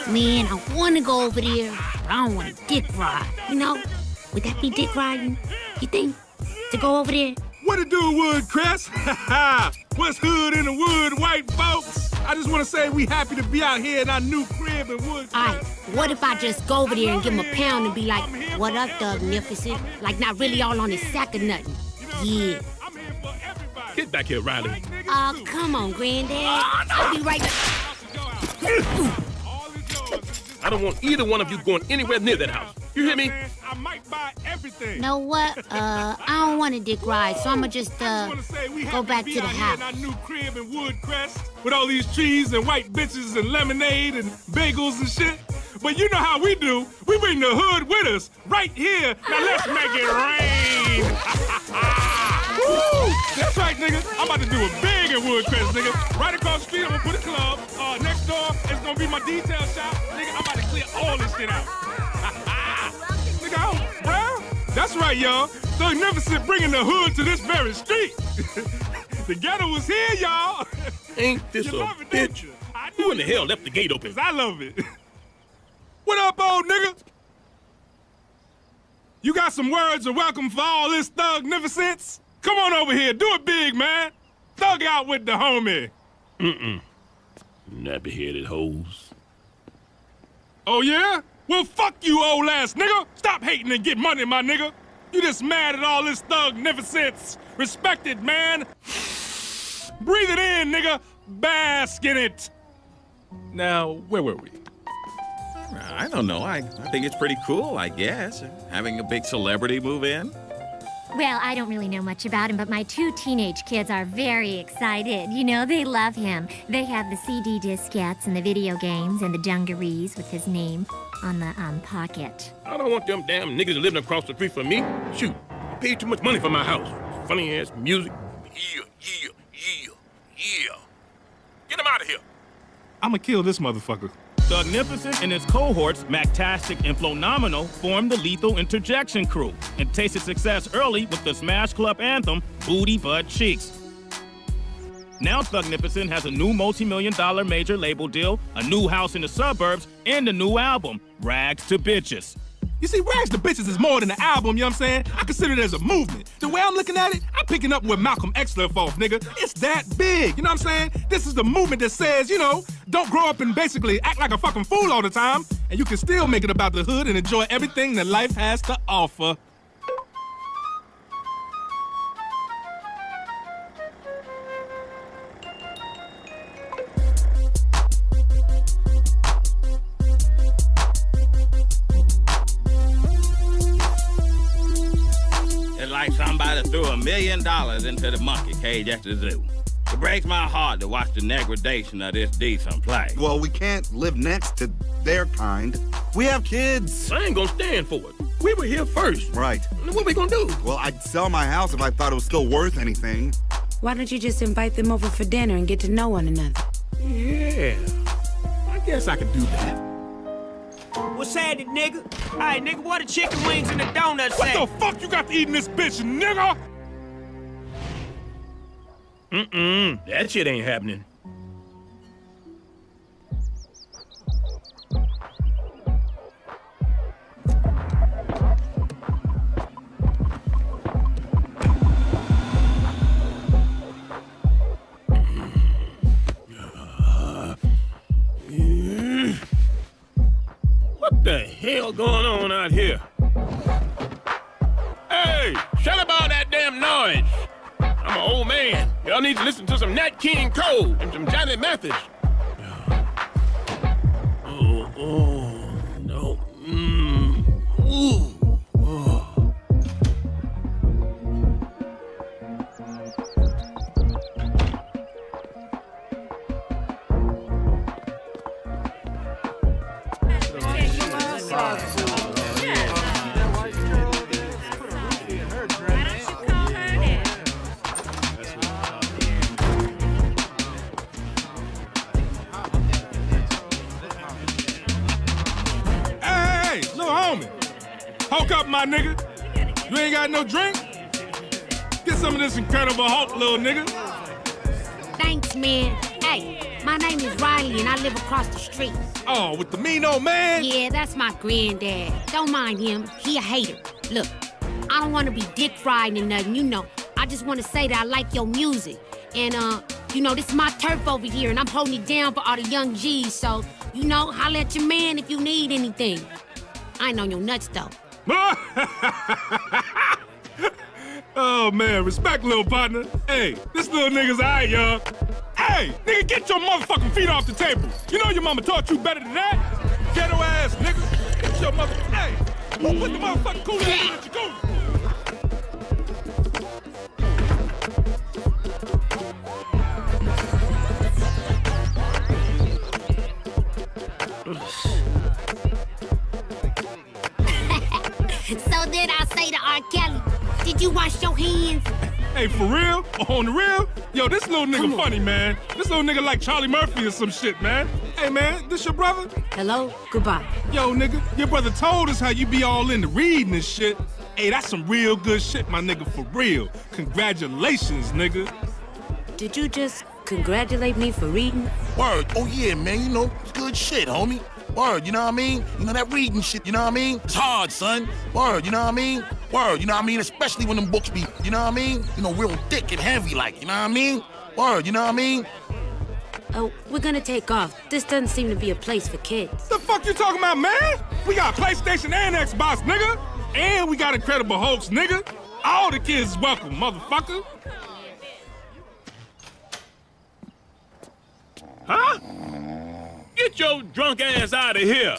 Man, I want to go over there, but I don't want to dick ride. You know, would that be dick riding? You think? To go over there?
What it do, Woodcrest? What's hood in the wood, white folks? I just want to say we happy to be out here in our new crib in Woodcrest.
Alright, what if I just go over there and give him a pound and be like, what up, Thugnificent? Like not really all on his sack or nothing. Yeah.
Get back here, Riley.
Oh, come on, Granddad. I'll be right back.
I don't want either one of you going anywhere near that house. You hear me?
I might buy everything.
Know what? I don't want to dick ride, so I'ma just go back to the house.
Our new crib in Woodcrest with all these trees and white bitches and lemonade and bagels and shit. But you know how we do. We bring the hood with us right here. Now let's make it rain. Woo! That's right, nigga. I'm about to do a big in Woodcrest, nigga. Right across the street, I'm gonna put a club. Next door, it's gonna be my detail shop. Nigga, I'm about to clear all this shit out. Nigga, well, that's right, y'all. Thugnificent bringing the hood to this very street. The ghetto was here, y'all.
Ain't this a bitch? Who in the hell left the gate open?
I love it. What up, old nigga? You got some words of welcome for all this thugnificence? Come on over here, do it big, man. Thug out with the homie.
Nappy-headed hoes.
Oh, yeah? Well, fuck you, old ass nigga. Stop hating and get money, my nigga. You just mad at all this thugnificence. Respect it, man. Breathe it in, nigga. Bask in it! Now, where were we?
I don't know. I think it's pretty cool, I guess, having a big celebrity move in.
Well, I don't really know much about him, but my 2 teenage kids are very excited. You know, they love him. They have the CD diskettes and the video games and the dungarees with his name on the pocket.
I don't want them damn niggas living across the street from me. Shoot, I paid too much money for my house. Funny ass music. Yeah. Get him out of here.
I'ma kill this motherfucker.
Thugnificent and his cohorts, Mactastic and Phenomenal, formed the Lethal Interjection crew and tasted success early with the Smash Club anthem, Booty Butt Cheeks. Now Thugnificent has a new multi-million-dollar major label deal, a new house in the suburbs, and a new album, Rags to Bitches.
You see, Rags to Bitches is more than an album, you know what I'm saying? I consider it as a movement. The way I'm looking at it, I'm picking up where Malcolm X left off, nigga. It's that big, you know what I'm saying? This is the movement that says, you know, don't grow up and basically act like a fucking fool all the time, and you can still make it about the hood and enjoy everything that life has to offer.
It's like somebody threw $1 million into the monkey cage at the zoo. It breaks my heart to watch the degradation of this decent place.
Well, we can't live next to their kind. We have kids.
I ain't gonna stand for it. We were here first.
Right.
What we gonna do?
Well, I'd sell my house if I thought it was still worth anything.
Why don't you just invite them over for dinner and get to know one another?
Yeah, I guess I could do that.
What's happening, nigga? All right, nigga, what the chicken wings and the donuts
What the fuck you got to eat in this bitch, nigga?
That shit ain't happening. What the hell going on out here? Hey, shut up all that damn noise. I'm an old man. Y'all need to listen to some Nat King Cole and some Johnny Mathis. Oh, no. Ooh. Oh.
Hey, little homie. Hulk up, my nigga. You ain't got no drink? Get some of this Incredible Hulk, little nigga.
Thanks, man. Hey, my name is Riley and I live across the street.
Oh, with the mean old man?
Yeah, that's my granddad. Don't mind him. He a hater. Look, I don't want to be dick riding and nothing, you know. I just want to say that I like your music. And, you know, this is my turf over here and I'm holding it down for all the young G's. So, you know, holla at your man if you need anything. I ain't on your nuts, though.
Oh, man, respect, little partner. Hey, this little nigga's alright, y'all. Hey, nigga, get your motherfucking feet off the table. You know your mama taught you better than that? Ghetto ass nigga. Get your mother. Hey, go put the motherfucking cooler in at your cooler.
So did I say to R. Kelly, did you wash your hands?
Hey, for real? On the real? Yo, this little nigga funny, man. This little nigga like Charlie Murphy or some shit, man. Hey, man, this your brother?
Hello? Goodbye.
Yo, nigga, your brother told us how you be all into reading and shit. Hey, that's some real good shit, my nigga, for real. Congratulations, nigga.
Did you just congratulate me for reading?
Word. Oh, yeah, man. You know, it's good shit, homie. Word, you know what I mean? You know, that reading shit, you know what I mean? It's hard, son. Word, you know what I mean? Word, you know what I mean? Especially when them books be, you know what I mean? You know, real thick and heavy, like, you know what I mean? Word, you know what I mean?
Oh, we're gonna take off. This doesn't seem to be a place for kids.
The fuck you talking about, man? We got PlayStation and Xbox, nigga. And we got Incredible Hulks, nigga. All the kids is welcome, motherfucker.
Huh? Get your drunk ass out of here.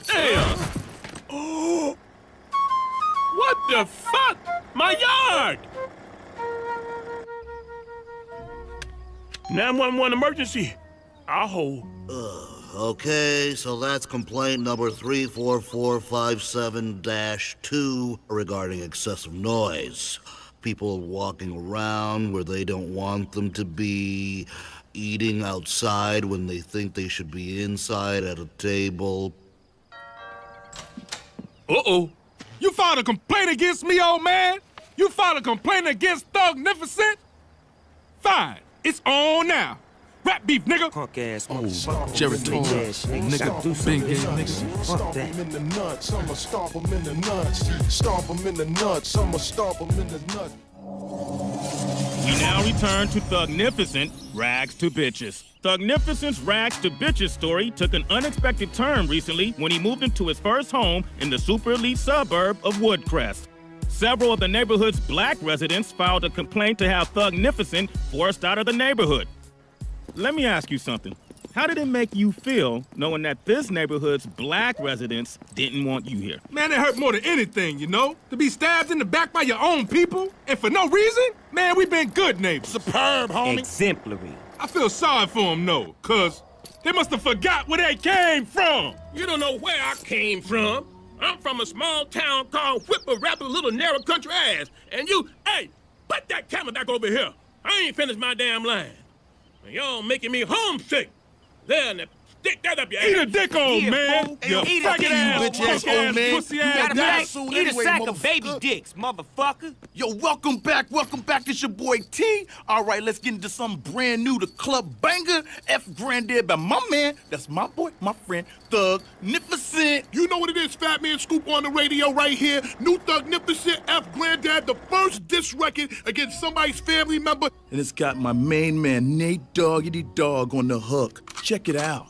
Damn. Oh. What the fuck? My yard! 911 emergency. I'll hold.
Okay, so that's complaint number 34457-2 regarding excessive noise. People walking around where they don't want them to be, eating outside when they think they should be inside at a table.
Uh-oh. You filed a complaint against me, old man? You filed a complaint against Thugnificent? Fine, it's on now. Rap beef, nigga.
Punk ass
Jericho.
Nigga, do
big
something.
nigga.
Fuck that.
in the nuts, I'ma stomp him in the nuts. Stomp him in the nuts, I'ma stomp him in the nuts.
We now return to Thugnificent, Rags to Bitches. Thugnificent's Rags to Bitches story took an unexpected turn recently when he moved into his first home in the super elite suburb of Woodcrest. Several of the neighborhood's black residents filed a complaint to have Thugnificent forced out of the neighborhood. Let me ask you something. How did it make you feel knowing that this neighborhood's black residents didn't want you here?
Man, it hurt more than anything, you know? To be stabbed in the back by your own people, and for no reason? Man, we've been good neighbors.
Superb, homie. Exemplary.
I feel sorry for them, though, cause they must have forgot where they came from.
You don't know where I came from. I'm from a small town called Whipper-Rapper Little Narrow Country Ass. And you, hey, put that camera back over here. I ain't finished my damn line. Y'all making me homesick. There, now, stick that up your ass.
Eat a dick, old man.
You eat a dick, you bitch ass old man.
Pussy ass
Eat a sack of baby dicks, motherfucker.
Yo, welcome back. It's your boy T. All right, let's get into something brand new. The club banger, F Granddad by my man. That's my boy, my friend, Thugnificent.
You know what it is, Fat Man Scoop on the radio right here. New Thugnificent, F Granddad, the first diss record against somebody's family member.
And it's got my main man, Nate Doggity Dog, on the hook. Check it out.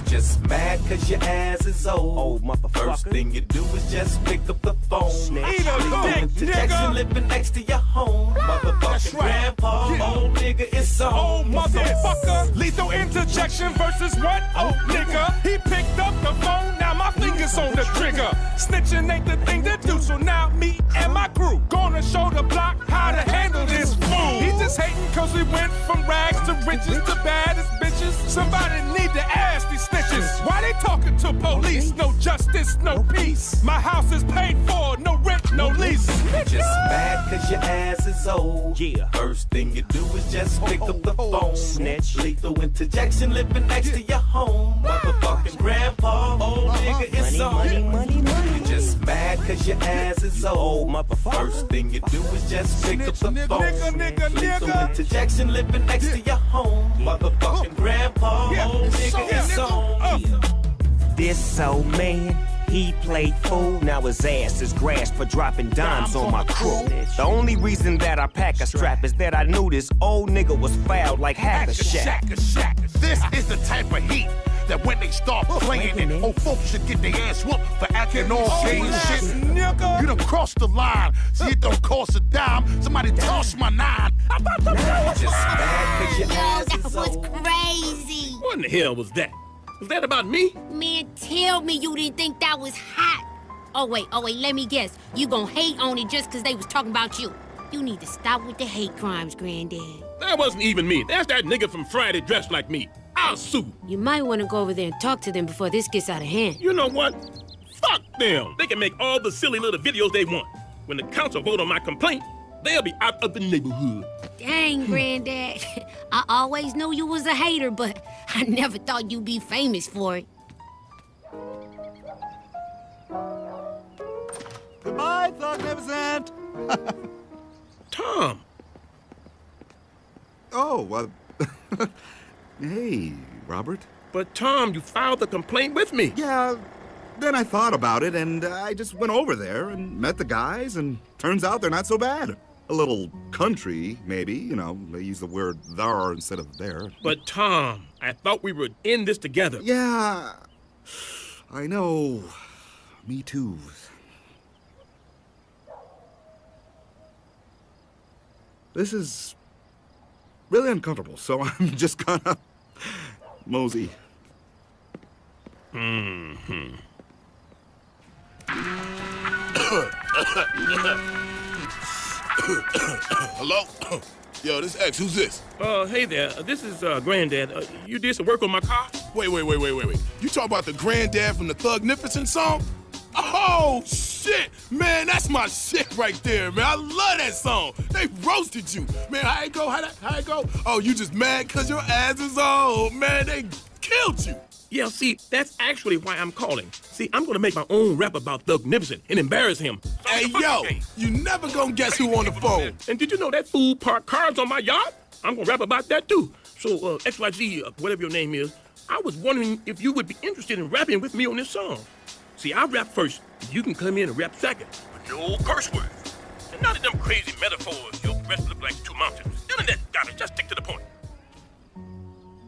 Just mad cause your ass is old.
Old motherfucker.
First thing you do is just pick up the phone.
Eat a dick, nigga.
Living next to your home. Motherfucking grandpa, old nigga, it's on.
Old motherfucker. Lethal interjection versus what? Old nigga. He picked up the phone, now my fingers on the trigger. Snitching ain't the thing to do, so now me and my crew gonna show the block how to handle this fool. He just hating cause we went from rags to riches to baddest bitches. Somebody need to ask these snitches. Why they talking to police? No justice, no peace. My house is paid for, no rent, no lease.
Just mad cause your ass is old.
Yeah.
First thing you do is just pick up the phone.
Snitch.
Lethal interjection living next to your home. Motherfucking grandpa, old nigga, it's on.
Money.
You just mad cause your ass is old.
Old motherfucker.
First thing you do is just pick up the phone.
Nigga.
Lethal interjection living next to your home. Motherfucking grandpa, old nigga, it's on.
This old man, he played fool. Now his ass is grasped for dropping dimes on my crew. The only reason that I pack a strap is that I knew this old nigga was fouled like Hack-a-Shack.
This is the type of heat that when they start playing it, old folks should get their ass whooped for acting all gay and shit.
Nigga.
You done crossed the line. See, it don't cost a dime. Somebody toss my 9.
Just mad cause your ass
That
is
was
old.
crazy.
What in the hell was that? Was that about me?
Man, tell me you didn't think that was hot. Oh wait, let me guess. You gon' hate on it just cause they was talking about you. You need to stop with the hate crimes, Granddad.
That wasn't even me. That's that nigga from Friday dressed like me. I'll sue.
You might want to go over there and talk to them before this gets out of hand.
You know what? Fuck them. They can make all the silly little videos they want. When the council vote on my complaint, they'll be out of the neighborhood.
Dang, Granddad. I always knew you was a hater, but I never thought you'd be famous for it.
Goodbye, Thugnificent.
Tom.
Oh, hey, Robert.
But Tom, you filed the complaint with me.
Yeah, then I thought about it, and I just went over there and met the guys, and turns out they're not so bad. A little country, maybe, you know, they use the word thar instead of there.
But Tom, I thought we were in this together.
Yeah,
I know. Me too. This is really uncomfortable, so I'm just gonna mosey.
Mm-hmm.
Hello? Yo, this X, who's this?
Hey there. This is Granddad. You did some work on my car?
Wait. You talking about the Granddad from the Thugnificent song? Oh, shit! Man, that's my shit right there, man. I love that song. They roasted you. Man, how it go? How it go? Oh, you just mad because your ass is old. Man, they killed you.
Yeah, see, that's actually why I'm calling. See, I'm gonna make my own rap about Thugnificent and embarrass him.
Hey, yo, you never gonna guess who on the phone.
And did you know that fool parked cars on my yard? I'm gonna rap about that too. So, XYZ, whatever your name is, I was wondering if you would be interested in rapping with me on this song. See, I rap first. You can come in and rap second with your old curse words. And none of them crazy metaphors your breath look like two mountains. None of that garbage. Just stick to the point.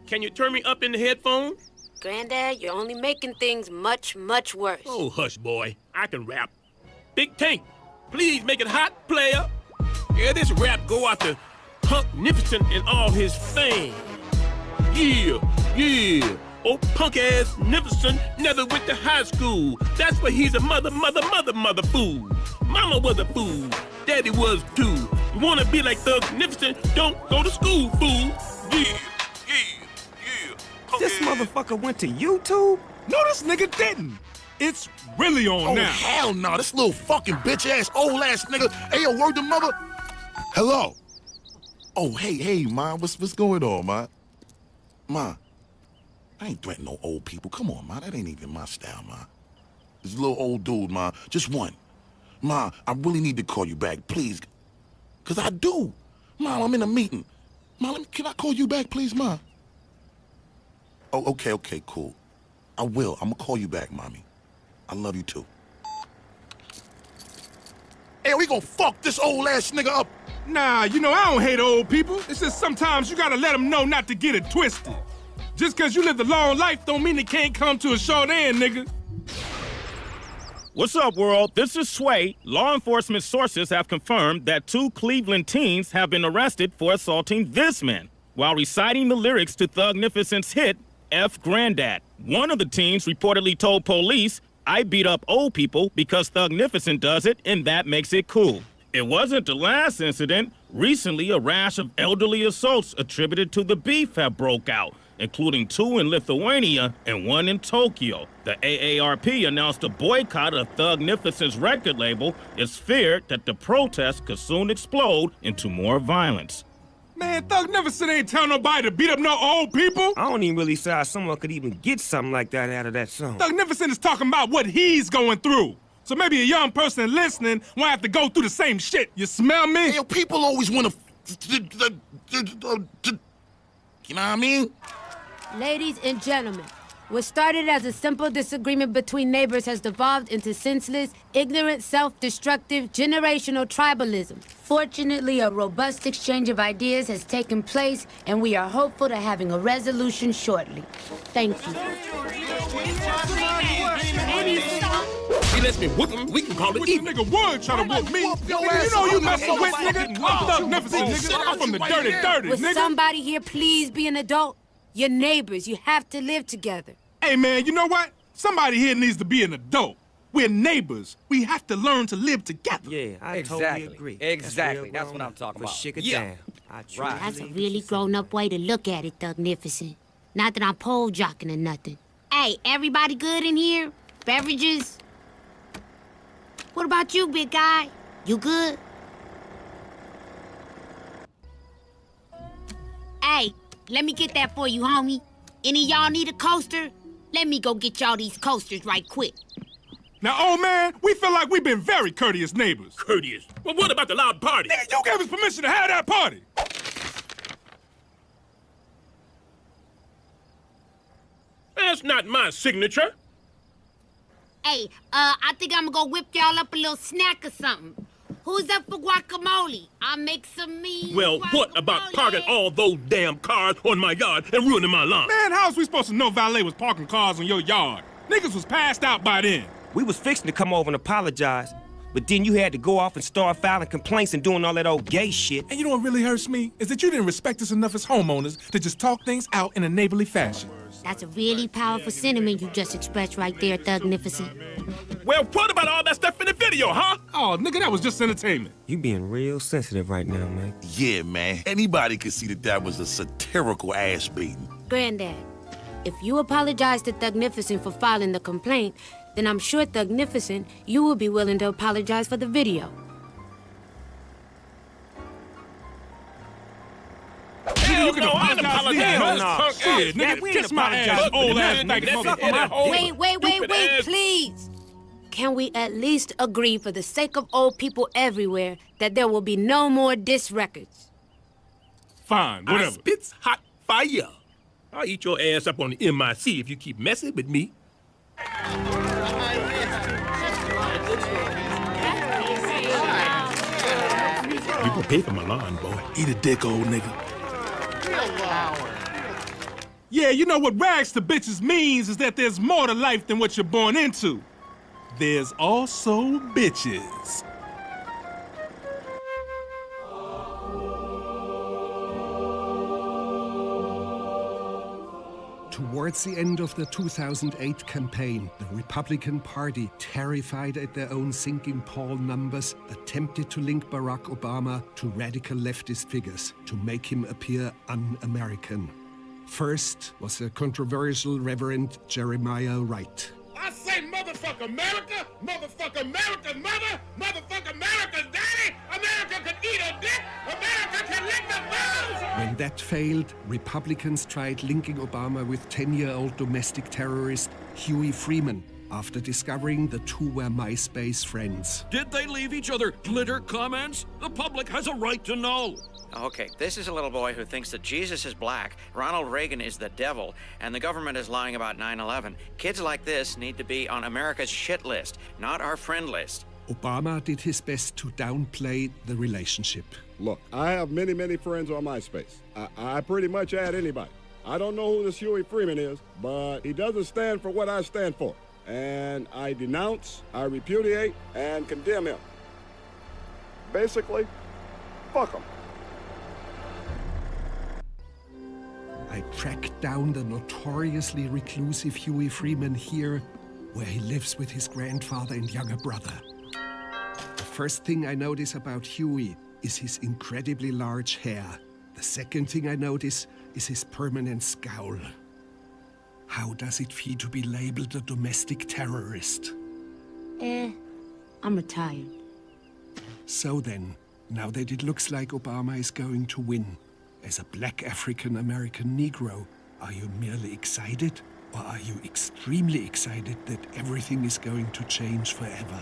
Can you turn me up in the headphones?
Granddad, you're only making things much, much worse.
Oh, hush, boy. I can rap. Big Tank, please make it hot, player. Yeah, this rap go out to Punknificent in all his fame. Yeah. Oh, punk-ass Nificent never went to high school. That's why he's a mother fool. Mama was a fool. Daddy was too. You wanna be like Thugnificent, don't go to school, fool. Yeah.
This motherfucker went to YouTube?
No, this nigga didn't. It's really on now.
Oh, hell no. This little fucking bitch-ass, old-ass nigga. Hey, yo, word to mother. Hello. Oh, hey, Ma. What's going on, Ma? Ma, I ain't threatening no old people. Come on, Ma. That ain't even my style, Ma. This little old dude, Ma. Just one. Ma, I really need to call you back, please. Because I do. Ma, I'm in a meeting. Ma, can I call you back, please, Ma? Oh, okay, cool. I will. I'm gonna call you back, Mommy. I love you too. Hey, we gonna fuck this old ass nigga up.
Nah, I don't hate old people. It's just sometimes you gotta let them know not to get it twisted. Just cause you lived a long life don't mean it can't come to a short end, nigga.
What's up, world? This is Sway. Law enforcement sources have confirmed that 2 Cleveland teens have been arrested for assaulting this man while reciting the lyrics to Thugnificent's hit, F Granddad. One of the teens reportedly told police, "I beat up old people because Thugnificent does it and that makes it cool." It wasn't the last incident. Recently, a rash of elderly assaults attributed to the beef have broke out, including 2 in Lithuania and 1 in Tokyo. The AARP announced a boycott of Thugnificent's record label. It's feared that the protests could soon explode into more violence.
Man, Thugnificent ain't tell nobody to beat up no old people.
I don't even really see how someone could even get something like that out of that song.
Thugnificent is talking about what he's going through. So maybe a young person listening won't have to go through the same shit. You smell me?
Hey, people always want to... You know what I mean?
Ladies and gentlemen, what started as a simple disagreement between neighbors has devolved into senseless, ignorant, self-destructive, generational tribalism. Fortunately, a robust exchange of ideas has taken place, and we are hopeful to having a resolution shortly. Thank you.
He lets me whoop him. We can call it even.
Nigga would try to whoop me. You know you messing with, nigga. I'm Thugnificent, nigga. I'm from the dirty,
Would
nigga.
somebody here please be an adult? You're neighbors. You have to live together.
Hey, man, you know what? Somebody here needs to be an adult. We're neighbors. We have to learn to live together.
Yeah, I totally agree.
Exactly. That's what I'm talking about.
Shake it
Yeah.
down.
Right.
That's a really grown-up way to look at it, Thugnificent. Not that I'm pole jocking or nothing. Hey, everybody good in here? Beverages? What about you, big guy? You good? Hey, let me get that for you, homie. Any of y'all need a coaster? Let me go get y'all these coasters right quick.
Now, old man, we feel like we've been very courteous neighbors.
Courteous? Well, what about the loud party?
Nigga, you gave us permission to have that party.
That's not my signature.
Hey, I think I'm gonna go whip y'all up a little snack or something. Who's up for guacamole? I'll make some mean
Well, what about parking all those damn cars on my yard and ruining my lawn?
Man, how was we supposed to know valet was parking cars on your yard? Niggas was passed out by then.
We was fixing to come over and apologize, but then you had to go off and start filing complaints and doing all that old gay shit.
And you know what really hurts me? Is that you didn't respect us enough as homeowners to just talk things out in a neighborly fashion.
That's a really powerful sentiment you just expressed right there, Thugnificent.
Well, what about all that stuff in the video, huh?
Oh, nigga, that was just entertainment.
You being real sensitive right now, man.
Yeah, man. Anybody could see that was a satirical ass beating.
Granddad, if you apologize to Thugnificent for filing the complaint, then I'm sure, Thugnificent, you will be willing to apologize for the video.
Hell no, I ain't apologize.
Shit, nigga, kiss my ass, old ass nigga.
Wait, please. Can we at least agree, for the sake of old people everywhere, that there will be no more diss records?
Fine, whatever.
I spits hot fire. I'll eat your ass up on the MIC if you keep messing with me. You gonna pay for my lawn, boy.
Eat a dick, old nigga.
Yeah, you know what rags to bitches means is that there's more to life than what you're born into. There's also bitches.
Towards the end of the 2008 campaign, the Republican Party, terrified at their own sinking poll numbers, attempted to link Barack Obama to radical leftist figures to make him appear un-American. First was the controversial Reverend Jeremiah Wright.
I say motherfuck America, motherfuck America's mother, motherfuck America's daddy, America can eat a dick, America can lick the balls!
When that failed, Republicans tried linking Obama with 10-year-old domestic terrorist Huey Freeman after discovering the two were MySpace friends.
Did they leave each other glitter comments? The public has a right to know.
Okay, this is a little boy who thinks that Jesus is black, Ronald Reagan is the devil, and the government is lying about 9/11. Kids like this need to be on America's shit list, not our friend list.
Obama did his best to downplay the relationship.
Look, I have many, many friends on MySpace. I pretty much add anybody. I don't know who this Huey Freeman is, but he doesn't stand for what I stand for. And I denounce, I repudiate, and condemn him. Basically, fuck him.
I tracked down the notoriously reclusive Huey Freeman here, where he lives with his grandfather and younger brother. The first thing I notice about Huey is his incredibly large hair. The second thing I notice is his permanent scowl. How does it feel to be labeled a domestic terrorist?
I'm retired.
So then, now that it looks like Obama is going to win, as a black African-American Negro, are you merely excited, or are you extremely excited that everything is going to change forever?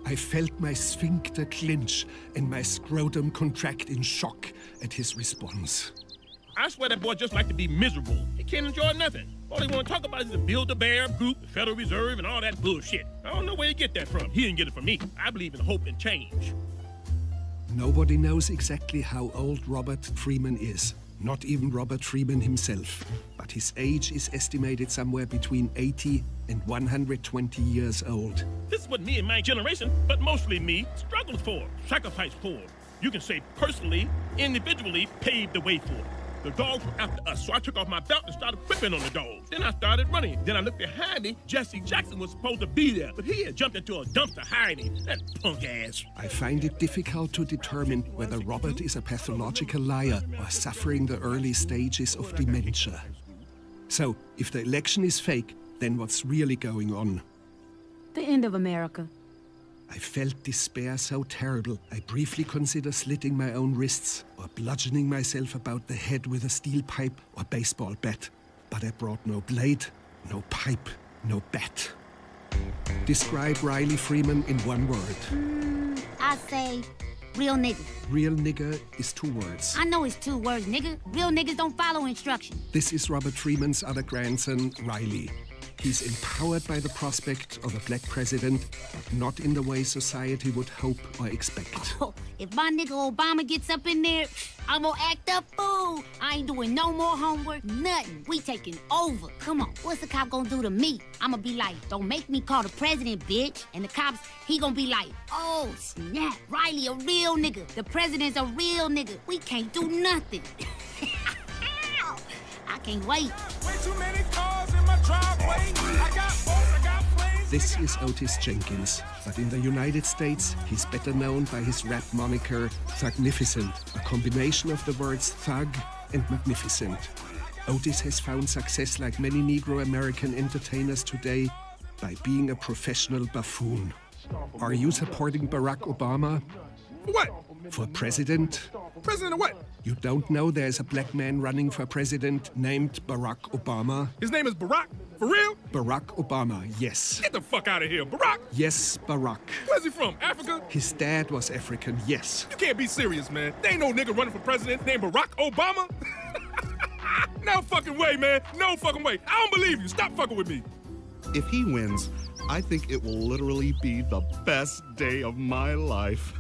I felt my sphincter clench and my scrotum contract in shock at his response.
I swear that boy just like to be miserable. He can't enjoy nothing. All he want to talk about is the Build-A-Bear group, the Federal Reserve, and all that bullshit. I don't know where he get that from. He didn't get it from me. I believe in hope and change.
Nobody knows exactly how old Robert Freeman is. Not even Robert Freeman himself. But his age is estimated somewhere between 80 and 120 years old.
This is what me and my generation, but mostly me, struggled for, sacrificed for. You can say personally, individually, paved the way for. The dogs were after us, so I took off my belt and started whipping on the dogs. Then I started running. Then I looked behind me. Jesse Jackson was supposed to be there, but he had jumped into a dumpster hiding. That punk ass.
I find it difficult to determine whether Robert is a pathological liar or suffering the early stages of dementia. So, if the election is fake, then what's really going on?
The end of America.
I felt despair so terrible, I briefly considered slitting my own wrists or bludgeoning myself about the head with a steel pipe or baseball bat. But I brought no blade, no pipe, no bat. Describe Riley Freeman in one word.
I say real nigga.
Real nigger is 2 words.
I know it's 2 words, nigga. Real niggas don't follow instructions.
This is Robert Freeman's other grandson, Riley. He's empowered by the prospect of a black president, but not in the way society would hope or expect.
Oh, if my nigga Obama gets up in there, I'm gonna act a fool. I ain't doing no more homework, nothing. We taking over. Come on, what's the cop gonna do to me? I'm gonna be like, don't make me call the president, bitch. And the cops, he gonna be like, oh, snap, Riley a real nigga. The president's a real nigga. We can't do nothing. I can't wait.
Way too many cars in my driveway. I got boats, I got planes.
This is Otis Jenkins, but in the United States, he's better known by his rap moniker, Thugnificent, a combination of the words thug and magnificent. Otis has found success like many Negro American entertainers today by being a professional buffoon. Are you supporting Barack Obama?
What?
For president?
President of what?
You don't know there's a black man running for president named Barack Obama?
His name is Barack? For real?
Barack Obama, yes.
Get the fuck out of here, Barack!
Yes, Barack.
Where's he from? Africa?
His dad was African, yes.
You can't be serious, man. There ain't no nigga running for president named Barack Obama. No fucking way, man. No fucking way. I don't believe you. Stop fucking with me.
If he wins, I think it will literally be the best day of my life.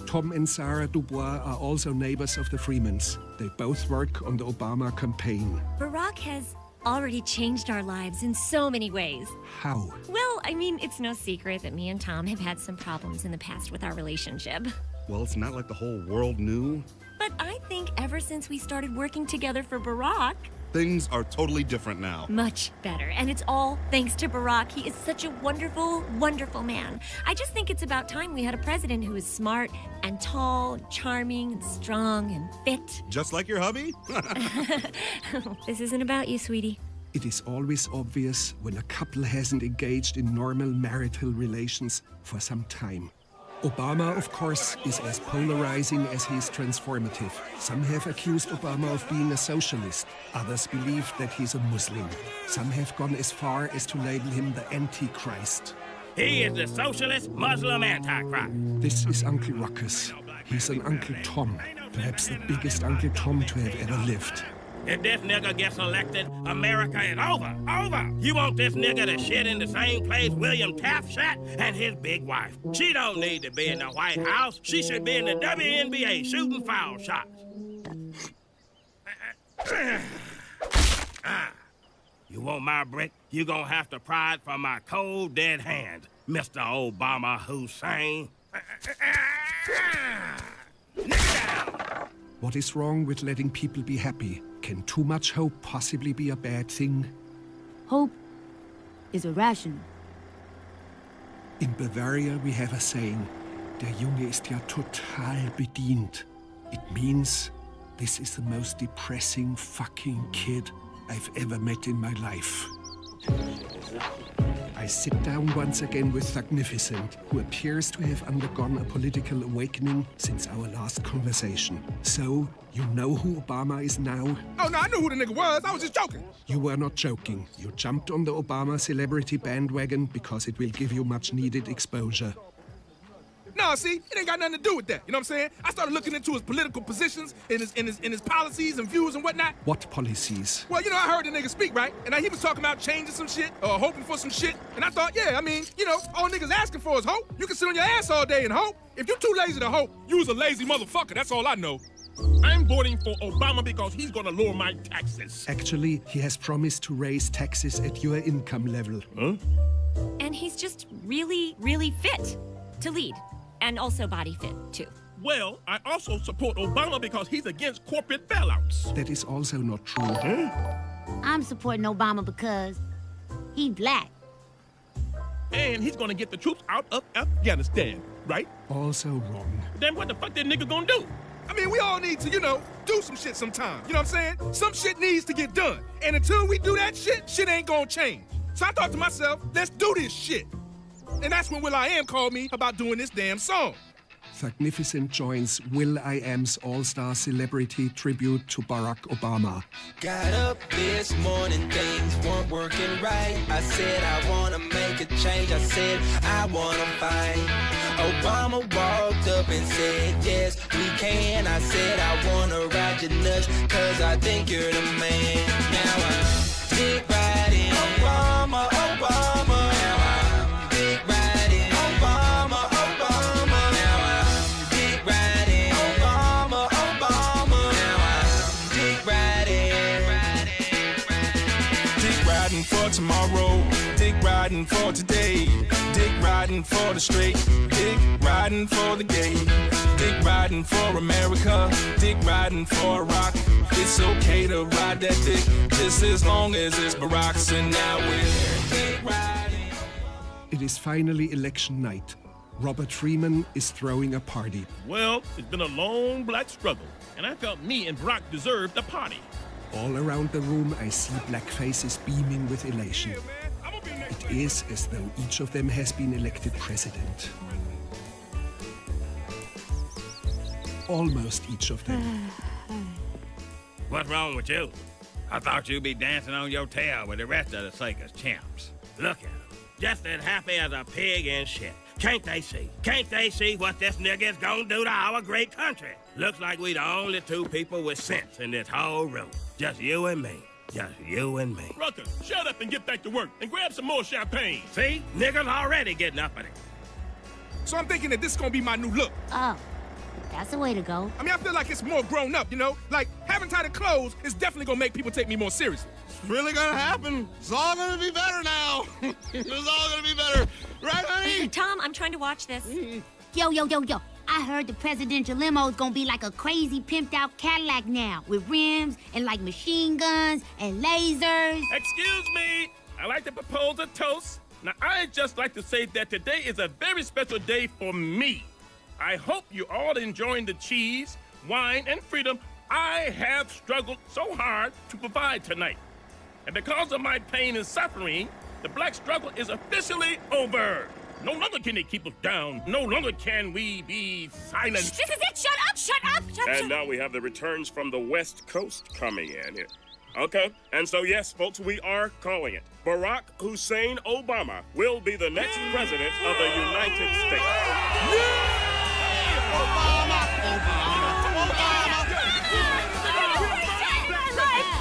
Tom and Sarah Dubois are also neighbors of the Freemans. They both work on the Obama campaign.
Barack has already changed our lives in so many ways.
How?
Well, I mean, it's no secret that me and Tom have had some problems in the past with our relationship.
Well, it's not like the whole world knew.
But I think ever since we started working together for Barack,
Things are totally different now.
much better. And it's all thanks to Barack. He is such a wonderful, wonderful man. I just think it's about time we had a president who is smart and tall and charming and strong and fit.
Just like your hubby?
This isn't about you, sweetie.
It is always obvious when a couple hasn't engaged in normal marital relations for some time. Obama, of course, is as polarizing as he is transformative. Some have accused Obama of being a socialist. Others believe that he's a Muslim. Some have gone as far as to label him the Antichrist.
He is the socialist Muslim Antichrist.
This is Uncle Ruckus. He's an Uncle Tom, perhaps the biggest Uncle Tom to have ever lived.
If this nigga gets elected, America is over. Over. You want this nigga to shit in the same place William Taft sat and his big wife. She don't need to be in the White House. She should be in the WNBA shooting foul shots. You want my brick? You gonna have to pry it from my cold, dead hand, Mr. Obama Hussein.
What is wrong with letting people be happy? Can too much hope possibly be a bad thing?
Hope is irrational.
In Bavaria, we have a saying, der Junge ist ja total bedient. It means this is the most depressing fucking kid I've ever met in my life. I sit down once again with Thugnificent, who appears to have undergone a political awakening since our last conversation. So, you know who Obama is now?
Oh, no, I knew who the nigga was. I was just joking.
You were not joking. You jumped on the Obama celebrity bandwagon because it will give you much needed exposure.
No, see, it ain't got nothing to do with that. You know what I'm saying? I started looking into his political positions, in his policies and views and whatnot.
What policies?
Well, you know, I heard the nigga speak, right? And he was talking about changing some shit or hoping for some shit. And I thought, yeah, I mean, you know, all niggas asking for is hope. You can sit on your ass all day and hope. If you're too lazy to hope, you was a lazy motherfucker. That's all I know. I'm voting for Obama because he's gonna lower my taxes.
Actually, he has promised to raise taxes at your income level.
Huh?
And he's just really, really fit to lead. And also body fit, too.
Well, I also support Obama because he's against corporate bailouts.
That is also not true.
I'm supporting Obama because he black.
And he's gonna get the troops out of Afghanistan, right?
Also wrong.
Then what the fuck that nigga gonna do? I mean, we all need to, you know, do some shit sometime. You know what I'm saying? Some shit needs to get done. And until we do that shit ain't gonna change. So I thought to myself, let's do this shit. And that's when will.i.am called me about doing this damn song.
Thugnificent joins will.i.am's all-star celebrity tribute to Barack Obama.
Got up this morning, things weren't working right. I said I wanna make a change. I said I wanna fight. Obama walked up and said, yes, we can. I said I wanna ride your nuts, cause I think you're the man. Now I'm dick riding.
road. Dick riding for today. Dick riding for the straight. Dick riding for the gay. Dick riding for America. Dick riding for Iraq. It's okay to ride that dick just as long as it's Barack's, and now we're dick riding.
It is finally election night. Robert Freeman is throwing a party.
Well, it's been a long black struggle, and I felt me and Barack deserved a party.
All around the room, I see black faces beaming with elation. It is as though each of them has been elected president. Almost each of them.
What's wrong with you? I thought you'd be dancing on your tail with the rest of the circus champs. Look at them, just as happy as a pig in shit. Can't they see? Can't they see what this nigga's gonna do to our great country? Looks like we the only two people with sense in this whole room. Just you and me. Just you and me.
Rucker, shut up and get back to work and grab some more champagne.
See? Niggas already getting up in it.
So I'm thinking that this is gonna be my new look.
Oh, that's the way to go.
I mean, I feel like it's more grown up, you know? Like, having tighter clothes is definitely gonna make people take me more seriously.
It's really gonna happen. It's all gonna be better now. It's all gonna be better. Right, honey?
Tom, I'm trying to watch this.
Yo. I heard the presidential limo is gonna be like a crazy pimped out Cadillac now, with rims and like machine guns and lasers.
Excuse me, I'd like to propose a toast. Now, I'd just like to say that today is a very special day for me. I hope you all enjoying the cheese, wine, and freedom I have struggled so hard to provide tonight. And because of my pain and suffering, the black struggle is officially over. No longer can they keep us down. No longer can we be silent.
This is it. Shut up.
And now we have the returns from the West Coast coming in here. Okay, and so yes, folks, we are calling it. Barack Hussein Obama will be the next president of the United States.
Obama!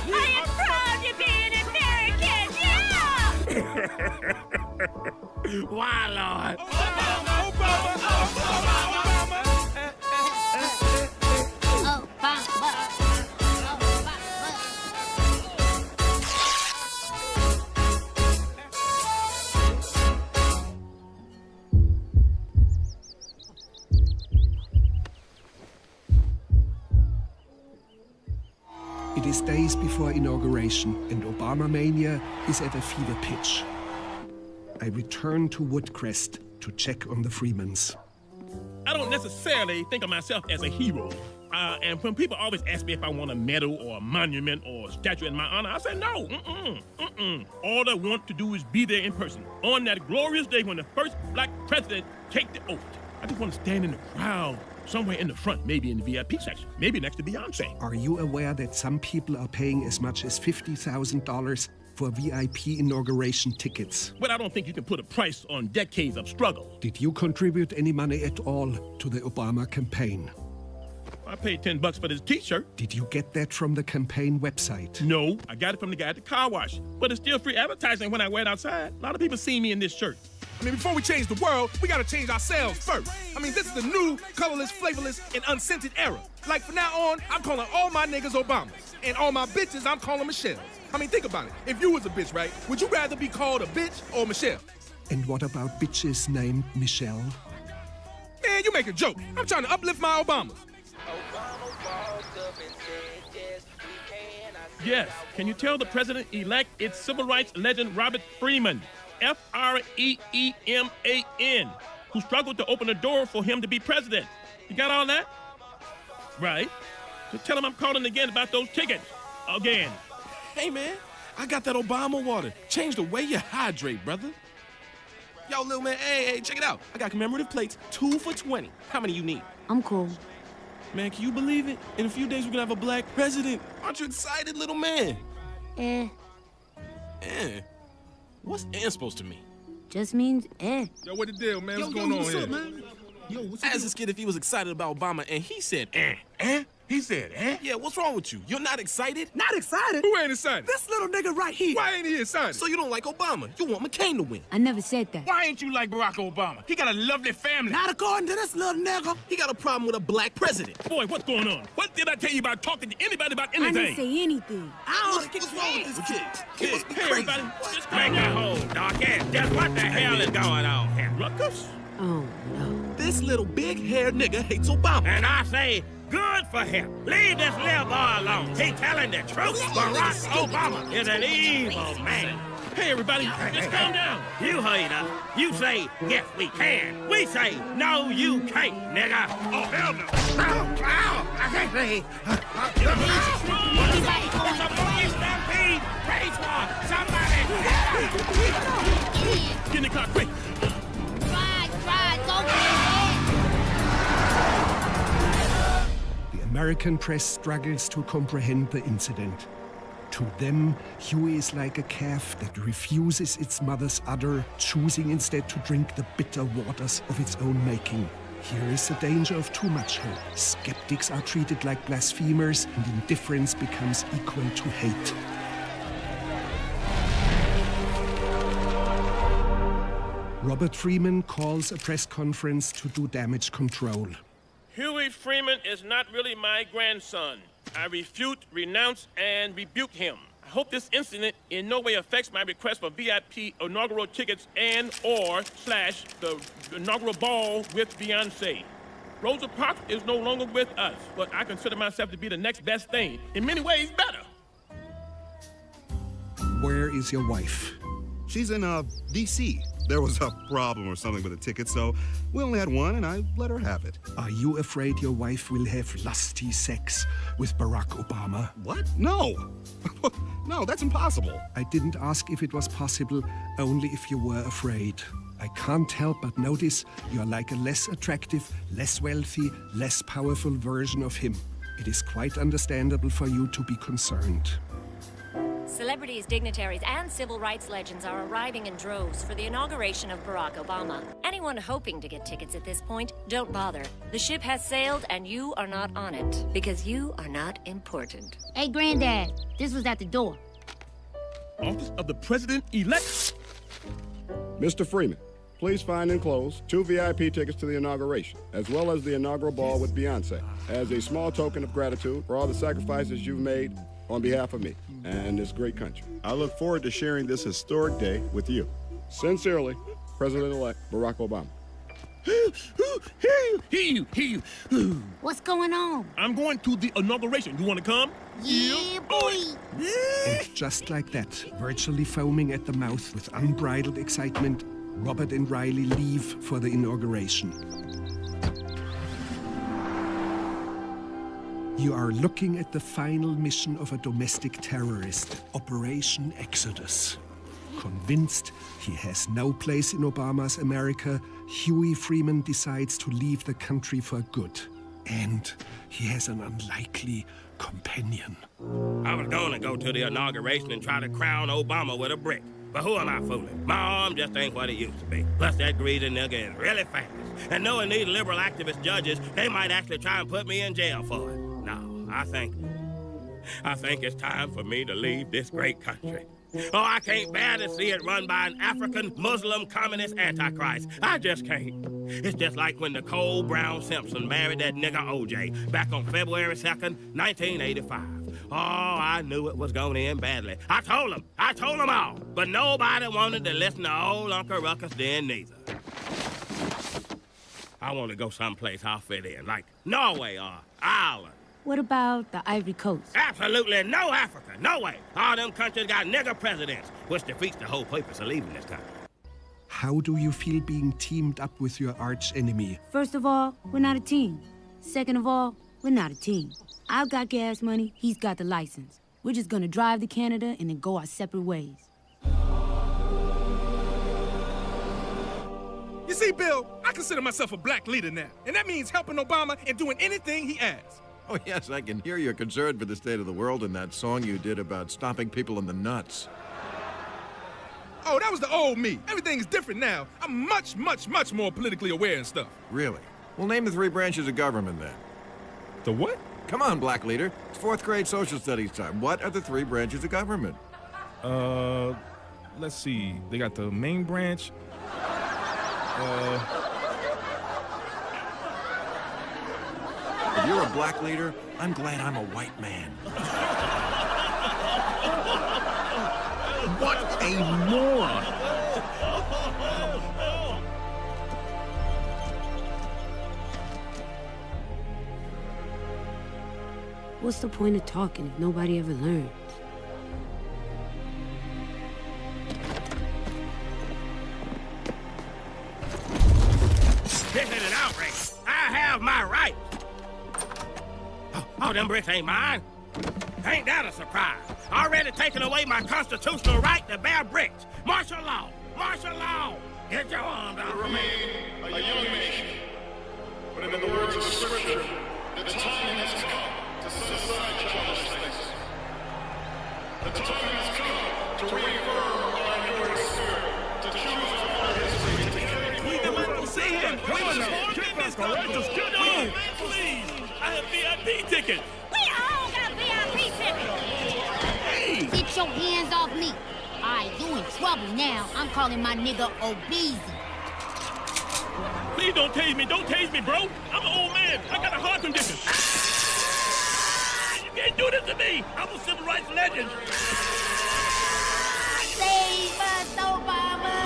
I am proud to be an American. Yeah!
Why, Lord?
It is days before inauguration, and Obama mania is at a fever pitch. I return to Woodcrest to check on the Freemans.
I don't necessarily think of myself as a hero. And when people always ask me if I want a medal or a monument or a statue in my honor, I say no. All I want to do is be there in person on that glorious day when the first black president take the oath. I just want to stand in the crowd, somewhere in the front, maybe in the VIP section, maybe next to Beyonce.
Are you aware that some people are paying as much as $50,000 for VIP inauguration tickets?
But I don't think you can put a price on decades of struggle.
Did you contribute any money at all to the Obama campaign?
I paid $10 for this t-shirt.
Did you get that from the campaign website?
No, I got it from the guy at the car wash. But it's still free advertising when I wear it outside. A lot of people see me in this shirt.
I mean, before we change the world, we gotta change ourselves first. I mean, this is the new, colorless, flavorless, and unscented era. Like, from now on, I'm calling all my niggas Obamas. And all my bitches, I'm calling Michelle. I mean, think about it. If you was a bitch, right, would you rather be called a bitch or Michelle?
And what about bitches named Michelle?
Man, you make a joke. I'm trying to uplift my Obamas.
Yes, can you tell the president-elect it's civil rights legend Robert Freeman, F-R-E-E-M-A-N, who struggled to open the door for him to be president. You got all that? Right. So tell him I'm calling again about those tickets. Again.
Hey, man, I got that Obama water. Change the way you hydrate, brother. Yo, little man, hey, check it out. I got commemorative plates, 2 for $20. How many you need?
I'm cool.
Man, can you believe it? In a few days, we're gonna have a black president. Aren't you excited, little man?
Eh.
What's supposed to mean?
Just means eh.
Yo, what the deal, man? What's going on here?
Man? Yo, I asked this kid if he was excited about Obama, and he said, eh. He said, eh?
Yeah, what's wrong with you? You're not excited?
Not excited?
Who ain't excited?
This little nigga right here.
Why ain't he excited?
So you don't like Obama. You want McCain to win.
I never said that.
Why ain't you like Barack Obama? He got a lovely family.
Not according to this little nigga.
He got a problem with a black president.
Boy, what's going on? What did I tell you about talking to anybody about anything?
I didn't say anything.
What's wrong with this kid? He must be
Hey,
crazy.
everybody, just
Make a hole, dog. Just what the hell is going on here?
Ruckus?
Oh, no.
This little big-haired nigga hates Obama.
And I say, good for him. Leave this little boy alone. He's telling the truth. Barack Obama is an evil man.
Hey, everybody, just calm down.
You heard us. You say, yes, we can. We say, no, you can't, nigga.
Oh, hell no.
Ow! I can't see. It's a monkey stampede. Race war. Somebody.
Get in the car, quick.
Go
The American press struggles to comprehend the incident. To them, Huey is like a calf that refuses its mother's udder, choosing instead to drink the bitter waters of its own making. Here is the danger of too much hope. Skeptics are treated like blasphemers, and indifference becomes equal to hate. Robert Freeman calls a press conference to do damage control.
Huey Freeman is not really my grandson. I refute, renounce, and rebuke him. I hope this incident in no way affects my request for VIP inaugural tickets and/or / the inaugural ball with Beyonce. Rosa Parks is no longer with us, but I consider myself to be the next best thing. In many ways, better.
Where is your wife?
She's in, D.C. There was a problem or something with the ticket, so we only had one, and I let her have it.
Are you afraid your wife will have lusty sex with Barack Obama?
What? No! No, that's impossible.
I didn't ask if it was possible, only if you were afraid. I can't help but notice you're like a less attractive, less wealthy, less powerful version of him. It is quite understandable for you to be concerned.
Celebrities, dignitaries, and civil rights legends are arriving in droves for the inauguration of Barack Obama. Anyone hoping to get tickets at this point, don't bother. The ship has sailed and you are not on it, because you are not important.
Hey, Granddad, this was at the door.
Office of the President-elect?
Mr. Freeman, please find enclosed 2 VIP tickets to the inauguration, as well as the inaugural ball with Beyonce, as a small token of gratitude for all the sacrifices you've made on behalf of me and this great country. I look forward to sharing this historic day with you. Sincerely, President-elect Barack Obama.
Hear you.
What's going on?
I'm going to the inauguration. You want to come?
Yeah, boy.
And just like that, virtually foaming at the mouth with unbridled excitement, Robert and Riley leave for the inauguration. You are looking at the final mission of a domestic terrorist, Operation Exodus. Convinced he has no place in Obama's America, Huey Freeman decides to leave the country for good. And he has an unlikely companion.
I was going to go to the inauguration and try to crown Obama with a brick. But who am I fooling? My arm just ain't what it used to be. Plus, that greasy nigga is really fast. And knowing these liberal activist judges, they might actually try and put me in jail for it. No, I think it's time for me to leave this great country. Oh, I can't bear to see it run by an African, Muslim, communist antichrist. I just can't. It's just like when Nicole Brown Simpson married that nigga OJ back on February 2nd, 1985. Oh, I knew it was going to end badly. I told them all. But nobody wanted to listen to old Uncle Ruckus then neither. I want to go someplace I'll fit in, like Norway or Ireland.
What about the Ivory Coast?
Absolutely no Africa, no way. All them countries got nigger presidents, which defeats the whole purpose of leaving this country.
How do you feel being teamed up with your arch enemy?
First of all, we're not a team. Second of all, we're not a team. I've got gas money, he's got the license. We're just gonna drive to Canada and then go our separate ways.
You see, Bill, I consider myself a black leader now, and that means helping Obama and doing anything he asks.
Oh, yes, I can hear you're concerned for the state of the world in that song you did about stopping people in the nuts.
Oh, that was the old me. Everything is different now. I'm much, much, much more politically aware and stuff.
Really? Well, name the 3 branches of government then.
The what?
Come on, Black Leader. It's 4th grade social studies time. What are the 3 branches of government?
Let's see. They got the main branch.
If you're a black leader, I'm glad I'm a white man.
What a moron!
What's the point of talking if nobody ever learns?
This is an outrage. I have my rights. Oh, them bricks ain't mine. Ain't that a surprise? Already taken away my constitutional right to bear bricks. Martial law! Martial law! Get your arms out.
We remain a young nation. But in the words of Scripture, the time has come to set aside childish things. The time has come to reaffirm our minority spirit, to choose our history, to carry forward.
See him! Please! I have VIP tickets!
We all got VIP tickets! Get your hands off me! Alright, you in trouble now. I'm calling my nigga Obese.
Please don't tase me! Don't tase me, bro! I'm an old man! I got a heart condition! You can't do this to me! I'm a civil rights legend!
Save us, Obama!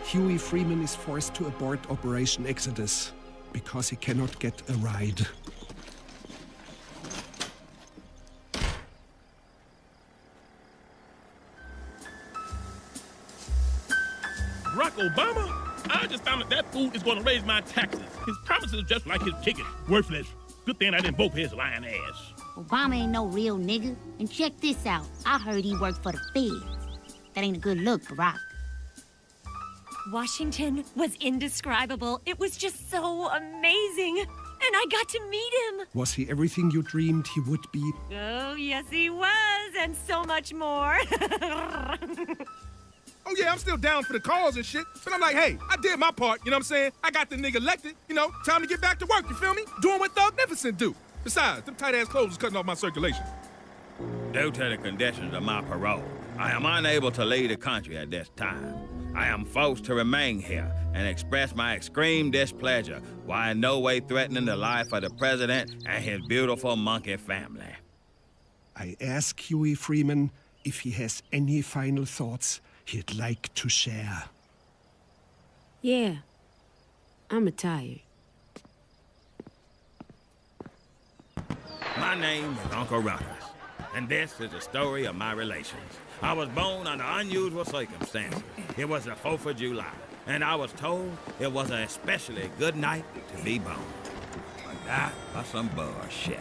Huey Freeman is forced to abort Operation Exodus because he cannot get a ride.
Barack Obama? I just found that fool is going to raise my taxes. His promises are just like his ticket. Worthless. Good thing I didn't vote for his lying ass.
Obama ain't no real nigga. And check this out. I heard he worked for the feds. That ain't a good look, Barack.
Washington was indescribable. It was just so amazing. And I got to meet him.
Was he everything you dreamed he would be?
Oh, yes, he was. And so much more.
Oh, yeah, I'm still down for the cause and shit. But I'm like, hey, I did my part, you know what I'm saying? I got the nigga elected, you know, time to get back to work, you feel me? Doing what Thugnificent do. Besides, them tight-ass clothes is cutting off my circulation.
Due to the conditions of my parole, I am unable to leave the country at this time. I am forced to remain here and express my extreme displeasure while in no way threatening the life of the president and his beautiful monkey family.
I ask Huey Freeman if he has any final thoughts he'd like to share.
Yeah, I'm retired.
My name is Uncle Ruckus, and this is the story of my relations. I was born under unusual circumstances. It was the 4th of July, and I was told it was an especially good night to be born. But that was some bullshit.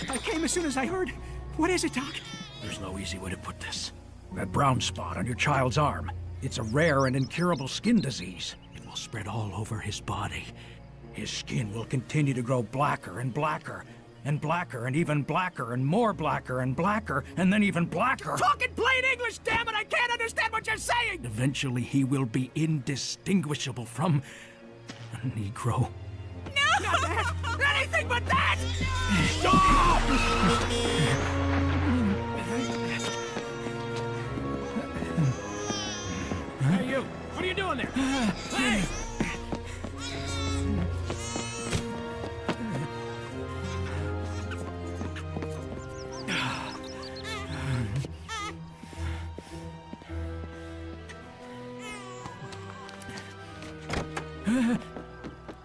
I came as soon as I heard. What is it, Doc? There's no easy way to put this. That brown spot on your child's arm. It's a rare and incurable skin disease. It will spread all over his body. His skin will continue to grow blacker and blacker, and blacker and even blacker and more blacker and blacker and then even blacker.
Talk in plain English, damn it! I can't understand what you're saying!
Eventually, he will be indistinguishable from a Negro.
No! Not that! Anything but that!
Hey, you! What are you doing there? Hey!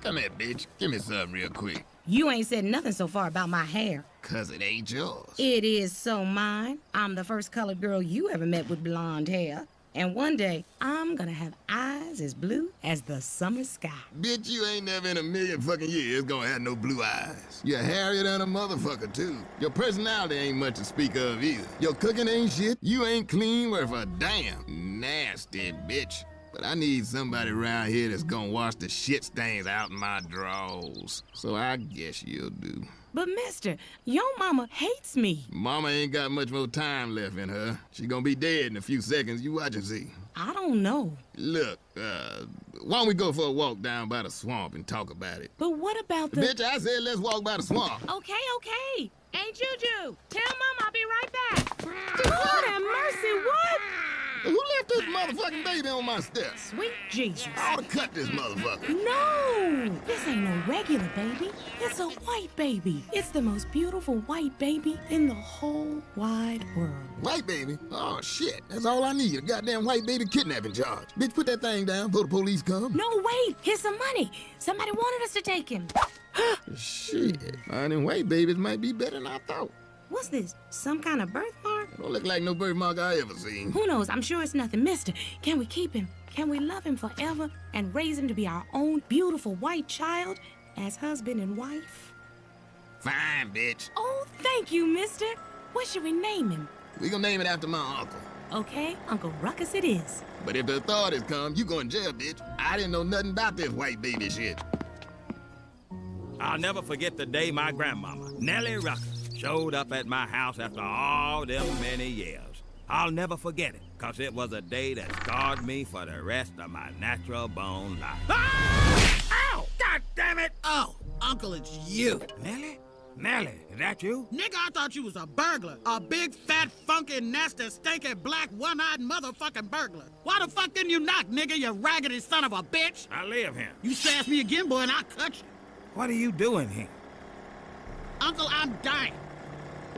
Come here, bitch. Give me something real quick.
You ain't said nothing so far about my hair.
'Cause it ain't yours.
It is so mine. I'm the first colored girl you ever met with blonde hair. And one day, I'm gonna have eyes as blue as the summer sky.
Bitch, you ain't never in a million fucking years gonna have no blue eyes. You're hairier than a motherfucker, too. Your personality ain't much to speak of either. Your cooking ain't shit. You ain't clean worth a damn. Nasty bitch. But I need somebody around here that's gonna wash the shit stains out in my drawers. So I guess you'll do.
But mister, your mama hates me.
Mama ain't got much more time left in her. She gonna be dead in a few seconds. You watch and see.
I don't know.
Look, why don't we go for a walk down by the swamp and talk about it?
But what about the...
Bitch, I said let's walk by the swamp.
Okay. Hey, Juju, tell Mama I'll be right back. Lord have mercy, what?
Who left this motherfucking baby on my steps?
Sweet Jesus.
I ought to cut this motherfucker.
No! This ain't no regular baby. It's a white baby. It's the most beautiful white baby in the whole wide world.
White baby? Oh, shit. That's all I need, a goddamn white baby kidnapping charge. Bitch, put that thing down before the police come.
No, wait. Here's some money. Somebody wanted us to take him.
Shit. Finding white babies might be better than I thought.
What's this? Some kind of birthmark?
Don't look like no birthmark I ever seen.
Who knows? I'm sure it's nothing. Mister, can we keep him? Can we love him forever and raise him to be our own beautiful white child as husband and wife?
Fine, bitch.
Oh, thank you, mister. What should we name him?
We gonna name it after my uncle.
Okay, Uncle Ruckus it is.
But if the authorities come, you go in jail, bitch. I didn't know nothing about this white baby shit.
I'll never forget the day my grandmama, Nellie Rucker, showed up at my house after all them many years. I'll never forget it, because it was a day that scarred me for the rest of my natural-born life.
Ah! Ow! God damn it!
Oh, Uncle, it's you.
Nellie? Nellie, is that you?
Nigga, I thought you was a burglar. A big, fat, funky, nasty, stinky, black, one-eyed motherfucking burglar. Why the fuck didn't you knock, nigga, you raggedy son of a bitch?
I live here.
You sass me again, boy, and I'll cut you.
What are you doing here?
Uncle, I'm dying.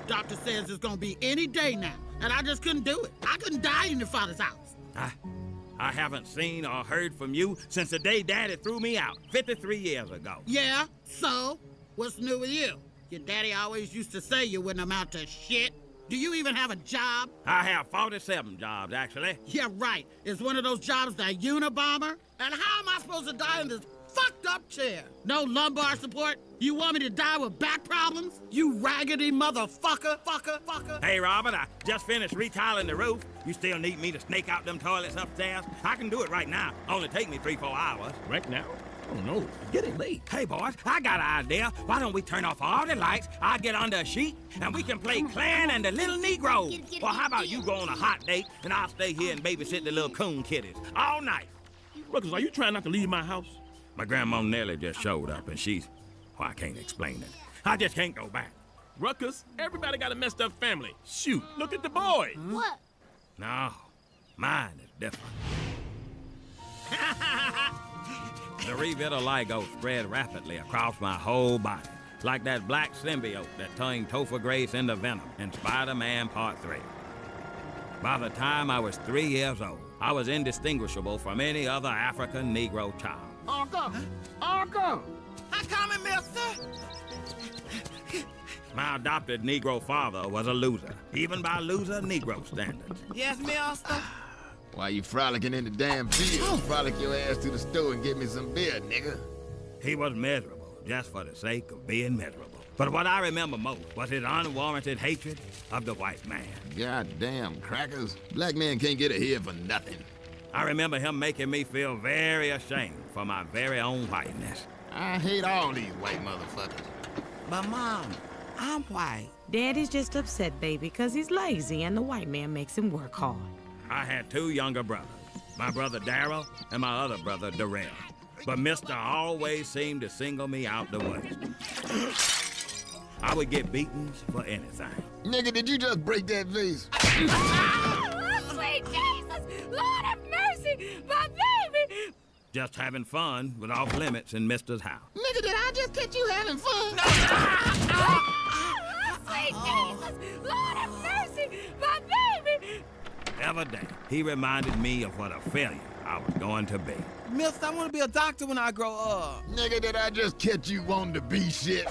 Doctor says it's gonna be any day now, and I just couldn't do it. I couldn't die in your father's house.
I haven't seen or heard from you since the day Daddy threw me out 53 years ago.
Yeah, so? What's new with you? Your daddy always used to say you wouldn't amount to shit. Do you even have a job?
I have 47 jobs, actually.
Yeah, right. Is one of those jobs the Unabomber? And how am I supposed to die in this fucked up chair? No lumbar support? You want me to die with back problems? You raggedy motherfucker, fucker.
Hey, Robert, I just finished retiling the roof. You still need me to snake out them toilets upstairs? I can do it right now. Only take me 3-4 hours.
Right now? Oh, no. It's getting late.
Hey, boys, I got an idea. Why don't we turn off all the lights, I get under a sheet, and we can play Clan and the Little Negroes. Well, how about you go on a hot date, and I'll stay here and babysit the little coon kiddies all night?
Ruckus, are you trying not to leave my house?
My grandma Nellie just showed up, and she's... Well, I can't explain it. I just can't go back.
Ruckus, everybody got a messed up family. Shoot, look at the boy.
What?
No, mine is different. The revitiligo spread rapidly across my whole body, like that black symbiote that turned Topher Grace into Venom in Spider-Man Part 3. By the time I was 3 years old, I was indistinguishable from any other African Negro child.
Uncle! Uncle! I'm coming, mister!
My adopted Negro father was a loser, even by loser Negro standards.
Yes, mister?
While you frolicking in the damn field, frolic your ass to the store and get me some beer, nigga.
He was miserable, just for the sake of being miserable. But what I remember most was his unwarranted hatred of the white man.
Goddamn crackers. Black man can't get ahead for nothing.
I remember him making me feel very ashamed for my very own whiteness.
I hate all these white motherfuckers.
But, Mom, I'm white.
Daddy's just upset, baby, because he's lazy and the white man makes him work hard.
I had 2 younger brothers, my brother Darrell and my other brother Darrell. But Mister always seemed to single me out the worst. I would get beatings for anything.
Nigga, did you just break that vase?
Oh, sweet Jesus! Lord have mercy! My baby!
Just having fun was off limits in Mister's house.
Nigga, did I just catch you having fun? No! Sweet Jesus! Lord have mercy! My baby!
Every day, he reminded me of what a failure I was going to be.
Mister, I want to be a doctor when I grow up.
Nigga, did I just catch you wanting to be shit?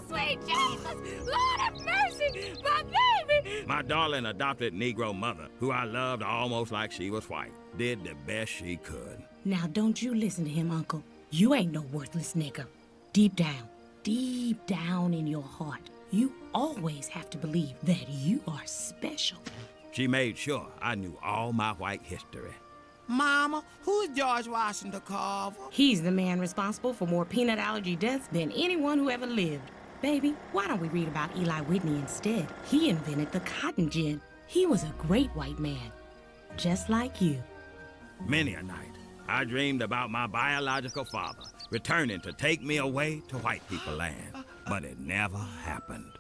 Sweet Jesus! Lord have mercy! My baby!
My darling adopted Negro mother, who I loved almost like she was white, did the best she could.
Now, don't you listen to him, Uncle. You ain't no worthless nigga. Deep down in your heart, you always have to believe that you are special.
She made sure I knew all my white history.
Mama, who's George Washington Carver?
He's the man responsible for more peanut allergy deaths than anyone who ever lived. Baby, why don't we read about Eli Whitney instead? He invented the cotton gin. He was a great white man, just like you.
Many a night, I dreamed about my biological father returning to take me away to white people land, but it never happened.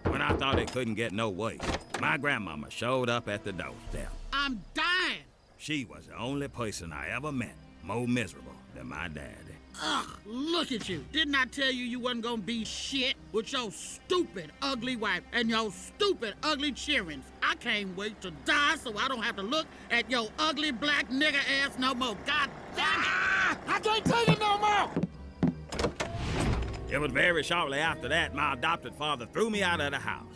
When I thought it couldn't get no worse, my grandmama showed up at the doorstep.
I'm dying.
She was the only person I ever met more miserable than my daddy.
Ugh, look at you. Didn't I tell you wasn't gonna be shit with your stupid, ugly wife and your stupid, ugly cheerings? I can't wait to die so I don't have to look at your ugly black nigger ass no more. God damn it!
I can't take it no more!
It was very shortly after that my adopted father threw me out of the house.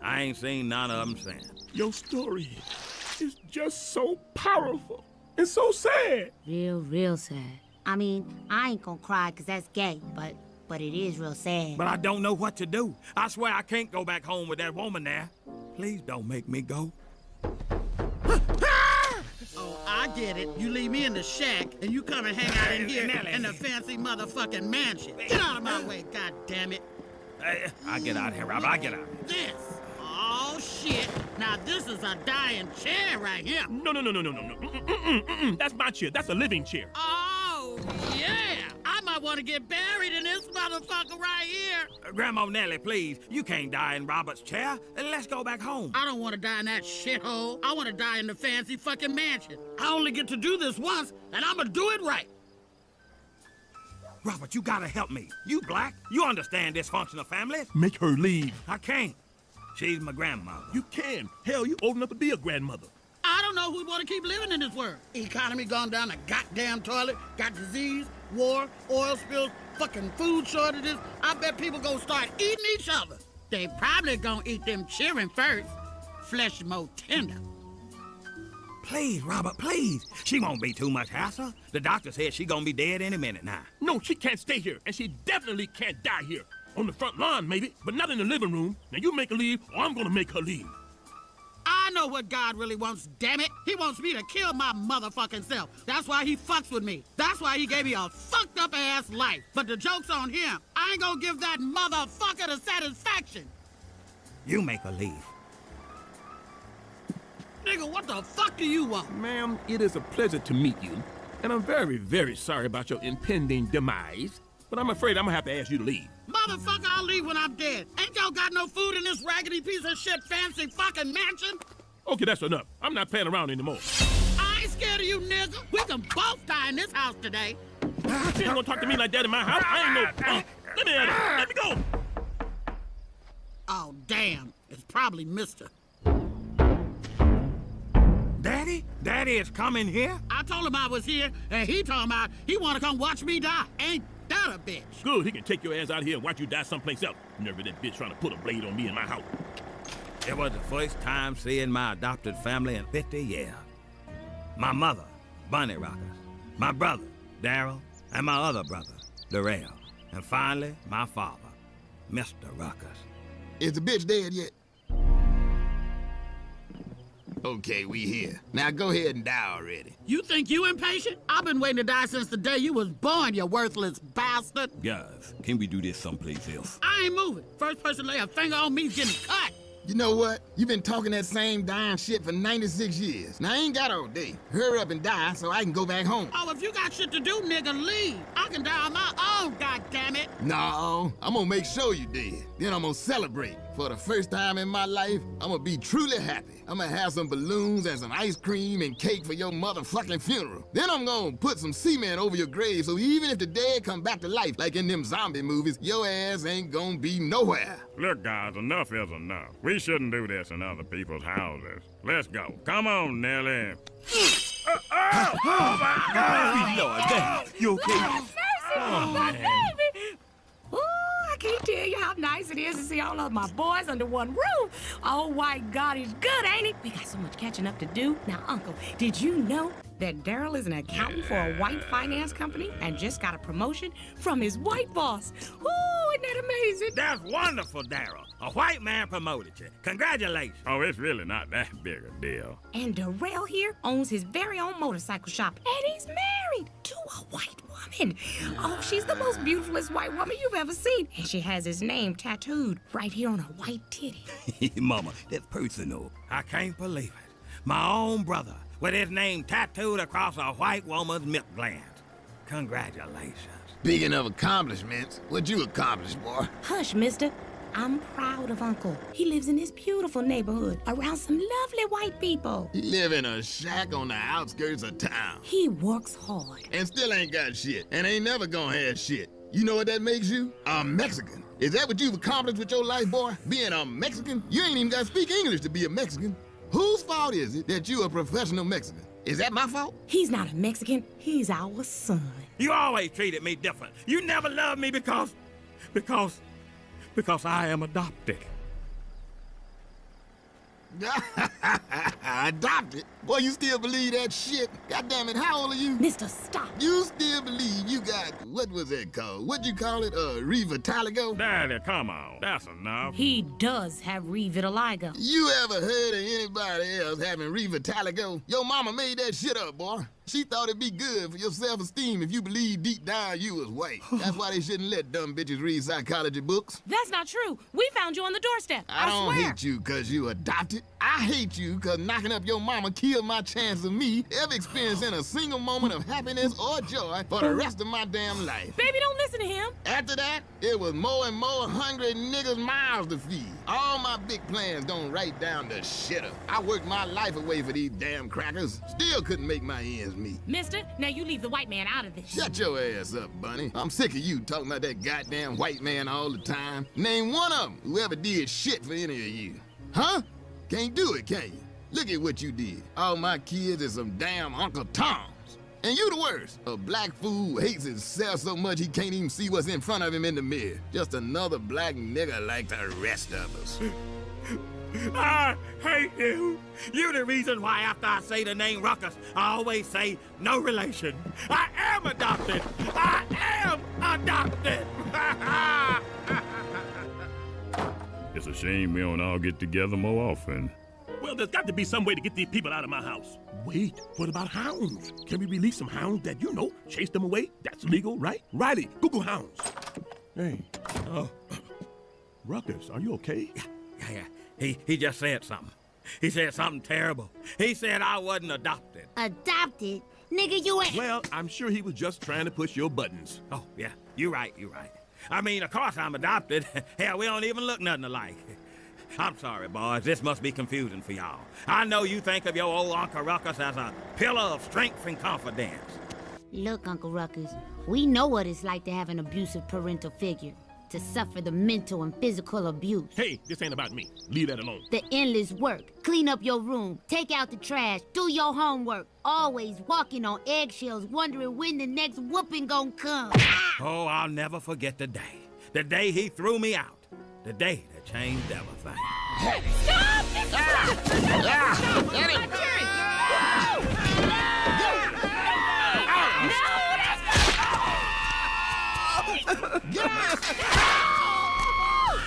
I ain't seen none of them since.
Your story is just so powerful and so sad.
Real sad. I mean, I ain't gonna cry 'cause that's gay, but it is real sad.
But I don't know what to do. I swear I can't go back home with that woman there. Please don't make me go.
Oh, I get it. You leave me in the shack, and you come and hang out in here
Nelly.
in the fancy motherfucking mansion. Get out of my way, god damn it.
I get out of here, Robert. I get out.
This. Oh, shit. Now, this is a dying chair right here.
No. That's my chair. That's a living chair.
Oh, yeah. I might want to get buried in this motherfucker right here.
Grandma Nellie, please. You can't die in Robert's chair. Let's go back home.
I don't want to die in that shithole. I want to die in the fancy fucking mansion. I only get to do this once, and I'm gonna do it right.
Robert, you gotta help me. You black. You understand dysfunctional families.
Make her leave.
I can't. She's my grandmother.
You can. Hell, you old enough to be a grandmother.
I don't know who'd want to keep living in this world. Economy gone down the goddamn toilet, got disease, war, oil spills, fucking food shortages. I bet people gonna start eating each other. They probably gonna eat them cheering first. Flesh more tender.
Please, Robert, please. She won't be too much hassle. The doctor said she gonna be dead any minute now.
No, she can't stay here, and she definitely can't die here. On the front lawn, maybe, but not in the living room. Now you make her leave, or I'm gonna make her leave.
I know what God really wants, damn it. He wants me to kill my motherfucking self. That's why he fucks with me. That's why he gave me a fucked up ass life. But the joke's on him. I ain't gonna give that motherfucker the satisfaction.
You make her leave.
Nigga, what the fuck do you want?
Ma'am, it is a pleasure to meet you, and I'm very, very sorry about your impending demise, but I'm afraid I'm gonna have to ask you to leave.
Motherfucker, I'll leave when I'm dead. Ain't y'all got no food in this raggedy piece of shit fancy fucking mansion?
Okay, that's enough. I'm not playing around anymore.
I ain't scared of you, nigga. We can both die in this house today.
You ain't gonna talk to me like that in my house. I ain't no... let me at it. Let me go.
Oh, damn. It's probably Mr.
Daddy? Daddy is coming here?
I told him I was here, and he told me he want to come watch me die. Ain't that a bitch?
Good, he can take your ass out of here and watch you die someplace else. Never that bitch trying to put a blade on me in my house.
It was the first time seeing my adopted family in 50 years. My mother, Bunny Rockers, my brother, Darrell, and my other brother, Darrell, and finally, my father, Mr. Rockers.
Is the bitch dead yet? Okay, we here. Now go ahead and die already.
You think you impatient? I've been waiting to die since the day you was born, you worthless bastard.
Guys, can we do this someplace else?
I ain't moving. First person to lay a finger on me's getting cut.
You know what? You've been talking that same dying shit for 96 years. Now, I ain't got all day. Hurry up and die so I can go back home.
Oh, if you got shit to do, nigga, leave. I can die on my own, goddammit.
No, I'm gonna make sure you dead. Then I'm gonna celebrate. For the first time in my life, I'm gonna be truly happy. I'm gonna have some balloons and some ice cream and cake for your motherfucking funeral. Then I'm gonna put some cement over your grave so even if the dead come back to life, like in them zombie movies, your ass ain't gonna be nowhere.
Look, guys, enough is enough. We shouldn't do this in other people's houses. Let's go. Come on, Nellie.
Oh, my God! Lord, damn. You okay?
Oh, my baby. Ooh, I can't tell you how nice it is to see all of my boys under one roof. Oh, white God, he's good, ain't he? We got so much catching up to do. Now, Uncle, did you know that Darrell is an accountant for a white finance company and just got a promotion from his white boss? Ooh, isn't that amazing?
That's wonderful, Daryl. A white man promoted you. Congratulations.
Oh, it's really not that big a deal.
And Darrell here owns his very own motorcycle shop, and he's married to a white woman. Oh, she's the most beautifulest white woman you've ever seen, and she has his name tattooed right here on her white titty.
Mama, that's personal. I can't believe it. My own brother with his name tattooed across a white woman's milk gland. Congratulations.
Speaking of accomplishments, what you accomplished, boy?
Hush, mister. I'm proud of Uncle. He lives in this beautiful neighborhood around some lovely white people.
He live in a shack on the outskirts of town.
He works hard.
And still ain't got shit, and ain't never gonna have shit. You know what that makes you? A Mexican. Is that what you've accomplished with your life, boy? Being a Mexican? You ain't even gotta speak English to be a Mexican. Whose fault is it that you a professional Mexican? Is that my fault?
He's not a Mexican. He's our son.
You always treated me different. You never loved me because I am adopted.
Adopted? Boy, you still believe that shit? God damn it, how old are you?
Mister, stop.
You still believe you got, what was that called? What'd you call it, revitaligo?
Daddy, come on. That's enough.
He does have revitiligo.
You ever heard of anybody else having revitaligo? Your mama made that shit up, boy. She thought it'd be good for your self-esteem if you believed deep down you was white. That's why they shouldn't let dumb bitches read psychology books.
That's not true. We found you on the doorstep.
I don't
swear.
hate you because you adopted. I hate you because knocking up your mama killed my chance of me ever experiencing a single moment of happiness or joy for the rest of my damn life.
Baby, don't listen to him.
After that, it was more and more hungry niggas' mouths to feed. All my big plans don't write down the shitter. I worked my life away for these damn crackers. Still couldn't make my ends meet.
Mister, now you leave the white man out of this.
Shut your ass up, Bunny. I'm sick of you talking about that goddamn white man all the time. Name one of them who ever did shit for any of you. Huh? Can't do it, can you? Look at what you did. All my kids is some damn Uncle Toms. And you the worst. A black fool who hates himself so much he can't even see what's in front of him in the mirror. Just another black nigga like the rest of us.
I hate you. You're the reason why after I say the name Ruckus, I always say no relation. I am adopted. I am adopted.
It's a shame we don't all get together more often.
Well, there's got to be some way to get these people out of my house. Wait, what about hounds? Can we release some hounds that, chase them away? That's legal, right? Riley, Google hounds. Hey, Ruckus, are you okay?
Yeah. He just said something. He said something terrible. He said I wasn't adopted.
Adopted? Nigga, you ain't...
Well, I'm sure he was just trying to push your buttons.
Oh, yeah, you're right. I mean, of course I'm adopted. Hell, we don't even look nothing alike. I'm sorry, boys. This must be confusing for y'all. I know you think of your old Uncle Ruckus as a pillar of strength and confidence.
Look, Uncle Ruckus, we know what it's like to have an abusive parental figure, to suffer the mental and physical abuse.
Hey, this ain't about me. Leave that alone.
The endless work, clean up your room, take out the trash, do your homework, always walking on eggshells, wondering when the next whooping gonna come.
Oh, I'll never forget the day. The day he threw me out. The day that changed everything.
Stop! Stop!
Get him!
Get out!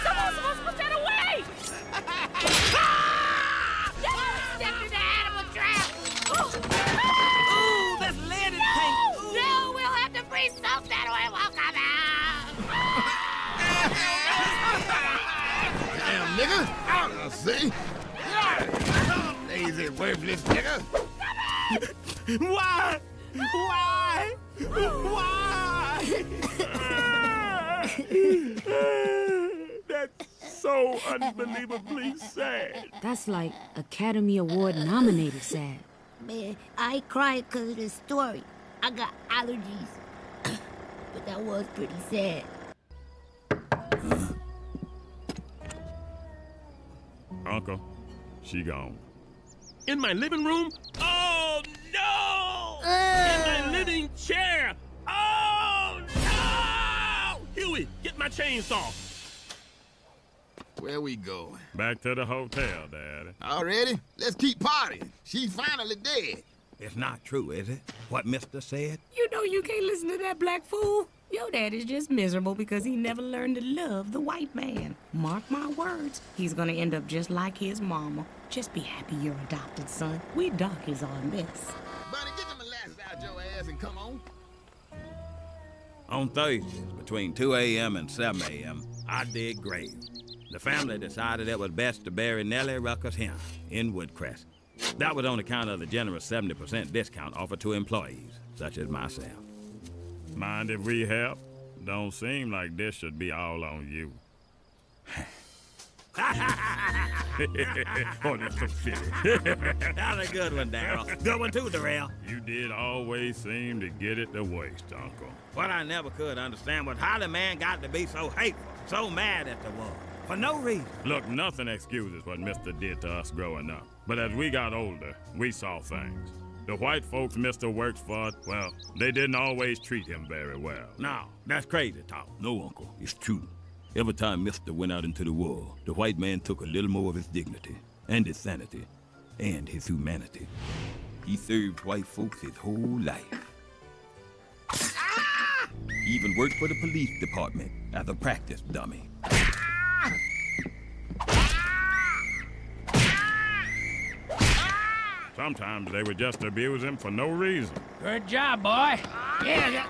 Someone's put that away! Stepped in the animal trap!
Ooh, that's lead and paint!
No, we'll have to freeze soak that or it won't come out!
Damn, nigga! I see. Lazy, worthless nigga.
Why?
That's so unbelievably sad.
That's like Academy Award nominated sad.
Man, I cried because of this story. I got allergies. But that was pretty sad.
Uncle, she gone.
In my living room? Oh, no! In my living chair? Oh, no! Huey, get my chainsaw.
Where we going?
Back to the hotel, Daddy.
Already? Let's keep partying. She's finally dead.
It's not true, is it? What Mister said?
You know you can't listen to that black fool. Your dad is just miserable because he never learned to love the white man. Mark my words, he's gonna end up just like his mama. Just be happy you're adopted, son. We donkeys on this.
Buddy, get the molasses out your ass and come on.
On Thursdays, between 2 a.m. and 7 a.m., I dig graves. The family decided it was best to bury Nellie Rucker's hen in Woodcrest. That was on account of the generous 70% discount offered to employees, such as myself.
Mind if we help? Don't seem like this should be all on you. Oh, that's so silly.
That's a good one, Darryl. Good one too, Darrell.
You did always seem to get it the worst, Uncle.
What I never could understand was how the man got to be so hateful, so mad at the world, for no reason.
Look, nothing excuses what Mister did to us growing up. But as we got older, we saw things. The white folks Mister worked for, well, they didn't always treat him very well.
No, that's crazy talk.
No, Uncle, it's true. Every time Mister went out into the world, the white man took a little more of his dignity, and his sanity, and his humanity. He served white folks his whole life. He even worked for the police department as a practice dummy.
Sometimes they would just abuse him for no reason.
Good job, boy. Yeah.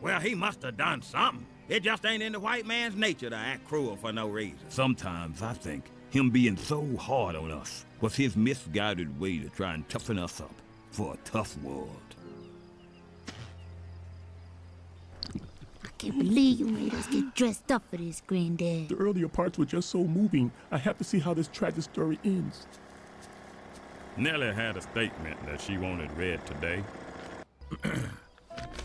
Well, he must have done something. It just ain't in the white man's nature to act cruel for no reason.
Sometimes I think him being so hard on us was his misguided way to try and toughen us up for a tough world.
I can't believe you made us get dressed up for this, Granddad.
The earlier parts were just so moving. I have to see how this tragic story ends.
Nellie had a statement that she wanted read today.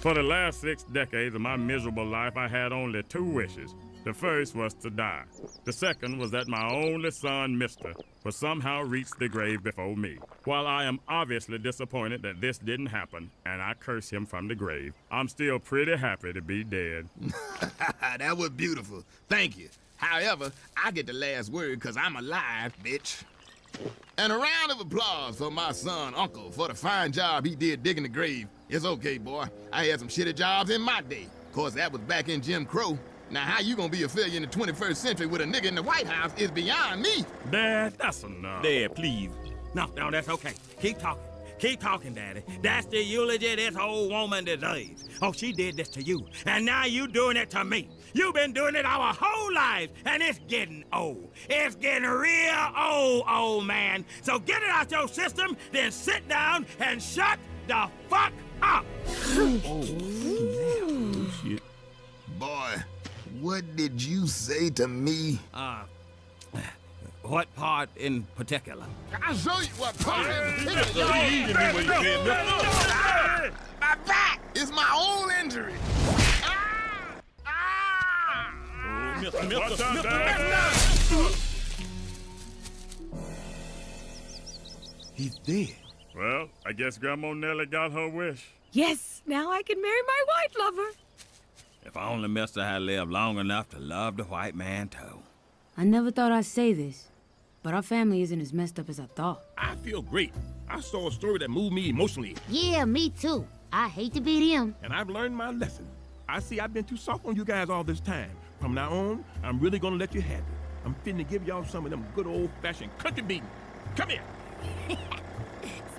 For the last 6 decades of my miserable life, I had only 2 wishes. The first was to die. The second was that my only son, Mister, would somehow reach the grave before me. While I am obviously disappointed that this didn't happen, and I curse him from the grave, I'm still pretty happy to be dead.
That was beautiful. Thank you. However, I get the last word because I'm alive, bitch. And a round of applause for my son, Uncle, for the fine job he did digging the grave. It's okay, boy. I had some shitty jobs in my day. Of course, that was back in Jim Crow. Now, how you gonna be a failure in the 21st century with a nigga in the White House is beyond me.
Dad, that's enough.
Dad, please.
No, that's okay. Keep talking. Keep talking, Daddy. That's the eulogy this old woman deserves. Oh, she did this to you, and now you doing it to me. You've been doing it our whole lives, and it's getting old. It's getting real old man. So get it out your system, then sit down and shut the fuck up.
Oh, shit.
Boy, what did you say to me?
What part in particular?
I'll show you what part in particular. My back is my own injury.
He's dead.
Well, I guess Grandma Nellie got her wish.
Yes, now I can marry my white lover.
If only Mister had lived long enough to love the white man, too.
I never thought I'd say this, but our family isn't as messed up as I thought.
I feel great. I saw a story that moved me emotionally.
Yeah, me too. I hate to beat him.
And I've learned my lesson. I see I've been too soft on you guys all this time. From now on, I'm really gonna let you have it. I'm finna give y'all some of them good old-fashioned country beating. Come here.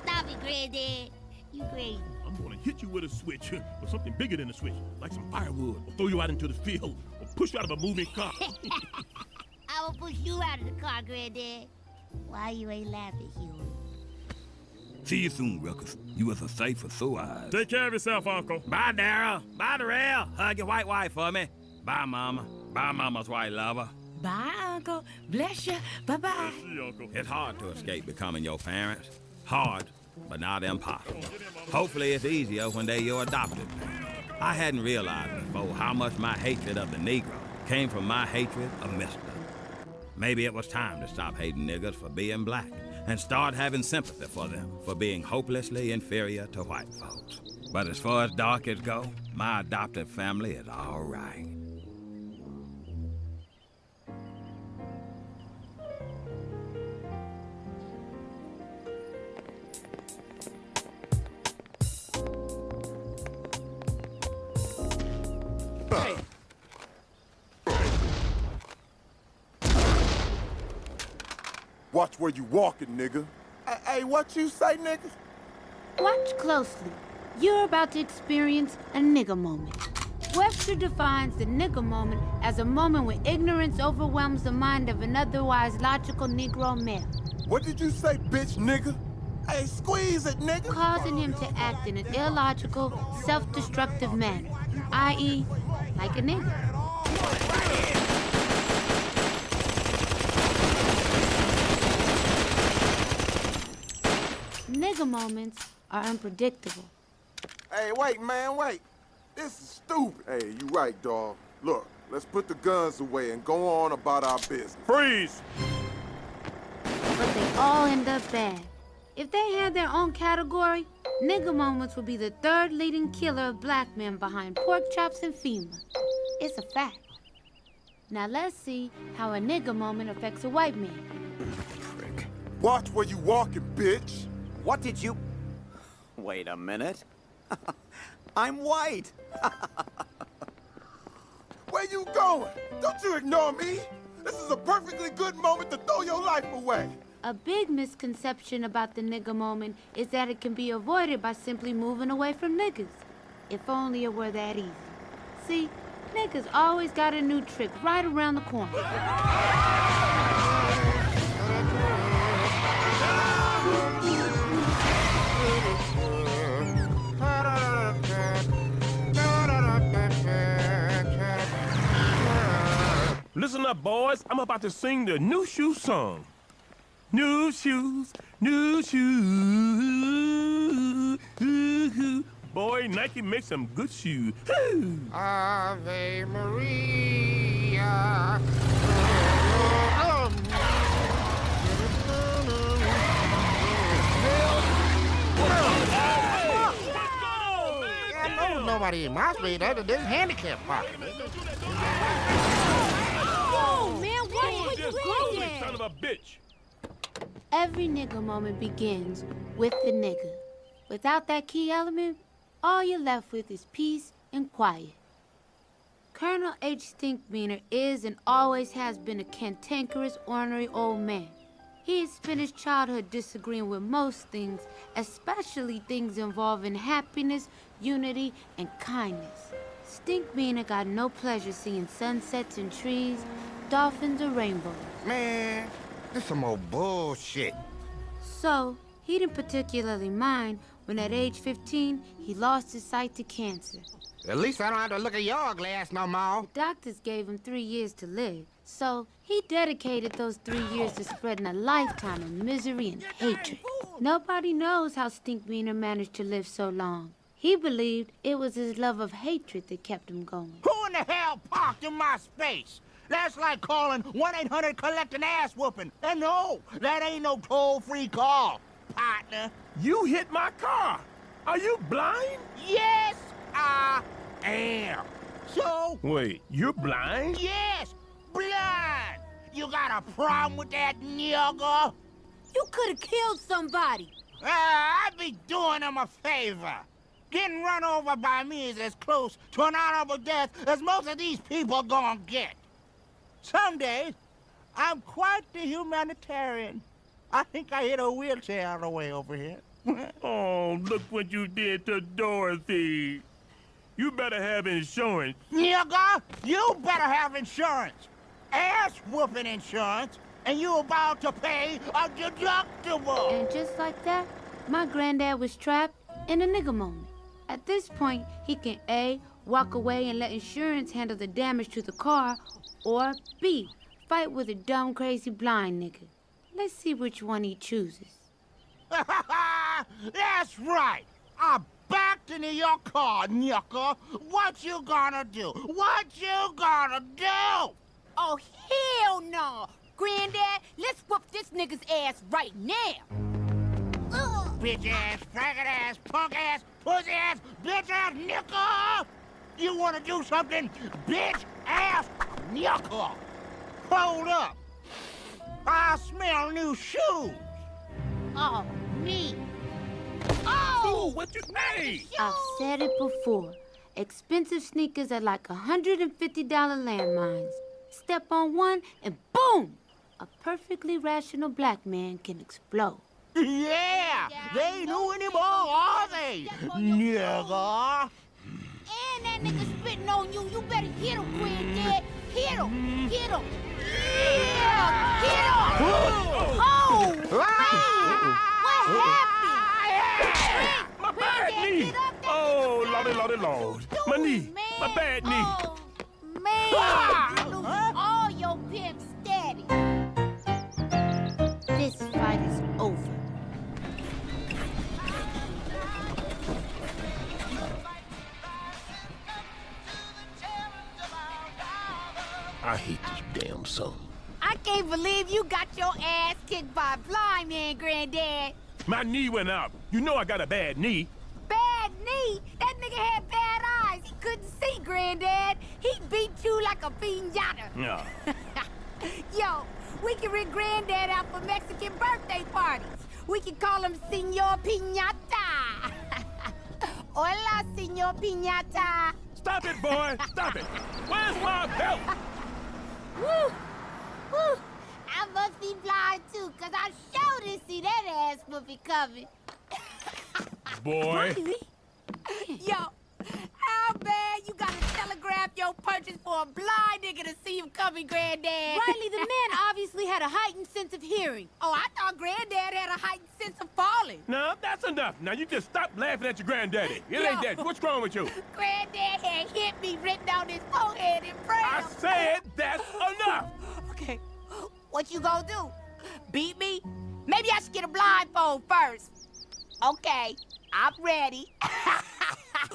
Stop it, Granddad. You crazy.
I'm gonna hit you with a switch, or something bigger than a switch, like some firewood, or throw you out into the field, or push you out of a moving car.
I will push you out of the car, Granddad. Why you ain't laughing, Huey?
See you soon, Ruckus. You was a sight for sore eyes.
Take care of yourself, Uncle.
Bye, Darryl. Bye, Darrell. Hug your white wife for me. Bye, Mama. Bye, Mama's white lover.
Bye, Uncle. Bless you. Bye-bye.
It's hard to escape becoming your parents. Hard, but not impossible. Hopefully it's easier when they're your adopted parents. I hadn't realized before how much my hatred of the Negro came from my hatred of Mister. Maybe it was time to stop hating niggers for being black and start having sympathy for them for being hopelessly inferior to white folks. But as far as darkies go, my adopted family is all right.
Watch where you walking, nigga. Hey, what you say, nigga?
Watch closely. You're about to experience a nigga moment. Webster defines the nigga moment as a moment when ignorance overwhelms the mind of an otherwise logical Negro male.
What did you say, bitch, nigga? Hey, squeeze it, nigga.
Causing him to act in an illogical, self-destructive manner, i.e., like a nigga. Nigga moments are unpredictable.
Hey, wait, man, wait. This is stupid. Hey, you right, dawg. Look, let's put the guns away and go on about our business.
Freeze!
But they all end up bad. If they had their own category, nigga moments would be the third leading killer of black men behind pork chops and FEMA. It's a fact. Now let's see how a nigga moment affects a white man.
Prick. Watch where you walking, bitch.
What did you... Wait a minute. I'm white.
Where you going? Don't you ignore me. This is a perfectly good moment to throw your life away.
A big misconception about the nigga moment is that it can be avoided by simply moving away from niggas. If only it were that easy. See, niggas always got a new trick right around the corner.
Listen up, boys. I'm about to sing the New Shoe song. New shoes, new shoes. Boy, Nike makes some good shoes.
Ave Maria. Nobody in my street other than handicap parking.
Whoa, man, what are you doing?
Son of a bitch.
Every nigga moment begins with the nigga. Without that key element, all you're left with is peace and quiet. Colonel H. Stinkmeaner is and always has been a cantankerous, ornery old man. He has spent his childhood disagreeing with most things, especially things involving happiness, unity, and kindness. Stinkmeaner got no pleasure seeing sunsets and trees, dolphins or rainbows.
Man, this some old bullshit.
So, he didn't particularly mind when at age 15, he lost his sight to cancer.
At least I don't have to look at your glass no more.
The doctors gave him 3 years to live, so he dedicated those 3 years to spreading a lifetime of misery and hatred. Nobody knows how Stinkmeaner managed to live so long. He believed it was his love of hatred that kept him going.
Who in the hell parked in my space? That's like calling 1-800 collecting ass whooping. And no, that ain't no toll-free call, partner.
You hit my car. Are you blind?
Yes, I am. So?
Wait, you're blind?
Yes, blind. You got a problem with that nigga?
You could have killed somebody.
I'd be doing him a favor. Getting run over by me is as close to an honorable death as most of these people gonna get. Some days, I'm quite the humanitarian. I think I hit a wheelchair on the way over here.
Oh, look what you did to Dorothy. You better have insurance.
Nigga, you better have insurance. Ass-whooping insurance, and you about to pay a deductible.
And just like that, my granddad was trapped in a nigga moment. At this point, he can A, walk away and let insurance handle the damage to the car, or B, fight with a dumb, crazy, blind nigga. Let's see which one he chooses.
That's right. I backed into your car, nigga. What you gonna do? What you gonna do?
Oh, hell no! Granddad, let's whoop this nigga's ass right now! Ugh.
Bitch ass, faggot ass, punk ass, pussy ass, bitch ass nickel! You wanna do something, bitch ass nickel? Hold up. I smell new shoes.
Oh, me.
Oh, what you need?
I've said it before. Expensive sneakers are like $150 landmines. Step on one and boom! A perfectly rational black man can explode.
Yeah, they ain't new anymore, are they, nigga?
And that nigga spitting on you. You better hit him, Granddad. Hit him. Hit him. Yeah! Hit him! Oh! What happened?
My bad knee! Oh, lordy, lord. My knee. My bad knee.
Oh, man! You lose all your pimp status.
This fight is over.
I hate this damn song.
I can't believe you got your ass kicked by a blind man, Granddad.
My knee went out. You know I got a bad knee.
Bad knee? That nigga had bad eyes. He couldn't see, Granddad. He beat you like a piñata.
Yeah.
Yo, we can rig Granddad out for Mexican birthday parties. We can call him Senor Piñata. Hola, Senor Piñata.
Stop it, boy. Stop it. Where's my belt?
Woo! Woo! I must be blind too, cause I sure didn't see that ass whooping coming.
Boy.
Yo, how bad you gotta telegraph your purchase for a blind nigga to see him coming, Granddad?
Riley, the man obviously had a heightened sense of hearing.
Oh, I thought Granddad had a heightened sense of falling.
No, that's enough. Now you just stop laughing at your granddaddy. It ain't that. What's wrong with you?
Granddad had hit me written on his forehead in braille.
I said that's enough.
Okay, what you gonna do? Beat me? Maybe I should get a blindfold first. Okay, I'm ready.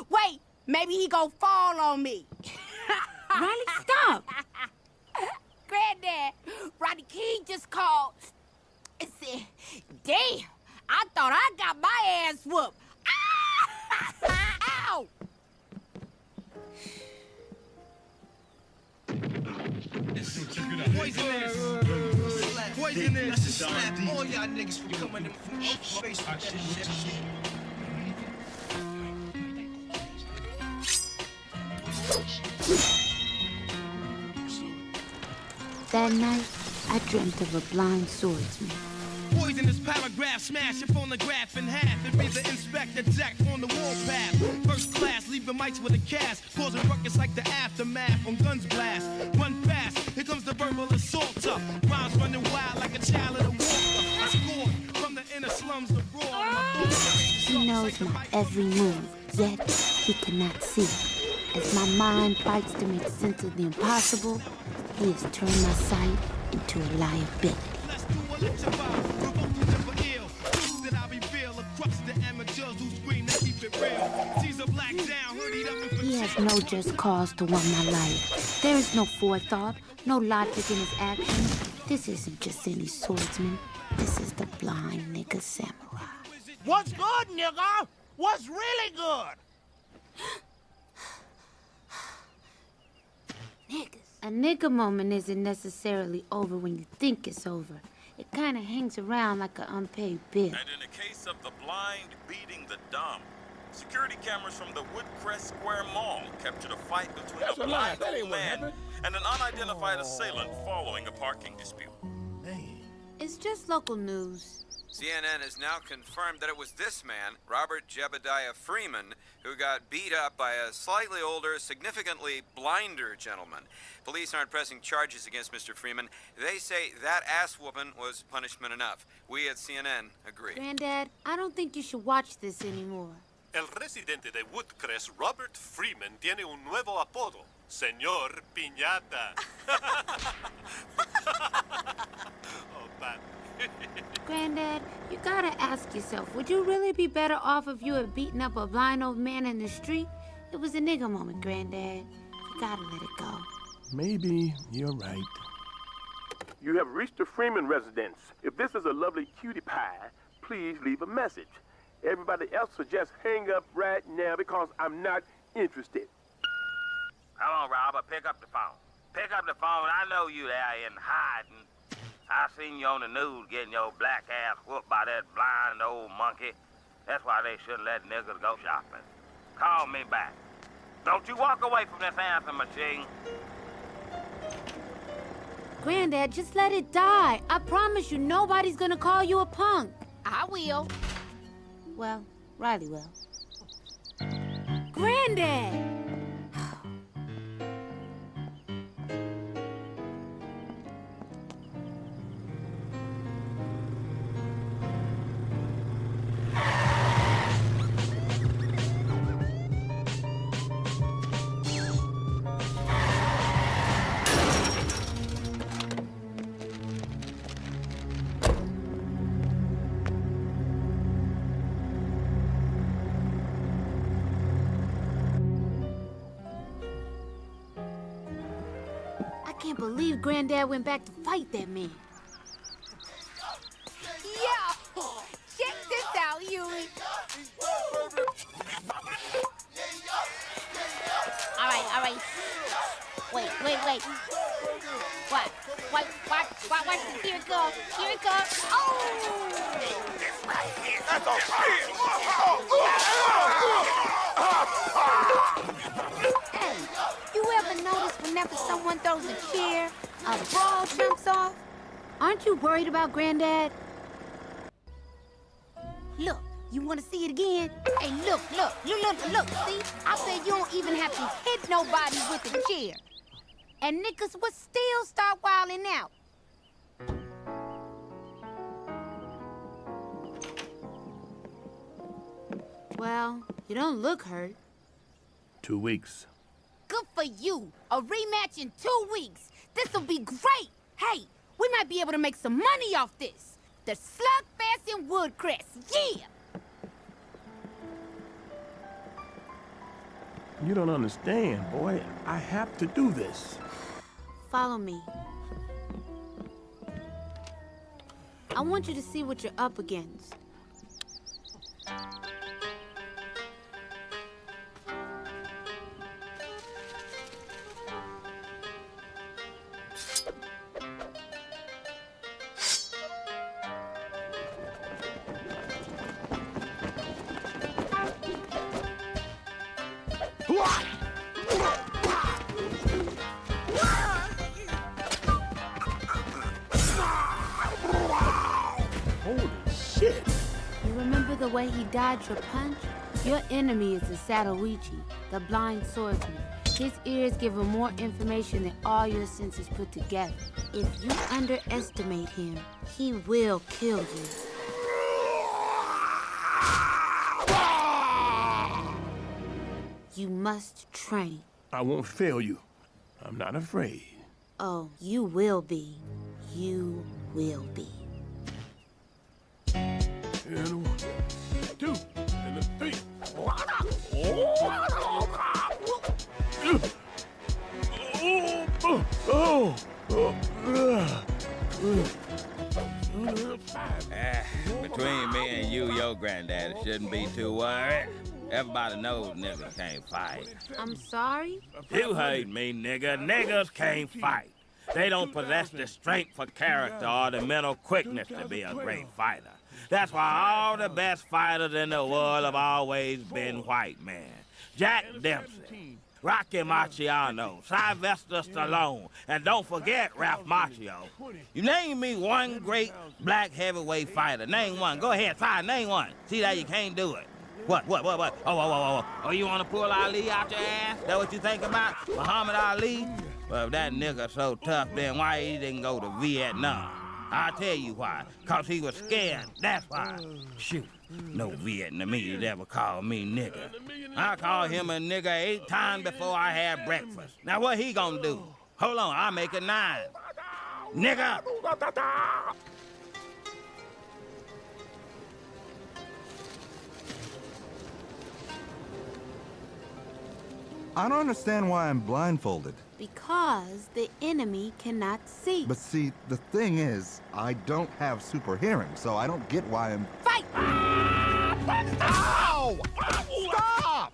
Wait, maybe he gonna fall on me.
Riley, stop!
Granddad, Rodney King just called and said, damn, I thought I got my ass whooped. Ow!
Poisonous. Slap all y'all niggas from coming in from face with that shit.
That night, I dreamt of a blind swordsman.
Poisonous paragraph, smash your phonograph in half and be the Inspector Jack on the warpath. First class, leaving mics with a cast, causing ruckus like the aftermath on guns blast. Run fast, here comes the verbal assaulter. Rhymes running wild like a child of the water. I score from the inner slums, the roar.
He knows my every move, yet he cannot see. As my mind fights to make sense of the impossible, he has turned my sight into a liability. He has no just cause to want my life. There is no forethought, no logic in his actions. This isn't just any swordsman. This is the blind nigga samurai.
What's good, nigga? What's really good?
Niggas. A nigga moment isn't necessarily over when you think it's over. It kind of hangs around like an unpaid bill.
And in the case of the blind beating the dumb, security cameras from the Woodcrest Square Mall captured a fight between a blind old man and an unidentified assailant following a parking dispute.
It's just local news.
CNN has now confirmed that it was this man, Robert Jebediah Freeman, who got beat up by a slightly older, significantly blinder gentleman. Police aren't pressing charges against Mr. Freeman. They say that ass-whooping was punishment enough. We at CNN agree.
Granddad, I don't think you should watch this anymore.
El residente de Woodcrest, Robert Freeman, tiene un nuevo apodo. Señor Piñata. Oh, bad.
Granddad, you gotta ask yourself, would you really be better off if you had beaten up a blind old man in the street? It was a nigga moment, Granddad. You gotta let it go.
Maybe you're right. You have reached the Freeman residence. If this is a lovely cutie pie, please leave a message. Everybody else should just hang up right now because I'm not interested.
Come on, Robert, pick up the phone. Pick up the phone. I know you there in hiding. I seen you on the news getting your black ass whooped by that blind old monkey. That's why they shouldn't let niggas go shopping. Call me back. Don't you walk away from this answer machine.
Granddad, just let it die. I promise you, nobody's gonna call you a punk.
I will.
Well, Riley will. Granddad! I can't believe Granddad went back to fight that man.
Yo! Check this out, Huey. All right. Wait. What? Here it comes. Oh!
That's
Hey, you ever notice whenever someone throws a chair, a ball jumps off? Aren't you worried about Granddad?
Look, you want to see it again? Hey, look. See? I said you don't even have to hit nobody with the chair. And niggas would still start wilding out.
Well, you don't look hurt.
2 weeks.
Good for you. A rematch in 2 weeks. This'll be great. Hey, we might be able to make some money off this. The Slugfest in Woodcrest. Yeah!
You don't understand, boy. I have to do this.
Follow me. I want you to see what you're up against.
Holy shit!
You remember the way he dodged your punch? Your enemy is the Satoichi, the blind swordsman. His ears give him more information than all your senses put together. If you underestimate him, he will kill you. You must train.
I won't fail you. I'm not afraid.
Oh, you will be. You will be.
And 1, 2, and 3.
Between me and you, your granddaddy shouldn't be too worried. Everybody knows niggas can't fight.
I'm sorry?
You heard me, nigga. Niggas can't fight. They don't possess the strength for character or the mental quickness to be a great fighter. That's why all the best fighters in the world have always been white men. Jack Dempsey, Rocky Marciano, Sylvester Stallone, and don't forget Ralph Macchio. You name me one great black heavyweight fighter. Name one. Go ahead, try. Name one. See that you can't do it. What? Oh, you want to pull Ali out your ass? That what you think about? Muhammad Ali? Well, if that nigga so tough, then why he didn't go to Vietnam? I'll tell you why. 'Cause he was scared, that's why. Shoot, no Vietnamese ever called me nigga. I called him a nigga 8 times before I had breakfast. Now what he gonna do? Hold on, I'll make it 9. Nigga!
I don't understand why I'm blindfolded.
Because the enemy cannot see.
But see, the thing is, I don't have super hearing, so I don't get why I'm...
Fight!
Ow! Stop!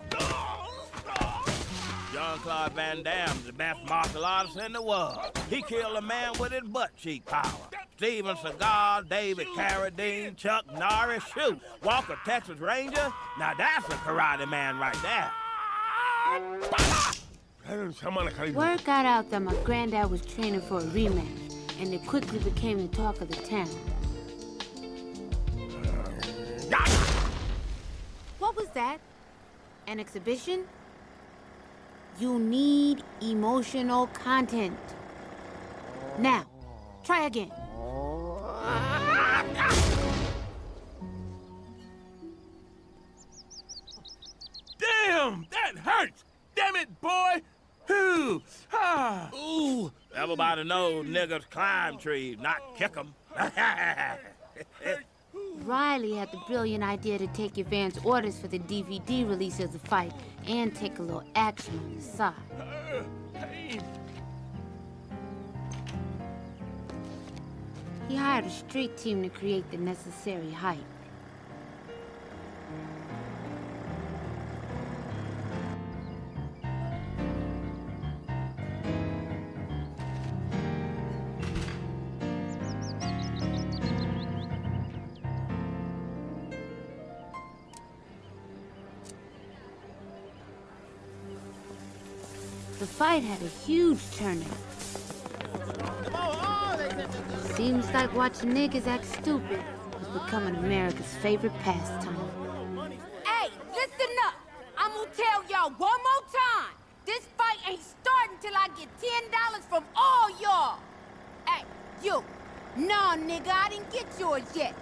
Jean-Claude Van Damme's the best martial artist in the world. He killed a man with his butt cheek power. Steven Seagal, David Carradine, Chuck Norris, shoot, Walker Texas Ranger. Now that's a karate man right there.
Word got out that my granddad was training for a rematch, and it quickly became the talk of the town. What was that? An exhibition? You need emotional content. Now, try again.
Damn, that hurts! Damn it, boy! Ooh, ah.
Ooh, everybody knows niggas climb trees, not kick them.
Riley had the brilliant idea to take advance orders for the DVD release of the fight and take a little action on the side. He hired a street team to create the necessary hype. The fight had a huge turnout. Seems like watching niggas act stupid was becoming America's favorite pastime.
Hey, listen up! I'm gonna tell y'all one more time. This fight ain't starting till I get $10 from all y'all. Hey, you. Nah, nigga, I didn't get yours yet.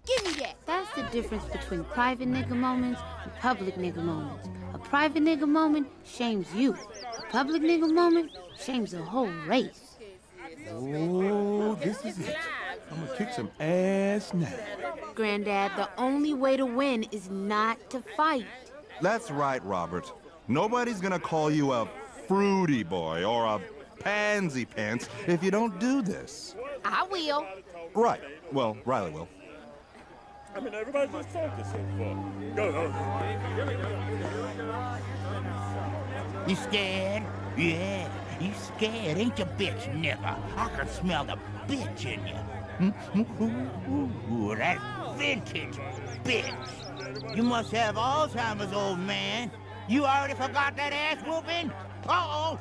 Give me that.
That's the difference between private nigga moments and public nigga moments. A private nigga moment shames you. A public nigga moment shames the whole race.
Oh, this is it. I'm gonna kick some ass now.
Granddad, the only way to win is not to fight.
That's right, Robert. Nobody's gonna call you a fruity boy or a pansy pants if you don't do this.
I will.
Right. Well, Riley will.
I mean, everybody's just focusing for. Go.
You scared? Yeah, you scared, ain't you, bitch nigga? I can smell the bitch in you. Ooh, that's vintage, bitch. You must have Alzheimer's, old man. You already forgot that ass whooping? Uh-oh.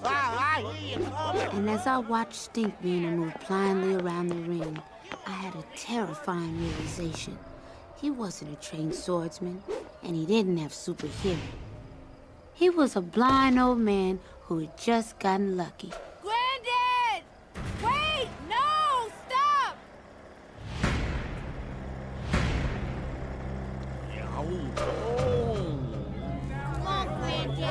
I hear you coming.
And as I watched Stinkman move blindly around the ring, I had a terrifying realization. He wasn't a trained swordsman, and he didn't have super hearing. He was a blind old man who had just gotten lucky.
Granddad! Wait! No! Stop! Come on, Granddad.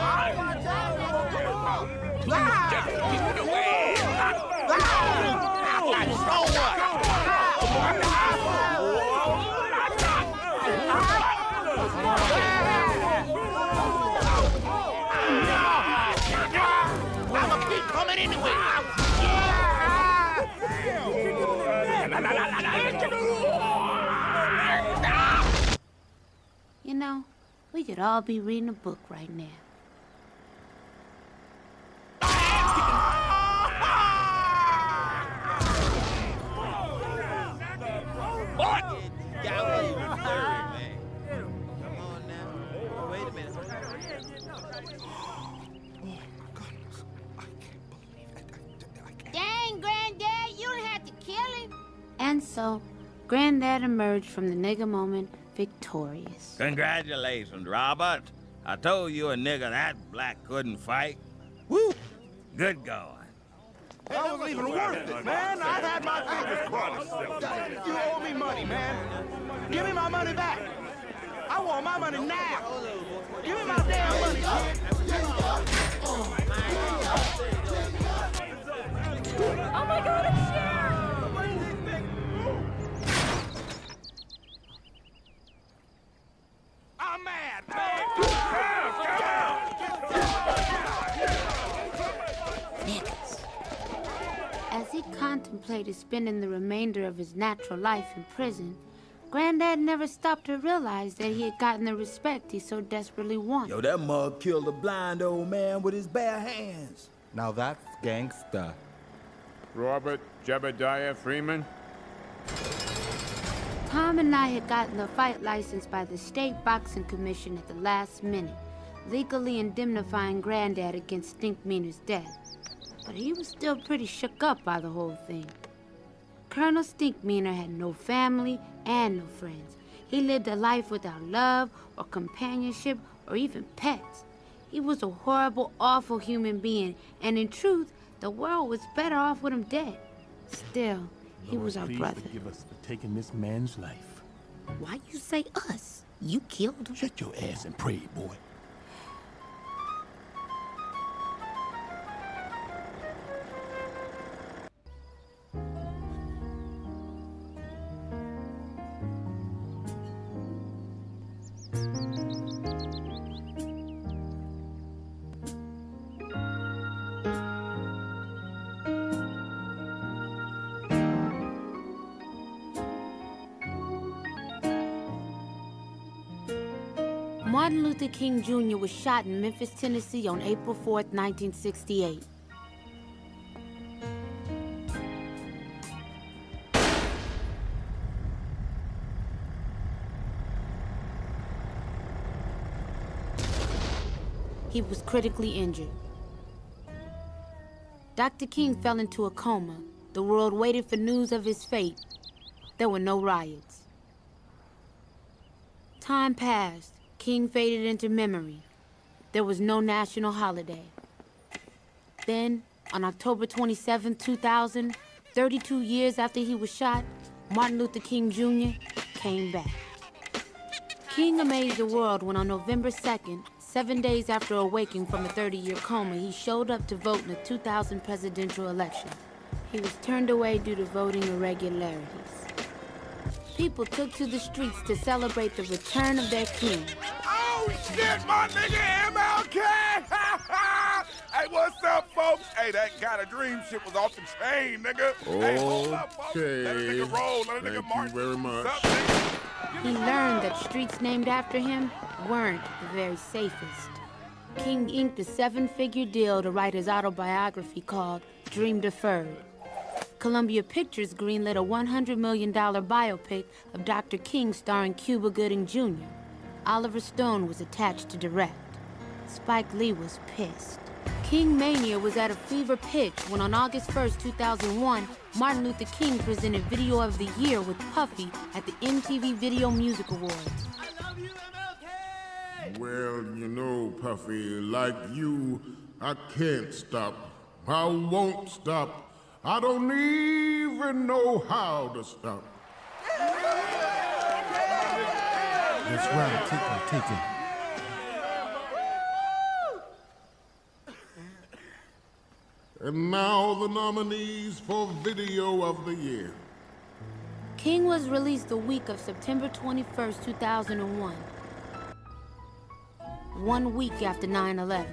I'ma keep coming anyway.
You know, we could all be reading a book right now.
Dang, Granddad, you didn't have to kill him.
And so, Granddad emerged from the nigga moment victorious.
Congratulations, Robert. I told you a nigga that black couldn't fight. Woo! Good going.
That wasn't even worth it, man. I had my fingers crossed. You owe me money, man. Give me my money back. I want my money now. Give me my damn money.
Oh my God, it's Sharon!
I'm mad,
Niggas. As he contemplated spending the remainder of his natural life in prison, Granddad never stopped to realize that he had gotten the respect he so desperately wanted.
Yo, that mug killed a blind old man with his bare hands.
Now that's gangsta.
Robert Jebediah Freeman?
Tom and I had gotten the fight license by the State Boxing Commission at the last minute, legally indemnifying Granddad against Stinkmeaner's death. But he was still pretty shook up by the whole thing. Colonel Stinkmeaner had no family and no friends. He lived a life without love or companionship or even pets. He was a horrible, awful human being, and in truth, the world was better off with him dead. Still, he was our brother.
Please forgive us for taking this man's life.
Why you say us? You killed him.
Shut your ass and pray, boy.
Martin Luther King Jr. was shot in Memphis, Tennessee on April 4th, 1968. He was critically injured. Dr. King fell into a coma. The world waited for news of his fate. There were no riots. Time passed. King faded into memory. There was no national holiday. Then, on October 27, 2000, 32 years after he was shot, Martin Luther King Jr. came back. King amazed the world when on November 2nd, 7 days after awaking from a 30-year coma, he showed up to vote in the 2000 presidential election. He was turned away due to voting irregularities. People took to the streets to celebrate the return of their king.
Oh, shit, my nigga MLK! Hey, what's up, folks? Hey, that kind of dream shit was off the chain, nigga. Hey, hold up, folks. Let a nigga roll. Let a nigga march.
Thank you very much.
What's up, nigga?
He learned that streets named after him weren't the very safest. King inked a 7-figure deal to write his autobiography called Dream Deferred. Columbia Pictures greenlit a $100 million biopic of Dr. King starring Cuba Gooding Jr. Oliver Stone was attached to direct. Spike Lee was pissed. King Mania was at a fever pitch when on August 1st, 2001, Martin Luther King presented Video of the Year with Puffy at the MTV Video Music Awards.
Well, you know, Puffy, like you, I can't stop. I won't stop. I don't even know how to stop.
That's right, take it.
And now the nominees for Video of the Year.
King was released the week of September 21st, 2001. 1 week after 9/11.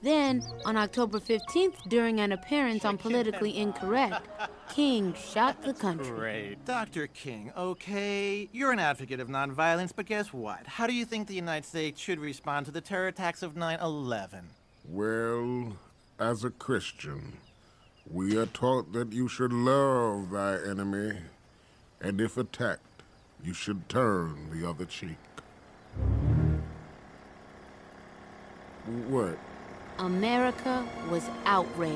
Then, on October 15th, during an appearance on Politically Incorrect, King shot the country.
Great. Dr. King, okay, you're an advocate of nonviolence, but guess what? How do you think the United States should respond to the terror attacks of 9/11?
Well, as a Christian, we are taught that you should love thy enemy, and if attacked, you should turn the other cheek. What?
America was outraged.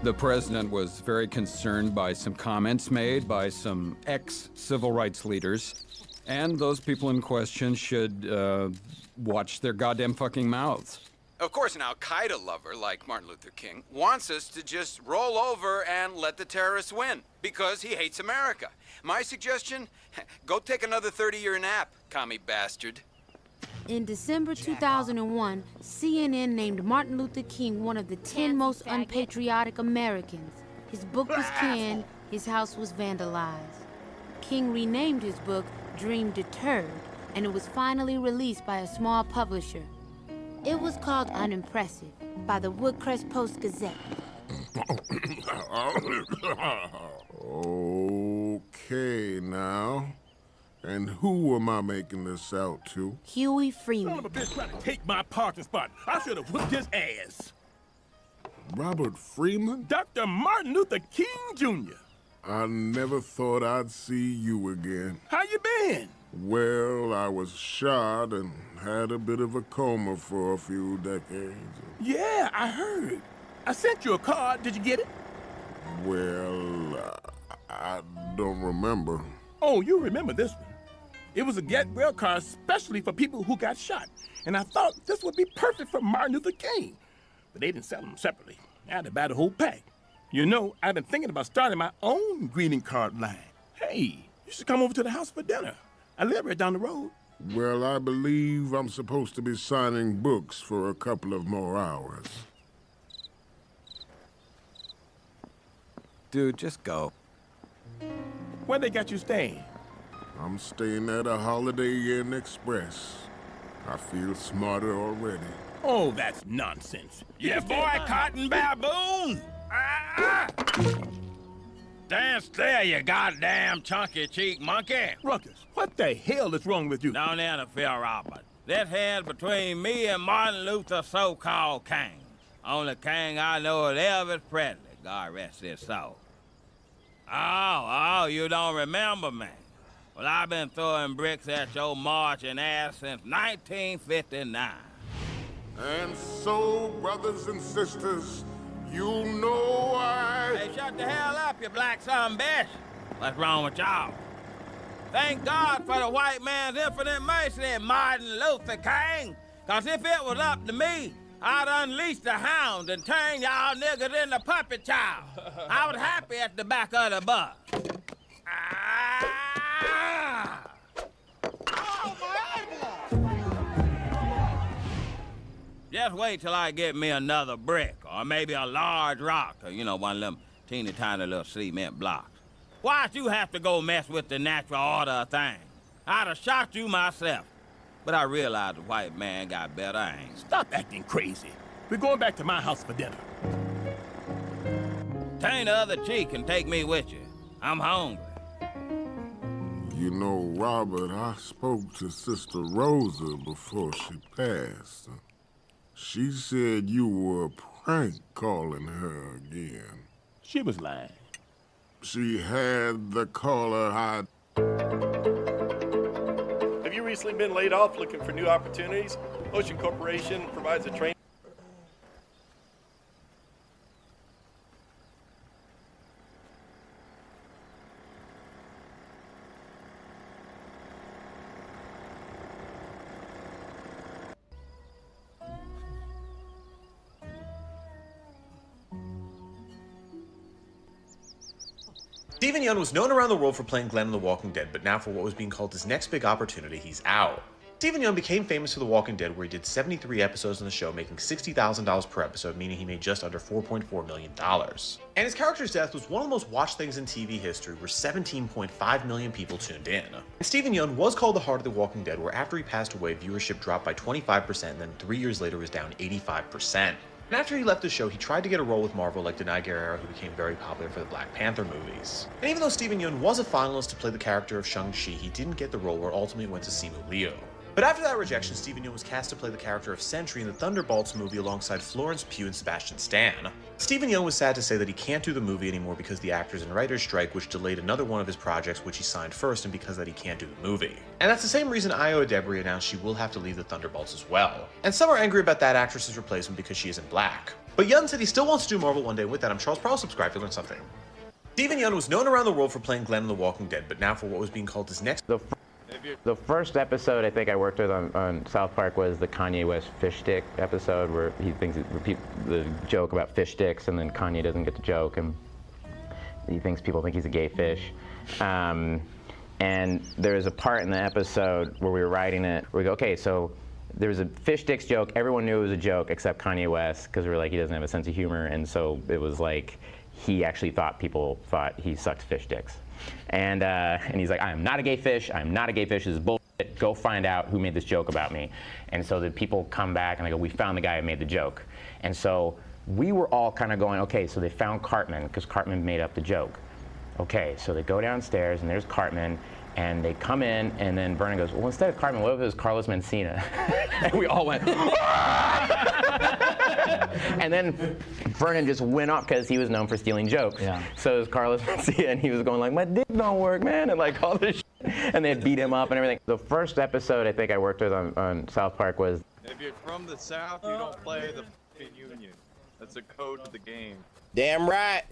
The president was very concerned by some comments made by some ex-civil rights leaders, and those people in question should watch their goddamn fucking mouths.
Of course, an Al-Qaeda lover like Martin Luther King wants us to just roll over and let the terrorists win because he hates America. My suggestion, go take another 30-year nap, commie bastard.
In December 2001, CNN named Martin Luther King one of the 10 most unpatriotic Americans. His book was canned, his house was vandalized. King renamed his book Dream Deterred, and it was finally released by a small publisher. It was called Unimpressive by the Woodcrest Post-Gazette.
Okay, now. And who am I making this out to?
Huey Freeman.
Son of a bitch trying to take my parking spot. I should have whooped his ass.
Robert Freeman?
Dr. Martin Luther King Jr.
I never thought I'd see you again.
How you been?
Well, I was shot and had a bit of a coma for a few decades.
Yeah, I heard. I sent you a card. Did you get it?
Well, I don't remember.
Oh, you remember this one. It was a get well card especially for people who got shot. And I thought this would be perfect for Martin Luther King. But they didn't sell them separately. I had to buy the whole pack. You know, I've been thinking about starting my own greeting card line. Hey, you should come over to the house for dinner. I live right down the road.
Well, I believe I'm supposed to be signing books for a couple of more hours.
Dude, just go.
Where they got you staying?
I'm staying at a Holiday Inn Express. I feel smarter already.
Oh, that's nonsense.
Yeah, boy, Cotton Baboon! Dance there, you goddamn chunky cheek monkey!
Ruckus, what the hell is wrong with you?
Don't interfere, Robert. This here's between me and Martin Luther so-called King. Only king I know of Elvis Presley, God rest his soul. Oh, you don't remember me? Well, I've been throwing bricks at your marching ass since 1959.
And so, brothers and sisters, you know
Hey, shut the hell up, you black son bitch. What's wrong with y'all? Thank God for the white man's infinite mercy, Martin Luther King. Cause if it was up to me, I'd unleash the hound and turn y'all niggas into puppet child. I was happy at the back of the bus. Just wait till I get me another brick, or maybe a large rock, or, you know, one of them teeny tiny little cement blocks. Why'd you have to go mess with the natural order of things? I'd have shot you myself. But I realized the white man got better aim.
Stop acting crazy. We're going back to my house for dinner.
Turn the other cheek and take me with you. I'm hungry.
You know, Robert, I spoke to Sister Rosa before she passed. She said you were prank calling her again.
She was lying.
She had the caller hide.
Have you recently been laid off looking for new opportunities? Ocean Corporation provides a training.
Steven Yeun was known around the world for playing Glenn in The Walking Dead, but now for what was being called his next big opportunity, he's out. Steven Yeun became famous for The Walking Dead, where he did 73 episodes on the show, making $60,000 per episode, meaning he made just under $4.4 million. And his character's death was one of the most watched things in TV history, where 17.5 million people tuned in. And Steven Yeun was called the Heart of The Walking Dead, where after he passed away, viewership dropped by 25%, and then 3 years later was down 85%. And after he left the show, he tried to get a role with Marvel like Denai Guerrero, who became very popular for the Black Panther movies. And even though Steven Yeun was a finalist to play the character of Shang-Chi, he didn't get the role, where it ultimately went to Simu Liu. But after that rejection, Steven Yeun was cast to play the character of Sentry in the Thunderbolts movie alongside Florence Pugh and Sebastian Stan. Steven Yeun was sad to say that he can't do the movie anymore because the actors and writers strike, which delayed another one of his projects which he signed first, and because that he can't do the movie. And that's the same reason Io Adebri announced she will have to leave the Thunderbolts as well. And some are angry about that actress's replacement because she isn't black. But Yeun said he still wants to do Marvel one day. With that, I'm Charles Pearl. Subscribe to learn something. Steven Yeun was known around the world for playing Glenn in The Walking Dead, but now for what was being called his next...
The first episode I think I worked with on South Park was the Kanye West fish stick episode, where he thinks the joke about fish sticks, and then Kanye doesn't get the joke, and he thinks people think he's a gay fish. And there was a part in the episode where we were writing it where we go, okay, so there was a fish sticks joke. Everyone knew it was a joke except Kanye West, because we were like, he doesn't have a sense of humor, and so it was like he actually thought people thought he sucked fish sticks. And he's like, I am not a gay fish. I am not a gay fish. This is bullshit. Go find out who made this joke about me. And so the people come back and they go, we found the guy who made the joke. And so we were all kind of going, okay, so they found Cartman, because Cartman made up the joke. Okay, so they go downstairs, and there's Cartman, and they come in, and then Vernon goes, well, instead of Cartman, what if it was Carlos Mencina? And we all went, and then Vernon just went off because he was known for stealing jokes. Yeah. So it was Carlos Mencina, and he was going like, my dick don't work, man, and like all this shit. And they beat him up and everything. The first episode I think I worked with on South Park was...
If you're from the South, you don't play the f***ing Union. That's a code to the game.
Damn right.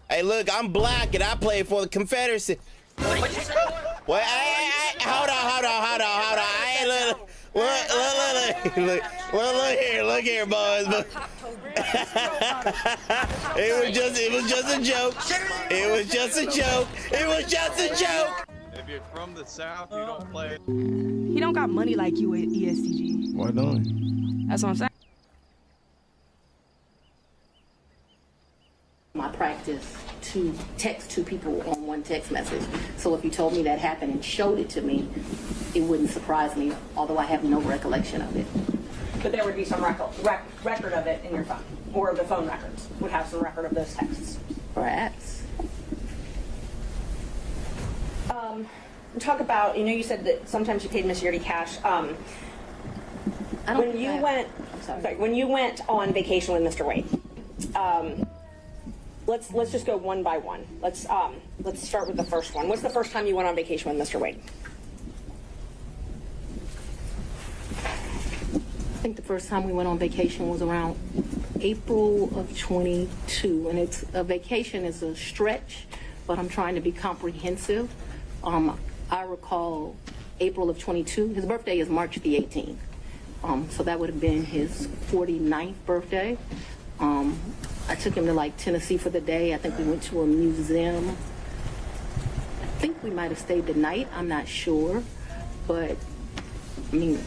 Hey, look, I'm black and I play for the Confederacy. What'd you say? Well, hold on. Hey, look here, boys. It was just a joke. It was just a joke.
If you're from the South, you don't play.
He don't got money like you at ESTG.
Why don't he?
That's what I'm saying.
My practice to text two people on one text message. So if you told me that happened and showed it to me, it wouldn't surprise me, although I have no recollection of it.
But there would be some record of it in your phone, or the phone records would have some record of those texts.
Perhaps.
Talk about, you said that sometimes you paid Miss Yurdy cash. When you went on vacation with Mr. Wade, let's just go one by one. Let's start with the first one. What's the first time you went on vacation with Mr. Wade?
I think the first time we went on vacation was around April of 22, and a vacation is a stretch, but I'm trying to be comprehensive. I recall April of 22. His birthday is March the 18th, so that would have been his 49th birthday. I took him to like Tennessee for the day. I think we went to a museum. I think we might have stayed the night. I'm not sure, but I mean,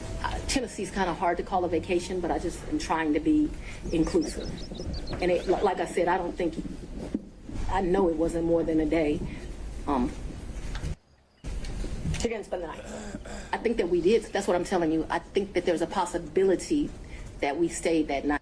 Tennessee's kind of hard to call a vacation, but I just am trying to be inclusive. And like I said, I know it wasn't more than a day.
You didn't spend the night.
I think that we did. That's what I'm telling you. I think that there's a possibility that we stayed that night.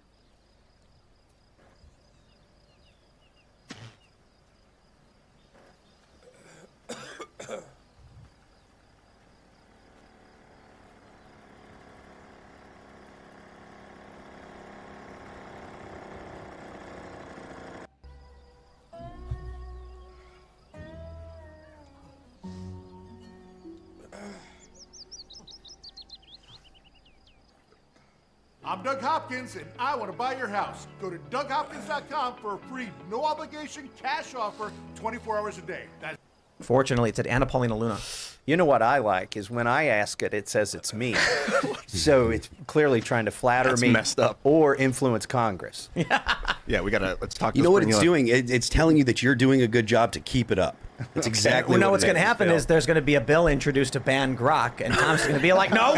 I'm Doug Hopkins, and I want to buy your house. Go to DougHopkins.com for a free, no-obligation cash offer 24 hours a day.
Fortunately, it's at Anna Paulina Luna.
You know what I like is when I ask it, it says it's me. So it's clearly trying to flatter me
messed up.
Or influence Congress.
Yeah, let's talk.
You know what it's doing? It's telling you that you're doing a good job to keep it up. That's exactly
well, no,
what
what's going to happen is there's going to be a bill introduced to ban grok, and Tom's going to be like, no,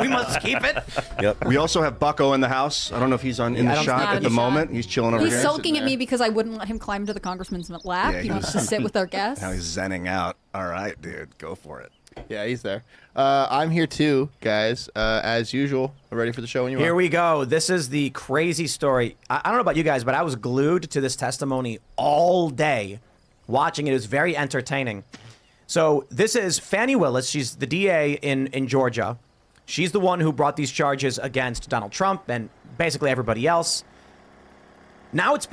we must keep it.
Yep. We also have Bucko in the house. I don't know if he's in the shot at the moment. He's chilling over here.
He's sulking at me because I wouldn't let him climb into the congressman's lap.
Yeah,
he wants to sit with our guests.
Now he's zenning out. All right, dude, go for it.
Yeah, he's there. I'm here too, guys. As usual, ready for the show when you are.
Here we go. This is the crazy story. I don't know about you guys, but I was glued to this testimony all day. Watching it is very entertaining. So this is Fani Willis. She's the DA in Georgia. She's the one who brought these charges against Donald Trump and basically everybody else. Now it's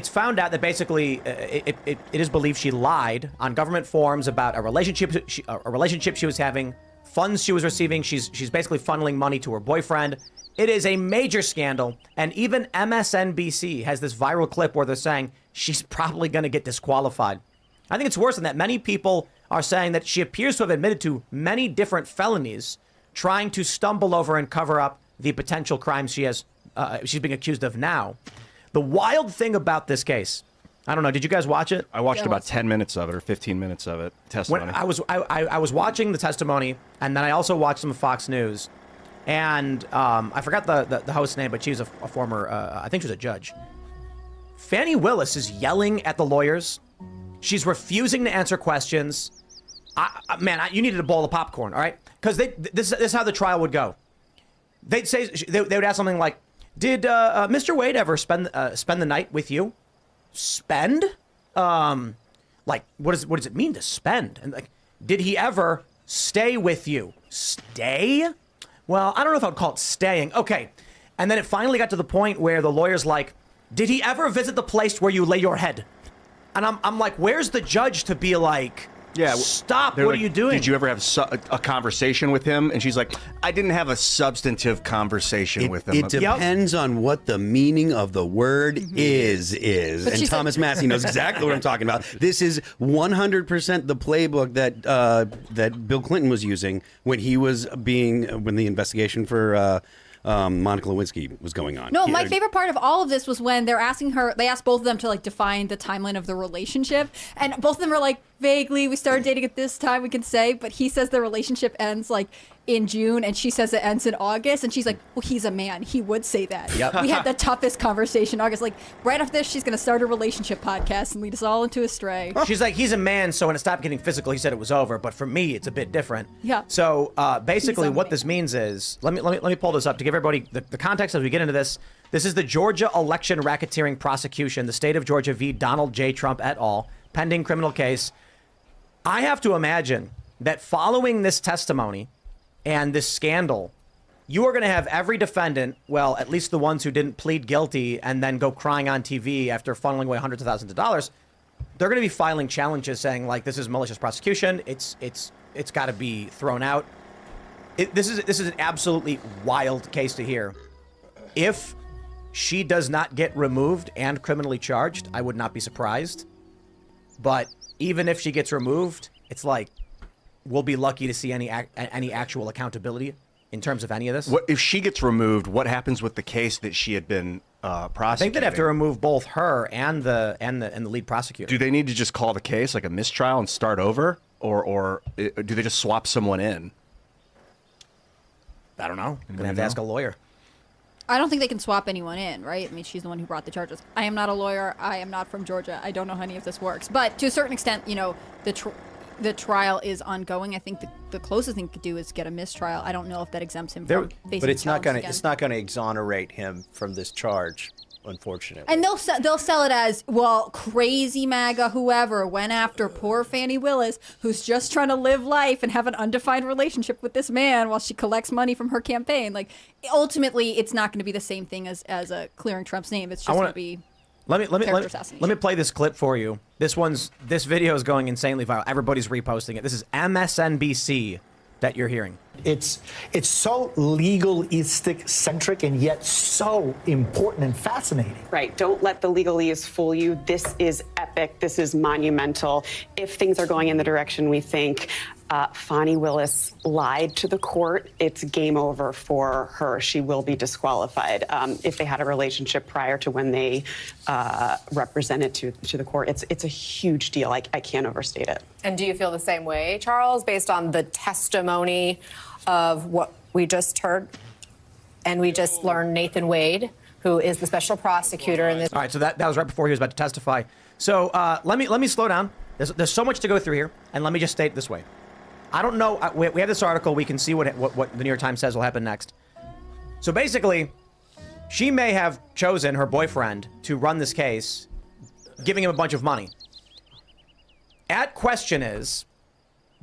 found out that basically it is believed she lied on government forms about a relationship she was having, funds she was receiving. She's basically funneling money to her boyfriend. It is a major scandal, and even MSNBC has this viral clip where they're saying she's probably going to get disqualified. I think it's worse than that. Many people are saying that she appears to have admitted to many different felonies, trying to stumble over and cover up the potential crimes she's being accused of now. The wild thing about this case, I don't know, did you guys watch it?
I watched about 10 minutes of it or 15 minutes of it. Testimony.
When I was watching the testimony, and then I also watched some Fox News. And I forgot the host's name, but she was a former, I think she was a judge. Fani Willis is yelling at the lawyers. She's refusing to answer questions. You needed a bowl of popcorn, all right? Because this is how the trial would go. They would ask something like, Did Mr. Wade ever spend the night with you? Spend? Like, what does it mean to spend? And like, did he ever stay with you? Stay? Well, I don't know if I'd call it staying. Okay. And then it finally got to the point where the lawyer's like, did he ever visit the place where you lay your head? And I'm like, where's the judge to be like,
yeah,
stop, what are you doing?
Did you ever have a conversation with him? And she's like, I didn't have a substantive conversation with him.
It depends on what the meaning of the word is.
But
And Thomas Massey knows exactly what I'm talking about. This is 100% the playbook that Bill Clinton was using when when the investigation for Monica Lewinsky was going on.
No, my favorite part of all of this was when they asked both of them to like define the timeline of the relationship, and both of them were like, vaguely, we started dating at this time, we can say, but he says the relationship ends like in June, and she says it ends in August, and she's like, well, he's a man, he would say that.
Yep.
We had the toughest conversation in August. Like, right after this, she's gonna start a relationship podcast and lead us all into a stray.
She's like, he's a man, so when it stopped getting physical, he said it was over, but for me, it's a bit different.
Yeah.
So basically what this means is, let me pull this up to give everybody the context as we get into this. This is the Georgia election racketeering prosecution, the state of Georgia v. Donald J. Trump et al., pending criminal case. I have to imagine that following this testimony and this scandal, you are going to have every defendant, well, at least the ones who didn't plead guilty and then go crying on TV after funneling away hundreds of thousands of dollars, they're going to be filing challenges saying, like, this is malicious prosecution. It's got to be thrown out. This is an absolutely wild case to hear. If she does not get removed and criminally charged, I would not be surprised. But even if she gets removed, it's like, we'll be lucky to see any actual accountability in terms of any of this.
What if she gets removed? What happens with the case that she had been prosecuting?
I think they'd have to remove both her and the lead prosecutor.
Do they need to just call the case like a mistrial and start over, or do they just swap someone in?
I don't know. I'm gonna have to ask a lawyer.
I don't think they can swap anyone in, right? I mean, she's the one who brought the charges. I am not a lawyer. I am not from Georgia. I don't know how any of this works. But to a certain extent, you know, the trial is ongoing. I think the closest thing to do is get a mistrial. I don't know if that exempts him from facing
But it's not going
to
exonerate him from this charge, unfortunately.
And they'll sell it as, well, crazy MAGA whoever went after poor Fannie Willis, who's just trying to live life and have an undefined relationship with this man while she collects money from her campaign. Like, ultimately, it's not going to be the same thing as clearing Trump's name. It's just going to be
let me play this clip for you. This video is going insanely viral. Everybody's reposting it. This is MSNBC that you're hearing.
It's so legalistic centric and yet so important and fascinating.
Right. Don't let the legalese fool you. This is epic. This is monumental. If things are going in the direction we think, Fannie Willis lied to the court, it's game over for her. She will be disqualified. If they had a relationship prior to when they represented to the court, it's a huge deal. I can't overstate it.
And do you feel the same way, Charles, based on the testimony of what we just heard? And we just learned Nathan Wade, who is the special prosecutor in this.
All right, so that was right before he was about to testify. So let me slow down. There's so much to go through here, and let me just state it this way. I don't know. We have this article. We can see what the New York Times says will happen next. So basically, she may have chosen her boyfriend to run this case, giving him a bunch of money. At question is,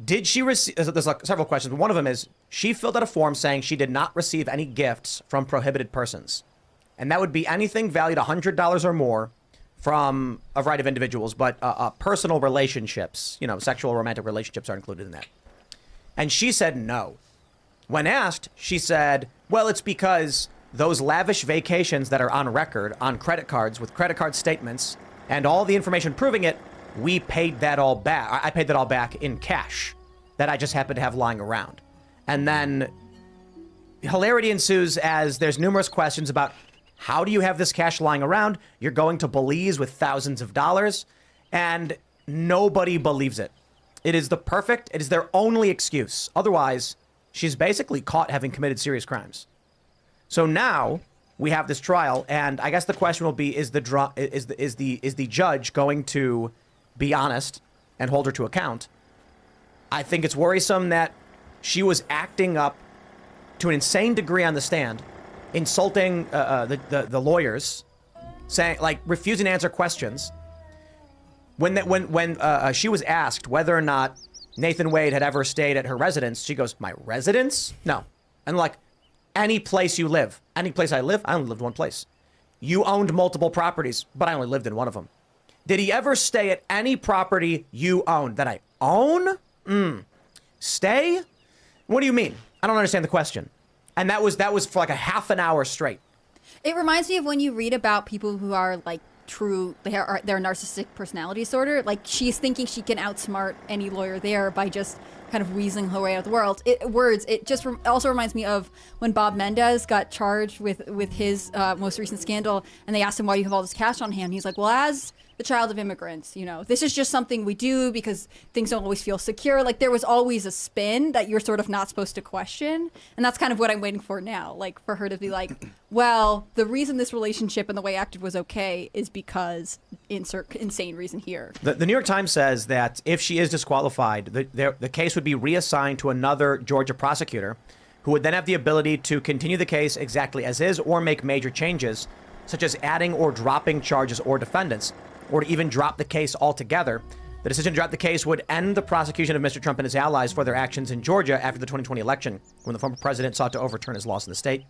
did she receive? There's like several questions, but one of them is she filled out a form saying she did not receive any gifts from prohibited persons, and that would be anything valued $100 or more from a variety of individuals, but personal relationships, sexual romantic relationships are included in that. And she said no. When asked, she said, well, it's because those lavish vacations that are on record on credit cards with credit card statements and all the information proving it, we paid that all back. I paid that all back in cash that I just happened to have lying around. And then hilarity ensues as there's numerous questions about how do you have this cash lying around? You're going to Belize with thousands of dollars, and nobody believes it. It is their only excuse. Otherwise, she's basically caught having committed serious crimes. So now we have this trial, and I guess the question will be: is the judge going to be honest and hold her to account? I think it's worrisome that she was acting up to an insane degree on the stand, insulting the lawyers, saying like refusing to answer questions. When she was asked whether or not Nathan Wade had ever stayed at her residence, she goes, "My residence? No." And like, any place you live, any place I live, I only lived one place. You owned multiple properties, but I only lived in one of them. Did he ever stay at any property you owned that I own? Stay? What do you mean? I don't understand the question. And that was for like a half an hour straight.
It reminds me of when you read about people who are like they're narcissistic personality disorder. Like she's thinking she can outsmart any lawyer there by just kind of weaseling her way out of the world. It just also reminds me of when Bob Mendez got charged with his most recent scandal, and they asked him, why do you have all this cash on hand? He's like, well, as the child of immigrants, this is just something we do because things don't always feel secure. Like there was always a spin that you're sort of not supposed to question. And that's kind of what I'm waiting for now. Like for her to be like, well, the reason this relationship and the way I acted was okay is because insert insane reason here.
The New York Times says that if she is disqualified, the case would be reassigned to another Georgia prosecutor who would then have the ability to continue the case exactly as is or make major changes, such as adding or dropping charges or defendants, or to even drop the case altogether. The decision to drop the case would end the prosecution of Mr. Trump and his allies for their actions in Georgia after the 2020 election, when the former president sought to overturn his loss in the state.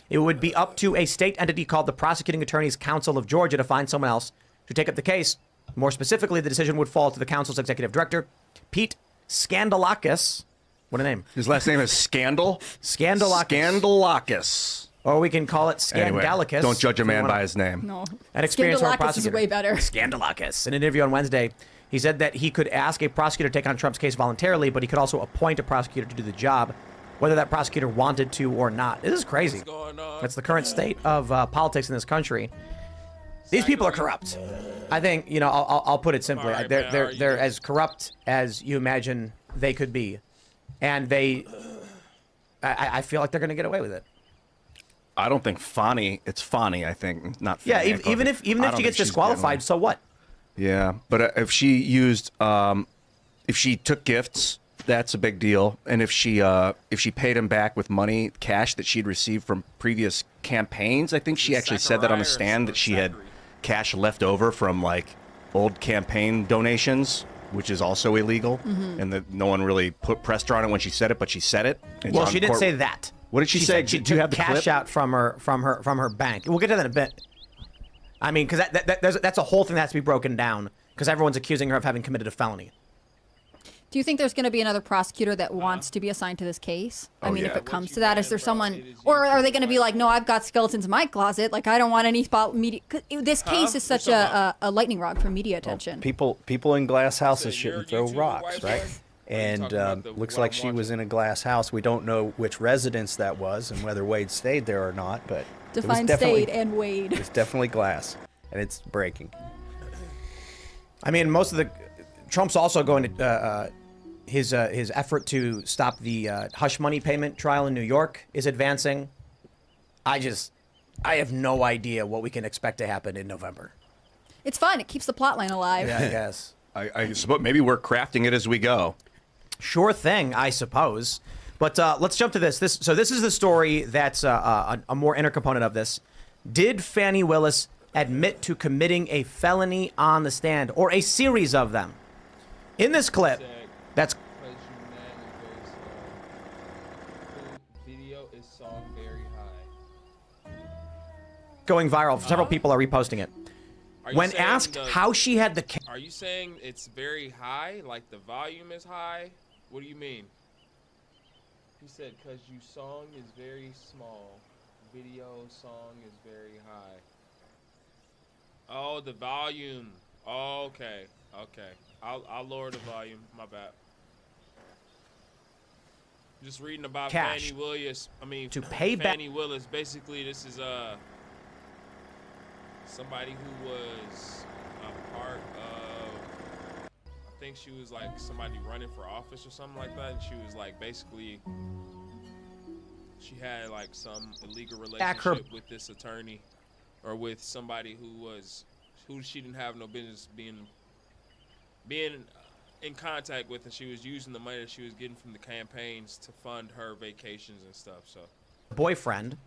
It would be up to a state entity called the Prosecuting Attorneys Council of Georgia to find someone else to take up the case. More specifically, the decision would fall to the council's executive director, Pete Skandalakis. What a name.
His last name is Scandal?
Skandalakis.
Skandalakis.
Or we can call it Scandalicus.
Anyway, don't judge a man by his name.
No.
An experienced former
Skandalakis
prosecutor.
is way better.
Skandalakis. In an interview on Wednesday, he said that he could ask a prosecutor to take on Trump's case voluntarily, but he could also appoint a prosecutor to do the job, whether that prosecutor wanted to or not. This is crazy. That's the current state of politics in this country. These people are corrupt. I think, I'll put it simply.
Right,
they're as corrupt as you imagine they could be. And I feel like they're going to get away with it.
I don't think it's Fani, I think, not
Yeah,
Fani.
even if she gets disqualified, so what?
Yeah, but if she if she took gifts, that's a big deal. And if she paid him back with money, cash that she'd received from previous campaigns, I think she actually said that on the stand that she had cash left over from like old campaign donations, which is also illegal, and that no one really pressed her on it when she said it, but she said it.
Well, she didn't say that.
What did she say?
Said she
Do you have
took
the
cash
clip?
out from her bank. We'll get to that in a bit. I mean, because that's a whole thing that has to be broken down because everyone's accusing her of having committed a felony.
Do you think there's going to be another prosecutor that wants to be assigned to this case? I mean, if it comes to that, is there someone, or are they going to be like, no, I've got skeletons in my closet, like I don't want any media? 'Cause this case is such a lightning rod for media attention.
People in glass houses shouldn't throw rocks, right? And looks like she was in a glass house. We don't know which residence that was and whether Wade stayed there or not, but
Define stayed and Wade.
It's definitely glass, and it's breaking.
I mean, Trump's also going to his effort to stop the hush money payment trial in New York is advancing. I have no idea what we can expect to happen in November.
It's fun. It keeps the plot line alive.
Yeah, I guess.
I suppose maybe we're crafting it as we go.
Sure thing, I suppose. But let's jump to this. This is the story that's a more inner component of this. Did Fani Willis admit to committing a felony on the stand, or a series of them? In this clip, that's
video is song very high.
going viral. Several people are reposting it. When asked how she had the...
Are you saying it's very high? Like the volume is high? What do you mean? He said, because you song is very small. Video song is very high. Oh, the volume. Oh, okay. Okay. I'll lower the volume. My bad. Just reading about
Cash.
Fani Willis.
To pay back.
Fani Willis. Basically, this is somebody who was a part of, I think she was like somebody running for office or something like that, and she was like basically, she had like some illegal relationship with this attorney, or with somebody who she didn't have no business being in contact with, and she was using the money that she was getting from the campaigns to fund her vacations and stuff. So
boyfriend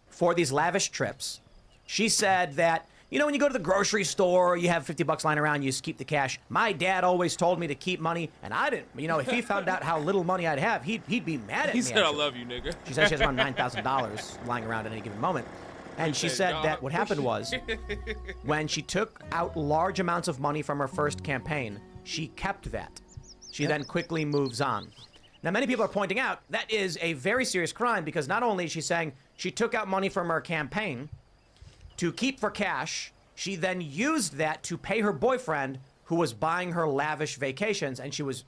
for these lavish trips. She said that, you know, when you go to the grocery store, you have $50 lying around, you just keep the cash. My dad always told me to keep money, and I didn't. You know, if he found out how little money I'd have, he'd be mad at me.
He said, I
actually.
love you, nigga.
She said she has around $9,000 lying around at any given moment. And she said that what happened was, when she took out large amounts of money from her first campaign, she kept that. She then quickly moves on. Now, many people are pointing out that is a very serious crime because not only is she saying she took out money from her campaign to keep for cash, she then used that to pay her boyfriend who was buying her lavish vacations, and she was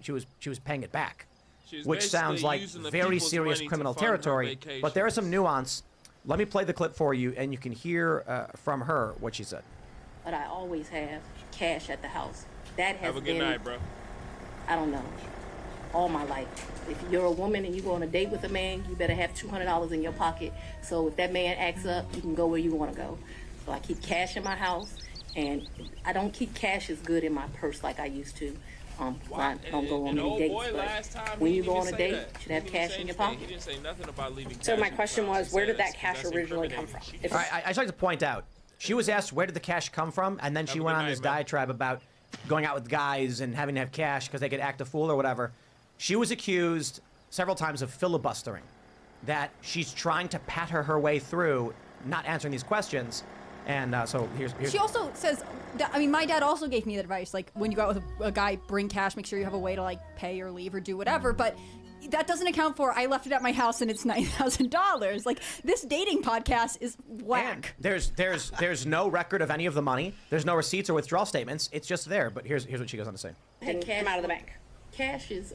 paying it back, which sounds like very serious criminal territory. But there is some nuance. Let me play the clip for you, and you can hear from her what she said.
But I always have cash at the house. That has
Have a good
been,
night, bro.
I don't know, all my life. If you're a woman and you go on a date with a man, you better have $200 in your pocket. So if that man acts up, you can go where you want to go. So I keep cash in my house, and I don't keep cash as good in my purse like I used to. I don't go on any dates, but when you go on a date, you should have cash in your pocket.
He didn't say nothing about leaving cash.
So my question was, where did that cash originally come from?
All right, I just like to point out, she was asked where did the cash come from, and then she went on this diatribe about going out with guys and having to have cash because they could act a fool or whatever. She was accused several times of filibustering, that she's trying to pat her way through not answering these questions. And so here's
She also says, that, I mean, my dad also gave me the advice, like, when you go out with a guy, bring cash, make sure you have a way to, like, pay or leave or do whatever. But that doesn't account for, I left it at my house and it's $9,000. Like, this dating podcast is whack.
And there's no record of any of the money. There's no receipts or withdrawal statements. It's just there. But here's what she goes on to say.
Didn't come out of the bank. Cash is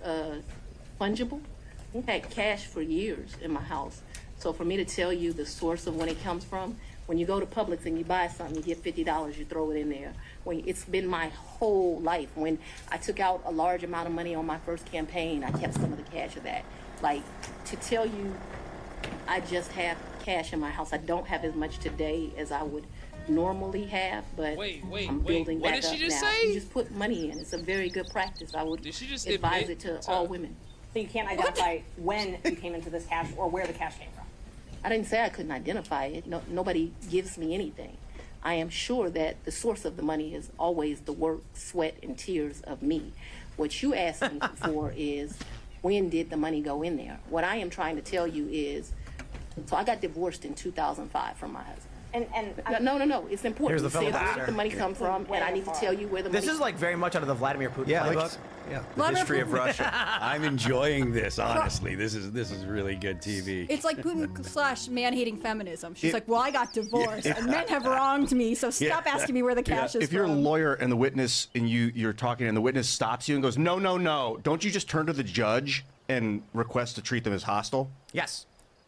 fungible. I've had cash for years in my house. So for me to tell you the source of when it comes from, when you go to Publix and you buy something, you get $50, you throw it in there. It's been my whole life. When I took out a large amount of money on my first campaign, I kept some of the cash of that. Like, to tell you, I just have cash in my house. I don't have as much today as I would normally have, but I'm building
what
back
did she
up
just
now.
say?
You just put money in. It's a very good practice. I would advise it to all women.
So you can't identify when you came into this cash or where the cash came from?
I didn't say I couldn't identify it. No, nobody gives me anything. I am sure that the source of the money is always the work, sweat, and tears of me. What you asked me for is, when did the money go in there? What I am trying to tell you is, so I got divorced in 2005 from my husband. No, it's important.
Here's the
You said, where
filibuster.
did the money come from? And I need to tell you where the money.
This is like very much out of the Vladimir Putin playbook.
The history of Russia. I'm enjoying this, honestly. This is really good TV.
It's like Putin / man-hating feminism. She's like, well, I got divorced, and men have wronged me, so stop asking me where the cash is
If you're a
from.
lawyer and the witness and you're talking and the witness stops you and goes, no, don't you just turn to the judge and request to treat them as hostile?
Yes.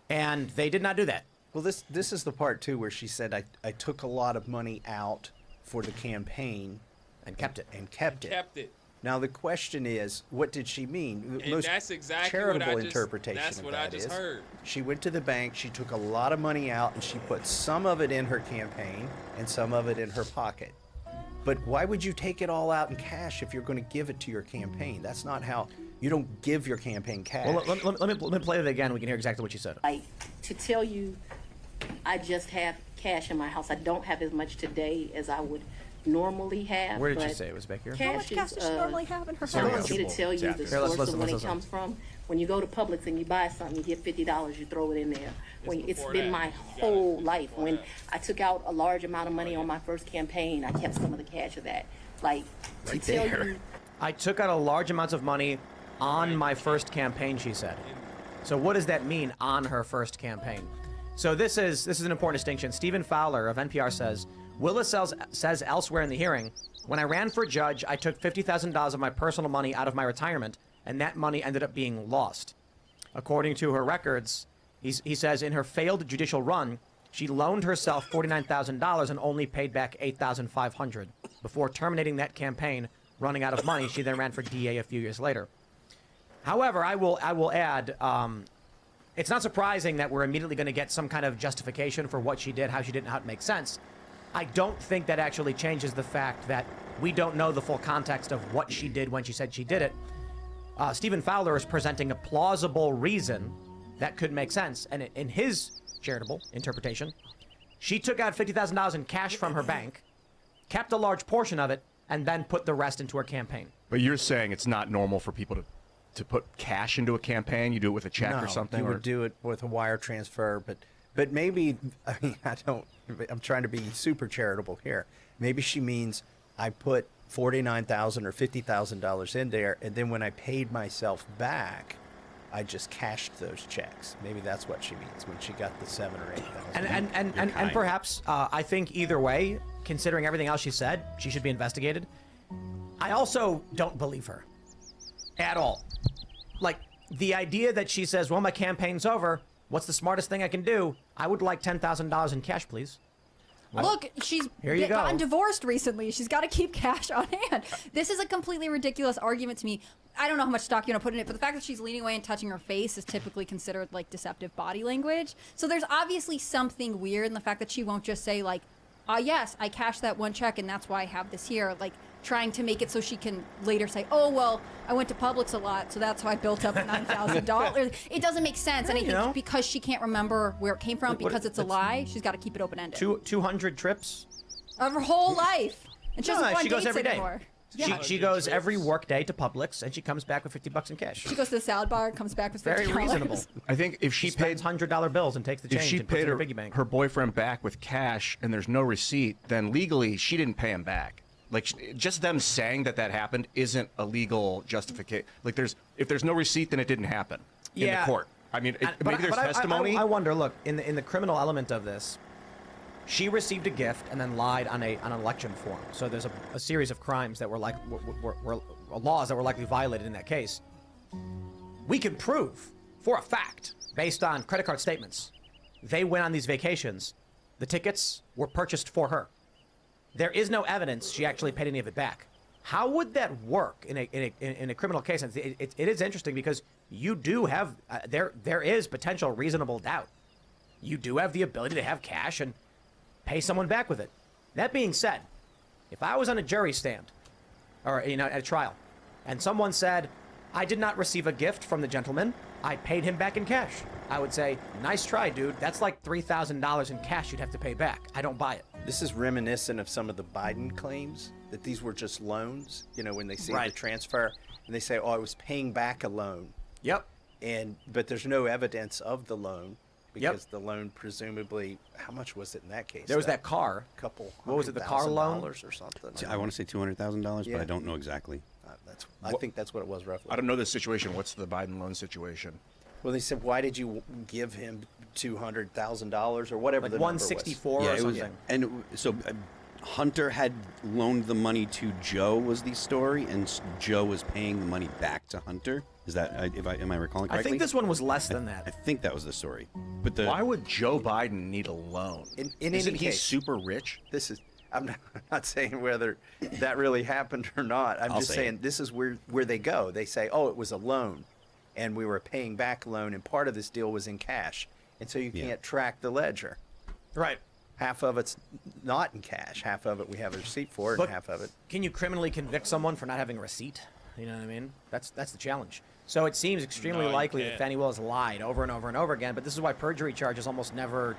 And they did not do that.
Well, this is the part, too, where she said, I took a lot of money out for the campaign.
And kept it.
Kept it.
Now, the question is, what did she mean?
And that's exactly
charitable
what I just,
interpretation
that's
of
what
that
I just
is,
heard.
she went to the bank, she took a lot of money out, and she put some of it in her campaign and some of it in her pocket. But why would you take it all out in cash if you're going to give it to your campaign? That's not how... You don't give your campaign cash.
Well, let me play it again. We can hear exactly what she said.
Like, to tell you, I just have cash in my house. I don't have as much today as I would normally have.
Where did
but
she say it was back here?
How much cash does she normally have in her
I
house?
need to tell you the source of when it comes from. When you go to Publix and you buy something, you get $50, you throw it in there. It's been my whole life. When I took out a large amount of money on my first campaign, I kept some of the cash of that. Like, to tell you,
I took out a large amounts of money on my first campaign, she said. So what does that mean, on her first campaign? So this is an important distinction. Stephen Fowler of NPR says, Willis says elsewhere in the hearing, when I ran for judge, I took $50,000 of my personal money out of my retirement, and that money ended up being lost. According to her records, he says in her failed judicial run, she loaned herself $49,000 and only paid back $8,500. Before terminating that campaign, running out of money, she then ran for DA a few years later. However, I will add, it's not surprising that we're immediately going to get some kind of justification for what she did, how she did, and how it makes sense. I don't think that actually changes the fact that we don't know the full context of what she did when she said she did it. Stephen Fowler is presenting a plausible reason that could make sense. And in his charitable interpretation. She took out $50,000 in cash from her bank, kept a large portion of it, and then put the rest into her campaign.
But you're saying it's not normal for people to put cash into a campaign? You do it with a check
no,
or something?
You would do it with a wire transfer, but maybe, I mean, I'm trying to be super charitable here. Maybe she means I put $49,000 or $50,000 in there, and then when I paid myself back, I just cashed those checks. Maybe that's what she means when she got the $7,000 or $8,000.
And perhaps I think either way, considering everything else she said, she should be investigated. I also don't believe her at all. Like the idea that she says, "Well, my campaign's over. What's the smartest thing I can do? I would like $10,000 in cash, please."
Look, she's gotten divorced recently. She's got to keep cash on hand. This is a completely ridiculous argument to me. I don't know how much stock you want to put in it, but the fact that she's leaning away and touching her face is typically considered like deceptive body language. So there's obviously something weird in the fact that she won't just say like, yes, I cashed that one check and that's why I have this here. Like trying to make it so she can later say, oh, well, I went to Publix a lot, so that's how I built up $9,000. It doesn't make sense. And I think because she can't remember where it came from, because it's a lie, she's got to keep it open-ended.
200 trips?
Of her whole life. And she doesn't go on
she goes
dates
every day.
anymore. Yeah.
She goes every work day to Publix, and she comes back with $50 in cash.
She goes to the salad bar and comes back with $50.
Very reasonable.
I think if she paid
$100 bills and takes the change
if she
and puts it
paid
in her
her,
piggy bank.
her boyfriend back with cash and there's no receipt, then legally she didn't pay him back. Like just them saying that happened isn't a legal justification. Like if there's no receipt, then it didn't happen in the court. I mean, maybe there's testimony.
I wonder. Look, in the criminal element of this, she received a gift and then lied on an election form. So there's a series of crimes that were laws that were likely violated in that case. We can prove for a fact, based on credit card statements, they went on these vacations. The tickets were purchased for her. There is no evidence she actually paid any of it back. How would that work in a criminal case? It is interesting because you do have there is potential reasonable doubt. You do have the ability to have cash and pay someone back with it. That being said, if I was on a jury stand or at a trial, and someone said, "I did not receive a gift from the gentleman. I paid him back in cash," I would say, "Nice try, dude. That's like $3,000 in cash you'd have to pay back. I don't buy it."
This is reminiscent of some of the Biden claims that these were just loans. When they see the transfer and they say, "Oh, I was paying back a loan."
Yep.
But there's no evidence of the loan because the loan presumably, how much was it in that case?
There was that car. What was it? The car loan
or something. I want to say $200,000, but I don't know exactly. I think that's what it was roughly.
I don't know the situation. What's the Biden loan situation?
Well, they said, why did you give him $200,000 or whatever
like
the number was?
164 or something.
And so Hunter had loaned the money to Joe was the story, and Joe was paying the money back to Hunter. Is that am I recalling correctly?
I think this one was less than that.
I think that was the story. But
why would Joe Biden need a loan? Isn't he super rich?
This is. I'm not saying whether that really happened or not. I'm just saying this is where they go. They say, "Oh, it was a loan, and we were paying back a loan, and part of this deal was in cash, and so you can't track the ledger."
Right.
Half of it's not in cash. Half of it we have a receipt for, and half of it.
Can you criminally convict someone for not having a receipt? You know what I mean? That's the challenge. So it seems extremely likely that Fannie Willis lied over and over and over again. But this is why perjury charges almost never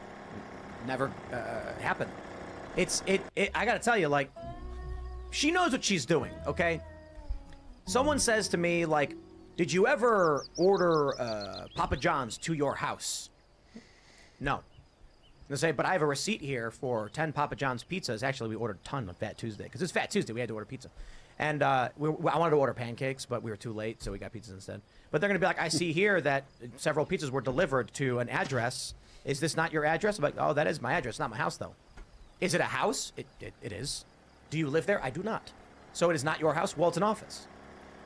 happen. I gotta tell you, like, she knows what she's doing, okay? Someone says to me, like, "Did you ever order Papa John's to your house?" No. They say, "But I have a receipt here for 10 Papa John's pizzas." Actually, we ordered a ton on Fat Tuesday, because it's Fat Tuesday, we had to order pizza. And I wanted to order pancakes, but we were too late, so we got pizzas instead. But they're gonna be like, "I see here that several pizzas were delivered to an address. Is this not your address?" I'm like, "Oh, that is my address, not my house, though." Is it a house? It is. Do you live there? I do not. So it is not your house? Well, it's an office.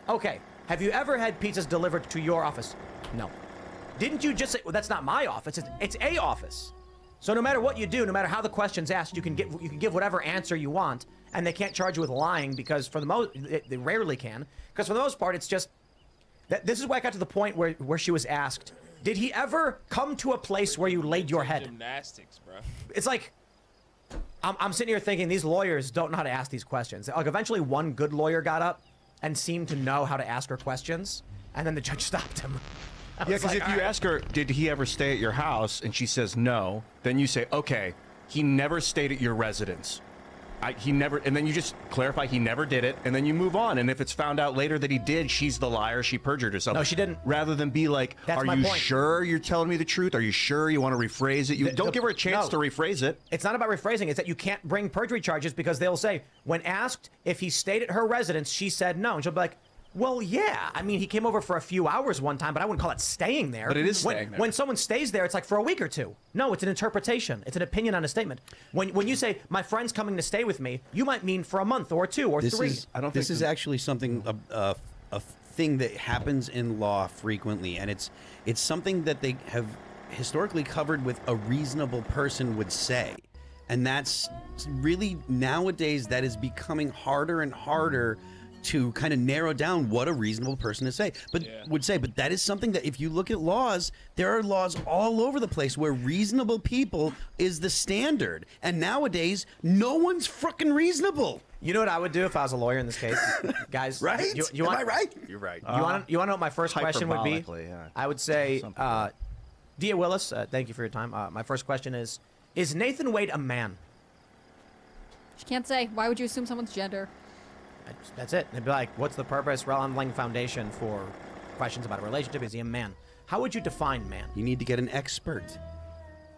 Okay. Have you ever had pizzas delivered to your office? No. Didn't you just say, "Well, that's not my office"? It's a office. So no matter what you do, no matter how the question's asked, you can give whatever answer you want, and they can't charge you with lying because for the most, they rarely can. Because for the most part, it's just this is why I got to the point where she was asked, "Did he ever come to a place where you laid your head?"
Gymnastics, bro.
It's like, I'm sitting here thinking these lawyers don't know how to ask these questions. Like, eventually one good lawyer got up and seemed to know how to ask her questions, and then the judge stopped him.
Yeah, because if you ask her, did he ever stay at your house, and she says no, then you say, okay, he never stayed at your residence. He never, and then you just clarify he never did it, and then you move on. And if it's found out later that he did, she's the liar. She perjured herself.
No, she didn't.
Rather than be like,
That's
are
my
you
point.
sure you're telling me the truth? Are you sure you want to rephrase it? Don't give her a chance to rephrase it.
It's not about rephrasing. It's that you can't bring perjury charges because they'll say, when asked if he stayed at her residence, she said no. And she'll be like, well, yeah. I mean, he came over for a few hours one time, but I wouldn't call it staying there.
But it is staying there.
When someone stays there, it's like for a week or two. No, it's an interpretation. It's an opinion on a statement. When you say, my friend's coming to stay with me, you might mean for a month or two or three.
This is actually something, a thing that happens in law frequently, and it's something that they have historically covered with a reasonable person would say. And that's really, nowadays, that is becoming harder and harder to kind of narrow down what a reasonable person to say, would say. But that is something that if you look at laws, there are laws all over the place where reasonable people is the standard. And nowadays, no one's fucking reasonable.
You know what I would do if I was a lawyer in this case, guys?
Right?
You want,
Am I right?
You're right.
You want to know what my first question would be?
Hyperbolically, yeah.
I would say, Dia Willis, thank you for your time. My first question is Nathan Wade a man?
She can't say. Why would you assume someone's gender?
That's it. They'd be like, what's the purpose, laying foundation for questions about a relationship? Is he a man? How would you define man?
You need to get an expert,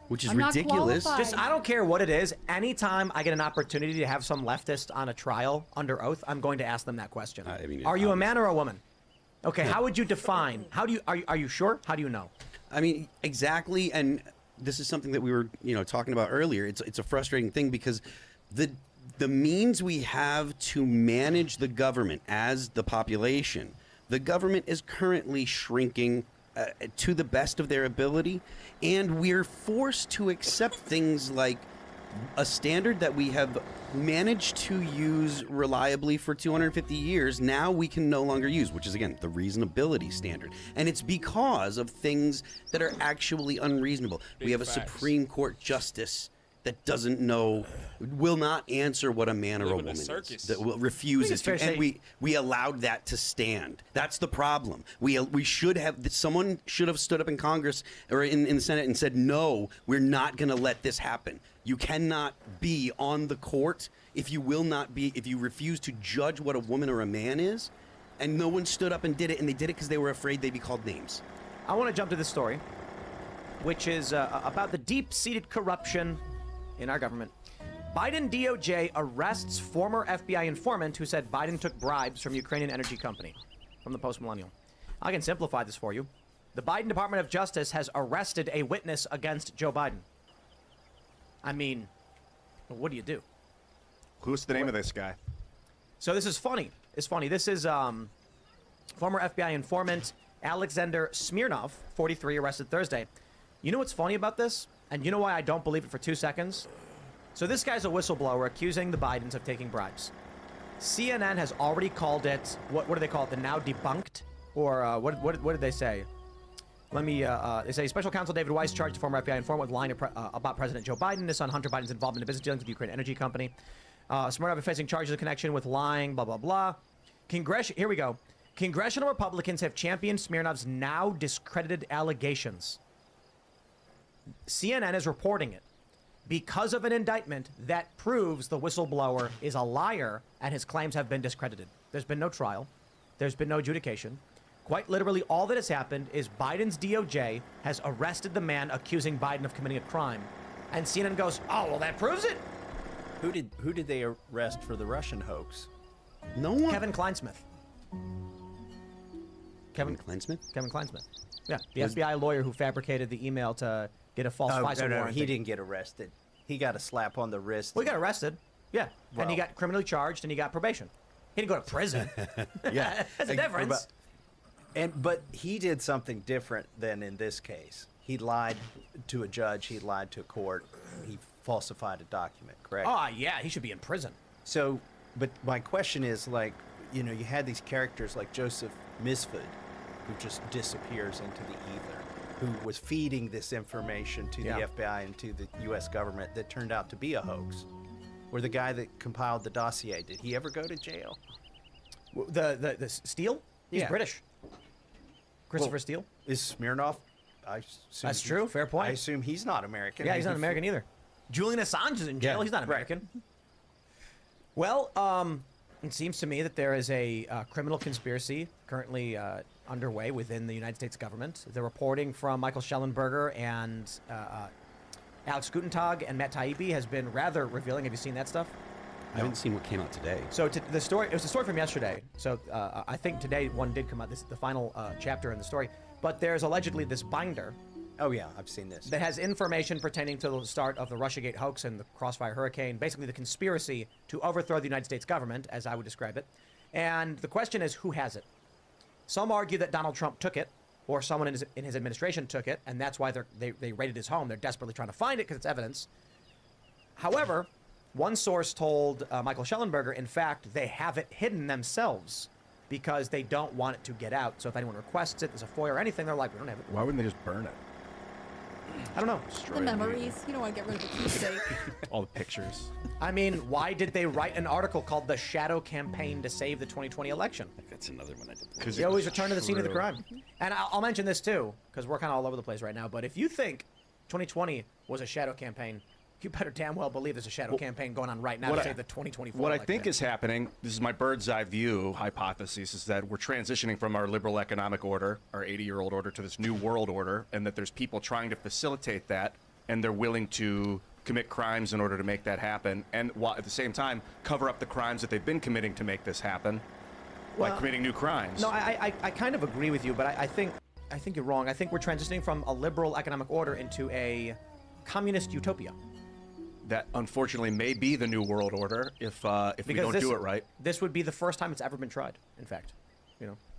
which is
I'm not
ridiculous.
qualified.
I don't care what it is. Anytime I get an opportunity to have some leftist on a trial under oath, I'm going to ask them that question. Are you a man or a woman? Okay, how would you define? Are you sure? How do you know?
I mean, exactly, and this is something that we were, talking about earlier. It's a frustrating thing because the means we have to manage the government as the population, the government is currently shrinking to the best of their ability, and we're forced to accept things like a standard that we have managed to use reliably for 250 years, now we can no longer use, which is, again, the reasonability standard. And it's because of things that are actually unreasonable. We have a Supreme Court justice that doesn't know, will not answer what a man or a woman is, that refuses to, and we allowed that to stand. That's the problem. We should have, someone should have stood up in Congress or in the Senate and said, no, we're not going to let this happen. You cannot be on the court if you refuse to judge what a woman or a man is. And no one stood up and did it, and they did it because they were afraid they'd be called names.
I want to jump to this story, which is about the deep-seated corruption in our government. Biden DOJ arrests former FBI informant who said Biden took bribes from Ukrainian energy company. From the Post-Millennial. I can simplify this for you. The Biden Department of Justice has arrested a witness against Joe Biden. I mean, what do you do?
Who's the name of this guy?
So this is funny. It's funny. This is former FBI informant Alexander Smirnov, 43, arrested Thursday. You know what's funny about this? And you know why I don't believe it for 2 seconds? So this guy's a whistleblower accusing the Bidens of taking bribes. CNN has already called it, what do they call it? The now debunked? Or what did they say? Let me, they say Special Counsel David Weiss charged the former FBI informant with lying about President Joe Biden, his son Hunter Biden's involvement in business dealings with the Ukraine energy company. Smirnov is facing charges in connection with lying, blah, blah, blah. Here we go. Congressional Republicans have championed Smirnov's now discredited allegations. CNN is reporting it because of an indictment that proves the whistleblower is a liar and his claims have been discredited. There's been no trial. There's been no adjudication. Quite literally, all that has happened is Biden's DOJ has arrested the man accusing Biden of committing a crime. And CNN goes, oh, well, that proves it.
Who did they arrest for the Russian hoax?
No one.
Kevin Kleinsmith.
Kevin Kleinsmith?
Kevin Kleinsmith. Yeah, the FBI lawyer who fabricated the email to get a false FISA warrant.
He didn't get arrested. He got a slap on the wrist.
Well, he got arrested. Yeah.
Well,
and he got criminally charged and he got probation. He didn't go to prison.
Yeah.
That's a difference.
But he did something different than in this case. He lied to a judge. He lied to a court. He falsified a document, correct?
Oh, yeah. He should be in prison.
So, but my question is, like, you had these characters like Joseph Misford, who just disappears into the ether, who was feeding this information to the FBI and to the U.S. government that turned out to be a hoax. Or the guy that compiled the dossier, did he ever go to jail?
The Steele? He's British. Christopher Steele?
Is Smirnoff? I assume
That's true. Fair point.
I assume he's not American.
Yeah, he's not American either. Julian Assange is in jail.
Yeah,
He's not American. Well, it seems to me that there is a criminal conspiracy currently underway within the United States government. The reporting from Michael Schellenberger and Alex Gutentag and Matt Taibbi has been rather revealing. Have you seen that stuff?
I haven't seen what came out today.
So the story, it was a story from yesterday. So I think today one did come out. This is the final chapter in the story. But there's allegedly this binder.
Oh yeah, I've seen this.
That has information pertaining to the start of the Russiagate hoax and the Crossfire Hurricane, basically the conspiracy to overthrow the United States government, as I would describe it. And the question is, who has it? Some argue that Donald Trump took it, or someone in his administration took it, and that's why they raided his home. They're desperately trying to find it because it's evidence. However, one source told Michael Schellenberger, in fact, they have it hidden themselves because they don't want it to get out. So if anyone requests it, there's a FOIA or anything, they're like, we don't have it.
Why wouldn't they just burn it?
I don't know.
The memories. You don't want to get rid of the keepsake.
All the pictures.
I mean, why did they write an article called "The Shadow Campaign to Save the 2020 Election"?
That's another one I did.
Because they always return to the scene of the crime. And I'll mention this too, because we're kind of all over the place right now. But if you think 2020 was a shadow campaign, you better damn well believe there's a shadow campaign going on right now to save the 2024
What I
election.
think is happening, this is my bird's eye view hypothesis, is that we're transitioning from our liberal economic order, our 80-year-old order, to this new world order, and that there's people trying to facilitate that, and they're willing to commit crimes in order to make that happen, and while at the same time cover up the crimes that they've been committing to make this happen by committing new crimes.
No, I kind of agree with you, but I think you're wrong. I think we're transitioning from a liberal economic order into a communist utopia.
That unfortunately may be the new world order if we don't do it right.
This would be the first time it's ever been tried. In fact,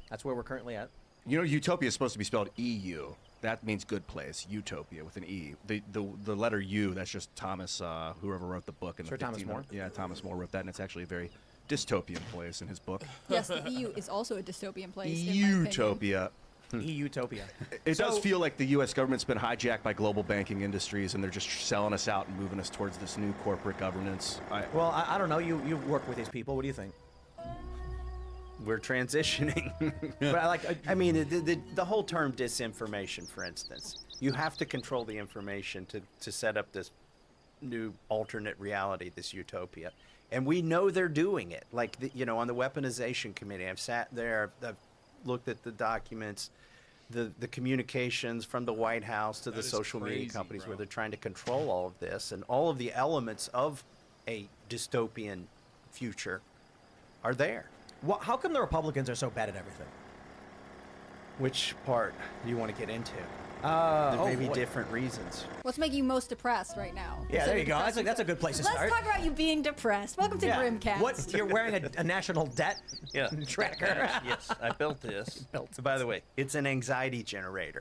that's where we're currently at.
Utopia is supposed to be spelled EU. That means good place. Utopia with an E. The letter U. That's just Thomas, whoever wrote the book in
Sir
the
Thomas More?
Yeah, Thomas More wrote that, and it's actually a very dystopian place in his book.
Yes, the EU is also a dystopian place.
Utopia.
Utopia.
It does feel like the U.S. government's been hijacked by global banking industries, and they're just selling us out and moving us towards this new corporate governance.
Well, I don't know. You work with these people. What do you think?
We're transitioning.
But
I mean, the whole term disinformation, for instance, you have to control the information to set up this new alternate reality, this utopia. And we know they're doing it. Like, on the weaponization committee, I've sat there, I've looked at the documents, the communications from the White House to the social media companies where they're trying to control all of this, and all of the elements of a dystopian future are there.
Well, how come the Republicans are so bad at everything?
Which part do you want to get into? There may be different reasons.
What's making you most depressed right now?
Yeah, there you go. That's a good place to
Let's
start.
talk about you being depressed. Welcome to Grimcast.
What? You're wearing a national debt tracker?
Yes, I built this. By the way, it's an anxiety generator.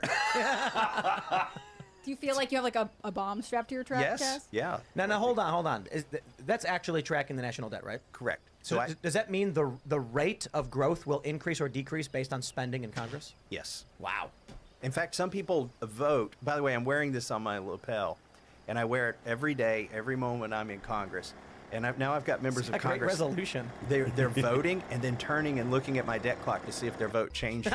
Do you feel like you have like a bomb strapped to your track?
Yes. Yeah.
Now, hold on. That's actually tracking the national debt, right?
Correct.
So does that mean the rate of growth will increase or decrease based on spending in Congress?
Yes.
Wow.
In fact, some people vote. By the way, I'm wearing this on my lapel, and I wear it every day, every moment I'm in Congress. And now I've got members of Congress.
Great resolution.
They're voting and then turning and looking at my debt clock to see if their vote changed.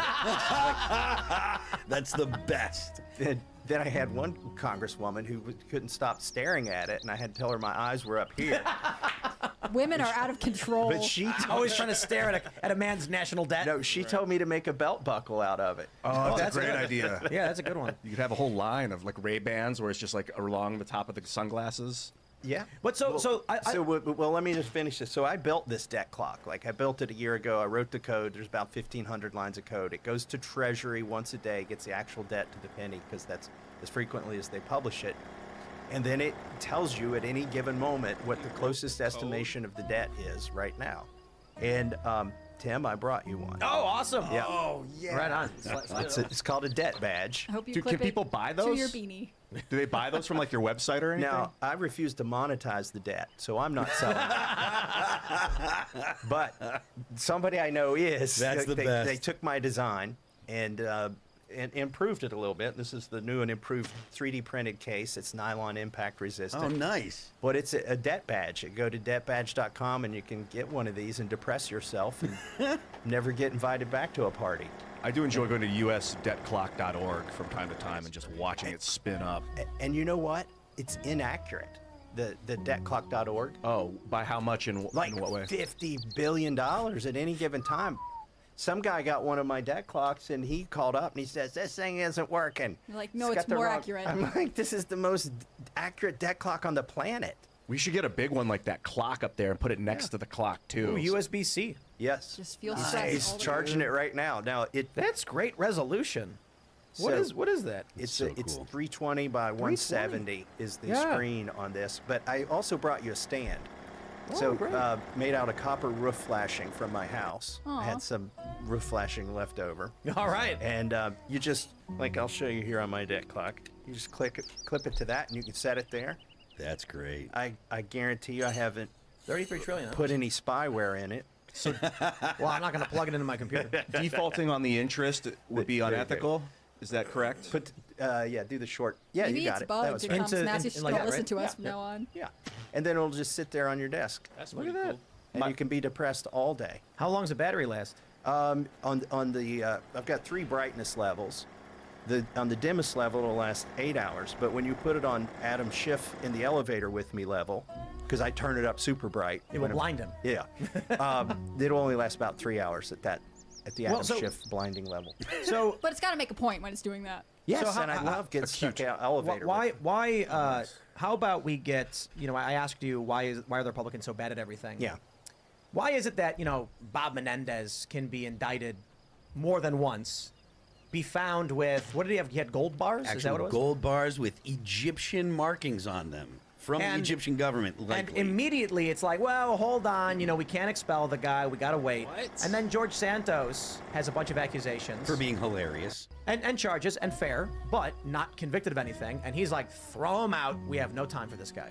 That's the best. Then I had one congresswoman who couldn't stop staring at it, and I had to tell her my eyes were up here.
Women are out of control.
But she
always trying to stare at a man's national debt.
No, she told me to make a belt buckle out of it.
Oh, that's a great idea.
Yeah, that's a good one.
You could have a whole line of like Ray-Bans where it's just like along the top of the sunglasses.
Yeah.
But
well, let me just finish this. So I built this debt clock. Like, I built it a year ago. I wrote the code. There's about 1,500 lines of code. It goes to Treasury once a day, gets the actual debt to the penny, because that's as frequently as they publish it. And then it tells you at any given moment what the closest estimation of the debt is right now. And Tim, I brought you one.
Oh, awesome.
Yeah.
Oh, yeah. Right on.
It's called a debt badge.
I hope you
Dude,
clip
can people buy
to
those?
your beanie.
Do they buy those from like your website or anything?
Now, I refuse to monetize the debt, so I'm not selling it. But somebody I know is.
That's the best.
They took my design and improved it a little bit. This is the new and improved 3D printed case. It's nylon impact resistant.
Oh, nice.
But it's a debt badge. You go to debtbadge.com and you can get one of these and depress yourself and never get invited back to a party.
I do enjoy going to usdebtclock.org from time to time and just watching it spin up.
And you know what? It's inaccurate. The debtclock.org.
Oh, by how much in what way?
$50 billion at any given time. Some guy got one of my debt clocks and he called up and he says, this thing isn't working.
You're like, no,
got
it's
the
more
wrong-"
accurate.
I'm like, this is the most accurate debt clock on the planet.
We should get a big one like that clock up there and put it next to the clock too.
Ooh, USB-C.
Yes.
Just feels
He's charging it right now. Now
That's great resolution. What is that?
It's
So
it's
cool.
320 by 170 is the
Yeah.
screen on this. But I also brought you a stand.
Oh,
So
great.
made out of copper roof flashing from my house.
Aw.
I had some roof flashing left over.
All right.
And you just like I'll show you here on my debt clock. You just clip it to that, and you can set it there.
That's great.
I guarantee you I haven't
33 trillion.
put any spyware in it.
So, well, I'm not going to plug it into my computer.
Defaulting on the interest would be
There you go.
unethical. Is that correct?
Put do the short. Yeah,
Maybe
you got
it's
it.
bugged.
That was
It
right.
comes Matthew should
like
don't
that,
listen
right?
to us from now on.
Yeah, and then it'll just sit there on your desk.
That's
Look
pretty
at that.
cool.
And you can be depressed all day.
How long does the battery last?
On the I've got 3 brightness levels. On the dimmest level it'll last 8 hours, but when you put it on Adam Schiff in the elevator with me level, because I turn it up super bright,
It will blind him.
Yeah, it'll only last about 3 hours at the Adam
Well, so-
Schiff blinding level.
So,
But it's got to make a point when it's doing that.
Yes,
So how-
and I love getting stuck out elevator.
why?
with
Why? How about we get? I asked you why are the Republicans so bad at everything?
Yeah.
Why is it that Bob Menendez can be indicted more than once, be found with what did he have? He had gold bars. Is that
Actual
what it was?
gold bars with Egyptian markings on them from
And-
the Egyptian government.
And
Likely.
immediately it's like, well, hold on, we can't expel the guy. We got to wait.
What?
And then George Santos has a bunch of accusations.
for being hilarious.
and charges, and fair, but not convicted of anything. And he's like, throw him out. We have no time for this guy.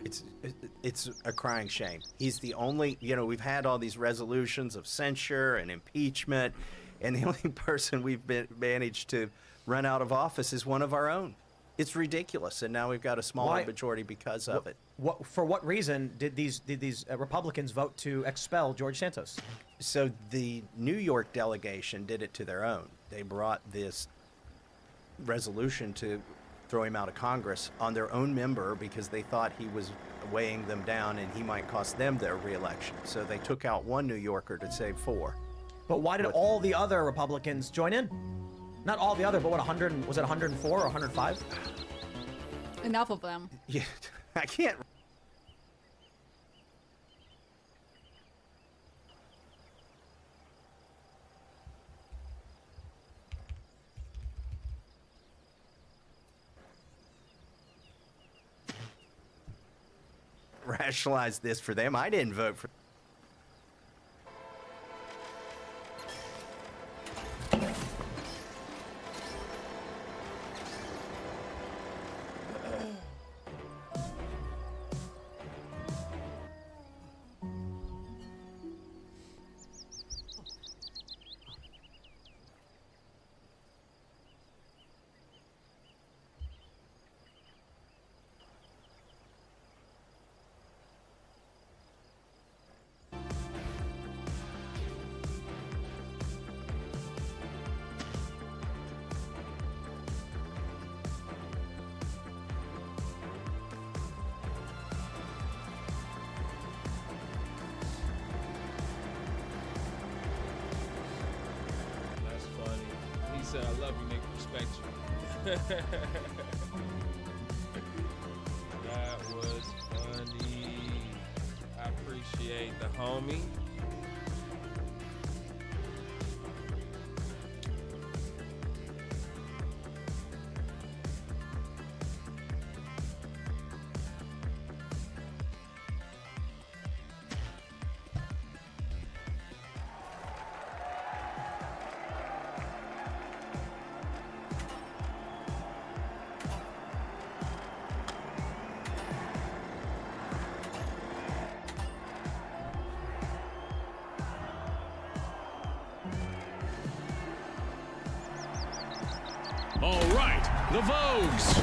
It's a crying shame. He's the only, we've had all these resolutions of censure and impeachment, and the only person we've managed to run out of office is one of our own. It's ridiculous, and now we've got a smaller
Why-
majority because of it.
For what reason did these Republicans vote to expel George Santos?
So the New York delegation did it to their own. They brought this resolution to throw him out of Congress on their own member because they thought he was weighing them down and he might cost them their reelection. So they took out one New Yorker to save 4.
But why did all the other Republicans join in? Not all the other, but what, 100, was it 104 or 105?
Enough of them.
Yeah, I can't. Rationalize this for them. I didn't vote for.
That's funny. He said, I love you, nigga. Respect you. That was funny. I appreciate the homie.
All right, the Vogues,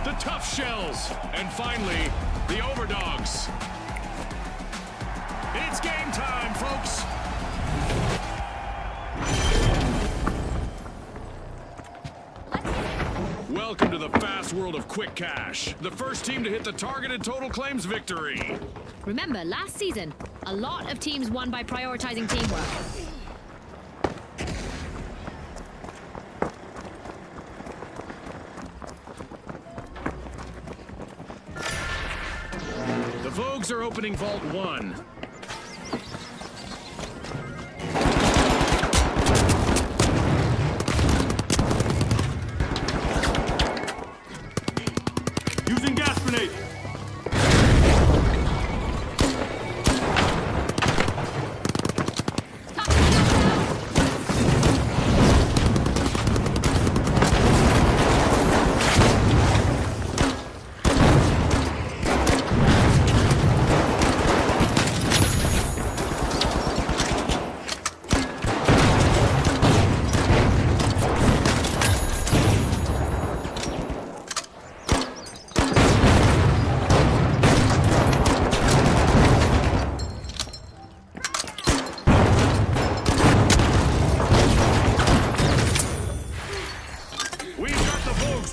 the Tough Shells, and finally, the Overdogs. It's game time, folks. Welcome to the fast world of quick cash. The first team to hit the targeted total claims victory.
Remember, last season, a lot of teams won by prioritizing teamwork.
The Vogues are opening Vault 1.
Using gas grenade.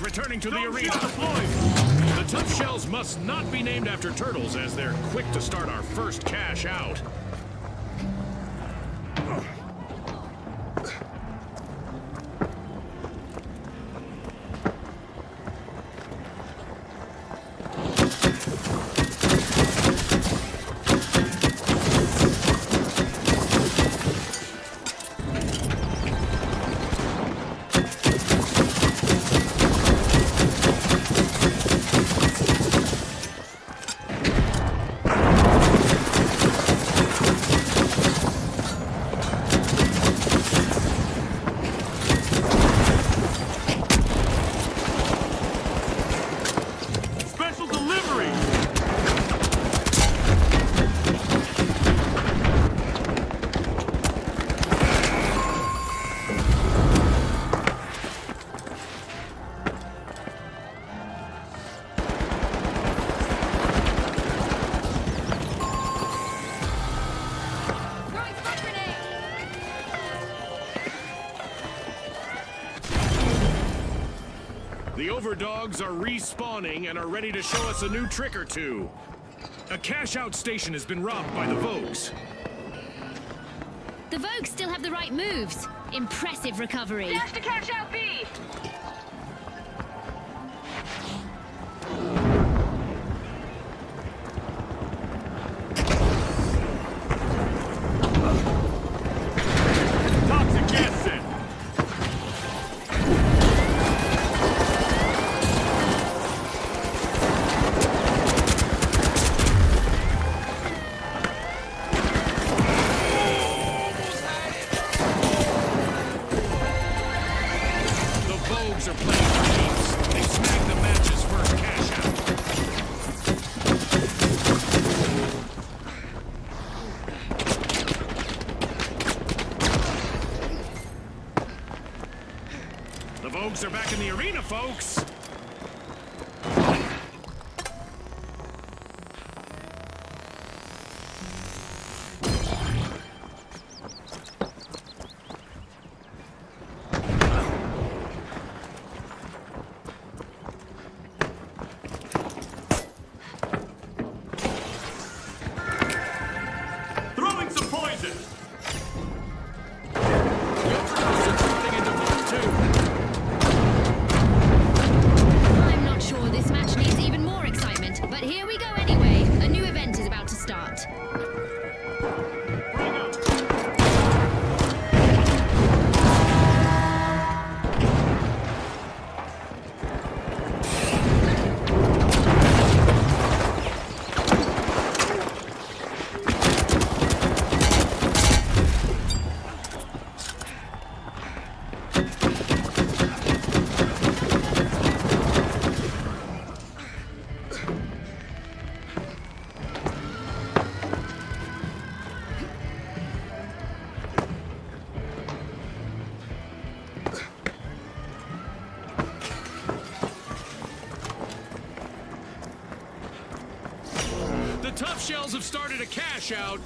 Returning to the arena. The tough shells must not be named after turtles, as they're quick to start our first cash out. The Overdogs are respawning and are ready to show us a new trick or two. A cash-out station has been robbed by the Vogues.
The Vogues still have the right moves. Impressive recovery.
Dash to cash out B!
Toxic gas set.
Are playing for keeps. They snagged the match's first cash out. The Vogues are back in the arena, folks.
I'm not sure this match needs even more excitement, but here we go anyway. A new event is about to start.
The tough shells have started a cash out.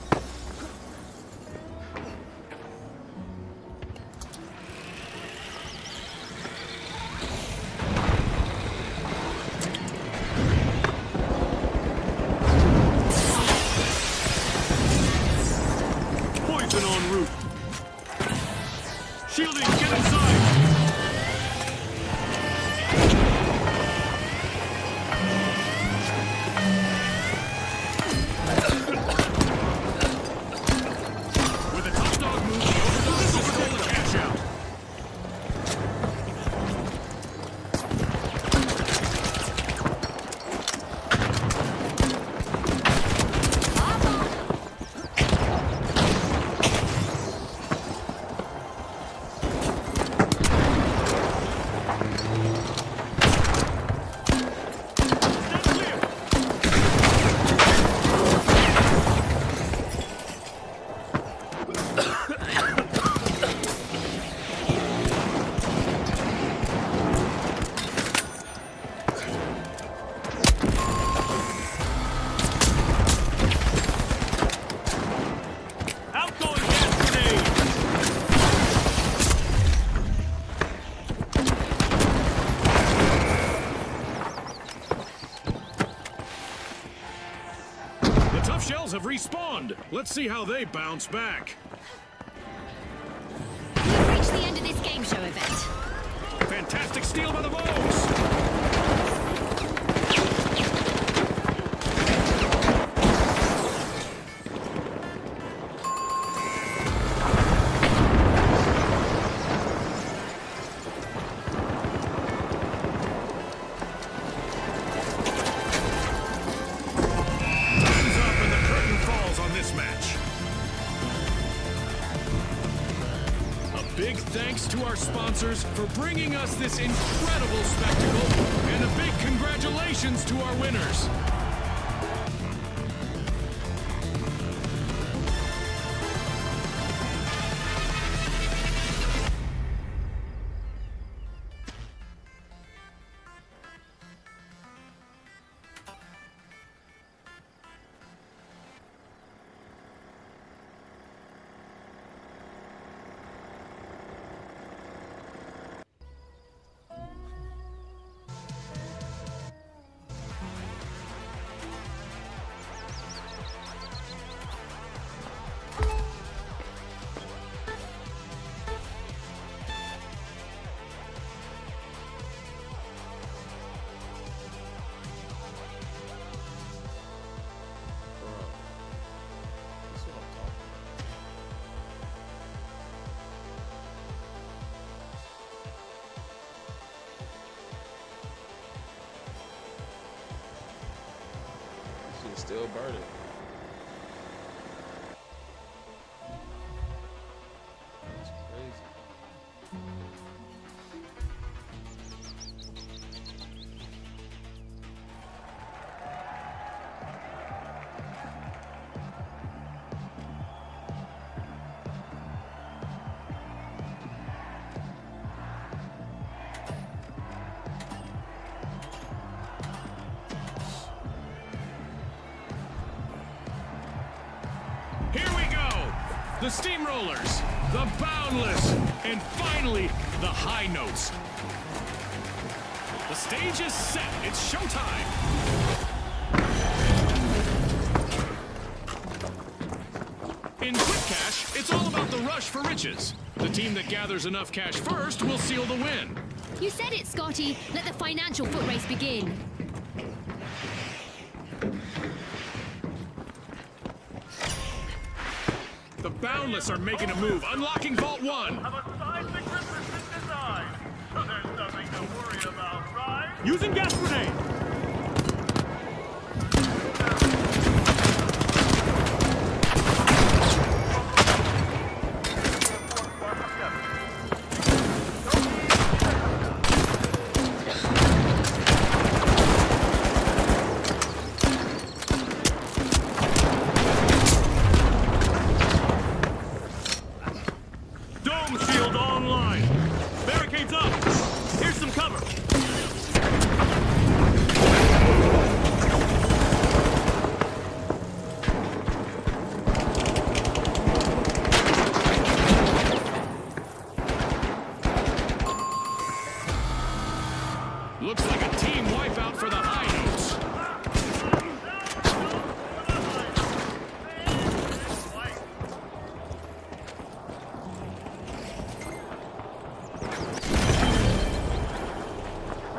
shells have respawned. Let's see how they bounce back.
We've reached the end of this game show event.
Fantastic steal by the Vogues. To our sponsors for bringing us this incredible spectacle, and a big congratulations to our winners. Still burning. That's crazy. The Steamrollers, the Boundless, and finally, the High Notes. The stage is set. It's showtime. In Quick Cash, it's all about the rush for riches. The team that gathers enough cash first will seal the win.
You said it, Scotty. Let the financial foot race begin.
The Boundless are making a move, unlocking Vault 1.
Have a seismic resistant design, so there's nothing to worry about, right?
Using gas grenade. Looks like a team wipeout for the High Notes.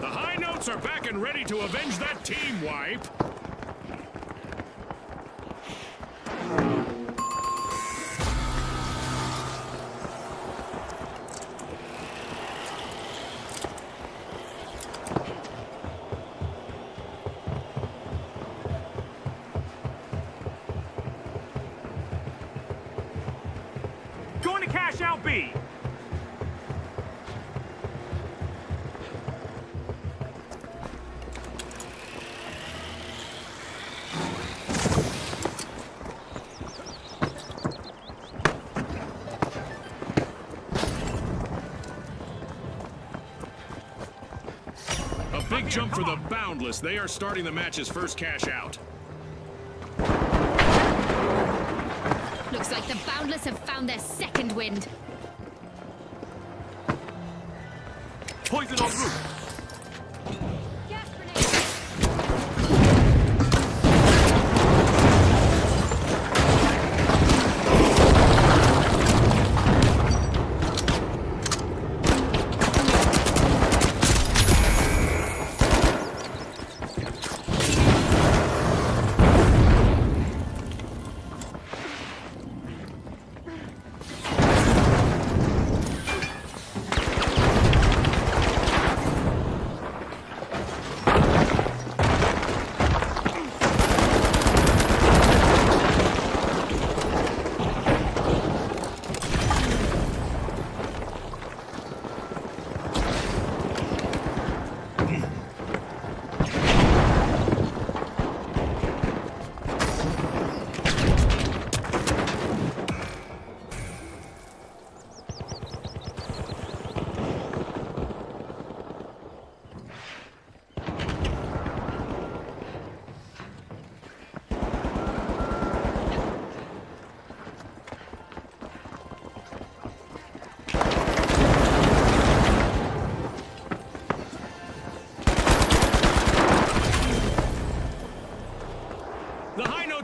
The High Notes are back and ready to avenge that team wipe.
Going to cash out B.
A big jump for the Boundless. They are starting the match's first cash out.
Looks like the Boundless have found their second wind.
Poison en route.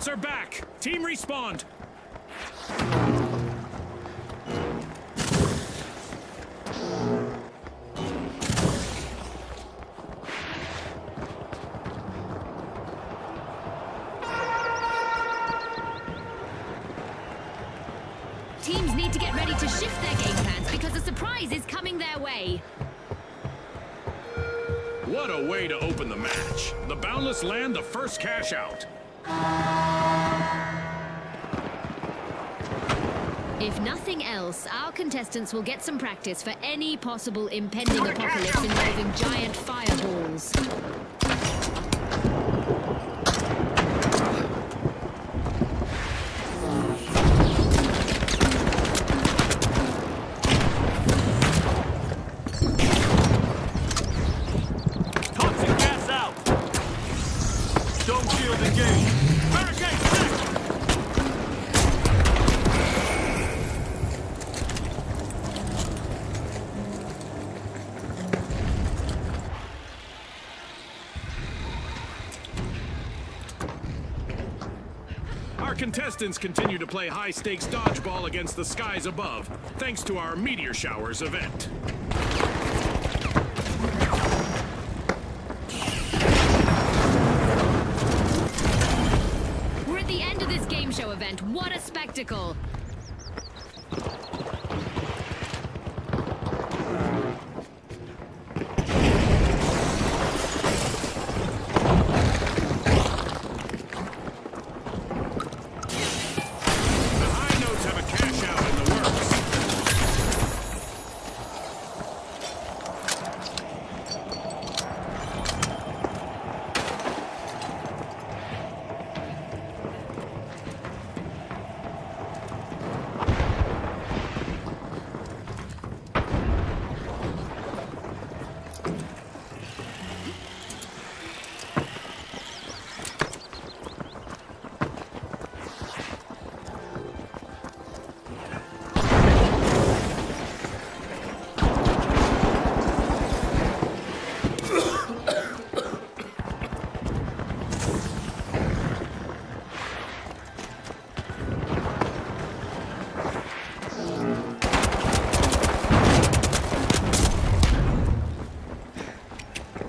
Contestants are back. Team respawned.
Teams need to get ready to shift their game plans because a surprise is coming their way.
What a way to open the match. The Boundless land the first cash out.
If nothing else, our contestants will get some practice for any possible impending apocalypse involving giant fireballs.
Toxic gas out. Stone shield engaged. Barricade set.
Our contestants continue to play high-stakes dodgeball against the skies above, thanks to our Meteor Showers event.
We're at the end of this game show event. What a spectacle!
The high notes have a cash out in the works.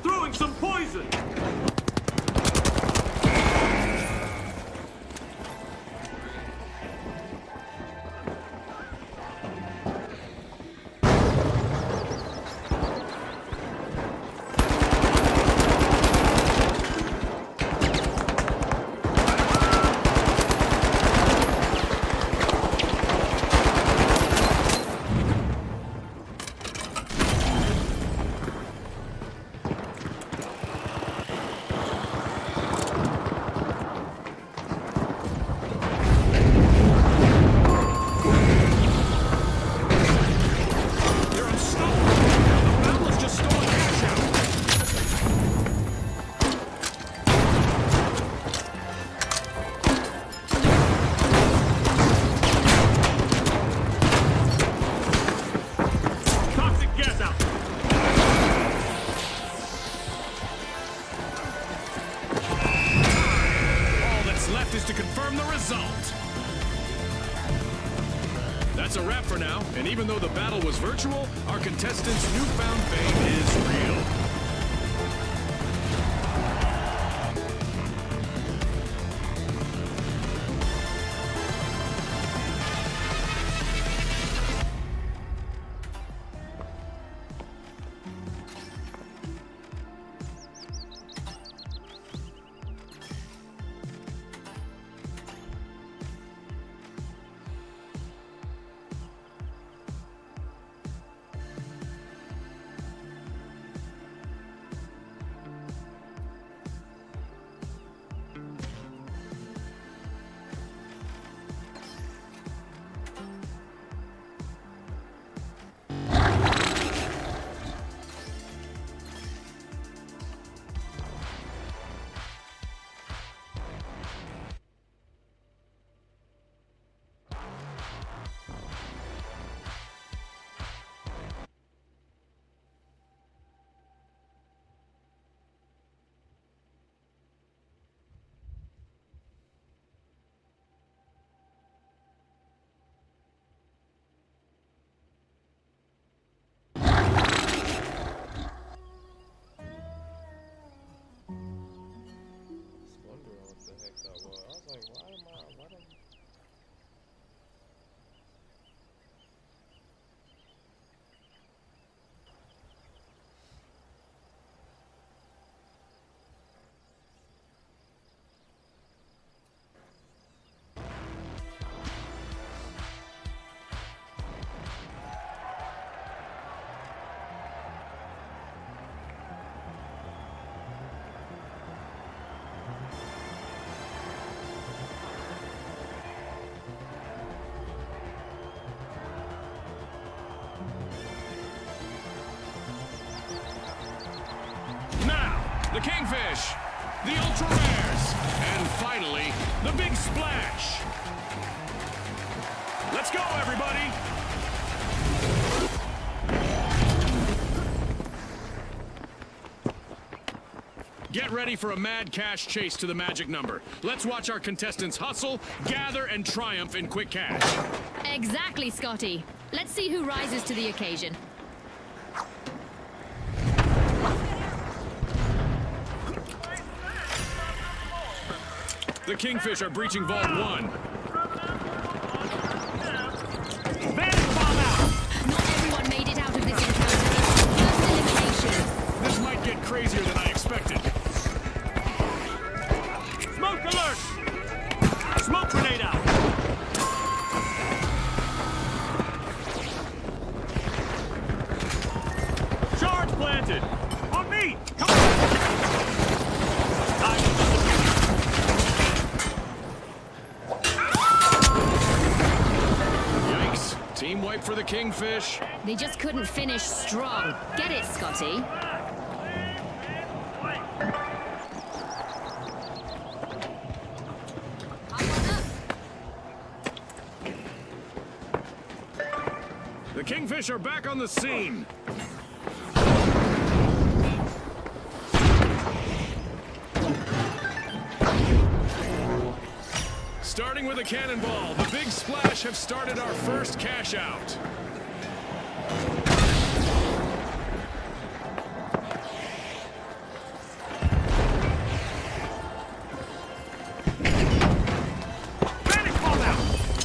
Throwing some poison.
They're unstoppable. The Boundless just stole a cash out.
Toxic gas out.
All that's left is to confirm the result. That's a wrap for now, and even though the battle was virtual, our contestants' newfound fame is real. the Kingfish, the Ultra Rares, and finally, the Big Splash. Let's go, everybody! Get ready for a mad cash chase to the magic number. Let's watch our contestants hustle, gather, and triumph in quick cash.
Exactly, Scotty. Let's see who rises to the occasion.
The Kingfish are breaching Vault 1.
Not everyone made it out of this encounter. First elimination.
This might get crazier than I expected.
Smoke alert! Smoke grenade out! Charge planted! On me! Come on!
Yikes. Team wipe for the Kingfish.
They just couldn't finish strong. Get it, Scotty?
The Kingfish are back on the scene. Starting with a cannonball, the Big Splash have started our first cash out.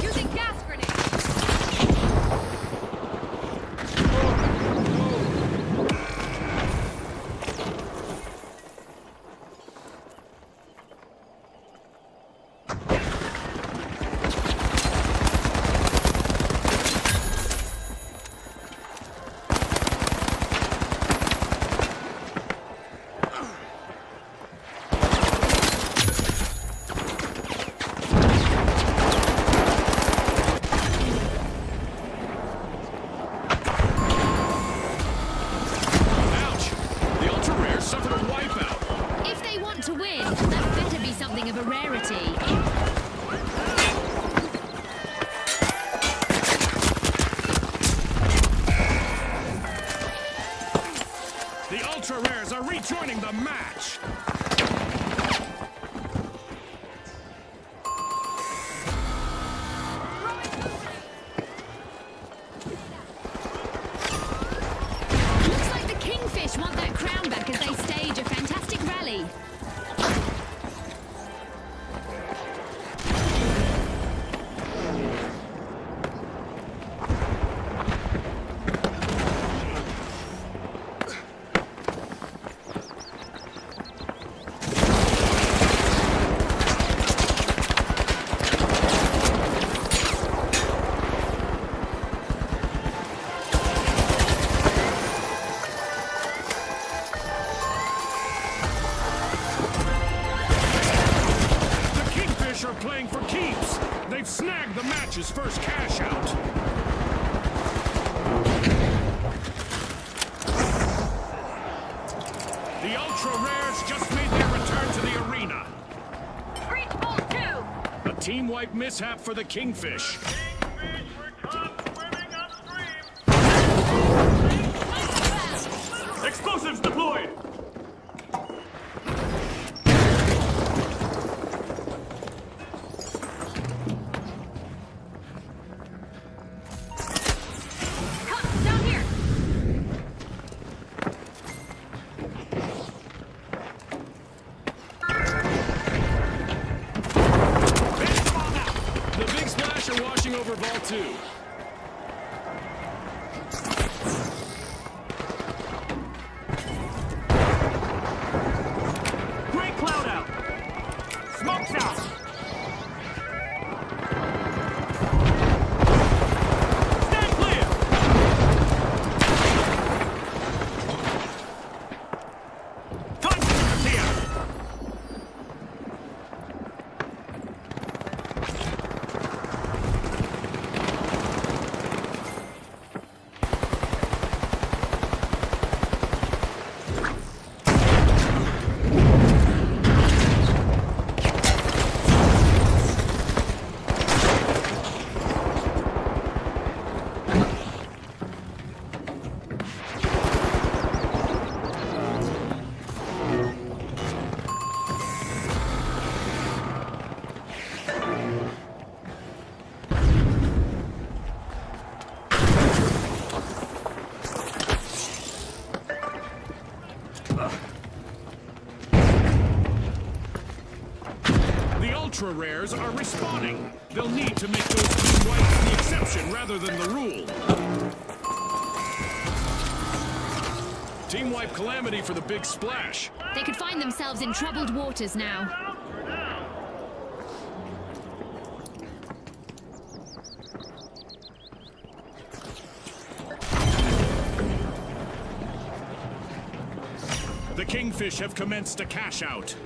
Using gas grenade. Something of a rarity.
The Ultra Rares are rejoining the match.
Looks like the Kingfish want that crown back as they stage a fantastic rally.
Are playing for keeps. They've snagged the match's first cash out. The Ultra Rares just made their return to the arena.
Breach Vault 2!
A team wipe mishap for the Kingfish.
Explosives deployed!
The Big Splash are washing over Vault 2.
Great cloud out! Smoke's out! Stand clear! Contact here!
ultra rares are respawning. They'll need to make those team wipes the exception rather than the rule. Team wipe calamity for the big splash.
They could find themselves in troubled waters now.
The Kingfish have commenced a cash out.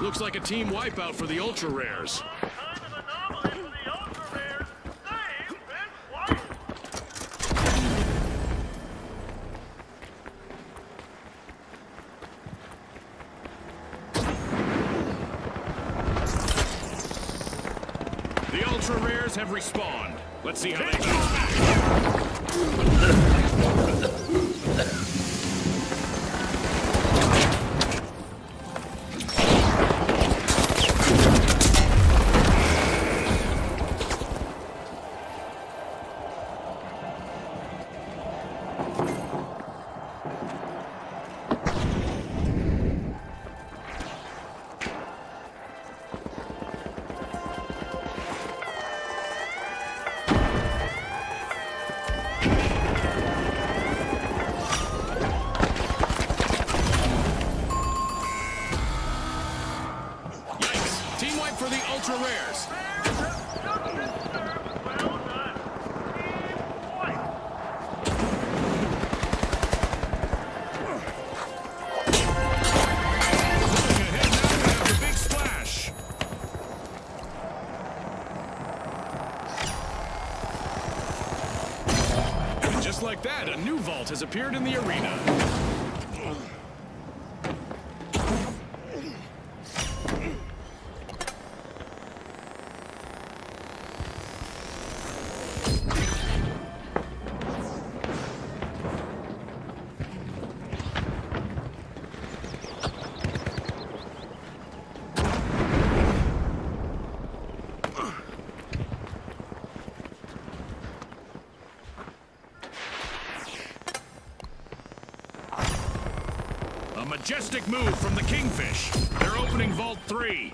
Looks like a team wipeout for the ultra rares. The ultra rares have respawned. Let's see how they bounce back. Team wipe for the ultra rares. The big splash. And just like that, a new vault has appeared in the arena. A majestic move from the Kingfish. They're opening Vault 3.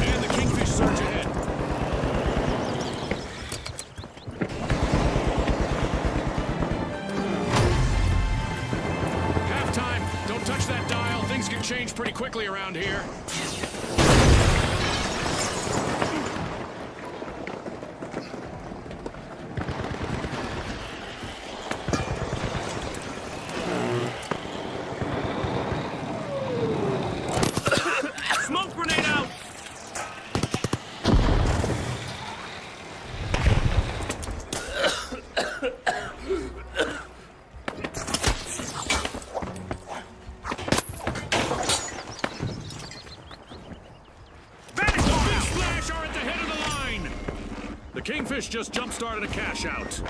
And the Kingfish surge ahead. Don't touch that dial. Things can change pretty quickly around here. Smoke grenade out! The Kingfish just jump-started a cash out.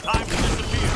Time to disappear.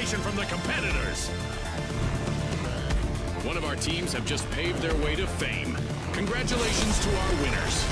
participation from the competitors. One of our teams have just paved their way to fame. Congratulations to our winners.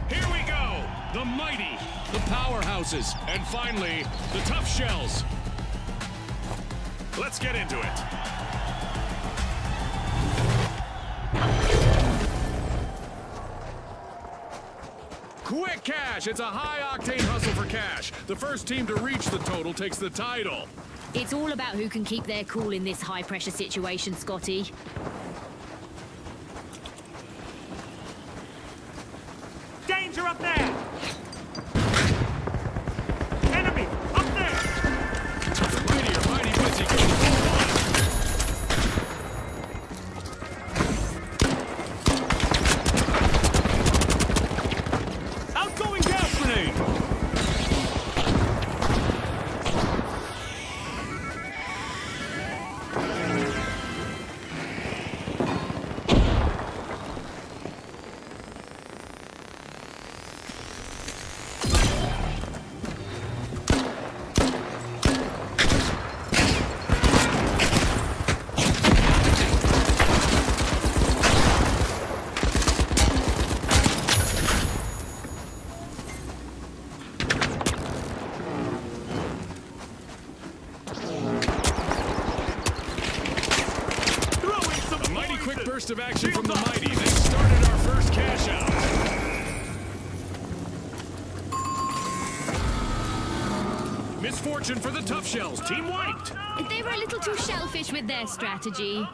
Here we go! The mighty, the powerhouses, and finally, the tough shells. Let's get into it. Quick cash! It's a high-octane hustle for cash. The first team to reach the total takes the title.
It's all about who can keep their cool in this high-pressure situation, Scotty.
Danger up there! Enemy! Up there!
The mighty are mighty busy going forward.
Outgoing gas grenade!
Burst of action from the mighty. They started our first cash out. Misfortune for the tough shells. Team wiped.
They were a little too shellfish with their strategy.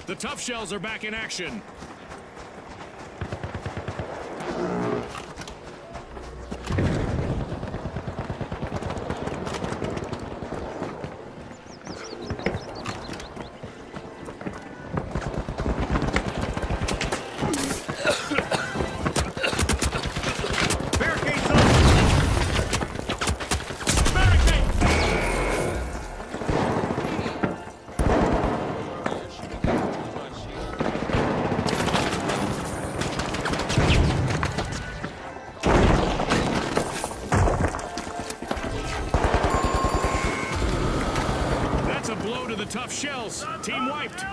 The tough shells are back in action. the tough shells. Team wiped.
The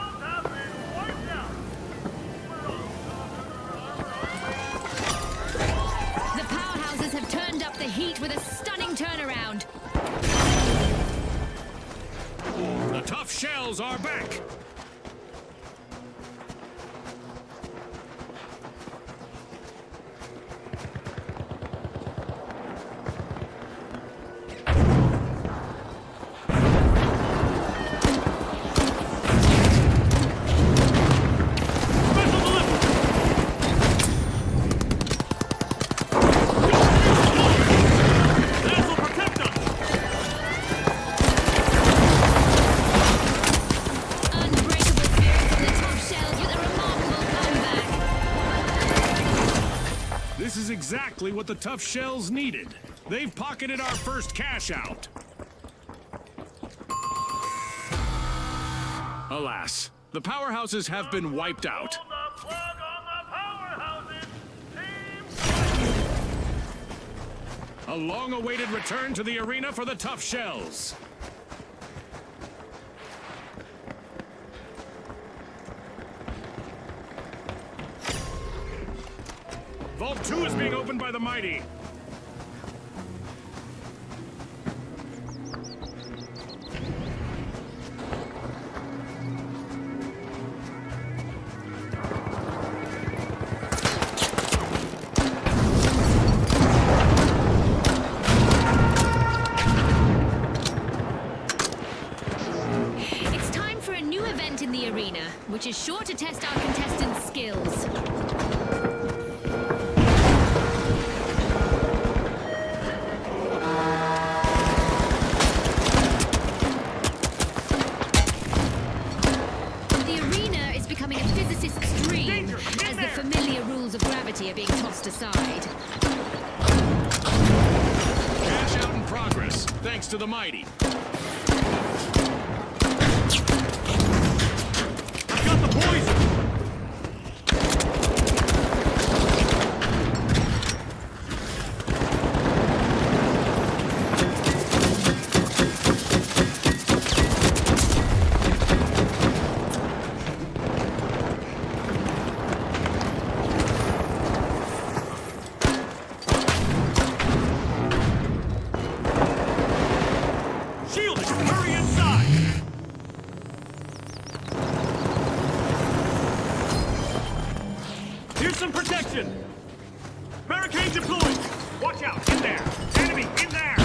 powerhouses have turned up the heat with a stunning turnaround.
The tough shells are back. This is exactly what the tough shells needed. They've pocketed our first cash out. Alas, the powerhouses have been wiped out. A long-awaited return to the arena for the tough shells. Vault 2 is being opened by the mighty.
It's time for a new event in the arena, which is sure to test our contestants' skills. As the familiar rules of gravity are being tossed aside.
Cash out in progress, thanks to the mighty. I got the poison!
Here's some protection! Barricade deployed! Watch out! In there! Enemy! In there!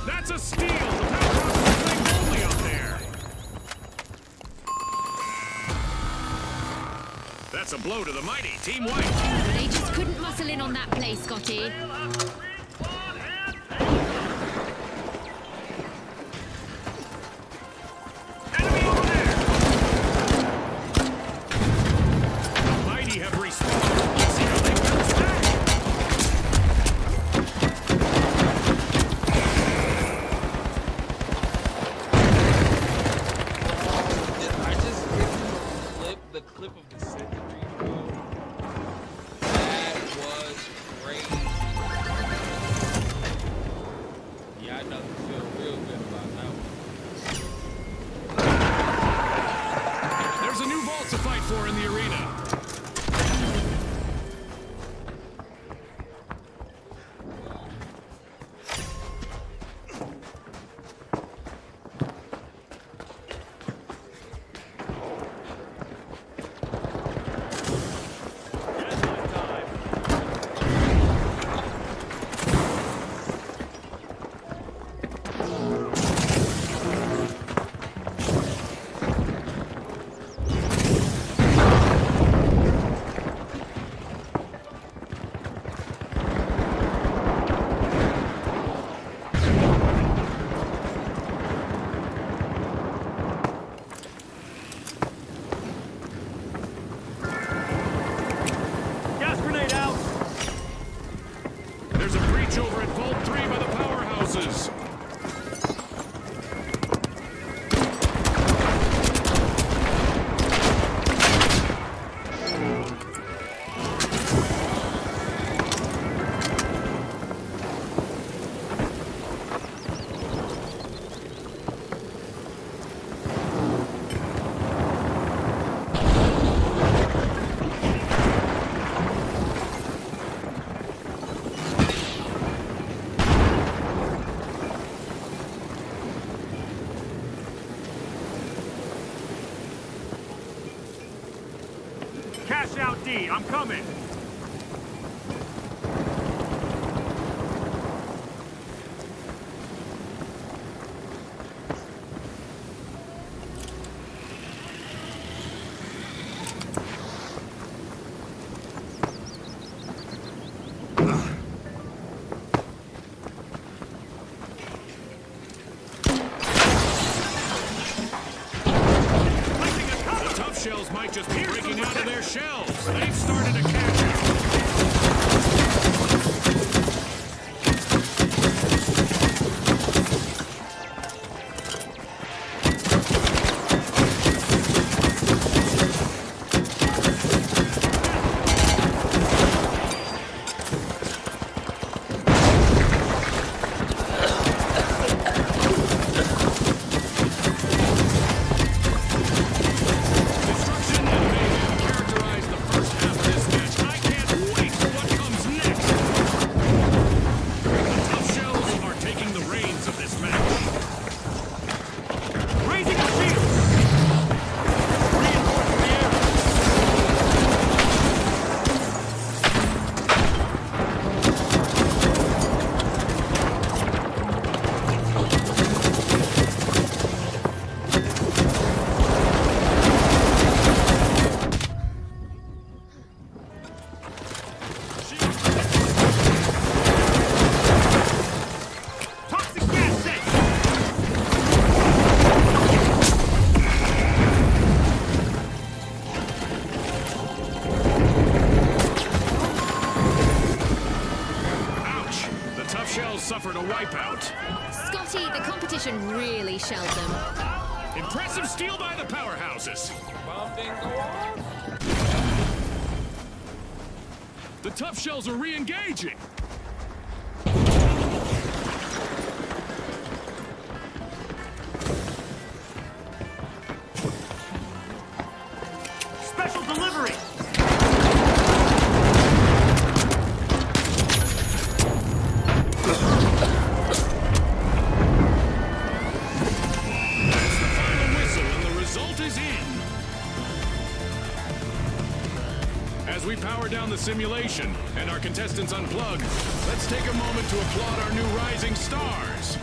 That's a steal! The powerhouse is playing boldly up there! That's a blow to the mighty. Team white.
They just couldn't muscle in on that play, Scotty.
Mighty have respawned. Let's see how they bounce back.
I just hit the clip of the century, bro. That was crazy. Yeah, I know you feel real good about that one.
There's a new vault to fight for in the arena.
SD, I'm coming.
The tough shells might just be breaking out of their shells. They've started a cash out. Suffered a wipeout.
Scotty, the competition really shelled them.
Impressive steal by the powerhouses.
Bomb didn't go off.
The tough shells are re-engaging.
Special delivery.
As we power down the simulation and our contestants unplug, let's take a moment to applaud our new rising stars.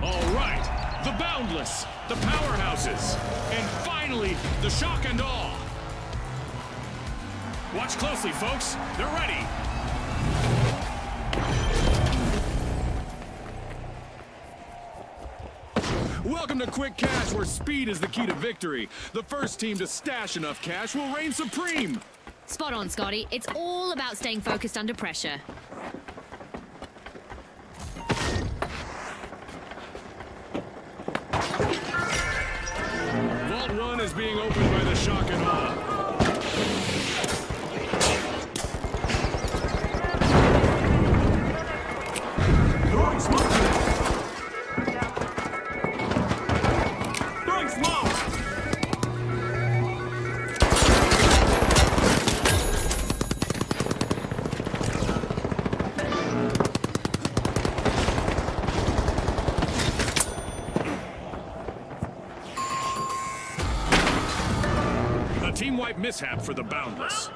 All right, the Boundless, the Powerhouses, and finally, the Shock and Awe. Watch closely, folks. They're ready. Welcome to Quick Cash, where speed is the key to victory. The first team to stash enough cash will reign supreme.
Spot on, Scotty. It's all about staying focused under pressure.
Vault 1 is being opened by the Shock and Awe.
Throwing smoke! Throwing smoke!
mishap for the Boundless.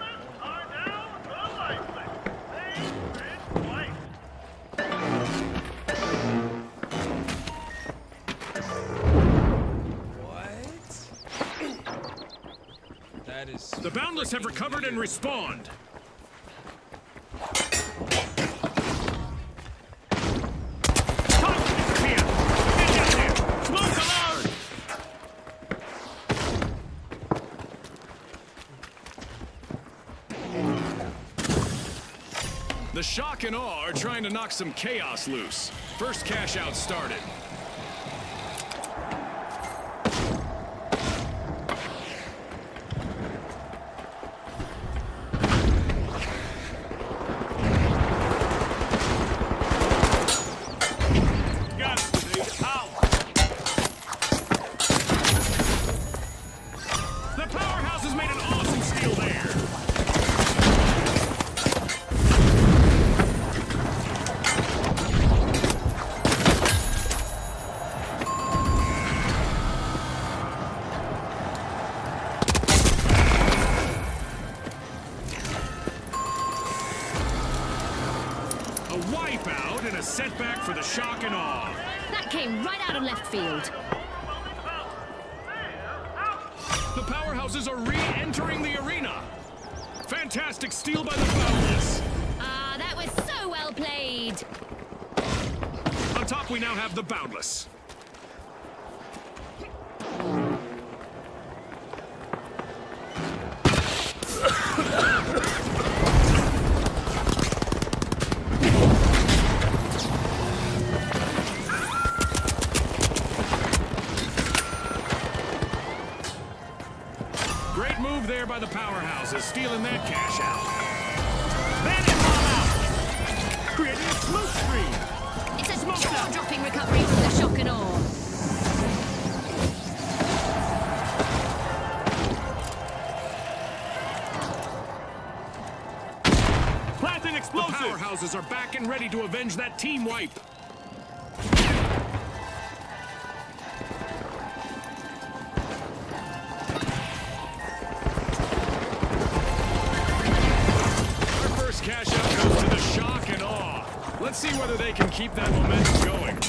That is.
The Boundless have recovered and respawned. The Shock and Awe are trying to knock some chaos loose. First cash out started. The Powerhouse has made an awesome steal there. A wipeout and a setback for the Shock and Awe.
That came right out of left field.
The Powerhouses are re-entering the arena. Fantastic steal by the Boundless.
Ah, that was so well played.
On top, we now have the Boundless. Great move there by the Powerhouses, stealing that cash out. Bandit bomb out! Creating a smoke screen!
It's a jaw-dropping recovery from the Shock and Awe.
Planting explosive! The Powerhouses are back and ready to avenge that team wipe. Cash out goes to the Shock and Awe. Let's see whether they can keep that momentum going.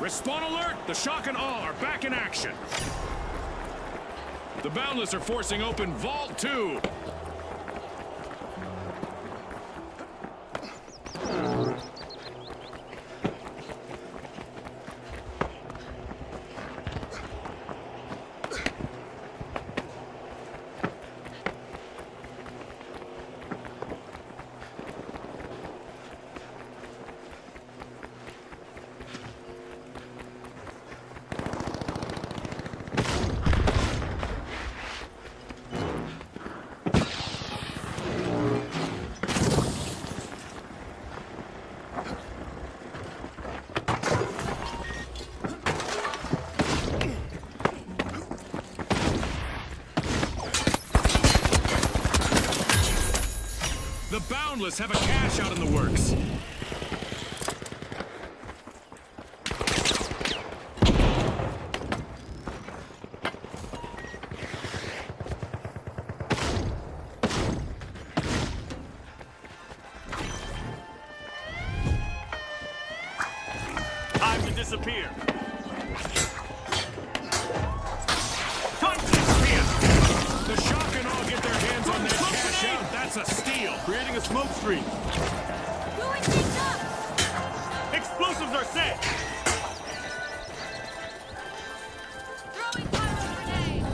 Respawn alert! The Shock and Awe are back in action. The Boundless are forcing open Vault 2. The Boundless have a cash out in the works.
Time to disappear. Time to disappear.
The Shock and Awe get their hands on that cash out. That's a steal.
Creating a smoke screen.
Blowing things up!
Explosives are set.
Throwing pyro grenade!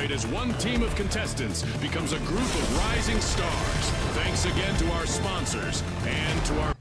celebrate as one team of contestants becomes a group of rising stars. Thanks again to our sponsors and to our...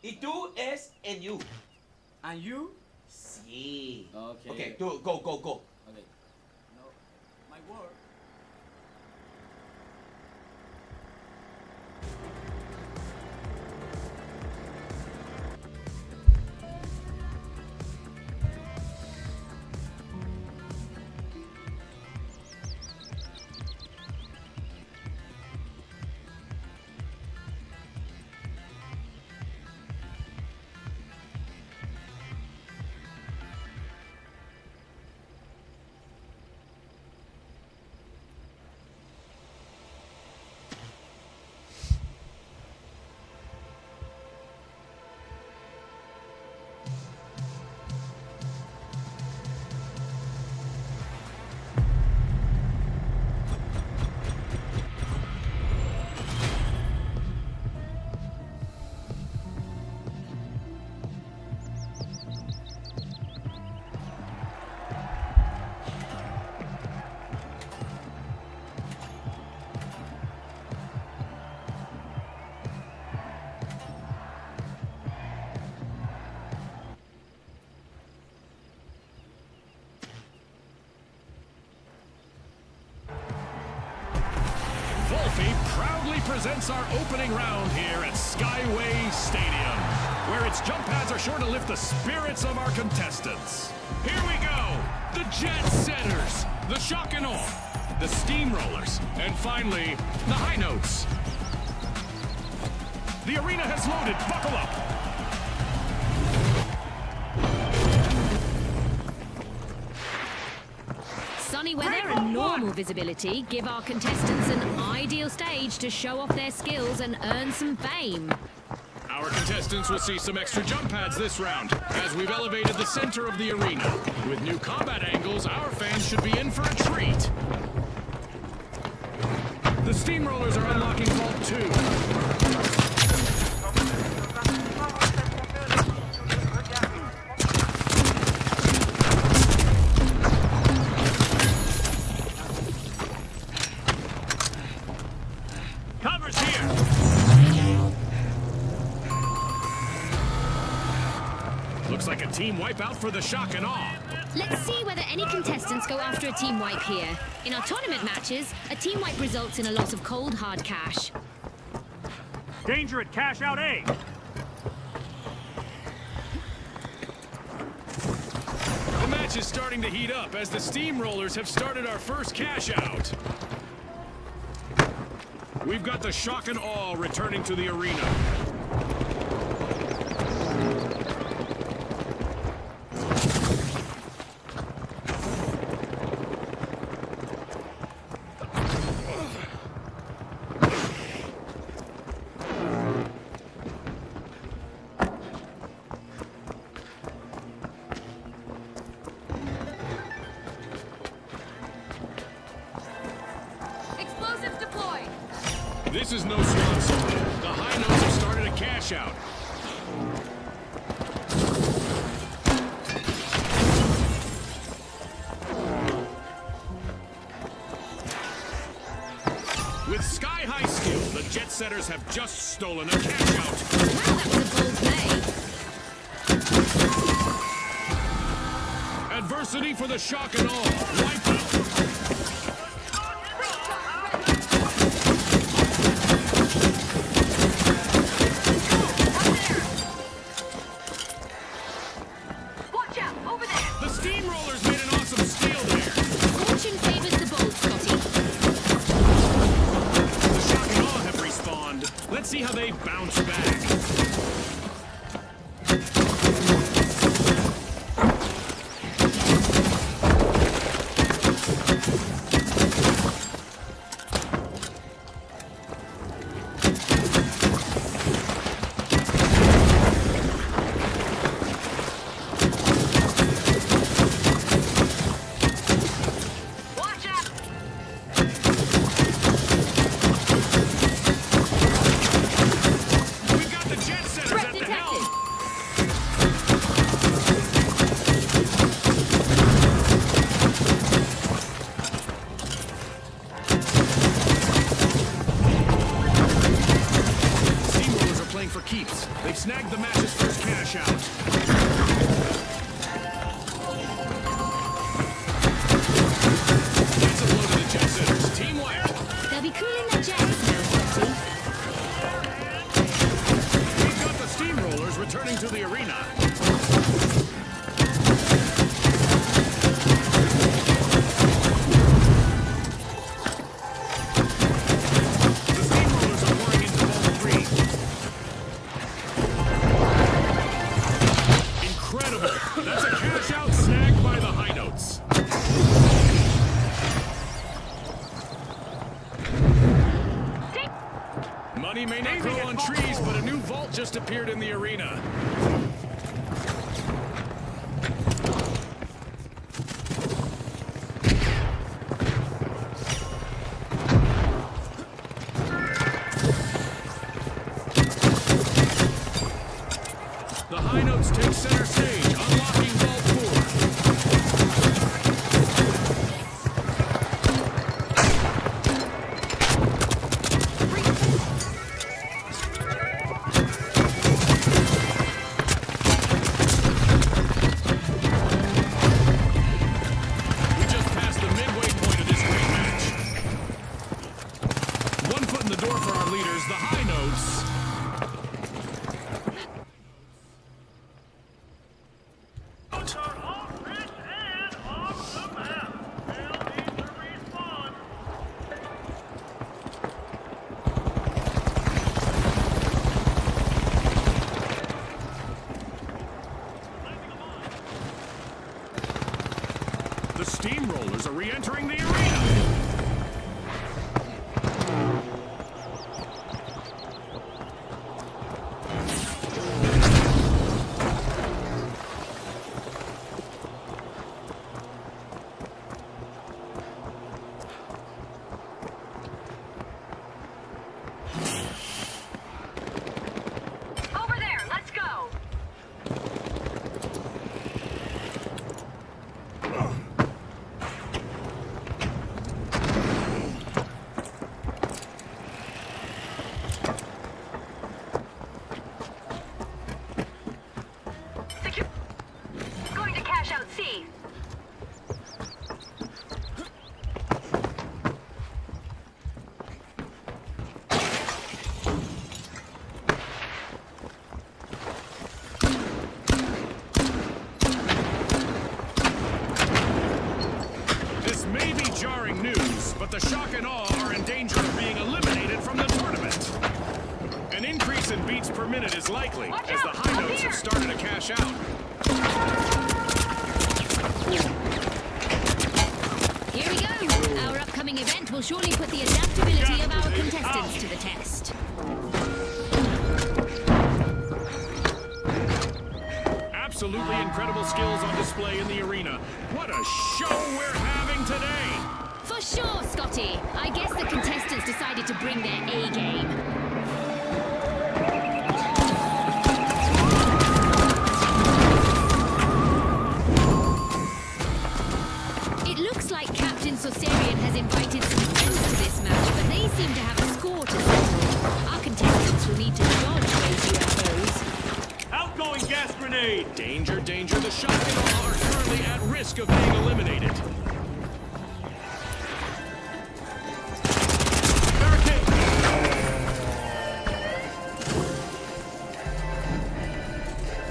Y tú es and you.
And you?
Sí.
Okay.
Okay, go.
Okay. No, my word.
Proudly presents our opening round here at Skyway Stadium, where its jump pads are sure to lift the spirits of our contestants. Here we go! The Jet Setters, the Shock and Awe, the Steamrollers, and finally, the High Notes. The arena has loaded. Buckle up!
Sunny weather and normal visibility give our contestants an ideal stage to show off their skills and earn some fame.
Our contestants will see some extra jump pads this round, as we've elevated the center of the arena. With new combat angles, our fans should be in for a treat. The Steamrollers are unlocking Vault 2. wipe out for the shock and awe.
Let's see whether any contestants go after a team wipe here. In our tournament matches, a team wipe results in a loss of cold, hard cash.
Danger at cash out A.
The match is starting to heat up as the Steamrollers have started our first cash out. We've got the shock and awe returning to the arena.
Explosives deployed.
This is no swan song. The high notes have started a cash out. With sky-high skill, the jet setters have just stolen a cash out.
Wow, that was a bold play.
Adversity for the shock and all. Wipeout.
Watch out, over there.
The Steamrollers made an awesome steal there.
Fortune favors the bold, Scotty.
The shock and awe have respawned. Let's see how they bounce back.
Watch out.
We've got the jet setters
Threat
at the
detected.
helm. Steamrollers are playing for keeps. They've snagged the match's first cash out. That's a blow to the jet setters. Team wiped.
They'll be cooling their jets now, Scotty.
We've got the Steamrollers returning to the arena. The Steamrollers are pouring into ball 3. Incredible! That's a cash out snagged by the high notes. Money may not grow on trees, but a new vault just appeared in the arena. The high notes take center stage, unlocking vault 4. We just passed the midway point of this great match. 1 foot in the door for our leaders, the high notes. The Steamrollers are re-entering the arena.
Over there, let's go.
but the Shock and Awe are in danger of being eliminated from the tournament. An increase in beats per minute is likely, as the High Notes have started to cash out.
Here we go. Our upcoming event will surely put the adaptability of our contestants to the test.
Absolutely incredible skills on display in the arena. What a show we're having today!
For sure, Scotty. I guess the contestants decided to bring their A game. It looks like Captain Sorcerian has invited some friends to this match, but they seem to have a score to settle. Our contestants will need to dodge those UFOs.
Outgoing gas grenade!
Danger, danger. The Shock and Awe are currently at risk of being eliminated.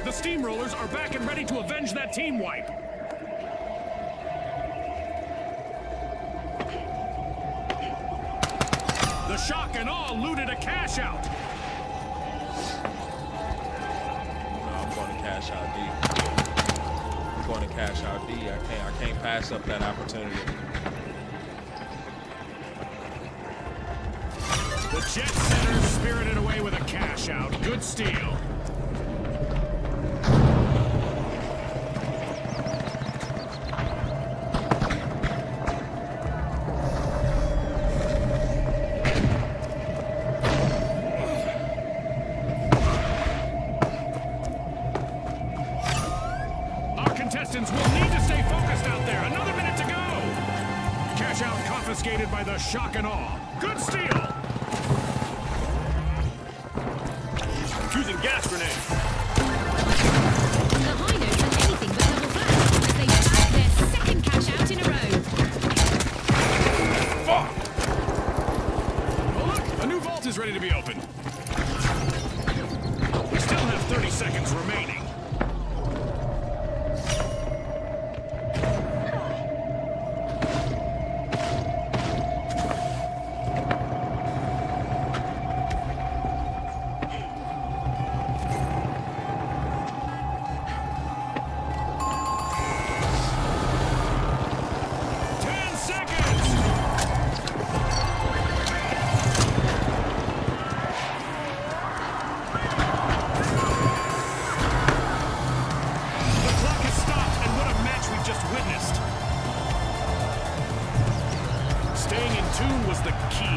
The Steamrollers are back and ready to avenge that team wipe. The Shock and Awe looted a cash out.
I'm going to cash out D. I'm going to cash out D. I can't pass up that opportunity.
The Jet Setters spirited away with a cash out. Good steal. Contestants will need to stay focused out there. Another minute to go. Cash out confiscated by the Shock and Awe. Good steal.
Using gas grenade.
The High Notes are anything but double flash as they back their second cash out in a row.
Fuck! Oh look, a new vault is ready to be opened. We still have 30 seconds remaining.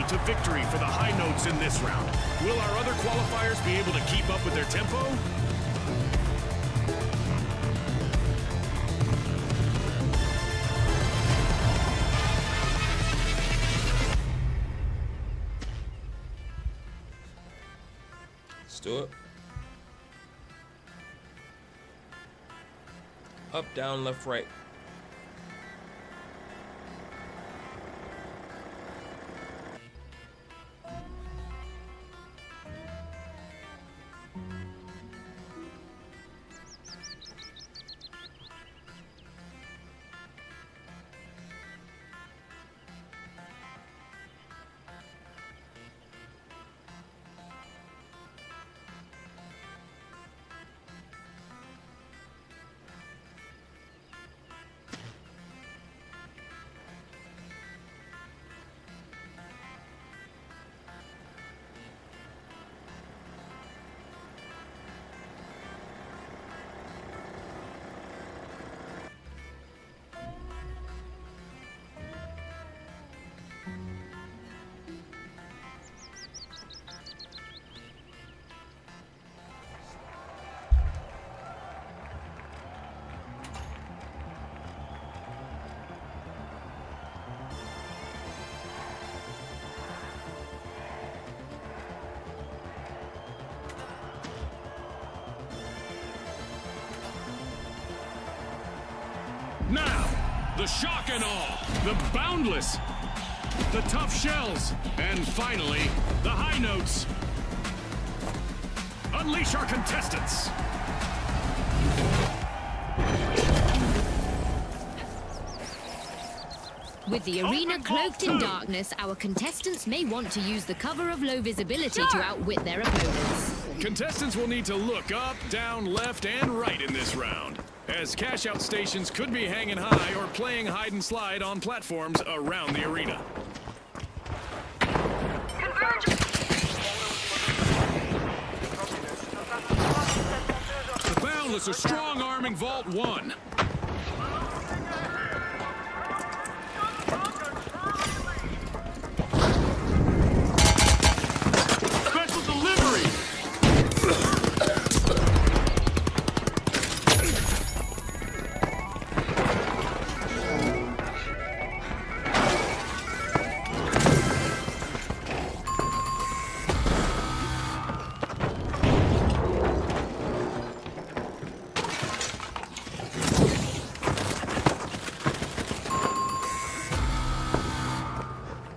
To victory for the High Notes in this round. Will our other qualifiers be able to keep up with their tempo?
Let's do it. Up, down, left, right.
Now, the Shock and Awe, the Boundless, the Tough Shells, and finally, the High Notes. Unleash our contestants.
With the arena cloaked in darkness, our contestants may want to use the cover of low visibility to outwit their opponents.
Contestants will need to look up, down, left, and right in this round, as cash-out stations could be hanging high or playing hide and slide on platforms around the arena. The Boundless are strong-arming Vault 1.
Special delivery!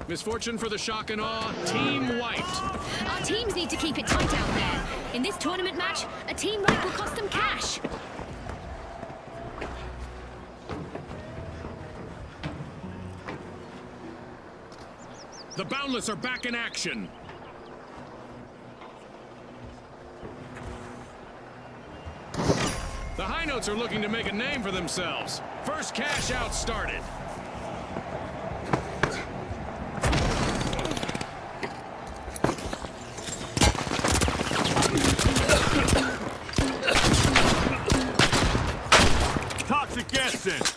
Misfortune for the Shock and Awe, team wiped.
Our teams need to keep it tight out there. In this tournament match, a team wipe will cost them cash.
The Boundless are back in action. The High Notes are looking to make a name for themselves. First cash out started.
Toxic gas sense.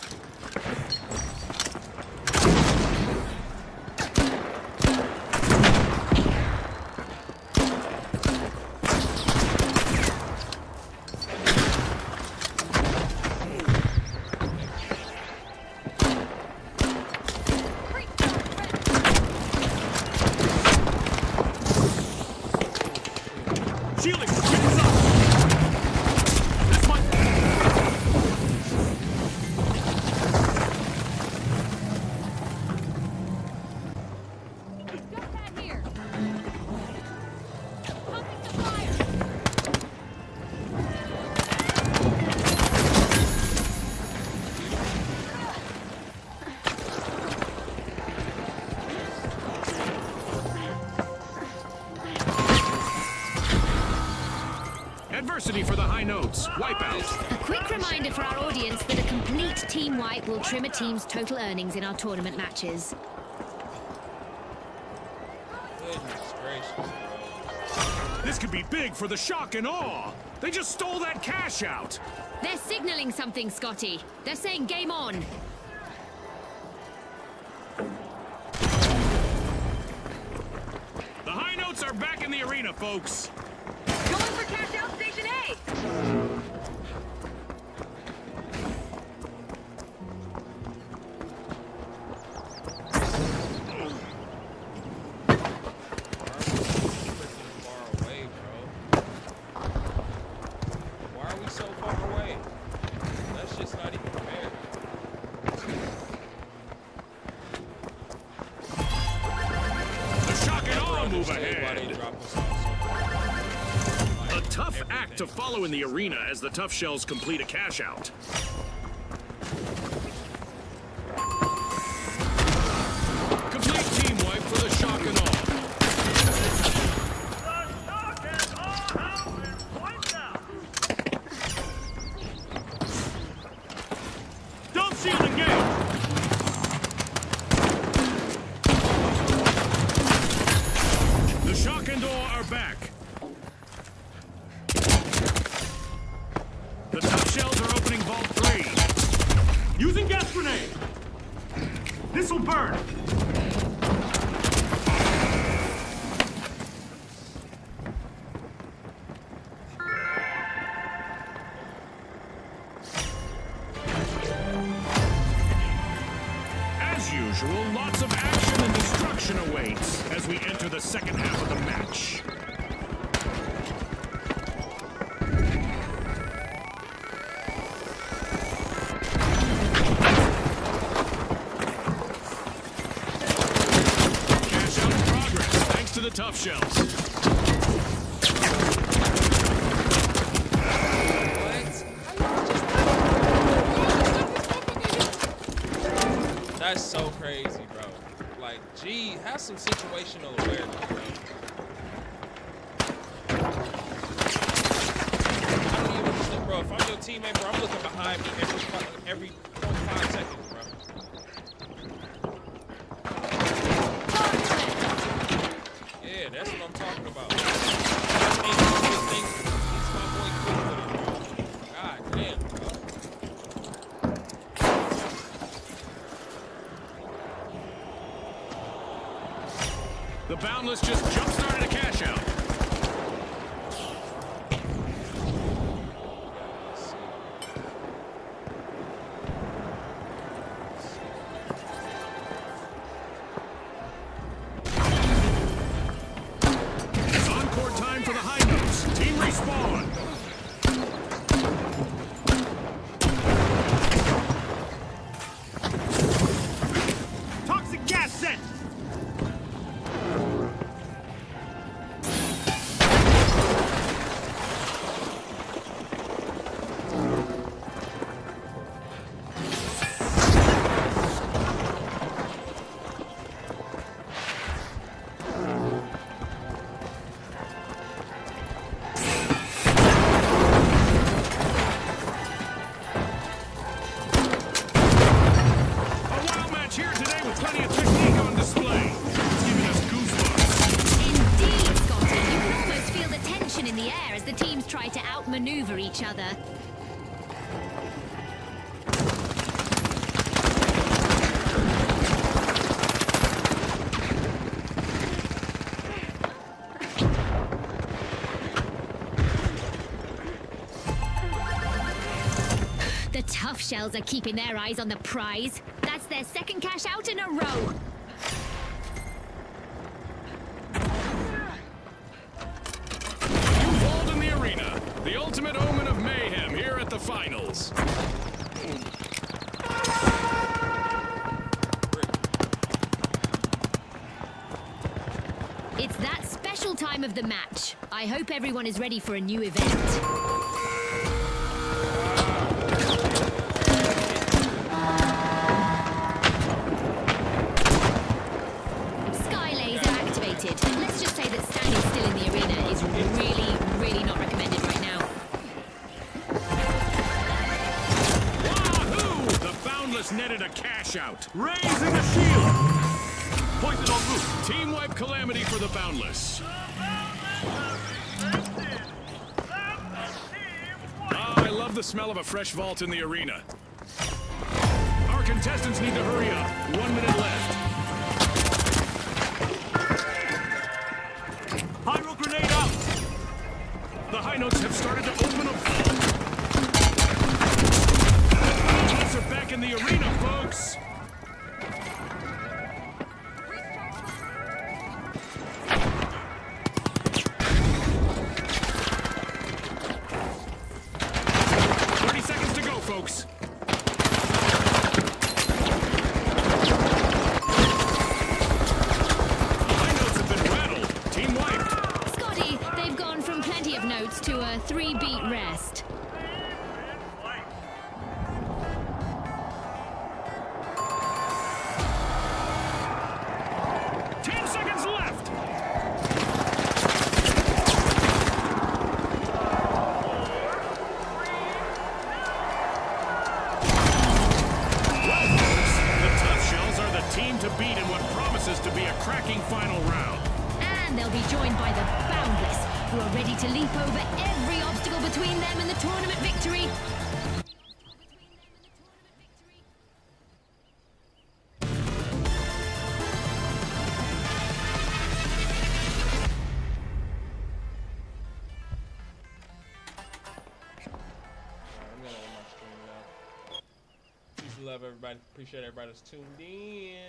Shielding, get us up. This might...
Adversity for the High Notes. Wipeout.
A quick reminder for our audience that a complete team wipe will trim a team's total earnings in our tournament matches.
Goodness gracious.
This could be big for the Shock and Awe. They just stole that cash out.
They're signaling something, Scotty. They're saying game on.
The High Notes are back in the arena, folks.
Going for cash out station A.
Why are we so far away? That's just not even fair.
The Shock and Awe move ahead. A tough act to follow in the arena as the Tough Shells complete a cash out. Complete team wipe for the Shock and Awe.
Dump shield engaged!
The Shock and Awe are back. The Tough Shells are opening Vault 3.
Using gas grenade! This'll burn!
As usual, lots of action and destruction awaits as we enter the second half of the match. Cash out in progress, thanks to the Tough Shells.
That's so crazy, bro. Like, G, have some situational awareness, bro. I don't even understand, bro. If I'm your teammate, bro, I'm looking behind me every 0.5 seconds, bro. Yeah, that's what I'm talking about. He's my boy Quick with it, bro. God damn, bro.
The Boundless just jump-started a cash out. It's encore time for the high notes. Team respawn.
Toxic gas set.
Here today with plenty of technique on display. It's giving us goosebumps.
Indeed, Scotty. You can almost feel the tension in the air as the teams try to outmaneuver each other. The tough shells are keeping their eyes on the prize. That's their second cash out in a row.
You've walled in the arena. The ultimate omen of mayhem here at the finals.
It's that special time of the match. I hope everyone is ready for a new event. Let's just say that standing still in the arena is really not recommended right now.
Wahoo! The Boundless netted a cash out. Raising a shield. Poison on roof. Team wipe calamity for the Boundless. I love the smell of a fresh vault in the arena. Our contestants need to hurry up. 1 minute left.
Pyro grenade out.
The high notes have started to open a vault. Agents are back in the arena, folks. Folks. High notes have been rattled. Team wiped.
Scotty, they've gone from plenty of notes to a 3-beat rest.
Team to beat in what promises to be a cracking final round.
And they'll be joined by the Boundless, who are ready to leap over every obstacle between them and the tournament victory.
Peace and love, everybody. Appreciate everybody that's tuned in.